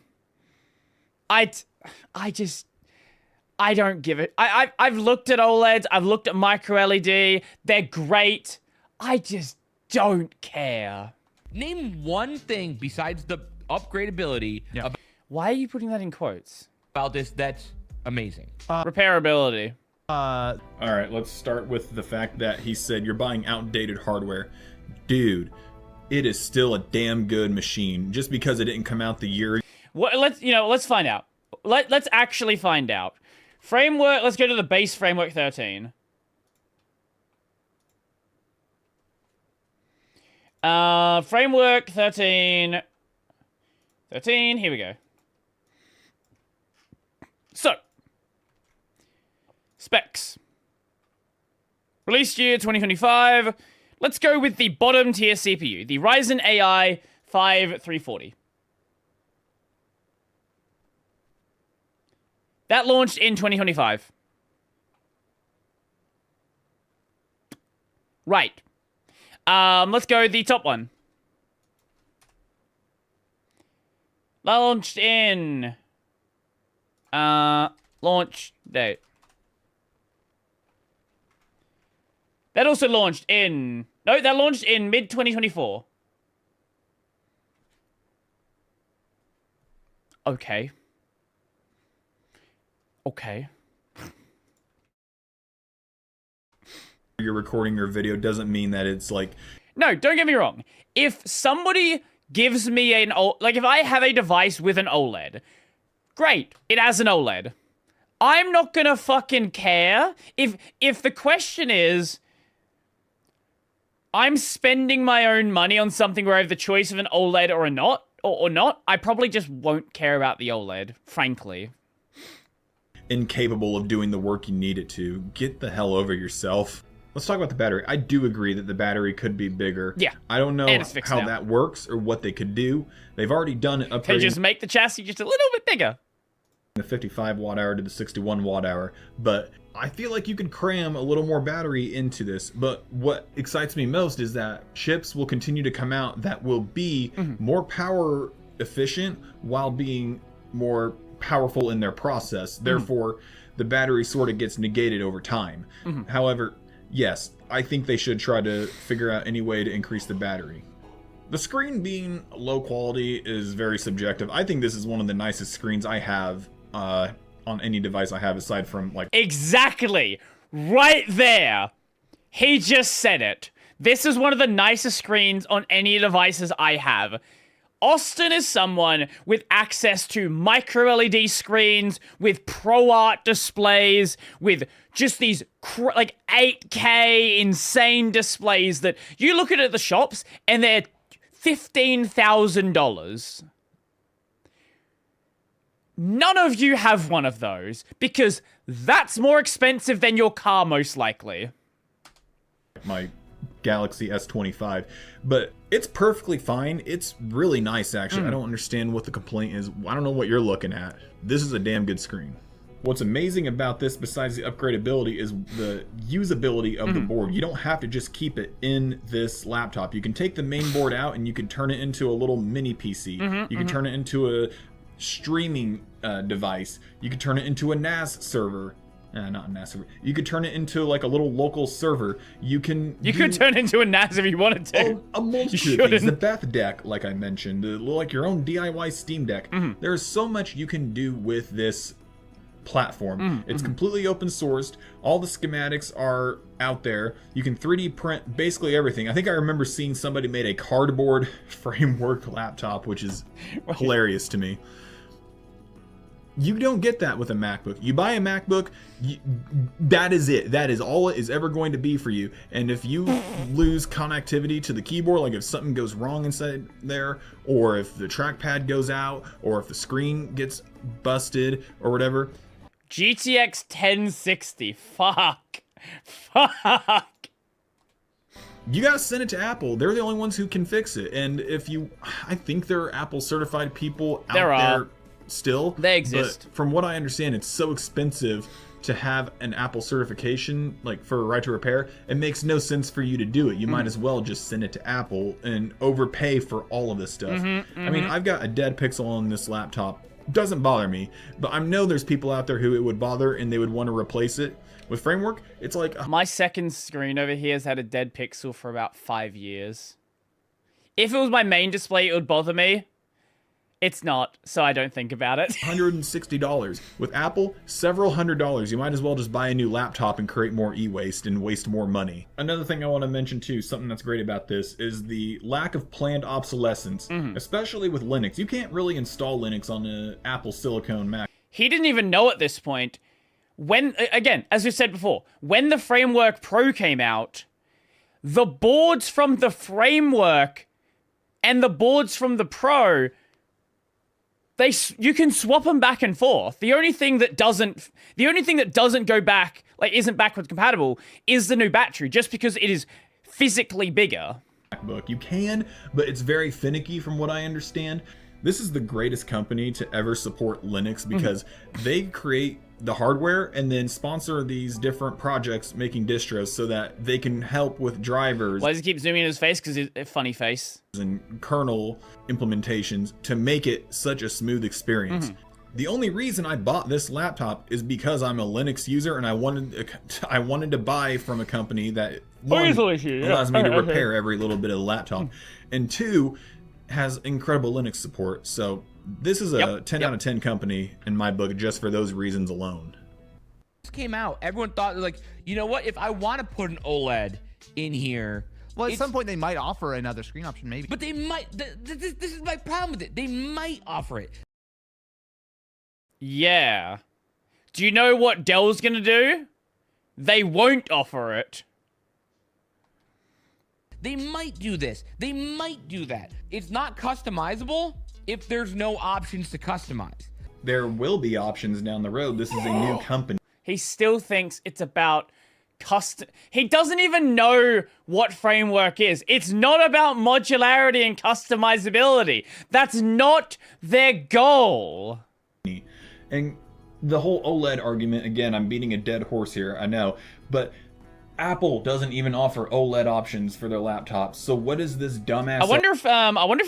don't give it. I've looked at OLEDs. I've looked at micro LED. They're great. I just don't care. Name one thing besides the upgradability. Yeah. Why are you putting that in quotes? About this, that's amazing. Repairability. All right, let's start with the fact that he said you're buying outdated hardware. Dude, it is still a damn good machine. Just because it didn't come out the year. Let's find out. Let's actually find out. Framework, let's go to the base Framework 13. Framework 13, here we go. So, Specs. Released year 2025. Let's go with the bottom tier CPU, the Ryzen AI 5340. That launched in 2025. Right. Let's go the top one. Launched in... launch date. That also launched in... No, that launched in mid-2024. Okay. Okay. You're recording your video doesn't mean that it's like... No, don't get me wrong. If somebody gives me an... Like, if I have a device with an OLED, great, it has an OLED. I'm not gonna fucking care. If the question is... I'm spending my own money on something where I have the choice of an OLED or not, I probably just won't care about the OLED, frankly. Incapable of doing the work you need it to. Get the hell over yourself. Let's talk about the battery. I do agree that the battery could be bigger. Yeah. I don't know how now. that works or what they could do. They've already done it upgrading. They just make the chassis just a little bit bigger. The 55 watt hour to the 61 watt hour, but I feel like you could cram a little more battery into this. But what excites me most is that chips will continue to come out that will be more power efficient while being more powerful in their process. Therefore, the battery sort of gets negated over time. However, yes, I think they should try to figure out any way to increase the battery. The screen being low quality is very subjective. I think this is one of the nicest screens I have on any device I have, aside from like... Exactly! Right there! He just said it. This is one of the nicest screens on any devices I have. Austin is someone with access to micro LED screens, with Pro Art displays, with just these like 8K insane displays that you look at the shops and they're $15,000. None of you have one of those because that's more expensive than your car, most likely. My Galaxy S25, but it's perfectly fine. It's really nice, actually. I don't understand what the complaint is. I don't know what you're looking at. This is a damn good screen. What's amazing about this, besides the upgradability, is the usability of the board. You don't have to just keep it in this laptop. You can take the main board out and you can turn it into a little mini PC. You can turn it into a streaming device. You could turn it into a NAS server. Not a NAS server. You could turn it into like a little local server. You could turn it into a NAS if you wanted to. A multitude of things. The Beth deck, like I mentioned, like your own DIY Steam Deck. There's so much you can do with this platform. It's completely open sourced. All the schematics are out there. You can 3D print basically everything. I think I remember seeing somebody made a cardboard framework laptop, which is hilarious to me. You don't get that with a MacBook. You buy a MacBook, that is it. That is all it is ever going to be for you. And if you lose connectivity to the keyboard, like if something goes wrong inside there, or if the trackpad goes out, or if the screen gets busted, or whatever. GTX 1060. Fuck. You gotta send it to Apple. They're the only ones who can fix it. And if you, I think there are Apple certified people out there still. They exist. But from what I understand, it's so expensive to have an Apple certification, like for a right to repair. It makes no sense for you to do it. You might as well just send it to Apple and overpay for all of this stuff. I mean, I've got a dead pixel on this laptop. Doesn't bother me, but I know there's people out there who it would bother and they would want to replace it. With Framework, it's like... My second screen over here has had a dead pixel for about 5 years. If it was my main display, it would bother me. It's not, so I don't think about it. $160. With Apple, several $100s. You might as well just buy a new laptop and create more e-waste and waste more money. Another thing I want to mention too, something that's great about this, is the lack of planned obsolescence, especially with Linux. You can't really install Linux on an Apple Silicon Mac. He didn't even know at this point. When, again, as we said before, when the Framework Pro came out, the boards from the Framework and the boards from the Pro you can swap them back and forth. The only thing that doesn't go back, like isn't backwards compatible, is the new battery, just because it is physically bigger. MacBook. You can, but it's very finicky from what I understand. This is the greatest company to ever support Linux because they create the hardware and then sponsor these different projects making distros so that they can help with drivers. Why does he keep zooming in his face? Because he's a funny face. And kernel implementations to make it such a smooth experience. The only reason I bought this laptop is because I'm a Linux user and I wanted to buy from a company that allows me to repair every little bit of the laptop, and two, has incredible Linux support. So this is a 10 out of 10 company in my book just for those reasons alone. This came out, everyone thought, like, you know what, if I want to put an OLED in here, well, at some point they might offer another screen option, maybe. But they might. This is my problem with it. They might offer it. Yeah. Do you know what Dell's gonna do? They won't offer it. They might do this. They might do that. It's not customizable if there's no options to customize. There will be options down the road. This is a new company. He still thinks it's about custom. He doesn't even know what framework is. It's not about modularity and customizability. That's not their goal. And the whole OLED argument, again, I'm beating a dead horse here, I know, but Apple doesn't even offer OLED options for their laptops. So what is this dumbass? I wonder if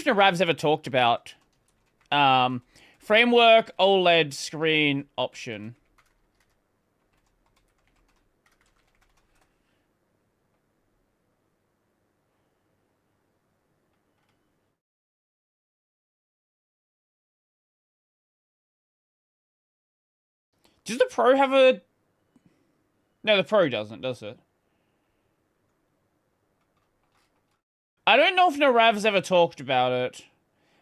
Narav's ever talked about framework OLED screen option. Does the Pro have a... No, the Pro doesn't, does it? I don't know if Narav's ever talked about it,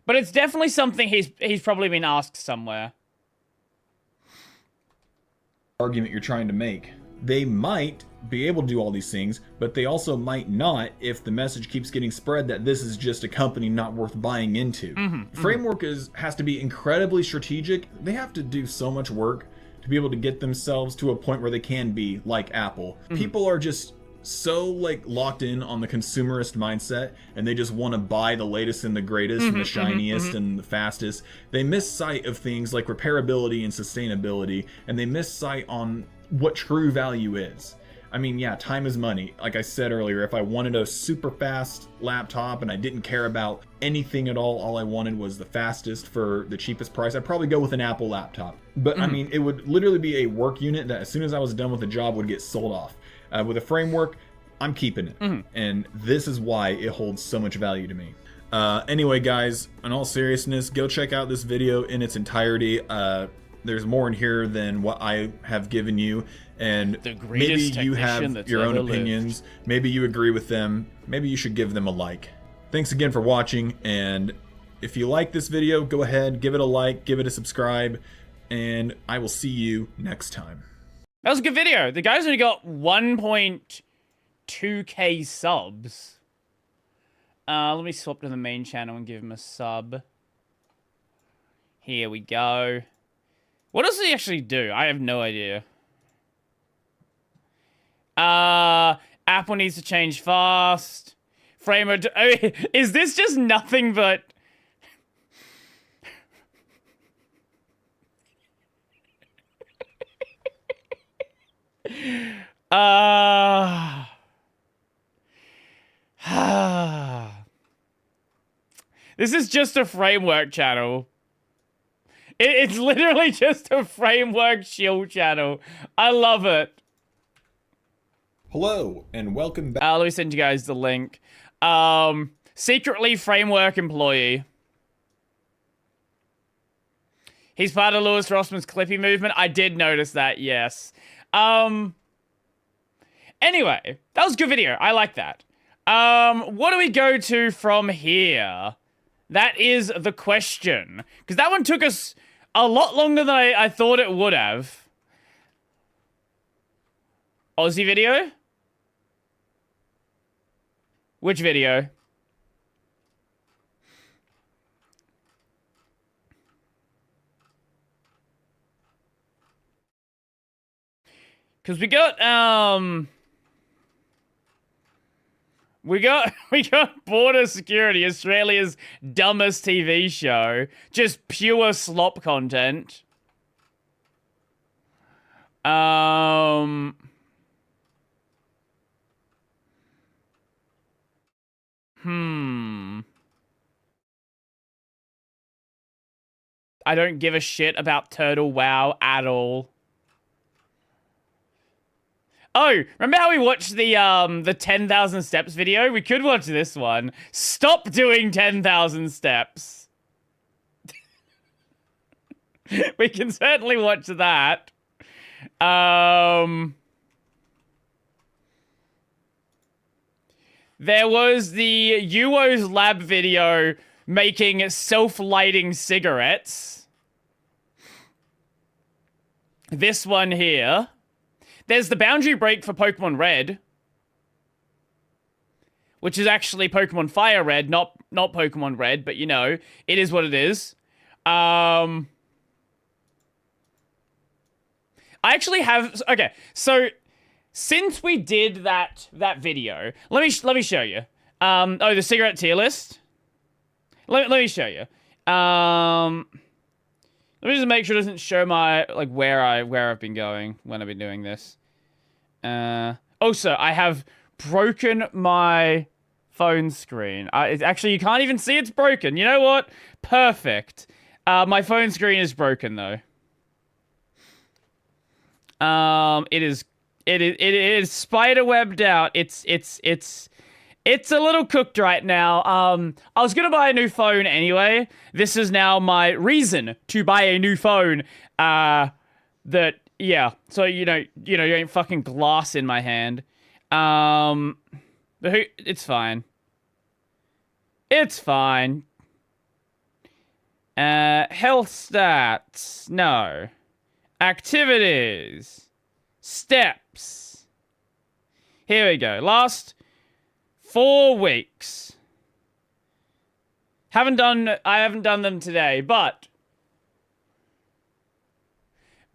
but it's definitely something he's probably been asked somewhere. Argument you're trying to make. They might be able to do all these things, but they also might not if the message keeps getting spread that this is just a company not worth buying into. Framework has to be incredibly strategic. They have to do so much work to be able to get themselves to a point where they can be like Apple. People are just so like locked in on the consumerist mindset, and they just want to buy the latest and the greatest and the shiniest and the fastest. They miss sight of things like repairability and sustainability, and they miss sight on what true value is. I mean, yeah, time is money. Like I said earlier, if I wanted a super fast laptop and I didn't care about anything at all I wanted was the fastest for the cheapest price, I'd probably go with an Apple laptop. But I mean, it would literally be a work unit that as soon as I was done with the job would get sold off. With a framework, I'm keeping it. And this is why it holds so much value to me. Anyway, guys, in all seriousness, go check out this video in its entirety. There's more in here than what I have given you, and maybe you have your own opinions. Maybe you agree with them. Maybe you should give them a like. Thanks again for watching, and if you like this video, go ahead, give it a like, give it a subscribe, and I will see you next time. That was a good video. The guy's only got 1.2k subs. Let me swap to the main channel and give him a sub. Here we go. What does he actually do? I have no idea. Apple needs to change fast. Framer... I mean, is this just nothing but... This is just a framework channel. It's literally just a framework shield channel. I love it. Hello, and welcome back. Let me send you guys the link. Secretly framework employee. He's part of Lewis Rossman's Clippy movement. I did notice that, yes. Anyway, that was a good video. I like that. What do we go to from here? That is the question. Because that one took us a lot longer than I thought it would have. Aussie video? Which video? Because we got Border Security, Australia's dumbest TV show. Just pure slop content. I don't give a shit about Turtle WoW at all. Oh, remember how we watched the 10,000 steps video? We could watch this one. Stop doing 10,000 steps. We can certainly watch that. There was the UO's lab video making self-lighting cigarettes. This one here. There's the boundary break for Pokemon Red, which is actually Pokemon Fire Red, not Pokemon Red, but you know, it is what it is. I actually have, okay, so since we did that video, let me show you. Oh, the cigarette tier list. Let me show you. Let me just make sure it doesn't show my, like, where I've been going when I've been doing this. Also, I have broken my phone screen. Actually, you can't even see it's broken. You know what? Perfect. My phone screen is broken, though. It is spider-webbed out. It's a little cooked right now. I was gonna buy a new phone anyway. This is now my reason to buy a new phone. Yeah. So you ain't fucking glass in my hand. It's fine. It's fine. Health stats. No. Activities. Steps. Here we go. Last 4 weeks. I haven't done them today, but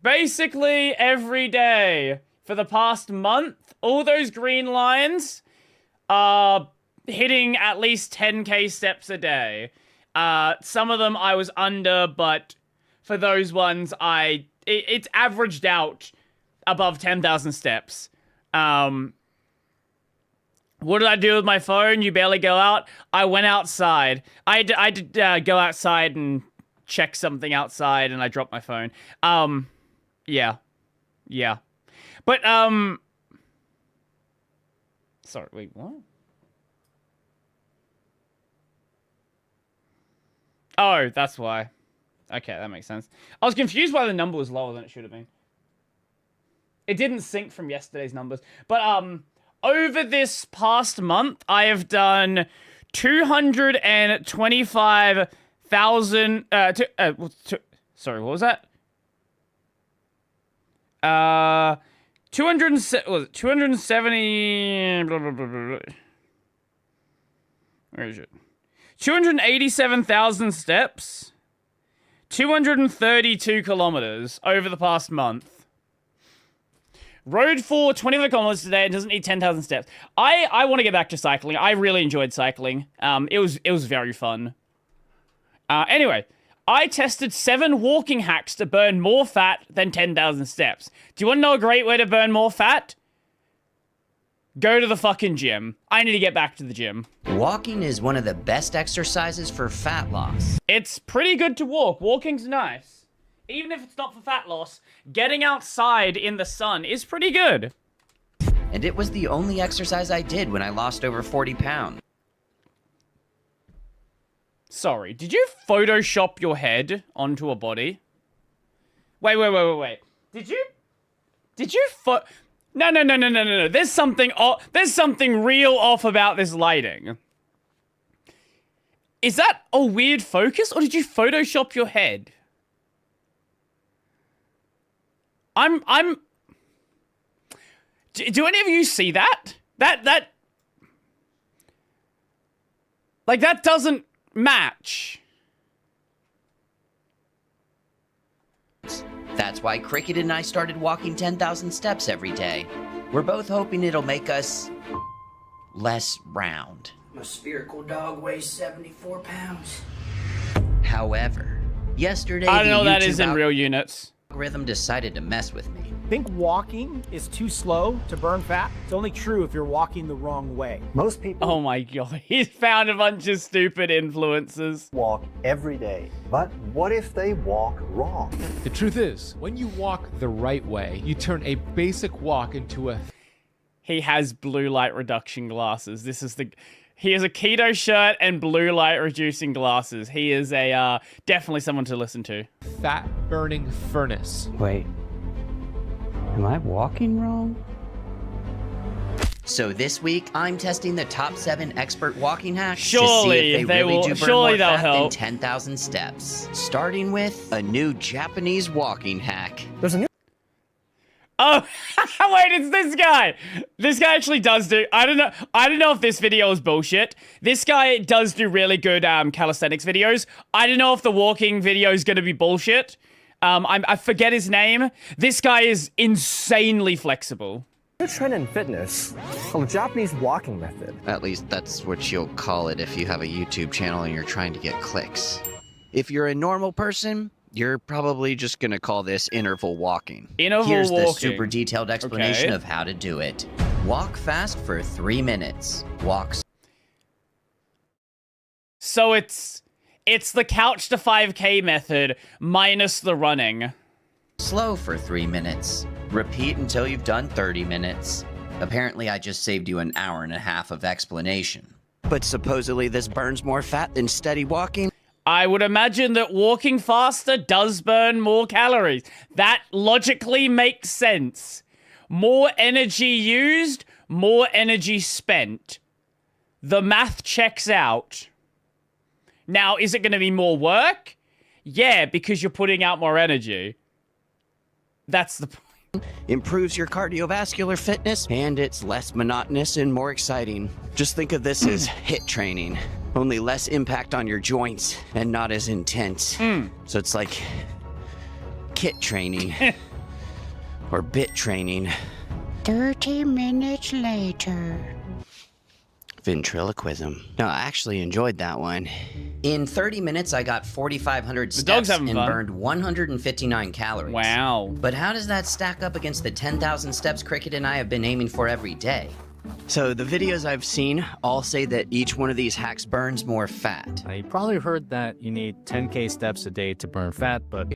basically every day for the past month, all those green lines are hitting at least 10k steps a day. Some of them I was under, but for those ones it's averaged out above 10,000 steps. What did I do with my phone? You barely go out. I went outside. I did go outside and check something outside, and I dropped my phone. Yeah. But sorry. Wait, what? Oh, that's why. Okay, that makes sense. I was confused why the number was lower than it should have been. It didn't sync from yesterday's numbers, but over this past month, I have done 225,000. Sorry, what was that? 270. Blah, blah, blah, blah. Where is it? 287,000 steps. 232 kilometers over the past month. Rode for 25 kilometers today and doesn't need 10,000 steps. I want to get back to cycling. I really enjoyed cycling. It was very fun. Anyway, I tested 7 walking hacks to burn more fat than 10,000 steps. Do you want to know a great way to burn more fat? Go to the fucking gym. I need to get back to the gym. Walking is one of the best exercises for fat loss. It's pretty good to walk. Walking's nice. Even if it's not for fat loss, getting outside in the sun is pretty good. And it was the only exercise I did when I lost over 40 pounds. Sorry, did you Photoshop your head onto a body? Wait. Did you No. There's something real off about this lighting. Is that a weird focus, or did you Photoshop your head? Do any of you see that? That doesn't match. That's why Cricket and I started walking 10,000 steps every day. We're both hoping it'll make us less round. My spherical dog weighs 74 pounds. However, yesterday I don't know the that YouTube is in real units. algorithm decided to mess with me. Think walking is too slow to burn fat? It's only true if you're walking the wrong way. Most people Oh my god, he's found a bunch of stupid influencers. Walk every day. But what if they walk wrong? The truth is, when you walk the right way, you turn a basic walk into a... He has blue light reduction glasses. He has a keto shirt and blue light reducing glasses. He is a definitely someone to listen to. fat-burning furnace. Wait. Am I walking wrong? So this week, I'm testing the top 7 expert walking hacks to see if they really do burn more fat than 10,000 steps. Starting with a new Japanese walking hack. There's a new... Oh, wait, it's this guy. This guy actually does do... I don't know if this video is bullshit. This guy does do really good calisthenics videos. I don't know if the walking video is going to be bullshit. I forget his name. This guy is insanely flexible. New trend in fitness called the Japanese walking method. At least that's what you'll call it if you have a YouTube channel and you're trying to get clicks. If you're a normal person, you're probably just gonna call this interval walking. Here's the super detailed explanation of how to do it. Walk fast for 3 minutes. So it's the couch to 5K method minus the running. Slow for 3 minutes. Repeat until you've done 30 minutes. Apparently I just saved you an hour and a half of explanation. But supposedly this burns more fat than steady walking? I would imagine that walking faster does burn more calories. That logically makes sense. More energy used, more energy spent. The math checks out. Now, is it going to be more work? Yeah, because you're putting out more energy. That's the point. Improves your cardiovascular fitness, and it's less monotonous and more exciting. Just think of this as HIIT training. Only less impact on your joints and not as intense. So it's like KIT training. Or BIT training. 30 minutes later. Ventriloquism. No, I actually enjoyed that one. In 30 minutes, I got 4,500 steps and burned 159 calories. Wow. But how does that stack up against the 10,000 steps Cricket and I have been aiming for every day? So the videos I've seen all say that each one of these hacks burns more fat. You probably heard that you need 10K steps a day to burn fat, but...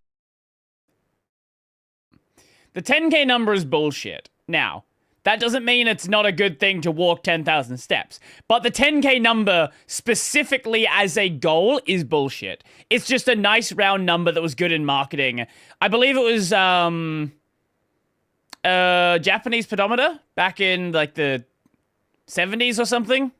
The 10K number is bullshit. Now, that doesn't mean it's not a good thing to walk 10,000 steps. But the 10K number, specifically as a goal, is bullshit. It's just a nice round number that was good in marketing. I believe it was, Japanese pedometer back in, like, the 70s or something.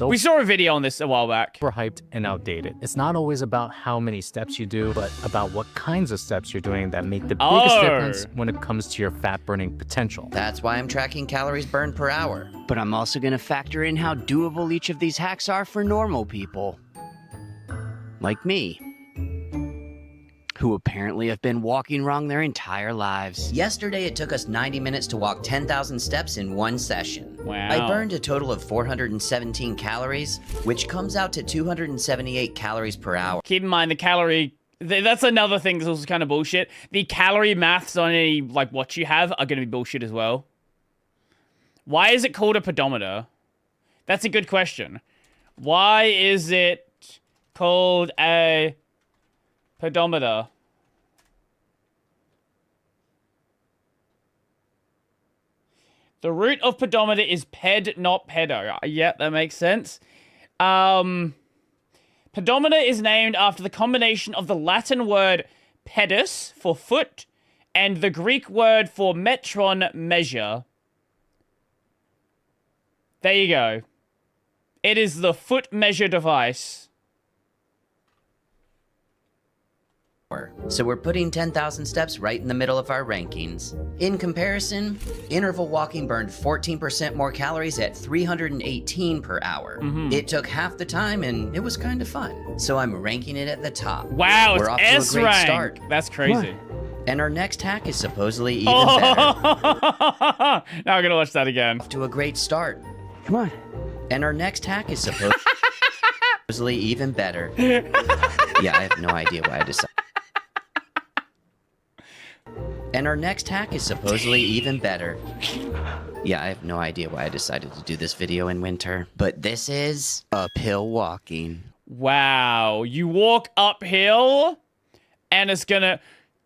We saw a video on this a while back. Overhyped and outdated. It's not always about how many steps you do, but about what kinds of steps you're doing that make the biggest difference when it comes to your fat-burning potential. That's why I'm tracking calories burned per hour. But I'm also going to factor in how doable each of these hacks are for normal people. Like me. Who apparently have been walking wrong their entire lives. Yesterday, it took us 90 minutes to walk 10,000 steps in one session. Wow. I burned a total of 417 calories, which comes out to 278 calories per hour. Keep in mind the calorie... That's another thing that's also kind of bullshit. The calorie maths on any, like, what you have are going to be bullshit as well. Why is it called a pedometer? That's a good question. Why is it called a... pedometer? The root of pedometer is ped, not pedo. Yeah, that makes sense. Pedometer is named after the combination of the Latin word pedis, for foot, and the Greek word for metron, measure. There you go. It is the foot measure device. So we're putting 10,000 steps right in the middle of our rankings. In comparison, interval walking burned 14% more calories at 318 per hour. It took half the time and it was kind of fun. So I'm ranking it at the top. Wow, we're off it's to a great S rank. start. That's crazy. And our next hack is supposedly even better. Now I'm gonna watch that again. Off to a great start. Come on. And our next hack is supposedly even better. Yeah, I have no idea why I decided. And our next hack is supposedly even better. Yeah, I have no idea why I decided to do this video in winter. But this is uphill walking. Wow. You walk uphill and it's gonna...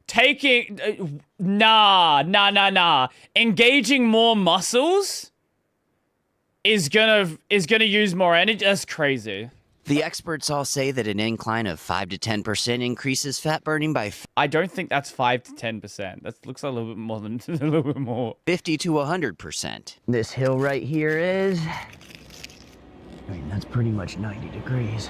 Taking... Nah. Engaging more muscles is gonna use more energy. That's crazy. The experts all say that an incline of 5 to 10% increases fat burning by... I don't think that's 5 to 10%. That looks a little bit more than... a little bit more. 50 to 100%. This hill right here is... I mean, that's pretty much 90 degrees.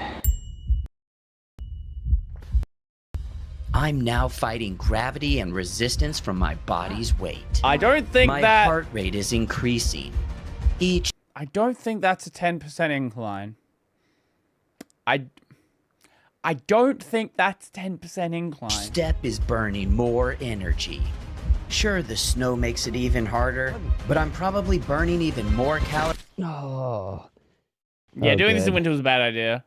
I'm now fighting gravity and resistance from my body's weight. I don't think my heart rate is increasing. I don't think that's a 10% incline. I don't think that's 10% incline. Step is burning more energy. Sure, the snow makes it even harder, but I'm probably burning even more calories. Oh. Yeah, doing this in winter was a bad idea.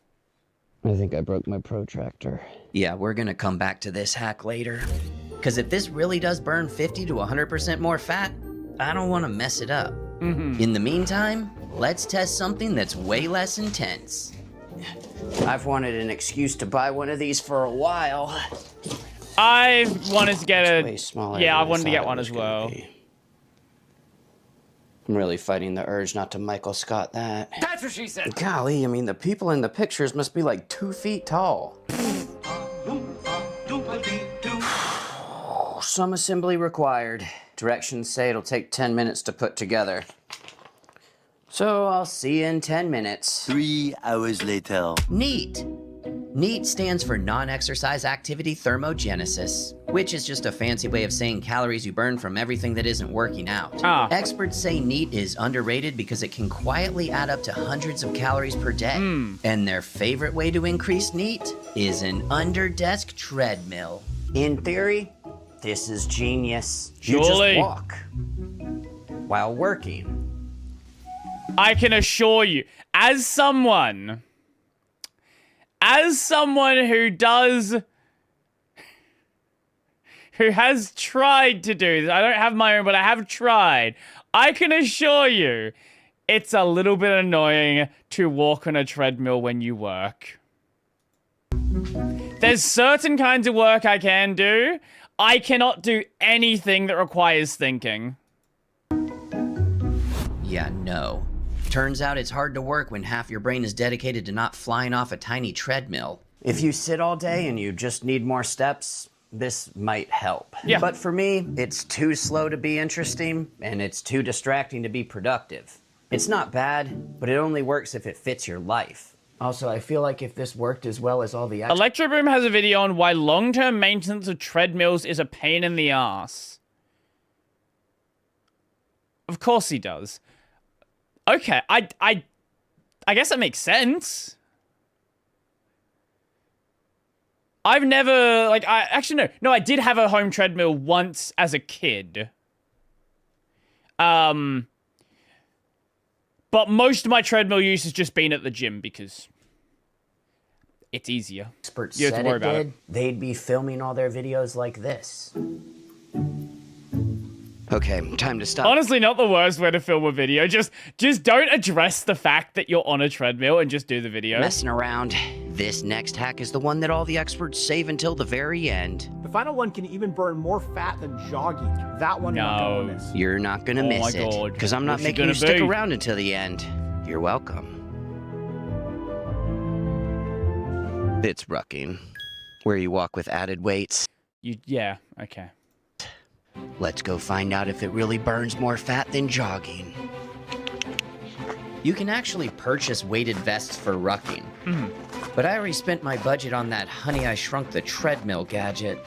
I think I broke my protractor. Yeah, we're gonna come back to this hack later. Because if this really does burn 50 to 100% more fat, I don't want to mess it up. In the meantime, let's test something that's way less intense. I've wanted an excuse to buy one of these for a while. I wanted to get a... Way smaller Yeah, I than wanted to thought get it one was as gonna well. be. I'm really fighting the urge not to Michael Scott that. That's what she said. Golly, I mean, the people in the pictures must be like 2 feet tall. Some assembly required. Directions say it'll take 10 minutes to put together. So I'll see you in 10 minutes. 3 hours later. NEAT. NEAT stands for Non-Exercise Activity Thermogenesis, which is just a fancy way of saying calories you burn from everything that isn't working out. Experts say NEAT is underrated because it can quietly add up to hundreds of calories per day. And their favorite way to increase NEAT is an under-desk treadmill. In theory, this is genius. You Surely. just walk while working. I can assure you, as someone who has tried to do this, I don't have my own, but I have tried. I can assure you, it's a little bit annoying to walk on a treadmill when you work. There's certain kinds of work I can do. I cannot do anything that requires thinking. Yeah, no. Turns out it's hard to work when half your brain is dedicated to not flying off a tiny treadmill. If you sit all day and you just need more steps, this might help. Yeah. But for me, it's too slow to be interesting, and it's too distracting to be productive. It's not bad, but it only works if it fits your life. Also, I feel like if this worked as well as all the... Electroboom has a video on why long-term maintenance of treadmills is a pain in the ass. Of course he does. Okay, I guess that makes sense. I've never, like, No, I did have a home treadmill once as a kid. But most of my treadmill use has just been at the gym because it's easier. Experts You have to said worry it about did, it. they'd be filming all their videos like this. Okay, time to stop. Honestly, not the worst way to film a video. Just don't address the fact that you're on a treadmill and just do the video. Messing around. This next hack is the one that all the experts save until the very end. The final one can even burn more fat than jogging. That one you're not gonna miss. You're not gonna Oh miss my it. God. Because I'm not What's it making you gonna stick be? around until the end. You're welcome. It's rucking, where you walk with added weights. Yeah, okay. Let's go find out if it really burns more fat than jogging. You can actually purchase weighted vests for rucking. But I already spent my budget on that Honey I Shrunk the Treadmill gadget.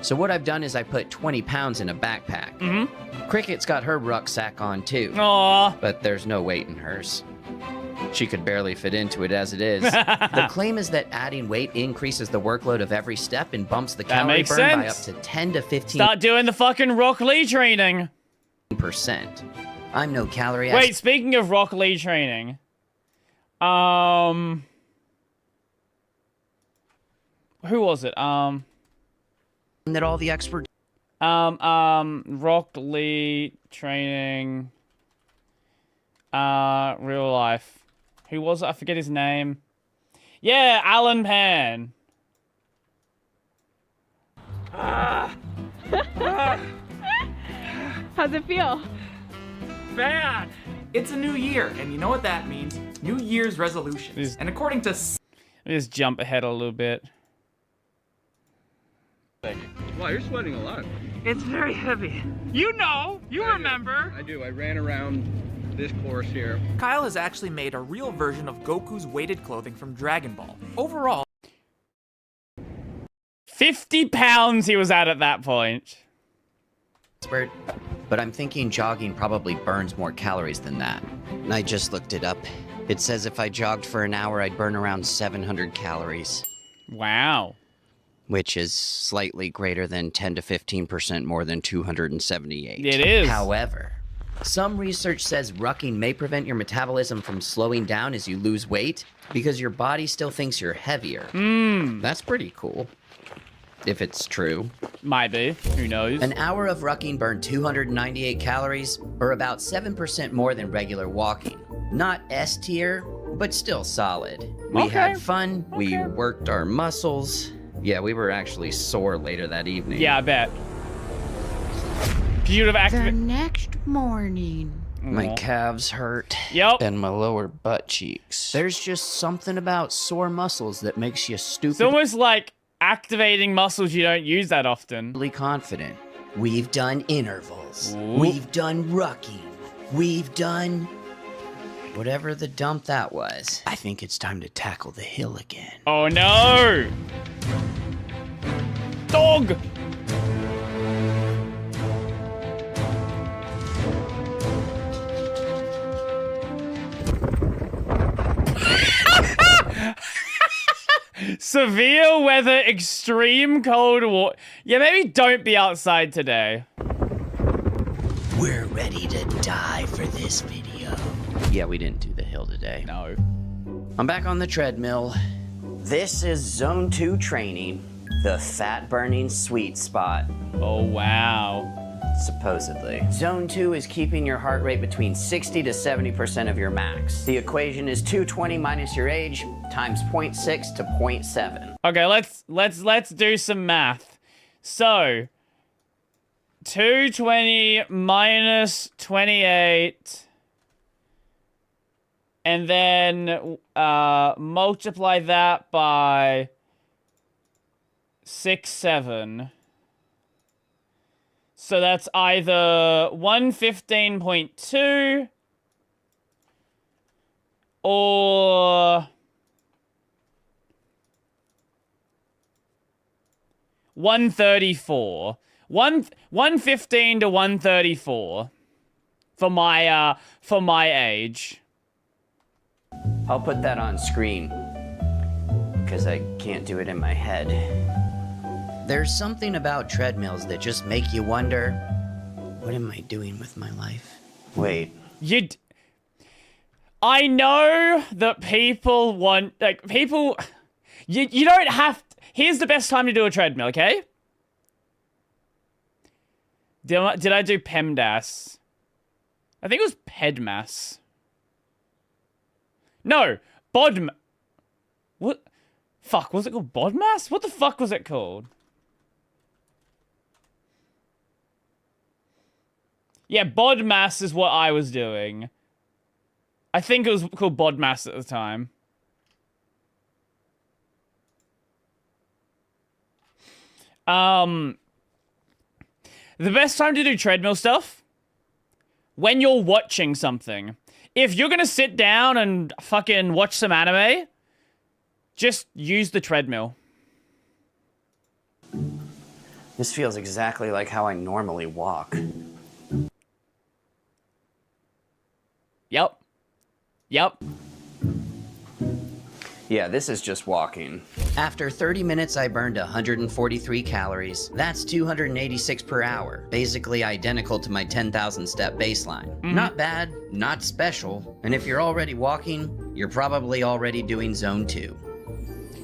So what I've done is I put 20 pounds in a backpack. Cricket's got her rucksack on too. Aww. But there's no weight in hers. She could barely fit into it as it is. The claim is that adding weight increases the workload of every step and bumps the calorie burn by up to 10 to 15%. Start doing the fucking Rock Lee training. I'm no calorie Wait, speaking of Rock Lee training, who was it? That all the experts. Rock Lee training. Real life. Who was it? I forget his name. Yeah, Alan Pan. How's it feel? Bad. It's a new year, and you know what that means? New Year's resolutions. And according to... Let me just jump ahead a little bit. Wow, you're sweating a lot. It's very heavy. You know, you remember. I do. I ran around this course here. Kyle has actually made a real version of Goku's weighted clothing from Dragon Ball. Overall, 50 pounds he was at that point. But I'm thinking jogging probably burns more calories than that. I just looked it up. It says if I jogged for an hour, I'd burn around 700 calories. Wow. Which is slightly greater than 10 to 15% more than 278. It is. However, some research says rucking may prevent your metabolism from slowing down as you lose weight because your body still thinks you're heavier. That's pretty cool. If it's true. Might be. Who knows? An hour of rucking burned 298 calories, or about 7% more than regular walking. Not S tier, but still solid. We had fun, we worked our muscles. Yeah, we were actually sore later that evening. Yeah, I bet. You'd have The activated. next morning. My calves hurt. Yep. And my lower butt cheeks. There's just something about sore muscles that makes you stupid. It's almost like activating muscles you don't use that often. Confident. We've done intervals. We've done rucking. We've done whatever the dump that was. I think it's time to tackle the hill again. Oh no! Dog! Severe weather, extreme cold water. Yeah, maybe don't be outside today. We're ready to die for this video. Yeah, we didn't do the hill today. No. I'm back on the treadmill. This is Zone 2 training, the fat-burning sweet spot. Oh, wow. Supposedly. Zone 2 is keeping your heart rate between 60 to 70% of your max. The equation is 220 minus your age times 0.6 to 0.7. Okay, let's do some math. So 220 minus 28 and then multiply that by 6-7. So that's either 115.2 or 134. 115 to 134 for my age. I'll put that on screen because I can't do it in my head. There's something about treadmills that just make you wonder, what am I doing with my life? Wait. I know that people want, like, people, you don't have, here's the best time to do a treadmill, okay? Did I do PEMDAS? I think it was PEDMAS. No, what? Fuck, was it called BODMAS? What the fuck was it called? Yeah, BODMAS is what I was doing. I think it was called BODMAS at the time. The best time to do treadmill stuff? When you're watching something. If you're gonna sit down and fucking watch some anime, just use the treadmill. This feels exactly like how I normally walk. Yep. Yeah, this is just walking. After 30 minutes, I burned 143 calories. That's 286 per hour, basically identical to my 10,000 step baseline. Not bad, not special, and if you're already walking, you're probably already doing zone 2.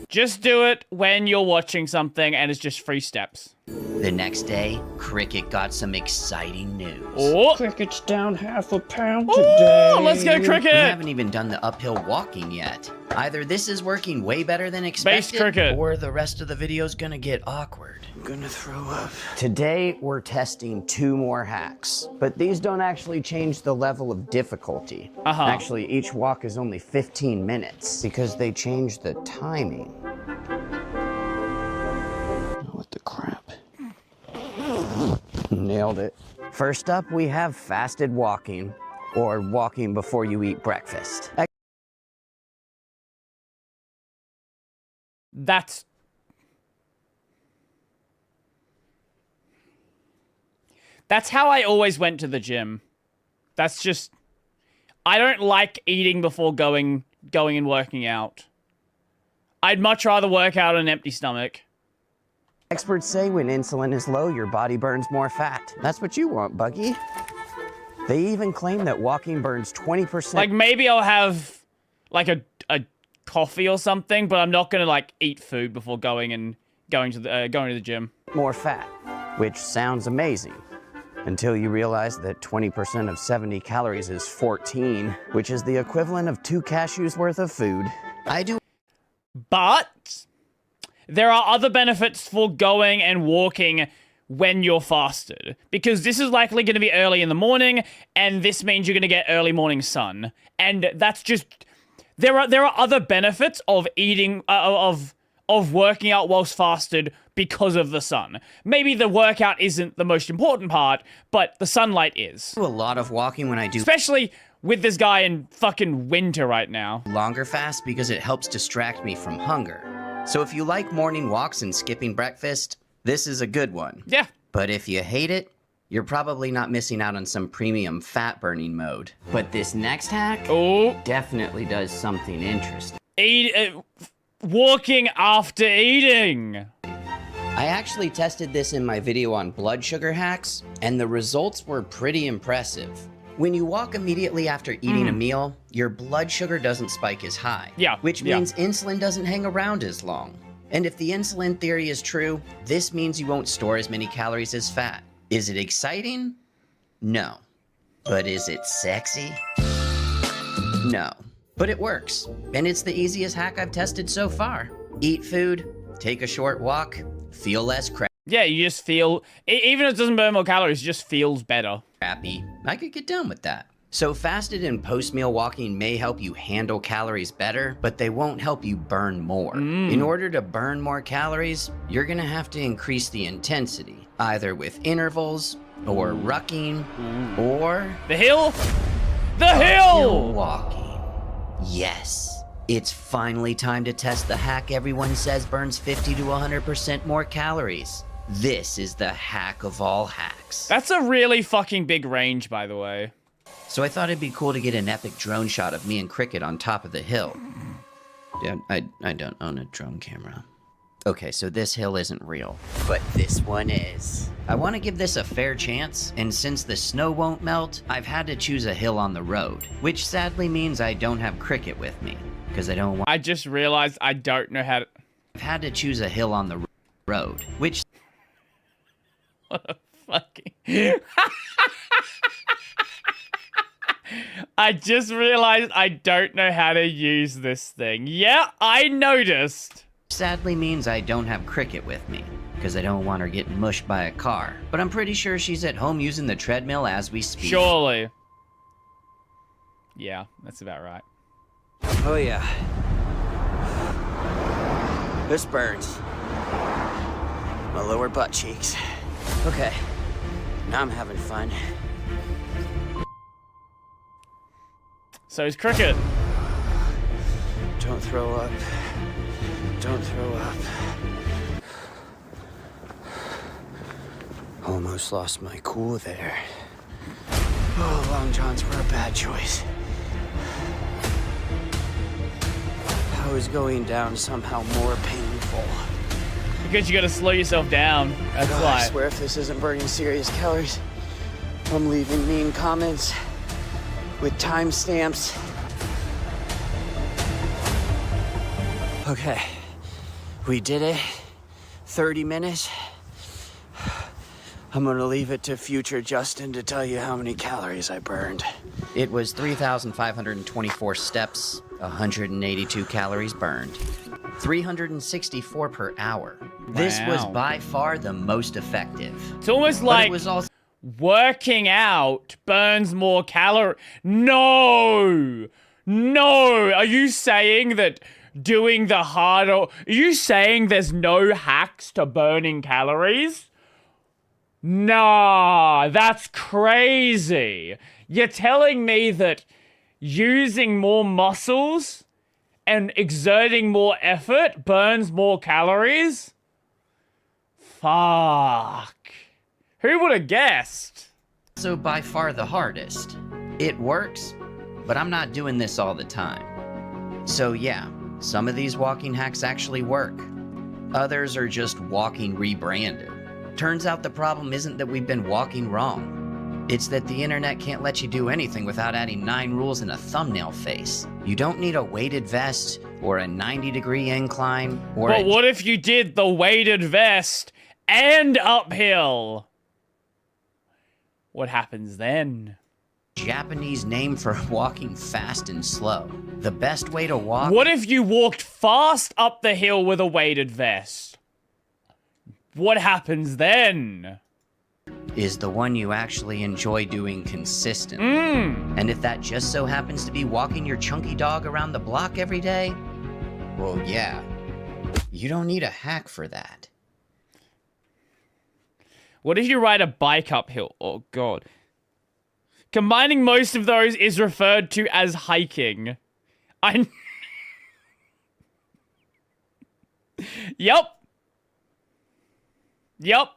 Just do it when you're watching something and it's just 3 steps. The next day, Cricket got some exciting news. Oh! Cricket's down half a pound today. Oh, let's go, Cricket! We haven't even done the uphill walking yet. Either this is working way better than expected, Cricket. or the rest of the video's gonna get awkward. I'm gonna throw up. Today, we're testing 2 more hacks, but these don't actually change the level of difficulty. Actually, each walk is only 15 minutes because they change the timing. What the crap? Nailed it. First up, we have fasted walking, or walking before you eat breakfast. That's how I always went to the gym. That's just, I don't like eating before going and working out. I'd much rather work out on an empty stomach. Experts say when insulin is low, your body burns more fat. That's what you want, Buggy. They even claim that walking burns 20%. Like, maybe I'll have, like, a coffee or something, but I'm not gonna, like, eat food before going to the gym. More fat, which sounds amazing. Until you realize that 20% of 70 calories is 14, which is the equivalent of 2 cashews worth of food. But there are other benefits for going and walking when you're fasted, because this is likely going to be early in the morning, and this means you're going to get early morning sun, and that's just there are other benefits of eating of working out whilst fasted because of the sun. Maybe the workout isn't the most important part, but the sunlight is. I do a lot of walking when I do, especially with this guy in fucking winter right now. Longer fast because it helps distract me from hunger. So if you like morning walks and skipping breakfast, this is a good one. Yeah. But if you hate it, you're probably not missing out on some premium fat burning mode. But this next hack definitely does something interesting. Walking after eating. I actually tested this in my video on blood sugar hacks, and the results were pretty impressive. When you walk immediately after eating a meal, your blood sugar doesn't spike as high. Which means insulin doesn't hang around as long. And if the insulin theory is true, this means you won't store as many calories as fat. Is it exciting? No. But is it sexy? No. But it works, and it's the easiest hack I've tested so far. Eat food, take a short walk, feel less crappy. Yeah, you just feel, even if it doesn't burn more calories, it just feels better. Crappy. I could get down with that. So fasted and post-meal walking may help you handle calories better, but they won't help you burn more. In order to burn more calories, you're gonna have to increase the intensity, either with intervals, or rucking, or... The hill? The hill! Walking. Yes. It's finally time to test the hack everyone says burns 50 to 100% more calories. This is the hack of all hacks. That's a really fucking big range, by the way. So I thought it'd be cool to get an epic drone shot of me and Cricket on top of the hill. Yeah, I don't own a drone camera. Okay, so this hill isn't real, but this one is. I want to give this a fair chance, and since the snow won't melt, I've had to choose a hill on the road, which sadly means I don't have Cricket with me, because I don't want... I just realized I don't know how to... I've had to choose a hill on the road, which... What a fucking... I just realized I don't know how to use this thing. Yeah, I noticed. Sadly means I don't have Cricket with me, because I don't want her getting mushed by a car. But I'm pretty sure she's at home using the treadmill as we speak. Surely. Yeah, that's about right. Oh yeah. This burns. My lower butt cheeks. Okay, now I'm having fun. So is Cricket. Don't throw up. Don't throw up. Almost lost my cool there. Oh, long johns were a bad choice. How was going down somehow more painful. Because you gotta slow yourself down. That's God, why. I swear if this isn't burning serious calories, I'm leaving mean comments with timestamps. Okay, we did it. 30 minutes. I'm gonna leave it to future Justin to tell you how many calories I burned. It was 3,524 steps, 182 calories burned, 364 per hour. This was by far the most effective. It's almost like working out burns more calories. No! No! Are you saying that doing the harder... Are you saying there's no hacks to burning calories? Nah, that's crazy. You're telling me that using more muscles and exerting more effort burns more calories? Fuck. Who would have guessed? So by far the hardest. It works, but I'm not doing this all the time. So yeah, some of these walking hacks actually work. Others are just walking rebranded. Turns out the problem isn't that we've been walking wrong. It's that the internet can't let you do anything without adding 9 rules in a thumbnail face. You don't need a weighted vest or a 90-degree incline or But what if you did the weighted vest and uphill? What happens then? Japanese name for walking fast and slow. The best way to walk... What if you walked fast up the hill with a weighted vest? What happens then? Is the one you actually enjoy doing consistently. And if that just so happens to be walking your chunky dog around the block every day, well, yeah, you don't need a hack for that. What if you ride a bike uphill? Oh, God. Combining most of those is referred to as hiking. Yep. Yep.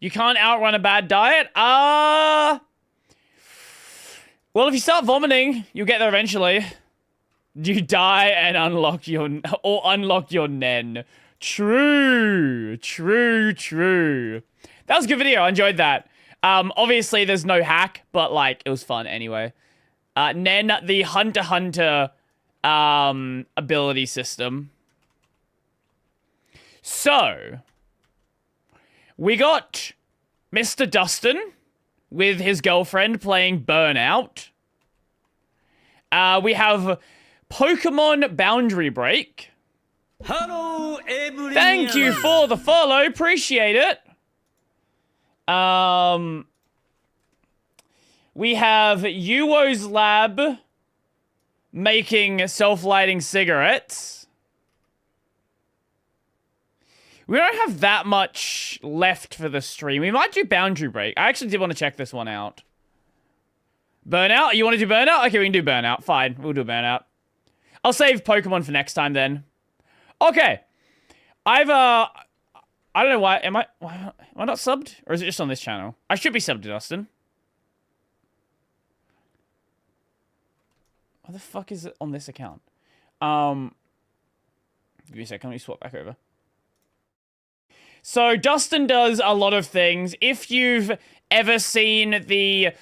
You can't outrun a bad diet? Well, if you start vomiting, you'll get there eventually. You die and unlock your nen. True. That was a good video. I enjoyed that. Obviously, there's no hack, but, like, it was fun anyway. Nen, the Hunter x Hunter ability system. So, we got Mr. Dustin with his girlfriend playing Burnout. We have Pokemon Boundary Break. Hello, everyone. Thank you for the follow. Appreciate it. We have Yuo's Lab making self-lighting cigarettes. We don't have that much left for the stream. We might do Boundary Break. I actually did want to check this one out. Burnout? You want to do Burnout? Okay, we can do Burnout. Fine, we'll do Burnout. I'll save Pokemon for next time then. Okay. I don't know why. Am I not subbed? Or is it just on this channel? I should be subbed to Dustin. What the fuck is it on this account? Give me a second. Let me swap back over. So, Dustin does a lot of things. If you've ever seen the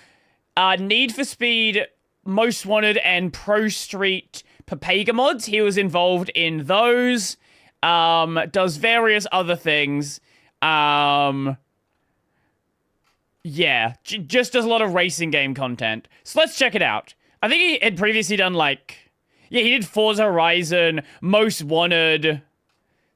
Need for Speed Most Wanted and Pro Street Papega mods, he was involved in those. Does various other things. Yeah, just does a lot of racing game content. So let's check it out. I think he had previously done, like... Yeah, he did Forza Horizon, Most Wanted...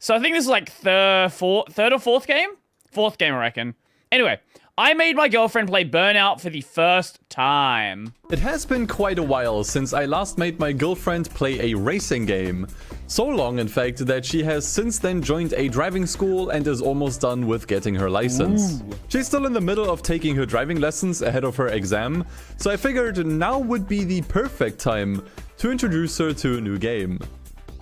So I think this is like third or fourth game? Fourth game, I reckon. Anyway, I made my girlfriend play Burnout for the first time. It has been quite a while since I last made my girlfriend play a racing game. So long, in fact, that she has since then joined a driving school and is almost done with getting her license. Ooh. She's still in the middle of taking her driving lessons ahead of her exam, so I figured now would be the perfect time to introduce her to a new game.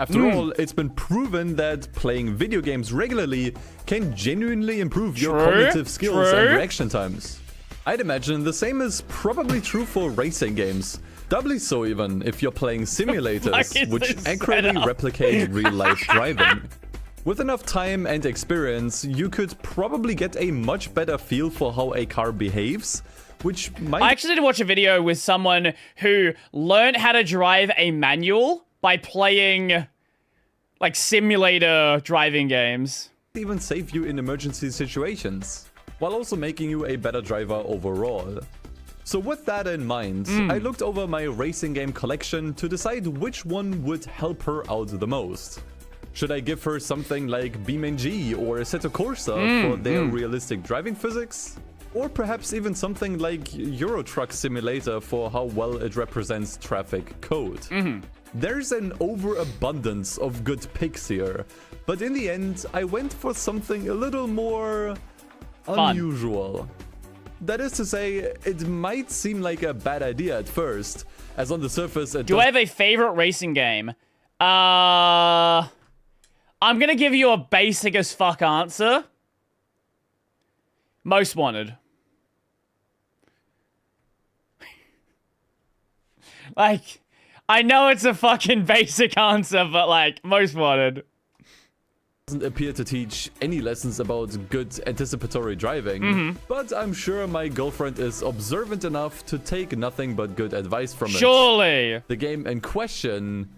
After all, it's been proven that playing video games regularly can genuinely improve your cognitive skills and reaction times. I'd imagine the same is probably true for racing games. Doubly so even if you're playing simulators, which accurately replicate real-life driving. With enough time and experience, you could probably get a much better feel for how a car behaves, which might... I actually did watch a video with someone who learned how to drive a manual by playing, like, simulator driving games. Even save you in emergency situations, while also making you a better driver overall. So with that in mind, I looked over my racing game collection to decide which one would help her out the most. Should I give her something like BeamNG or Assetto Corsa for their realistic driving physics? Or perhaps even something like Euro Truck Simulator for how well it represents traffic code. There's an overabundance of good picks here, but in the end, I went for something a little more unusual. That is to say, it might seem like a bad idea at first, as on the surface it Do I have a favorite racing game? I'm gonna give you a basic as fuck answer. Most Wanted. Like, I know it's a fucking basic answer, but like, Most Wanted. Doesn't appear to teach any lessons about good anticipatory driving, but I'm sure my girlfriend is observant enough to take nothing but good advice from it. Surely. The game in question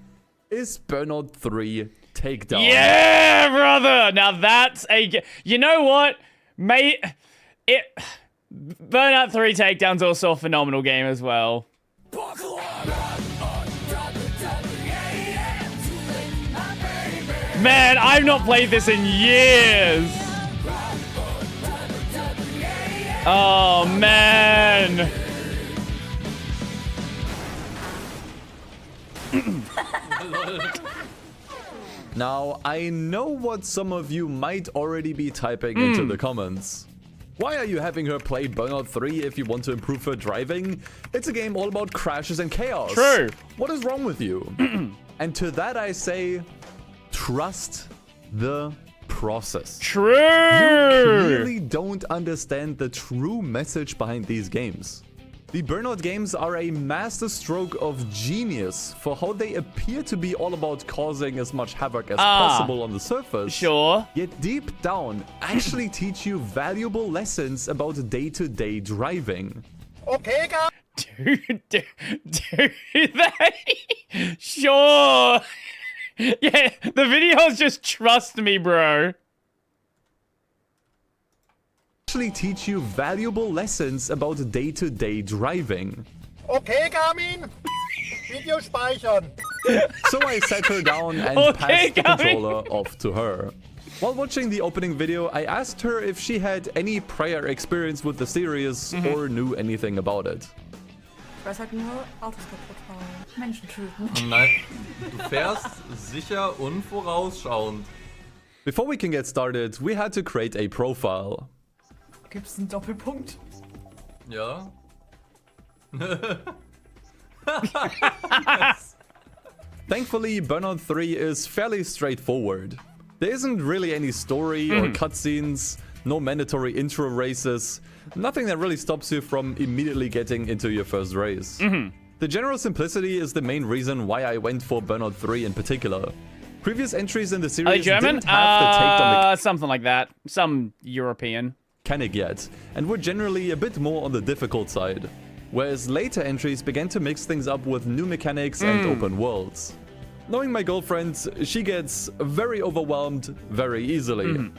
is Burnout 3 Takedown. Yeah, brother. Now that's a... You know what? Burnout 3 Takedown's also a phenomenal game as well. Man, I've not played this in years. Oh, man. Now, I know what some of you might already be typing into the comments. Why are you having her play Burnout 3 if you want to improve her driving? It's a game all about crashes and chaos. True. What is wrong with you? And to that I say, trust the process. True. You clearly don't understand the true message behind these games. The Burnout games are a masterstroke of genius for how they appear to be all about causing as much havoc as possible on the surface. Sure. Yet deep down, actually teach you valuable lessons about day-to-day driving. Okay, guys. Dude, sure. Yeah, the videos just trust me, bro. Actually teach you valuable lessons about day-to-day driving. Okay, Garmin. Video speichern. So I sat her down and passed the controller off to her. While watching the opening video, I asked her if she had any prior experience with the series or knew anything about it. Ich weiß halt nur, Autos kaputt fahren, Menschen töten. Nein, du fährst sicher und vorausschauend. Before we can get started, we had to create a profile. Gibt's einen Doppelpunkt? Ja. Thankfully, Burnout 3 is fairly straightforward. There isn't really any story or cutscenes, no mandatory intro races, nothing that really stops you from immediately getting into your first race. The general simplicity is the main reason why I went for Burnout 3 in particular. Previous entries in the series German? didn't have the take on the something like that. Some European. mechanic yet, and were generally a bit more on the difficult side. Whereas later entries began to mix things up with new mechanics and open worlds. Knowing my girlfriend, she gets very overwhelmed very easily.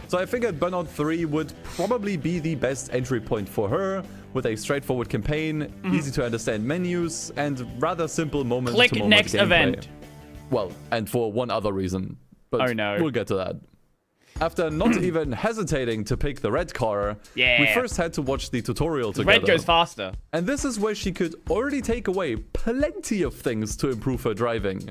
So I figured Burnout 3 would probably be the best entry point for her, with a straightforward campaign, easy to understand menus, and rather simple moment-to-moment Click next gameplay. event. Well, and for one other reason. But oh no. We'll get to that. After not even hesitating to pick the red car, we first had to watch the tutorial together. Red goes faster. And this is where she could already take away plenty of things to improve her driving.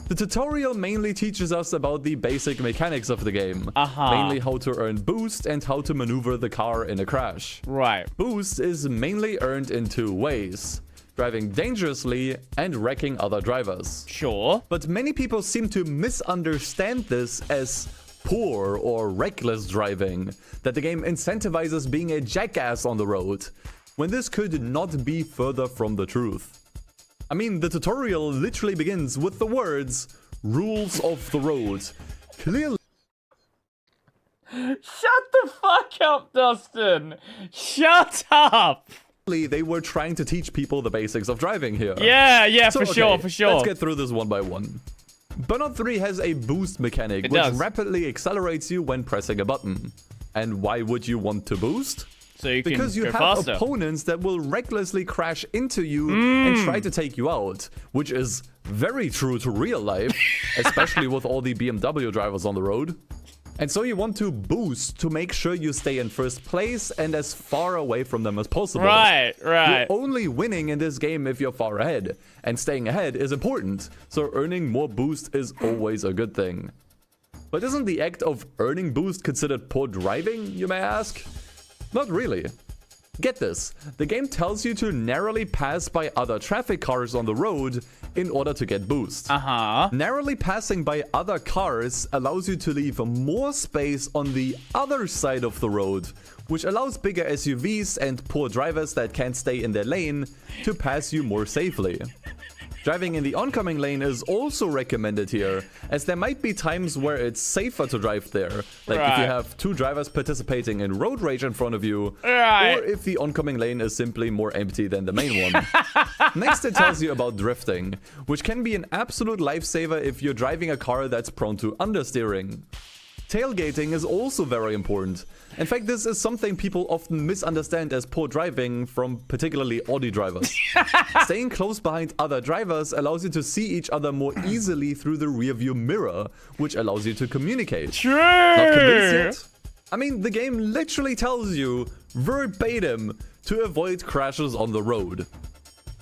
The tutorial mainly teaches us about the basic mechanics of the game. Mainly how to earn boost and how to maneuver the car in a crash. Right. Boost is mainly earned in two ways: driving dangerously and wrecking other drivers. Sure. But many people seem to misunderstand this as poor or reckless driving, that the game incentivizes being a jackass on the road. when this could not be further from the truth. I mean, the tutorial literally begins with the words, "Rules of the road." Clearly, shut the fuck up, Dustin. Shut up. they were trying to teach people the basics of driving here. Yeah, So, for sure, for sure. Let's get through this one by one. Burnout 3 has a boost mechanic, which rapidly accelerates you when pressing a button. And why would you want to boost? So you can Because you go have faster. opponents that will recklessly crash into you and try to take you out, which is very true to real life, especially with all the BMW drivers on the road. And so you want to boost to make sure you stay in first place and as far away from them as possible. Right. You're only winning in this game if you're far ahead, and staying ahead is important, so earning more boost is always a good thing. But isn't the act of earning boost considered poor driving, you may ask? Not really. Get this, the game tells you to narrowly pass by other traffic cars on the road in order to get boost. Narrowly passing by other cars allows you to leave more space on the other side of the road, which allows bigger SUVs and poor drivers that can't stay in their lane to pass you more safely. Driving in the oncoming lane is also recommended here, as there might be times where it's safer to drive there, like if you have two drivers participating in road rage in front of you, or if the oncoming lane is simply more empty than the main one. Next, it tells you about drifting, which can be an absolute lifesaver if you're driving a car that's prone to understeering. Tailgating is also very important. In fact, this is something people often misunderstand as poor driving from particularly Audi drivers. Staying close behind other drivers allows you to see each other more easily through the rearview mirror, which allows you to communicate. True! Not convinced yet? I mean, the game literally tells you, verbatim, to avoid crashes on the road.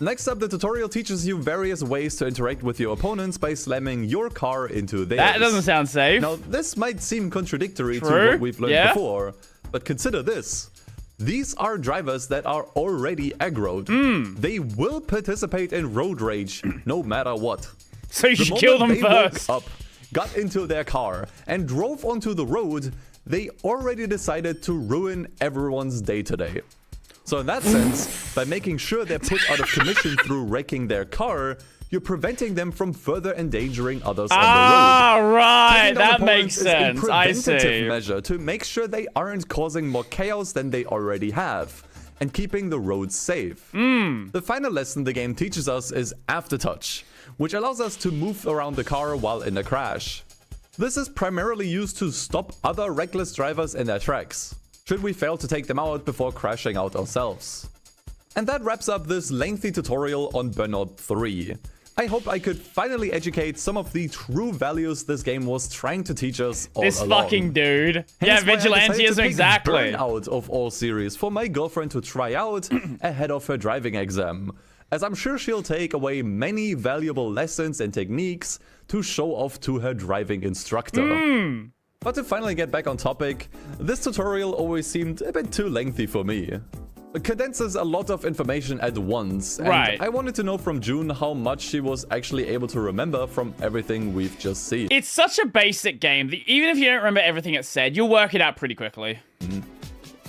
Next up, the tutorial teaches you various ways to interact with your opponents by slamming your car into theirs. That doesn't sound safe. Now, this might seem contradictory to what we've learned before, but consider this. These are drivers that are already aggroed. They will participate in road rage, no matter what. So you should kill them first. Woke up, got into their car, and drove onto the road, they already decided to ruin everyone's day today. So in that sense, by making sure they're put out of commission through wrecking their car, you're preventing them from further endangering others on the road. Right, that makes sense. I see. A preventative measure to make sure they aren't causing more chaos than they already have, and keeping the roads safe. The final lesson the game teaches us is aftertouch, which allows us to move around the car while in a crash. This is primarily used to stop other reckless drivers in their tracks, should we fail to take them out before crashing out ourselves. And that wraps up this lengthy tutorial on Burnout 3. I hope I could finally educate some of the true values this game was trying to teach us all this along. Fucking dude. Hence Yeah, vigilantism, exactly. Burnout of all series for my girlfriend to try out ahead of her driving exam, as I'm sure she'll take away many valuable lessons and techniques to show off to her driving instructor. But to finally get back on topic, this tutorial always seemed a bit too lengthy for me. It condenses a lot of information at once, and I wanted to know from June how much she was actually able to remember from everything we've just seen. It's such a basic game that even if you don't remember everything it said, you'll work it out pretty quickly.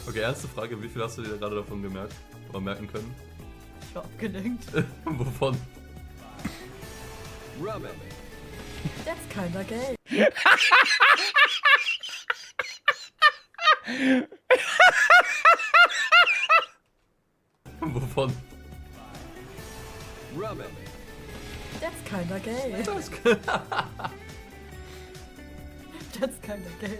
Okay, erste Frage, wie viel hast du dir gerade davon gemerkt oder merken können? Abgelenkt. Wovon? Robin. That's kinda gay. Wovon? Robin. That's kinda gay. That's kinda gay.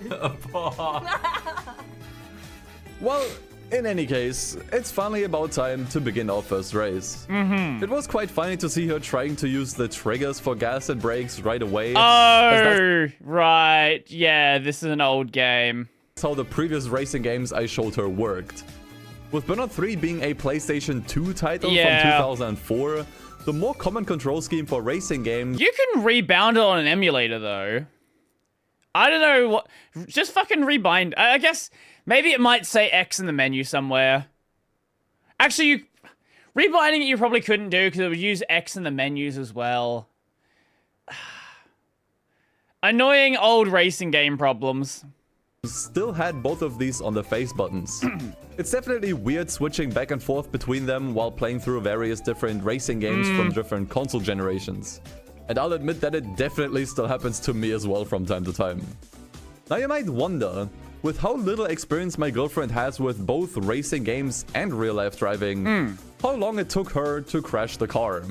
Well, in any case, it's finally about time to begin our first race. It was quite funny to see her trying to use the triggers for gas and brakes right away. Oh, right. Yeah, this is an old game. That's how the previous racing games I showed her worked. With Burnout 3 being a PlayStation 2 title from 2004, the more common control scheme for racing games... You can rebound it on an emulator, though. I don't know what... Just fucking rebind. I guess maybe it might say X in the menu somewhere. Actually, rebinding it you probably couldn't do because it would use X in the menus as well. Annoying old racing game problems. still had both of these on the face buttons. It's definitely weird switching back and forth between them while playing through various different racing games from different console generations. And I'll admit that it definitely still happens to me as well from time to time. Now you might wonder, with how little experience my girlfriend has with both racing games and real-life driving, how long it took her to crash the car.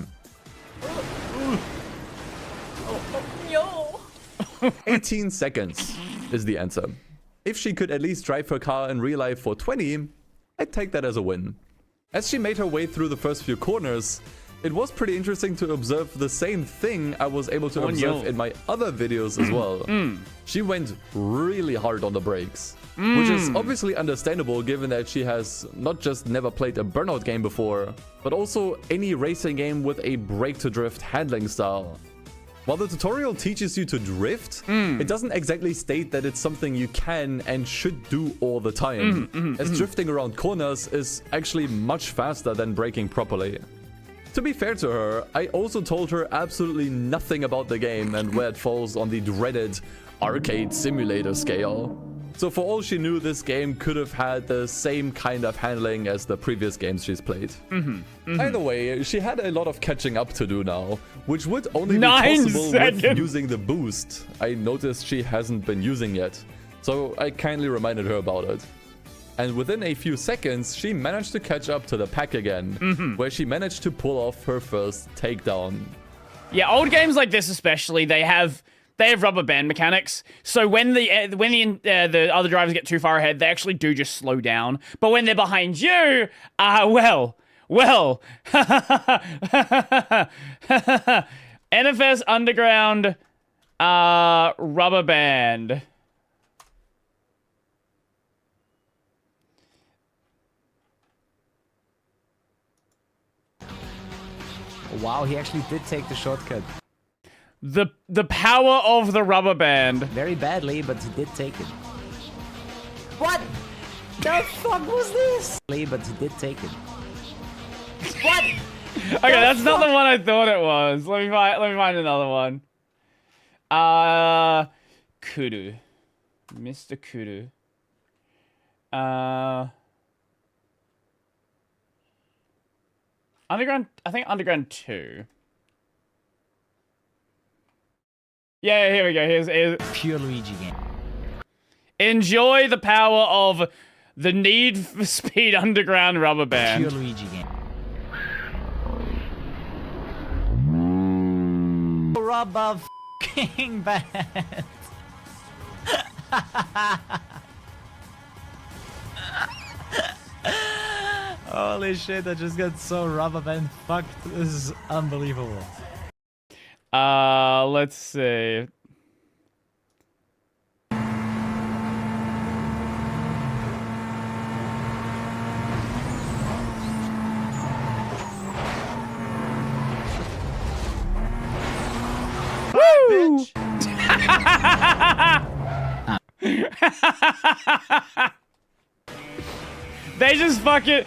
18 seconds is the answer. If she could at least drive her car in real life for 20, I'd take that as a win. As she made her way through the first few corners, it was pretty interesting to observe the same thing I was able to observe in my other videos as well. She went really hard on the brakes, which is obviously understandable given that she has not just never played a Burnout game before, but also any racing game with a brake-to-drift handling style. While the tutorial teaches you to drift, it doesn't exactly state that it's something you can and should do all the time, as drifting around corners is actually much faster than braking properly. To be fair to her, I also told her absolutely nothing about the game and where it falls on the dreaded arcade simulator scale. So for all she knew, this game could have had the same kind of handling as the previous games she's played. Either way, she had a lot of catching up to do now, which would only be possible with using the boost I noticed she hasn't been using yet. So I kindly reminded her about it. And within a few seconds, she managed to catch up to the pack again, where she managed to pull off her first takedown. Yeah, old games like this especially, they have rubber band mechanics. So when the other drivers get too far ahead, they actually do just slow down. But when they're behind you, well. NFS Underground rubber band. Wow, he actually did take the shortcut. The power of the rubber band. Very badly, but he did take it. What the fuck was this? But he did take it. What? Okay, that's not the one I thought it was. Let me find another one. Kudu. Mr. Kudu. Underground, I think Underground 2. Yeah, here we go. Here's pure Luigi game. Enjoy the power of the Need for Speed Underground rubber band. Pure Luigi game. Rubber f***ing band. Holy shit, I just got so rubber band fucked. This is unbelievable. Let's see. Woo! They just fucking...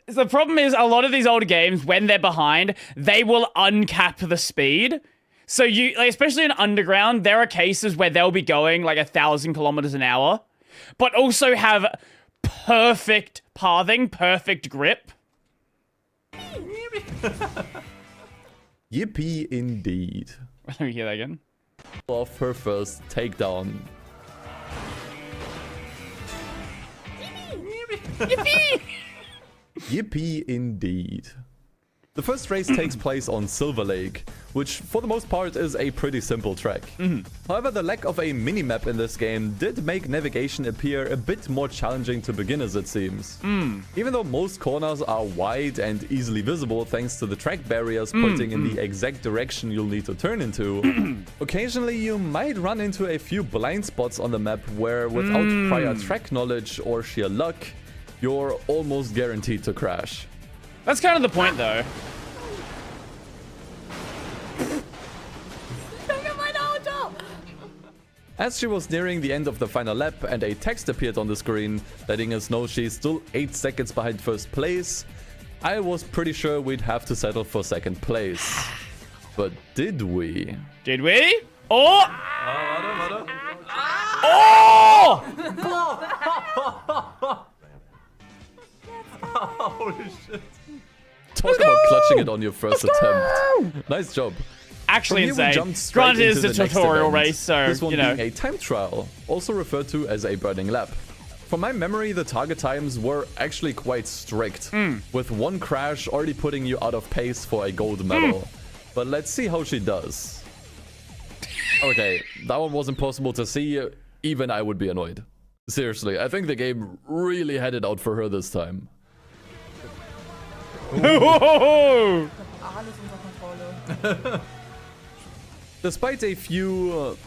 The problem is, a lot of these older games, when they're behind, they will uncap the speed. So you, like, especially in Underground, there are cases where they'll be going like 1,000 kilometers an hour, but also have perfect pathing, perfect grip. Yippee indeed. Let me hear that again. Off her first takedown. Yippee! Yippee indeed. The first race takes place on Silver Lake, which for the most part is a pretty simple track. However, the lack of a minimap in this game did make navigation appear a bit more challenging to beginners, it seems. Even though most corners are wide and easily visible thanks to the track barriers pointing in the exact direction you'll need to turn into, occasionally you might run into a few blind spots on the map where, without prior track knowledge or sheer luck, you're almost guaranteed to crash. That's kind of the point, though. As she was nearing the end of the final lap and a text appeared on the screen letting us know she's still 8 seconds behind first place, I was pretty sure we'd have to settle for second place. But did we? Did we? Oh! Oh! Holy shit. Talk about clutching it on your first attempt. Nice job. Actually From here, we insane. jumped straight Granted, it's into a the next tutorial event, race, so, this one you know. being a time trial, also referred to as a burning lap. From my memory, the target times were actually quite strict, with one crash already putting you out of pace for a gold medal. But let's see how she does. Okay, that one was impossible to see. Even I would be annoyed. Seriously, I think the game really had it out for her this time. Alles unter Kontrolle. Despite a few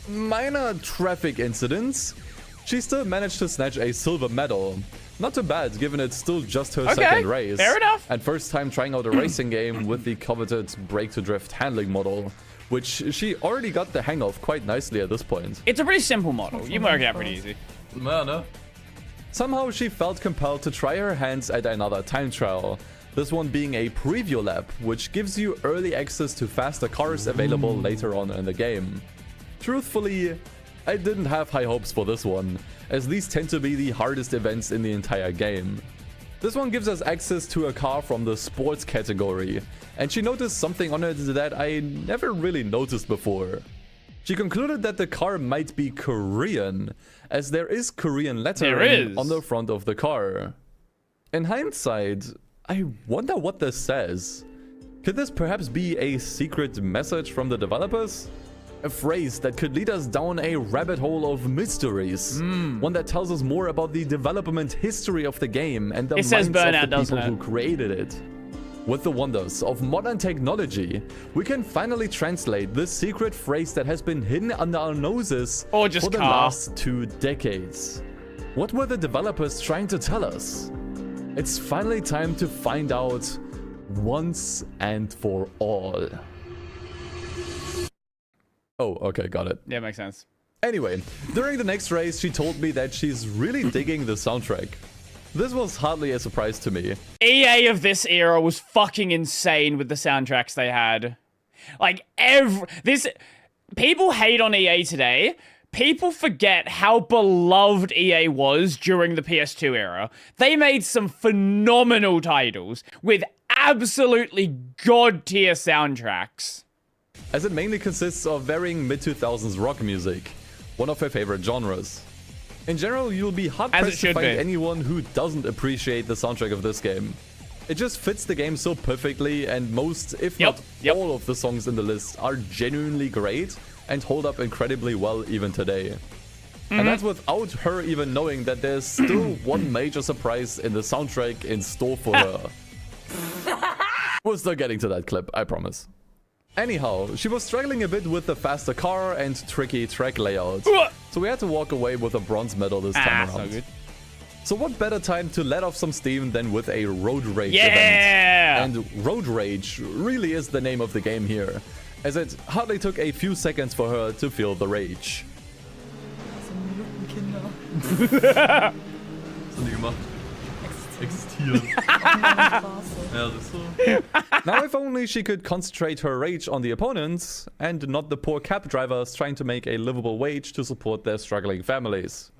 minor traffic incidents, she still managed to snatch a silver medal. Not too bad, given it's still just her second race. Fair enough. And first time trying out a racing game with the coveted brake-to-drift handling model, which she already got the hang of quite nicely at this point. It's a pretty simple model. You work it out pretty easy. Ja, ne? Somehow she felt compelled to try her hands at another time trial. This one being a preview lap, which gives you early access to faster cars available later on in the game. Truthfully, I didn't have high hopes for this one, as these tend to be the hardest events in the entire game. This one gives us access to a car from the sports category, and she noticed something on it that I never really noticed before. She concluded that the car might be Korean, as there is Korean lettering on the front of the car. In hindsight, I wonder what this says. Could this perhaps be a secret message from the developers? A phrase that could lead us down a rabbit hole of mysteries. One that tells us more about the development history of the game and the minds of the people who created it. With the wonders of modern technology, we can finally translate this secret phrase that has been hidden under our noses for the last 2 decades. What were the developers trying to tell us? It's finally time to find out once and for all. Oh, okay, got it. Yeah, makes sense. Anyway, during the next race, she told me that she's really digging the soundtrack. This was hardly a surprise to me. EA of this era was fucking insane with the soundtracks they had. Like, people hate on EA today. People forget how beloved EA was during the PS2 era. They made some phenomenal titles with absolutely god-tier soundtracks. As it mainly consists of varying mid-2000s rock music, one of her favorite genres. In general, you'll be hard-pressed to find anyone who doesn't appreciate the soundtrack of this game. It just fits the game so perfectly, and most, if not all of the songs in the list are genuinely great and hold up incredibly well even today. And that's without her even knowing that there's still one major surprise in the soundtrack in store for her. We're still getting to that clip, I promise. Anyhow, she was struggling a bit with the faster car and tricky track layout, so we had to walk away with a bronze medal this time around. So good. So what better time to let off some steam than with a Road Rage event? And Road Rage really is the name of the game here, as it hardly took a few seconds for her to feel the rage. Was haben die gemacht? Existieren. Ja, das ist so. Now if only she could concentrate her rage on the opponents, and not the poor cab drivers trying to make a livable wage to support their struggling families.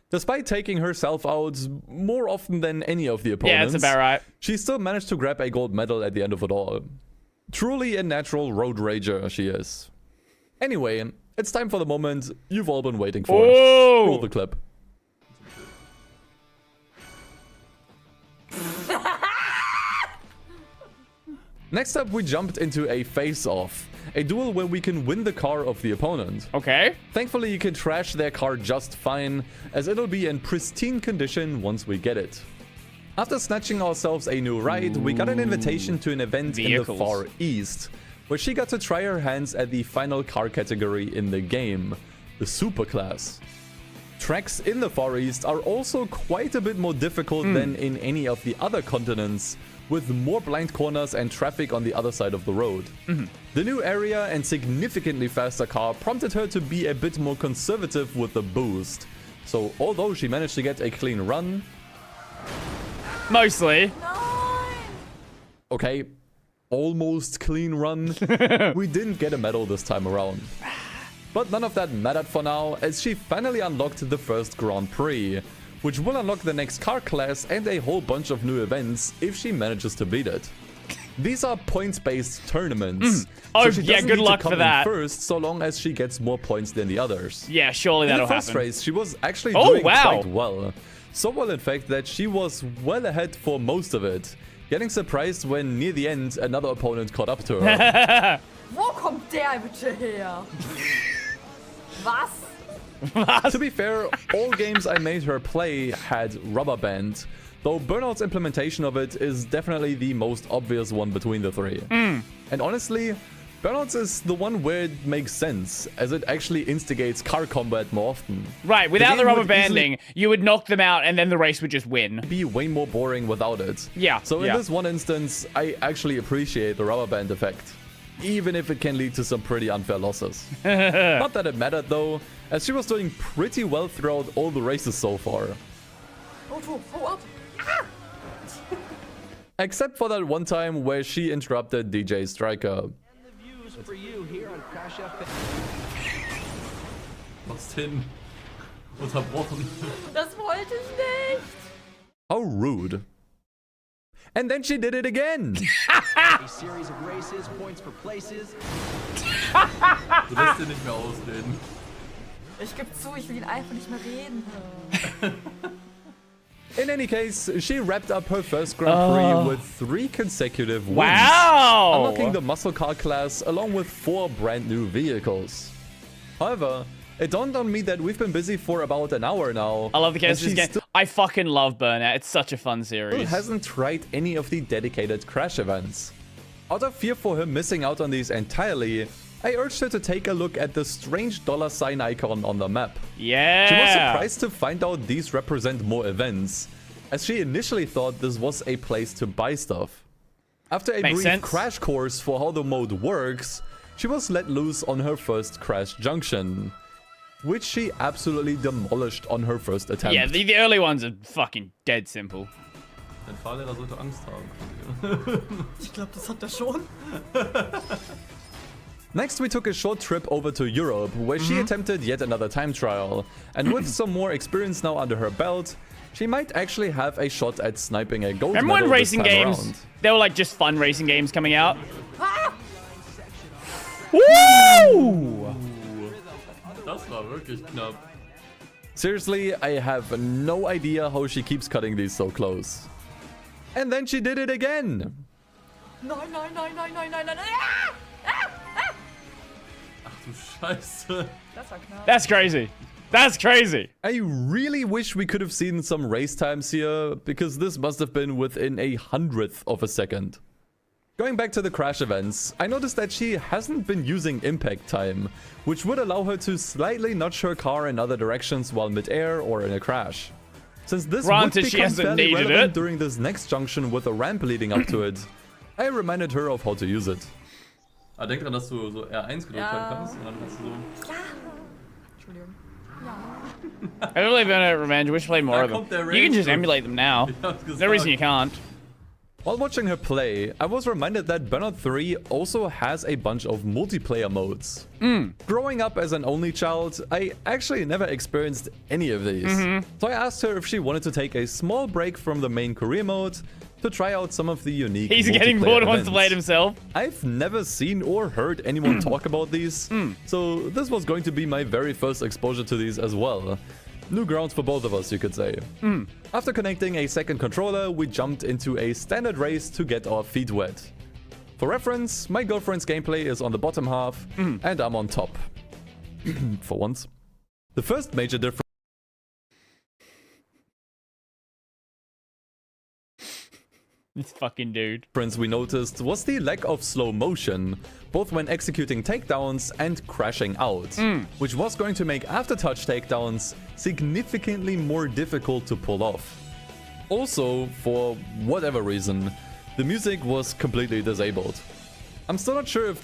Despite taking herself out more often than any of the opponents, that's about right. She still managed to grab a gold medal at the end of it all. Truly a natural road rager she is. Anyway, it's time for the moment you've all been waiting for. Roll the clip. Next up, we jumped into a face-off. A duel where we can win the car of the opponent. Okay. Thankfully, you can trash their car just fine, as it'll be in pristine condition once we get it. After snatching ourselves a new ride, we got an invitation to an event in the Far East, where she got to try her hands at the final car category in the game, the Superclass. Tracks in the Far East are also quite a bit more difficult than in any of the other continents, with more blind corners and traffic on the other side of the road. The new area and significantly faster car prompted her to be a bit more conservative with the boost. So although she managed to get a clean run... Mostly. Okay, almost clean run, we didn't get a medal this time around. But none of that mattered for now, as she finally unlocked the first Grand Prix, which will unlock the next car class and a whole bunch of new events if she manages to beat it. These are points-based tournaments. Oh, so yeah, good luck for that. First, so long as she gets more points than the others. Yeah, surely that'll happen. In the first race, she was actually doing quite well. So well, in fact, that she was well ahead for most of it. Getting surprised when, near the end, another opponent caught up to her. Wo kommt der bitte her? Was? To be fair, all games I made her play had Rubber Band, though Burnout's implementation of it is definitely the most obvious one between the three. And honestly, Burnout's is the one where it makes sense, as it actually instigates car combat more often. Right, without the rubber banding, you would knock them out and then the race would just win. Be way more boring without it. Yeah. So in this one instance, I actually appreciate the rubber band effect, even if it can lead to some pretty unfair losses. Not that it mattered though, as she was doing pretty well throughout all the races so far. Except for that one time where she interrupted DJ Striker. For you here on Crash FM. Was hin. Unterbrochen. Das wollte ich nicht. How rude. And then she did it again. A series of races, points for places. Du lässt dir nicht mehr ausreden. Ich gebe zu, ich will ihn einfach nicht mehr reden hören. In any case, she wrapped up her first Grand Prix with 3 consecutive wins. Wow! Unlocking the muscle car class along with 4 brand new vehicles. However, it dawned on me that we've been busy for about an hour now. I love the case of this game. I fucking love Burnout. It's such a fun series. She hasn't tried any of the dedicated crash events. Out of fear for her missing out on these entirely, I urged her to take a look at the strange $sign icon on the map. Yeah! She was surprised to find out these represent more events, as she initially thought this was a place to buy stuff. After a brief crash course for how the mode works, she was let loose on her first crash junction, which she absolutely demolished on her first attempt. Yeah, the early ones are fucking dead simple. Dein Fahrlehrer sollte Angst haben. Ich glaube, das hat er schon. Next, we took a short trip over to Europe, where she attempted yet another time trial. And with some more experience now under her belt, she might actually have a shot at sniping a gold Remember medal when racing this time games, around. there were like just fun racing games coming out? Woo! Das war wirklich knapp. Seriously, I have no idea how she keeps cutting these so close. And then she did it again! Nein, nein, nein, nein, nein, nein, nein. Ach du Scheiße. Das war knapp. That's crazy. That's crazy. I really wish we could have seen some race times here, because this must have been within a 100th of a second. Going back to the crash events, I noticed that she hasn't been using impact time, which would allow her to slightly nudge her car in other directions while mid-air or in a crash. Since this would become fairly relevant during this next junction with a ramp leading up to it, I reminded her of how to use it. Ah, denk dran, dass du so R1 gedrückt halten kannst und dann kannst du so... Ja. Entschuldigung. I really been Revenge. We should play more of them. You can just emulate them now. There's no reason you can't. While watching her play, I was reminded that Burnout 3 also has a bunch of multiplayer modes. Growing up as an only child, I actually never experienced any of these. So I asked her if she wanted to take a small break from the main career mode to try out some of the unique He's getting bored and wants to play it events. himself. I've never seen or heard anyone talk about these, so this was going to be my very first exposure to these as well. New grounds for both of us, you could say. After connecting a second controller, we jumped into a standard race to get our feet wet. For reference, my girlfriend's gameplay is on the bottom half, and I'm on top. For once. The first major difference This fucking dude. we noticed was the lack of slow motion, both when executing takedowns and crashing out, which was going to make aftertouch takedowns significantly more difficult to pull off. Also, for whatever reason, the music was completely disabled. I'm still not sure if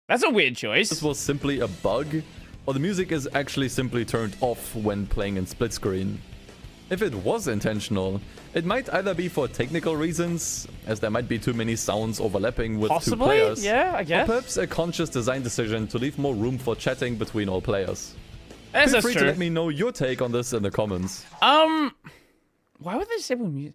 That's a weird choice. This was simply a bug, or the music is actually simply turned off when playing in split screen. If it was intentional, it might either be for technical reasons, as there might be too many sounds overlapping with two players, yeah, I guess. or perhaps a conscious design decision to leave more room for chatting between all players. Feel free to let me know your take on this in the comments. Why would they say music?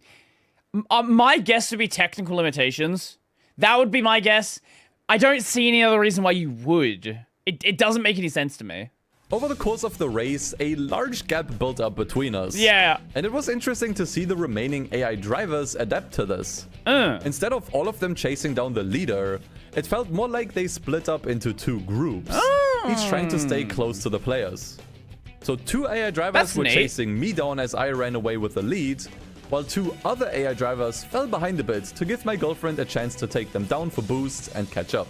My guess would be technical limitations. That would be my guess. I don't see any other reason why you would. It doesn't make any sense to me. Over the course of the race, a large gap built up between us. Yeah. And it was interesting to see the remaining AI drivers adapt to this. Instead of all of them chasing down the leader, it felt more like they split up into two groups, each trying to stay close to the players. So 2 AI drivers were chasing me down as I ran away with the lead, while 2 other AI drivers fell behind a bit to give my girlfriend a chance to take them down for boost and catch up.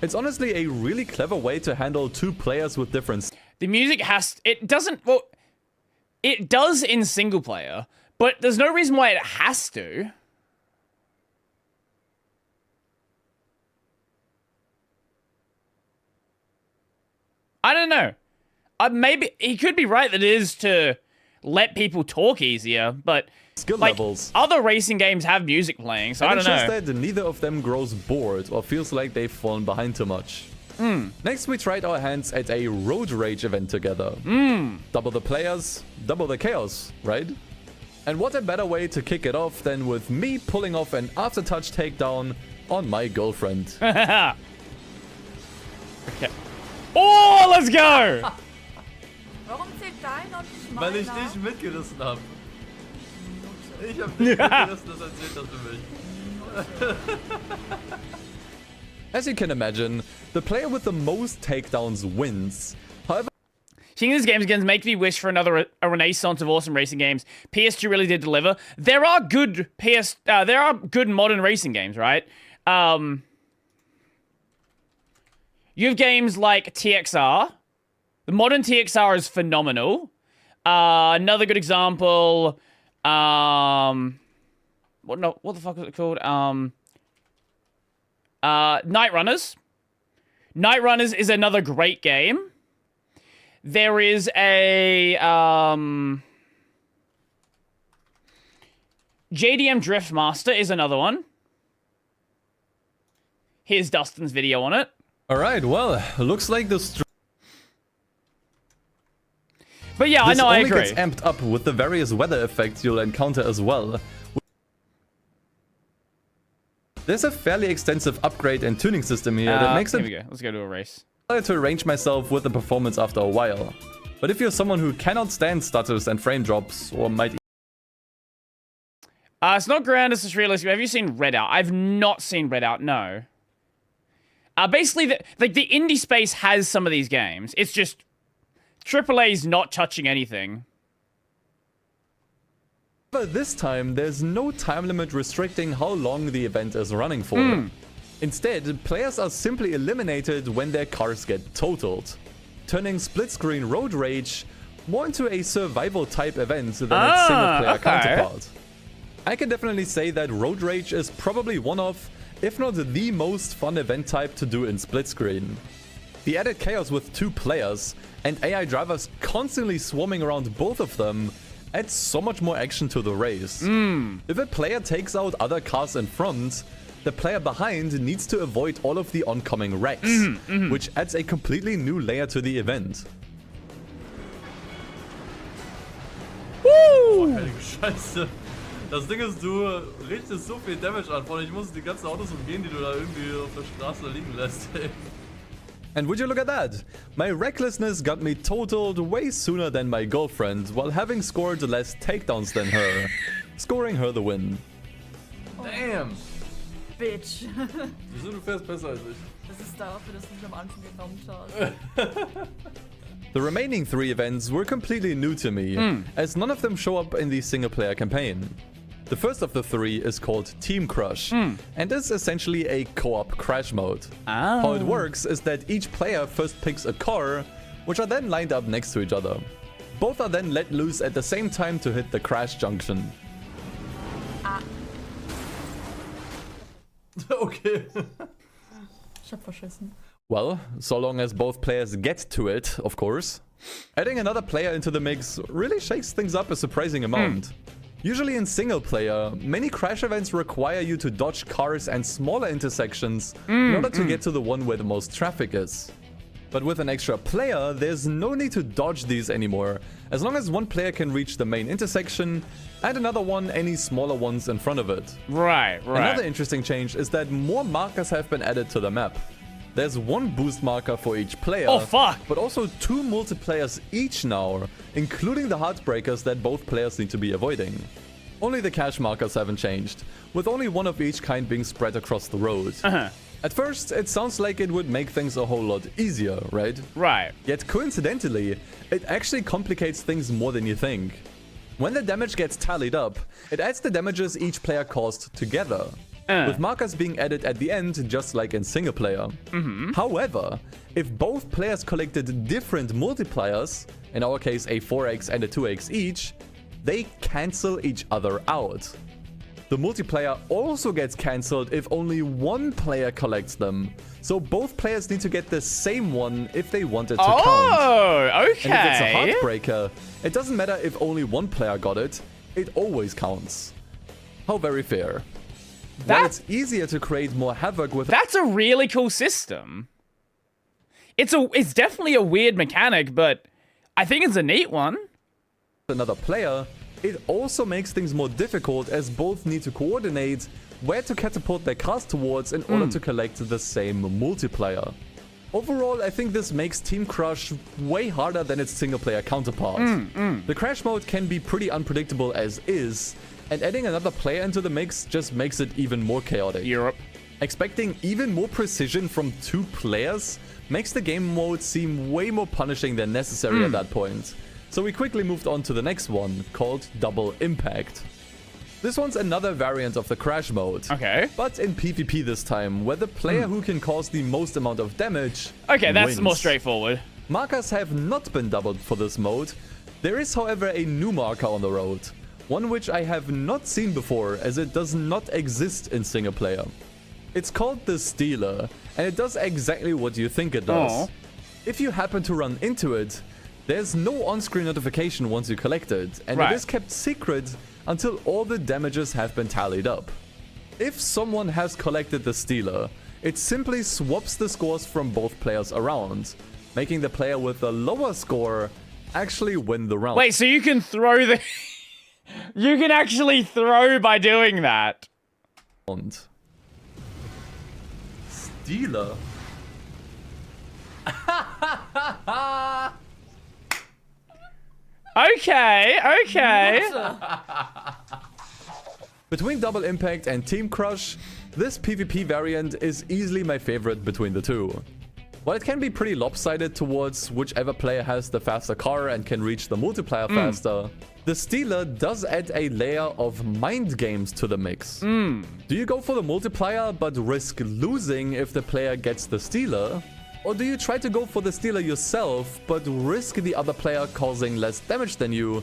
It's honestly a really clever way to handle 2 players with different... The music it does in single player, but there's no reason why it has to. I don't know. Maybe he could be right that it is to let people talk easier, but skill levels. Other racing games have music playing, so I don't know. It's just that neither of them grows bored or feels like they've fallen behind too much. Next, we tried our hands at a road rage event together. Double the players, double the chaos, right? And what a better way to kick it off than with me pulling off an after-touch takedown on my girlfriend. Okay. Oh, let's go! Warum zählt deiner und nicht Weil ich meiner? dich mitgerissen habe. Ich hab dich mitgerissen, das erzählt das für mich. As you can imagine, the player with the most takedowns wins. However, seeing these games again makes me wish for a renaissance of awesome racing games. PS2 really did deliver. There are good modern racing games, right? You have games like TXR. The modern TXR is phenomenal. Another good example, what the fuck was it called? Night Runners. Night Runners is another great game. There is a JDM Drift Master is another one. Here's Dustin's video on it. All right, well, looks like the But yeah, I know, I agree. This only gets amped up with the various weather effects you'll encounter as well. There's a fairly extensive upgrade and tuning system here that makes Here we go. Let's go to a race. harder to arrange myself with the performance after a while. But if you're someone who cannot stand stutters and frame drops, or might... It's not ground, it's just realistic. Have you seen Redout? I've not seen Redout, no. Basically, the indie space has some of these games. It's just... AAA's not touching anything. But this time, there's no time limit restricting how long the event is running for. Instead, players are simply eliminated when their cars get totaled, turning split-screen road rage more into a survival-type event than its single-player counterpart. I can definitely say that road rage is probably one of, if not the most fun event type to do in split-screen. The added chaos with 2 players and AI drivers constantly swarming around both of them adds so much more action to the race. If a player takes out other cars in front, the player behind needs to avoid all of the oncoming wrecks, which adds a completely new layer to the event. Oh, heilige Scheiße. Das Ding ist, du richtest so viel Damage an, Freunde. Ich muss die ganzen Autos umgehen, die du da irgendwie auf der Straße liegen lässt, ey. And would you look at that? My recklessness got me totaled way sooner than my girlfriend, while having scored less takedowns than her, scoring her the win. Damn! Bitch. Wieso, du fährst besser als ich? Das ist dafür, dass du mich am Anfang genommen hast. The remaining 3 events were completely new to me, as none of them show up in the single-player campaign. The first of the 3 is called Team Crush, and is essentially a co-op crash mode. How it works is that each player first picks a car, which are then lined up next to each other. Both are then let loose at the same time to hit the crash junction. Okay. Ich hab verschissen. Well, so long as both players get to it, of course. Adding another player into the mix really shakes things up a surprising amount. Usually in single player, many crash events require you to dodge cars and smaller intersections in order to get to the one where the most traffic is. But with an extra player, there's no need to dodge these anymore, as long as one player can reach the main intersection and another one any smaller ones in front of it. Right. Another interesting change is that more markers have been added to the map. There's one boost marker for each player. Oh, fuck! But also 2 multiplayers each now, including the heartbreakers that both players need to be avoiding. Only the cash markers haven't changed, with only one of each kind being spread across the road. At first, it sounds like it would make things a whole lot easier, right? Right. Yet coincidentally, it actually complicates things more than you think. When the damage gets tallied up, it adds the damages each player caused together, with markers being added at the end, just like in single player. However, if both players collected different multipliers, in our case a 4x and a 2x each, they cancel each other out. The multiplier also gets cancelled if only one player collects them, so both players need to get the same one if they want it to count. Oh, okay. And if it's a heartbreaker, it doesn't matter if only one player got it, it always counts. How very fair. While it's easier to create more havoc with— That's a really cool system. It's definitely a weird mechanic, but I think it's a neat one. Another player, it also makes things more difficult as both need to coordinate where to catapult their cars towards in order to collect the same multiplier. Overall, I think this makes Team Crush way harder than its single player counterpart. The crash mode can be pretty unpredictable as is, and adding another player into the mix just makes it even more chaotic. Expecting even more precision from 2 players makes the game mode seem way more punishing than necessary at that point. So we quickly moved on to the next one, called Double Impact. This one's another variant of the crash mode. Okay. But in PvP this time, where the player who can cause the most amount of damage Okay, that's wins. more straightforward. Markers have not been doubled for this mode. There is, however, a new marker on the road. One which I have not seen before, as it does not exist in single player. It's called the Stealer, and it does exactly what you think it does. If you happen to run into it, there's no on-screen notification once you collect it, and it is kept secret until all the damages have been tallied up. If someone has collected the Stealer, it simply swaps the scores from both players around, making the player with the lower score actually win the round. Wait, so you can throw the... You can actually throw by doing that? Stealer? Okay. Between Double Impact and Team Crush, this PvP variant is easily my favorite between the two. While it can be pretty lopsided towards whichever player has the faster car and can reach the multiplier faster, the Stealer does add a layer of mind games to the mix. Do you go for the multiplier but risk losing if the player gets the Stealer? Or do you try to go for the Stealer yourself but risk the other player causing less damage than you,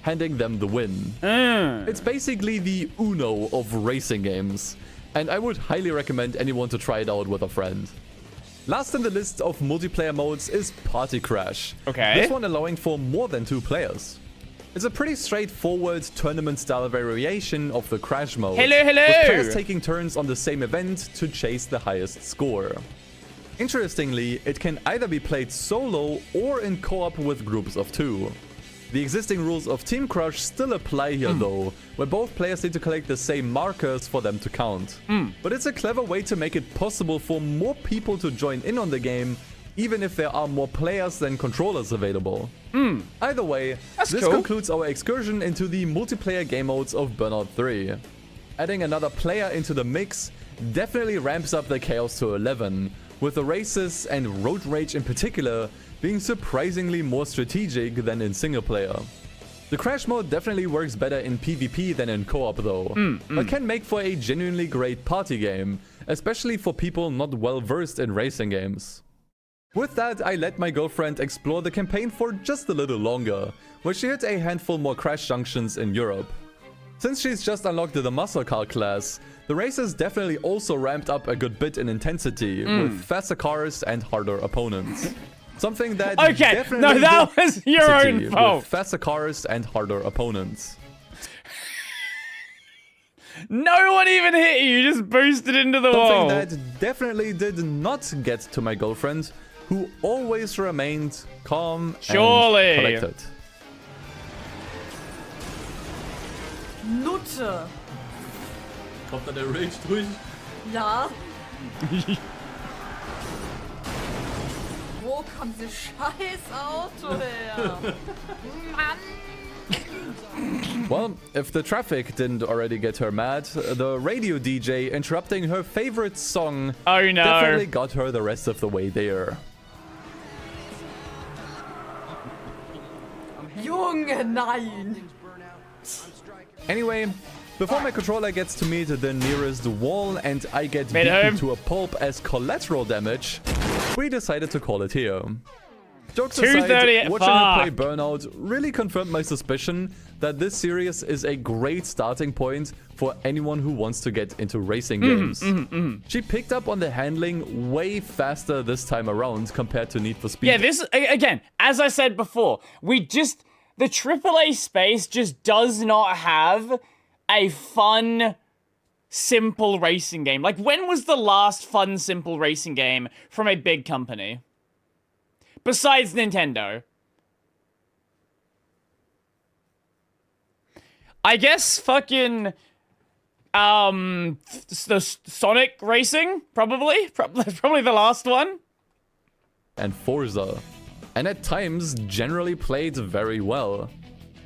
handing them the win? It's basically the Uno of racing games, and I would highly recommend anyone to try it out with a friend. Last in the list of multiplayer modes is Party Crash. This one allowing for more than 2 players. It's a pretty straightforward tournament-style variation of the Crash mode. With players taking turns on the same event to chase the highest score. Interestingly, it can either be played solo or in co-op with groups of 2. The existing rules of Team Crush still apply here though, where both players need to collect the same markers for them to count. But it's a clever way to make it possible for more people to join in on the game, even if there are more players than controllers available. Either way, this concludes our excursion into the multiplayer game modes of Burnout 3. Adding another player into the mix definitely ramps up the chaos to 11, with the races and road rage in particular being surprisingly more strategic than in single player. The Crash mode definitely works better in PvP than in co-op though, but can make for a genuinely great party game, especially for people not well versed in racing games. With that, I let my girlfriend explore the campaign for just a little longer, where she hit a handful more crash junctions in Europe. Since she's just unlocked the muscle car class, the races definitely also ramped up a good bit in intensity, with faster cars and harder opponents. Something that okay, definitely no, that was your own fault. With faster cars and harder opponents. No one even hit you. You just boosted into the wall. Something that definitely did not get to my girlfriend, who always remained calm and collected. Nutte. Kommt da der Rage durch? Ja. Wo kommt dieses scheiß Auto her? Mann. Well, if the traffic didn't already get her mad, the radio DJ interrupting her favorite song definitely got her the rest of the way there. Junge, nein. Anyway, before my controller gets to meet the nearest wall and I get beaten to a pulp as collateral damage, we decided to call it here. Jokes aside, watching her play Burnout really confirmed my suspicion that this series is a great starting point for anyone who wants to get into racing games. She picked up on the handling way faster this time around compared to Need for Speed. Yeah, this, again, as I said before, the AAA space just does not have a fun, simple racing game. Like, when was the last fun, simple racing game from a big company? Besides Nintendo. I guess fucking the Sonic Racing, probably the last one. And Forza, and at times generally played very well.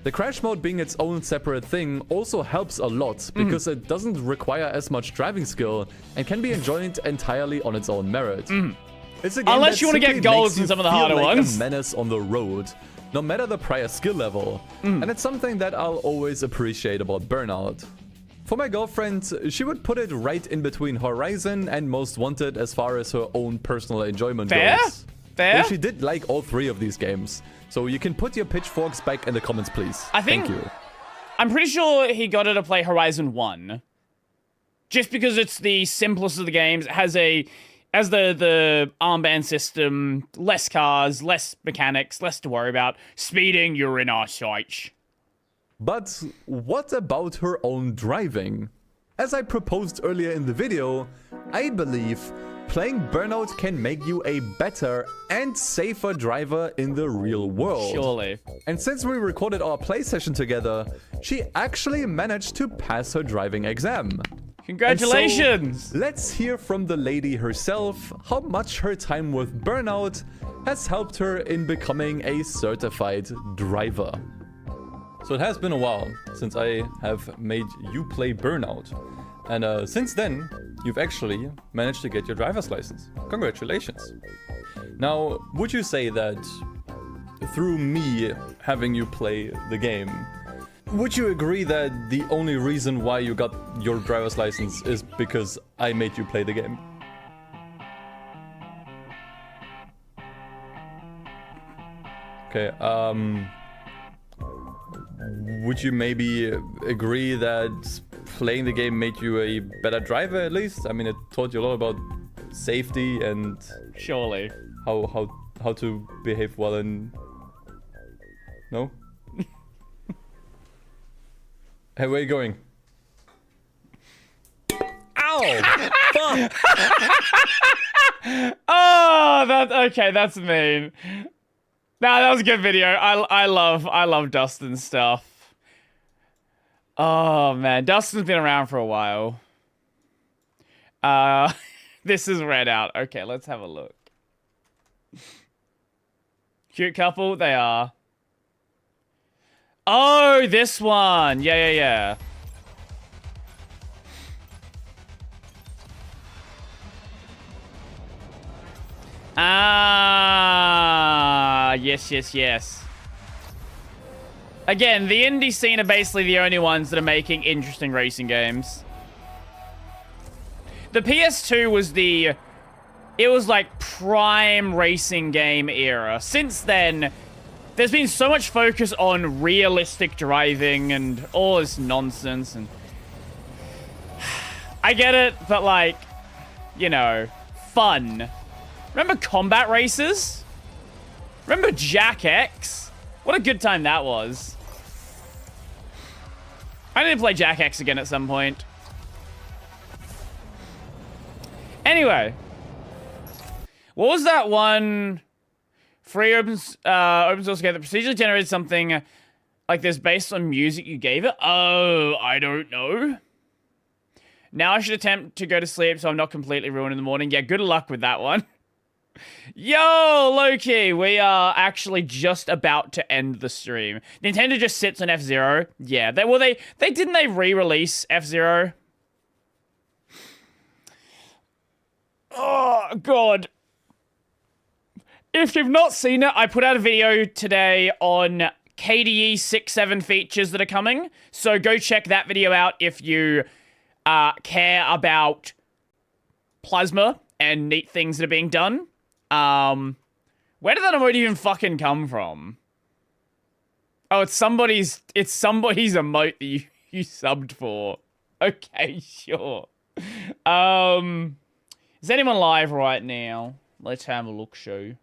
The crash mode being its own separate thing also helps a lot because it doesn't require as much driving skill and can be enjoyed entirely on its own merit. It's a game unless you want to get golds in some of the harder ones. A menace on the road, no matter the prior skill level, and it's something that I'll always appreciate about Burnout. For my girlfriend, she would put it right in between Horizon and Most Wanted as far as her own personal enjoyment goes. Fair? Well, she did like all three of these games, so you can put your pitchforks back in the comments, please. Thank you. I'm pretty sure he got her to play Horizon 1. Just because it's the simplest of the games. It has the armband system, less cars, less mechanics, less to worry about. Speeding, you're in our sights. But what about her own driving? As I proposed earlier in the video, I believe playing Burnout can make you a better and safer driver in the real world. Surely. And since we recorded our play session together, she actually managed to pass her driving exam. Congratulations! So, let's hear from the lady herself how much her time with Burnout has helped her in becoming a certified driver. So it has been a while since I have made you play Burnout. And since then, you've actually managed to get your driver's license. Congratulations. Now, would you say that through me having you play the game, would you agree that the only reason why you got your driver's license is because I made you play the game? Okay, would you maybe agree that playing the game made you a better driver at least? I mean, it taught you a lot about safety and surely how to behave well in... No? Hey, where are you going? Ow! Fuck! Oh, okay, that's mean. Nah, that was a good video. I love Dustin's stuff. Oh man, Dustin's been around for a while. This is read out. Okay, let's have a look. Cute couple, they are. Oh, this one. Yeah. Ah, yes. Again, the indie scene are basically the only ones that are making interesting racing games. The PS2 was it was like prime racing game era. Since then, there's been so much focus on realistic driving and all this nonsense, and I get it, but like, you know, fun. Remember combat races? Remember Jack X? What a good time that was. I need to play Jack X again at some point. Anyway. What was that one free open source game that procedurally generated something like this based on music you gave it? Oh, I don't know. Now I should attempt to go to sleep so I'm not completely ruined in the morning. Yeah, good luck with that one. Yo, Loki, we are actually just about to end the stream. Nintendo just sits on F-Zero. Yeah, they didn't they re-release F-Zero? Oh, God. If you've not seen it, I put out a video today on KDE 6.7 features that are coming. So go check that video out if you care about plasma and neat things that are being done. Where did that emote even fucking come from? Oh, it's somebody's emote that you subbed for. Okay, sure. Is anyone live right now? Let's have a look, show.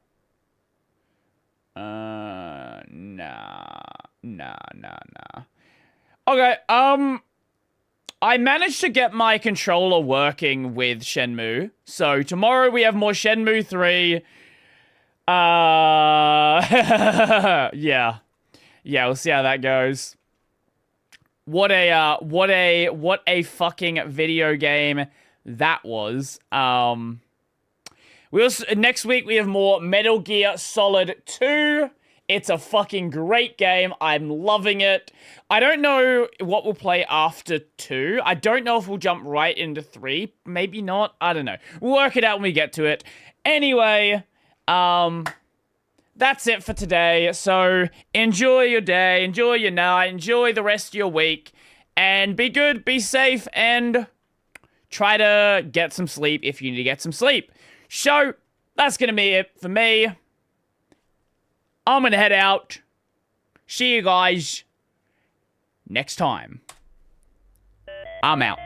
Nah. Okay, I managed to get my controller working with Shenmue. So tomorrow we have more Shenmue 3. Yeah, we'll see how that goes. What a fucking video game that was. Next week we have more Metal Gear Solid 2. It's a fucking great game. I'm loving it. I don't know what we'll play after 2. I don't know if we'll jump right into 3. Maybe not. I don't know. We'll work it out when we get to it. Anyway, that's it for today. So enjoy your day, enjoy your night, enjoy the rest of your week, and be good, be safe, and try to get some sleep if you need to get some sleep. So that's going to be it for me. I'm going to head out. See you guys next time. I'm out.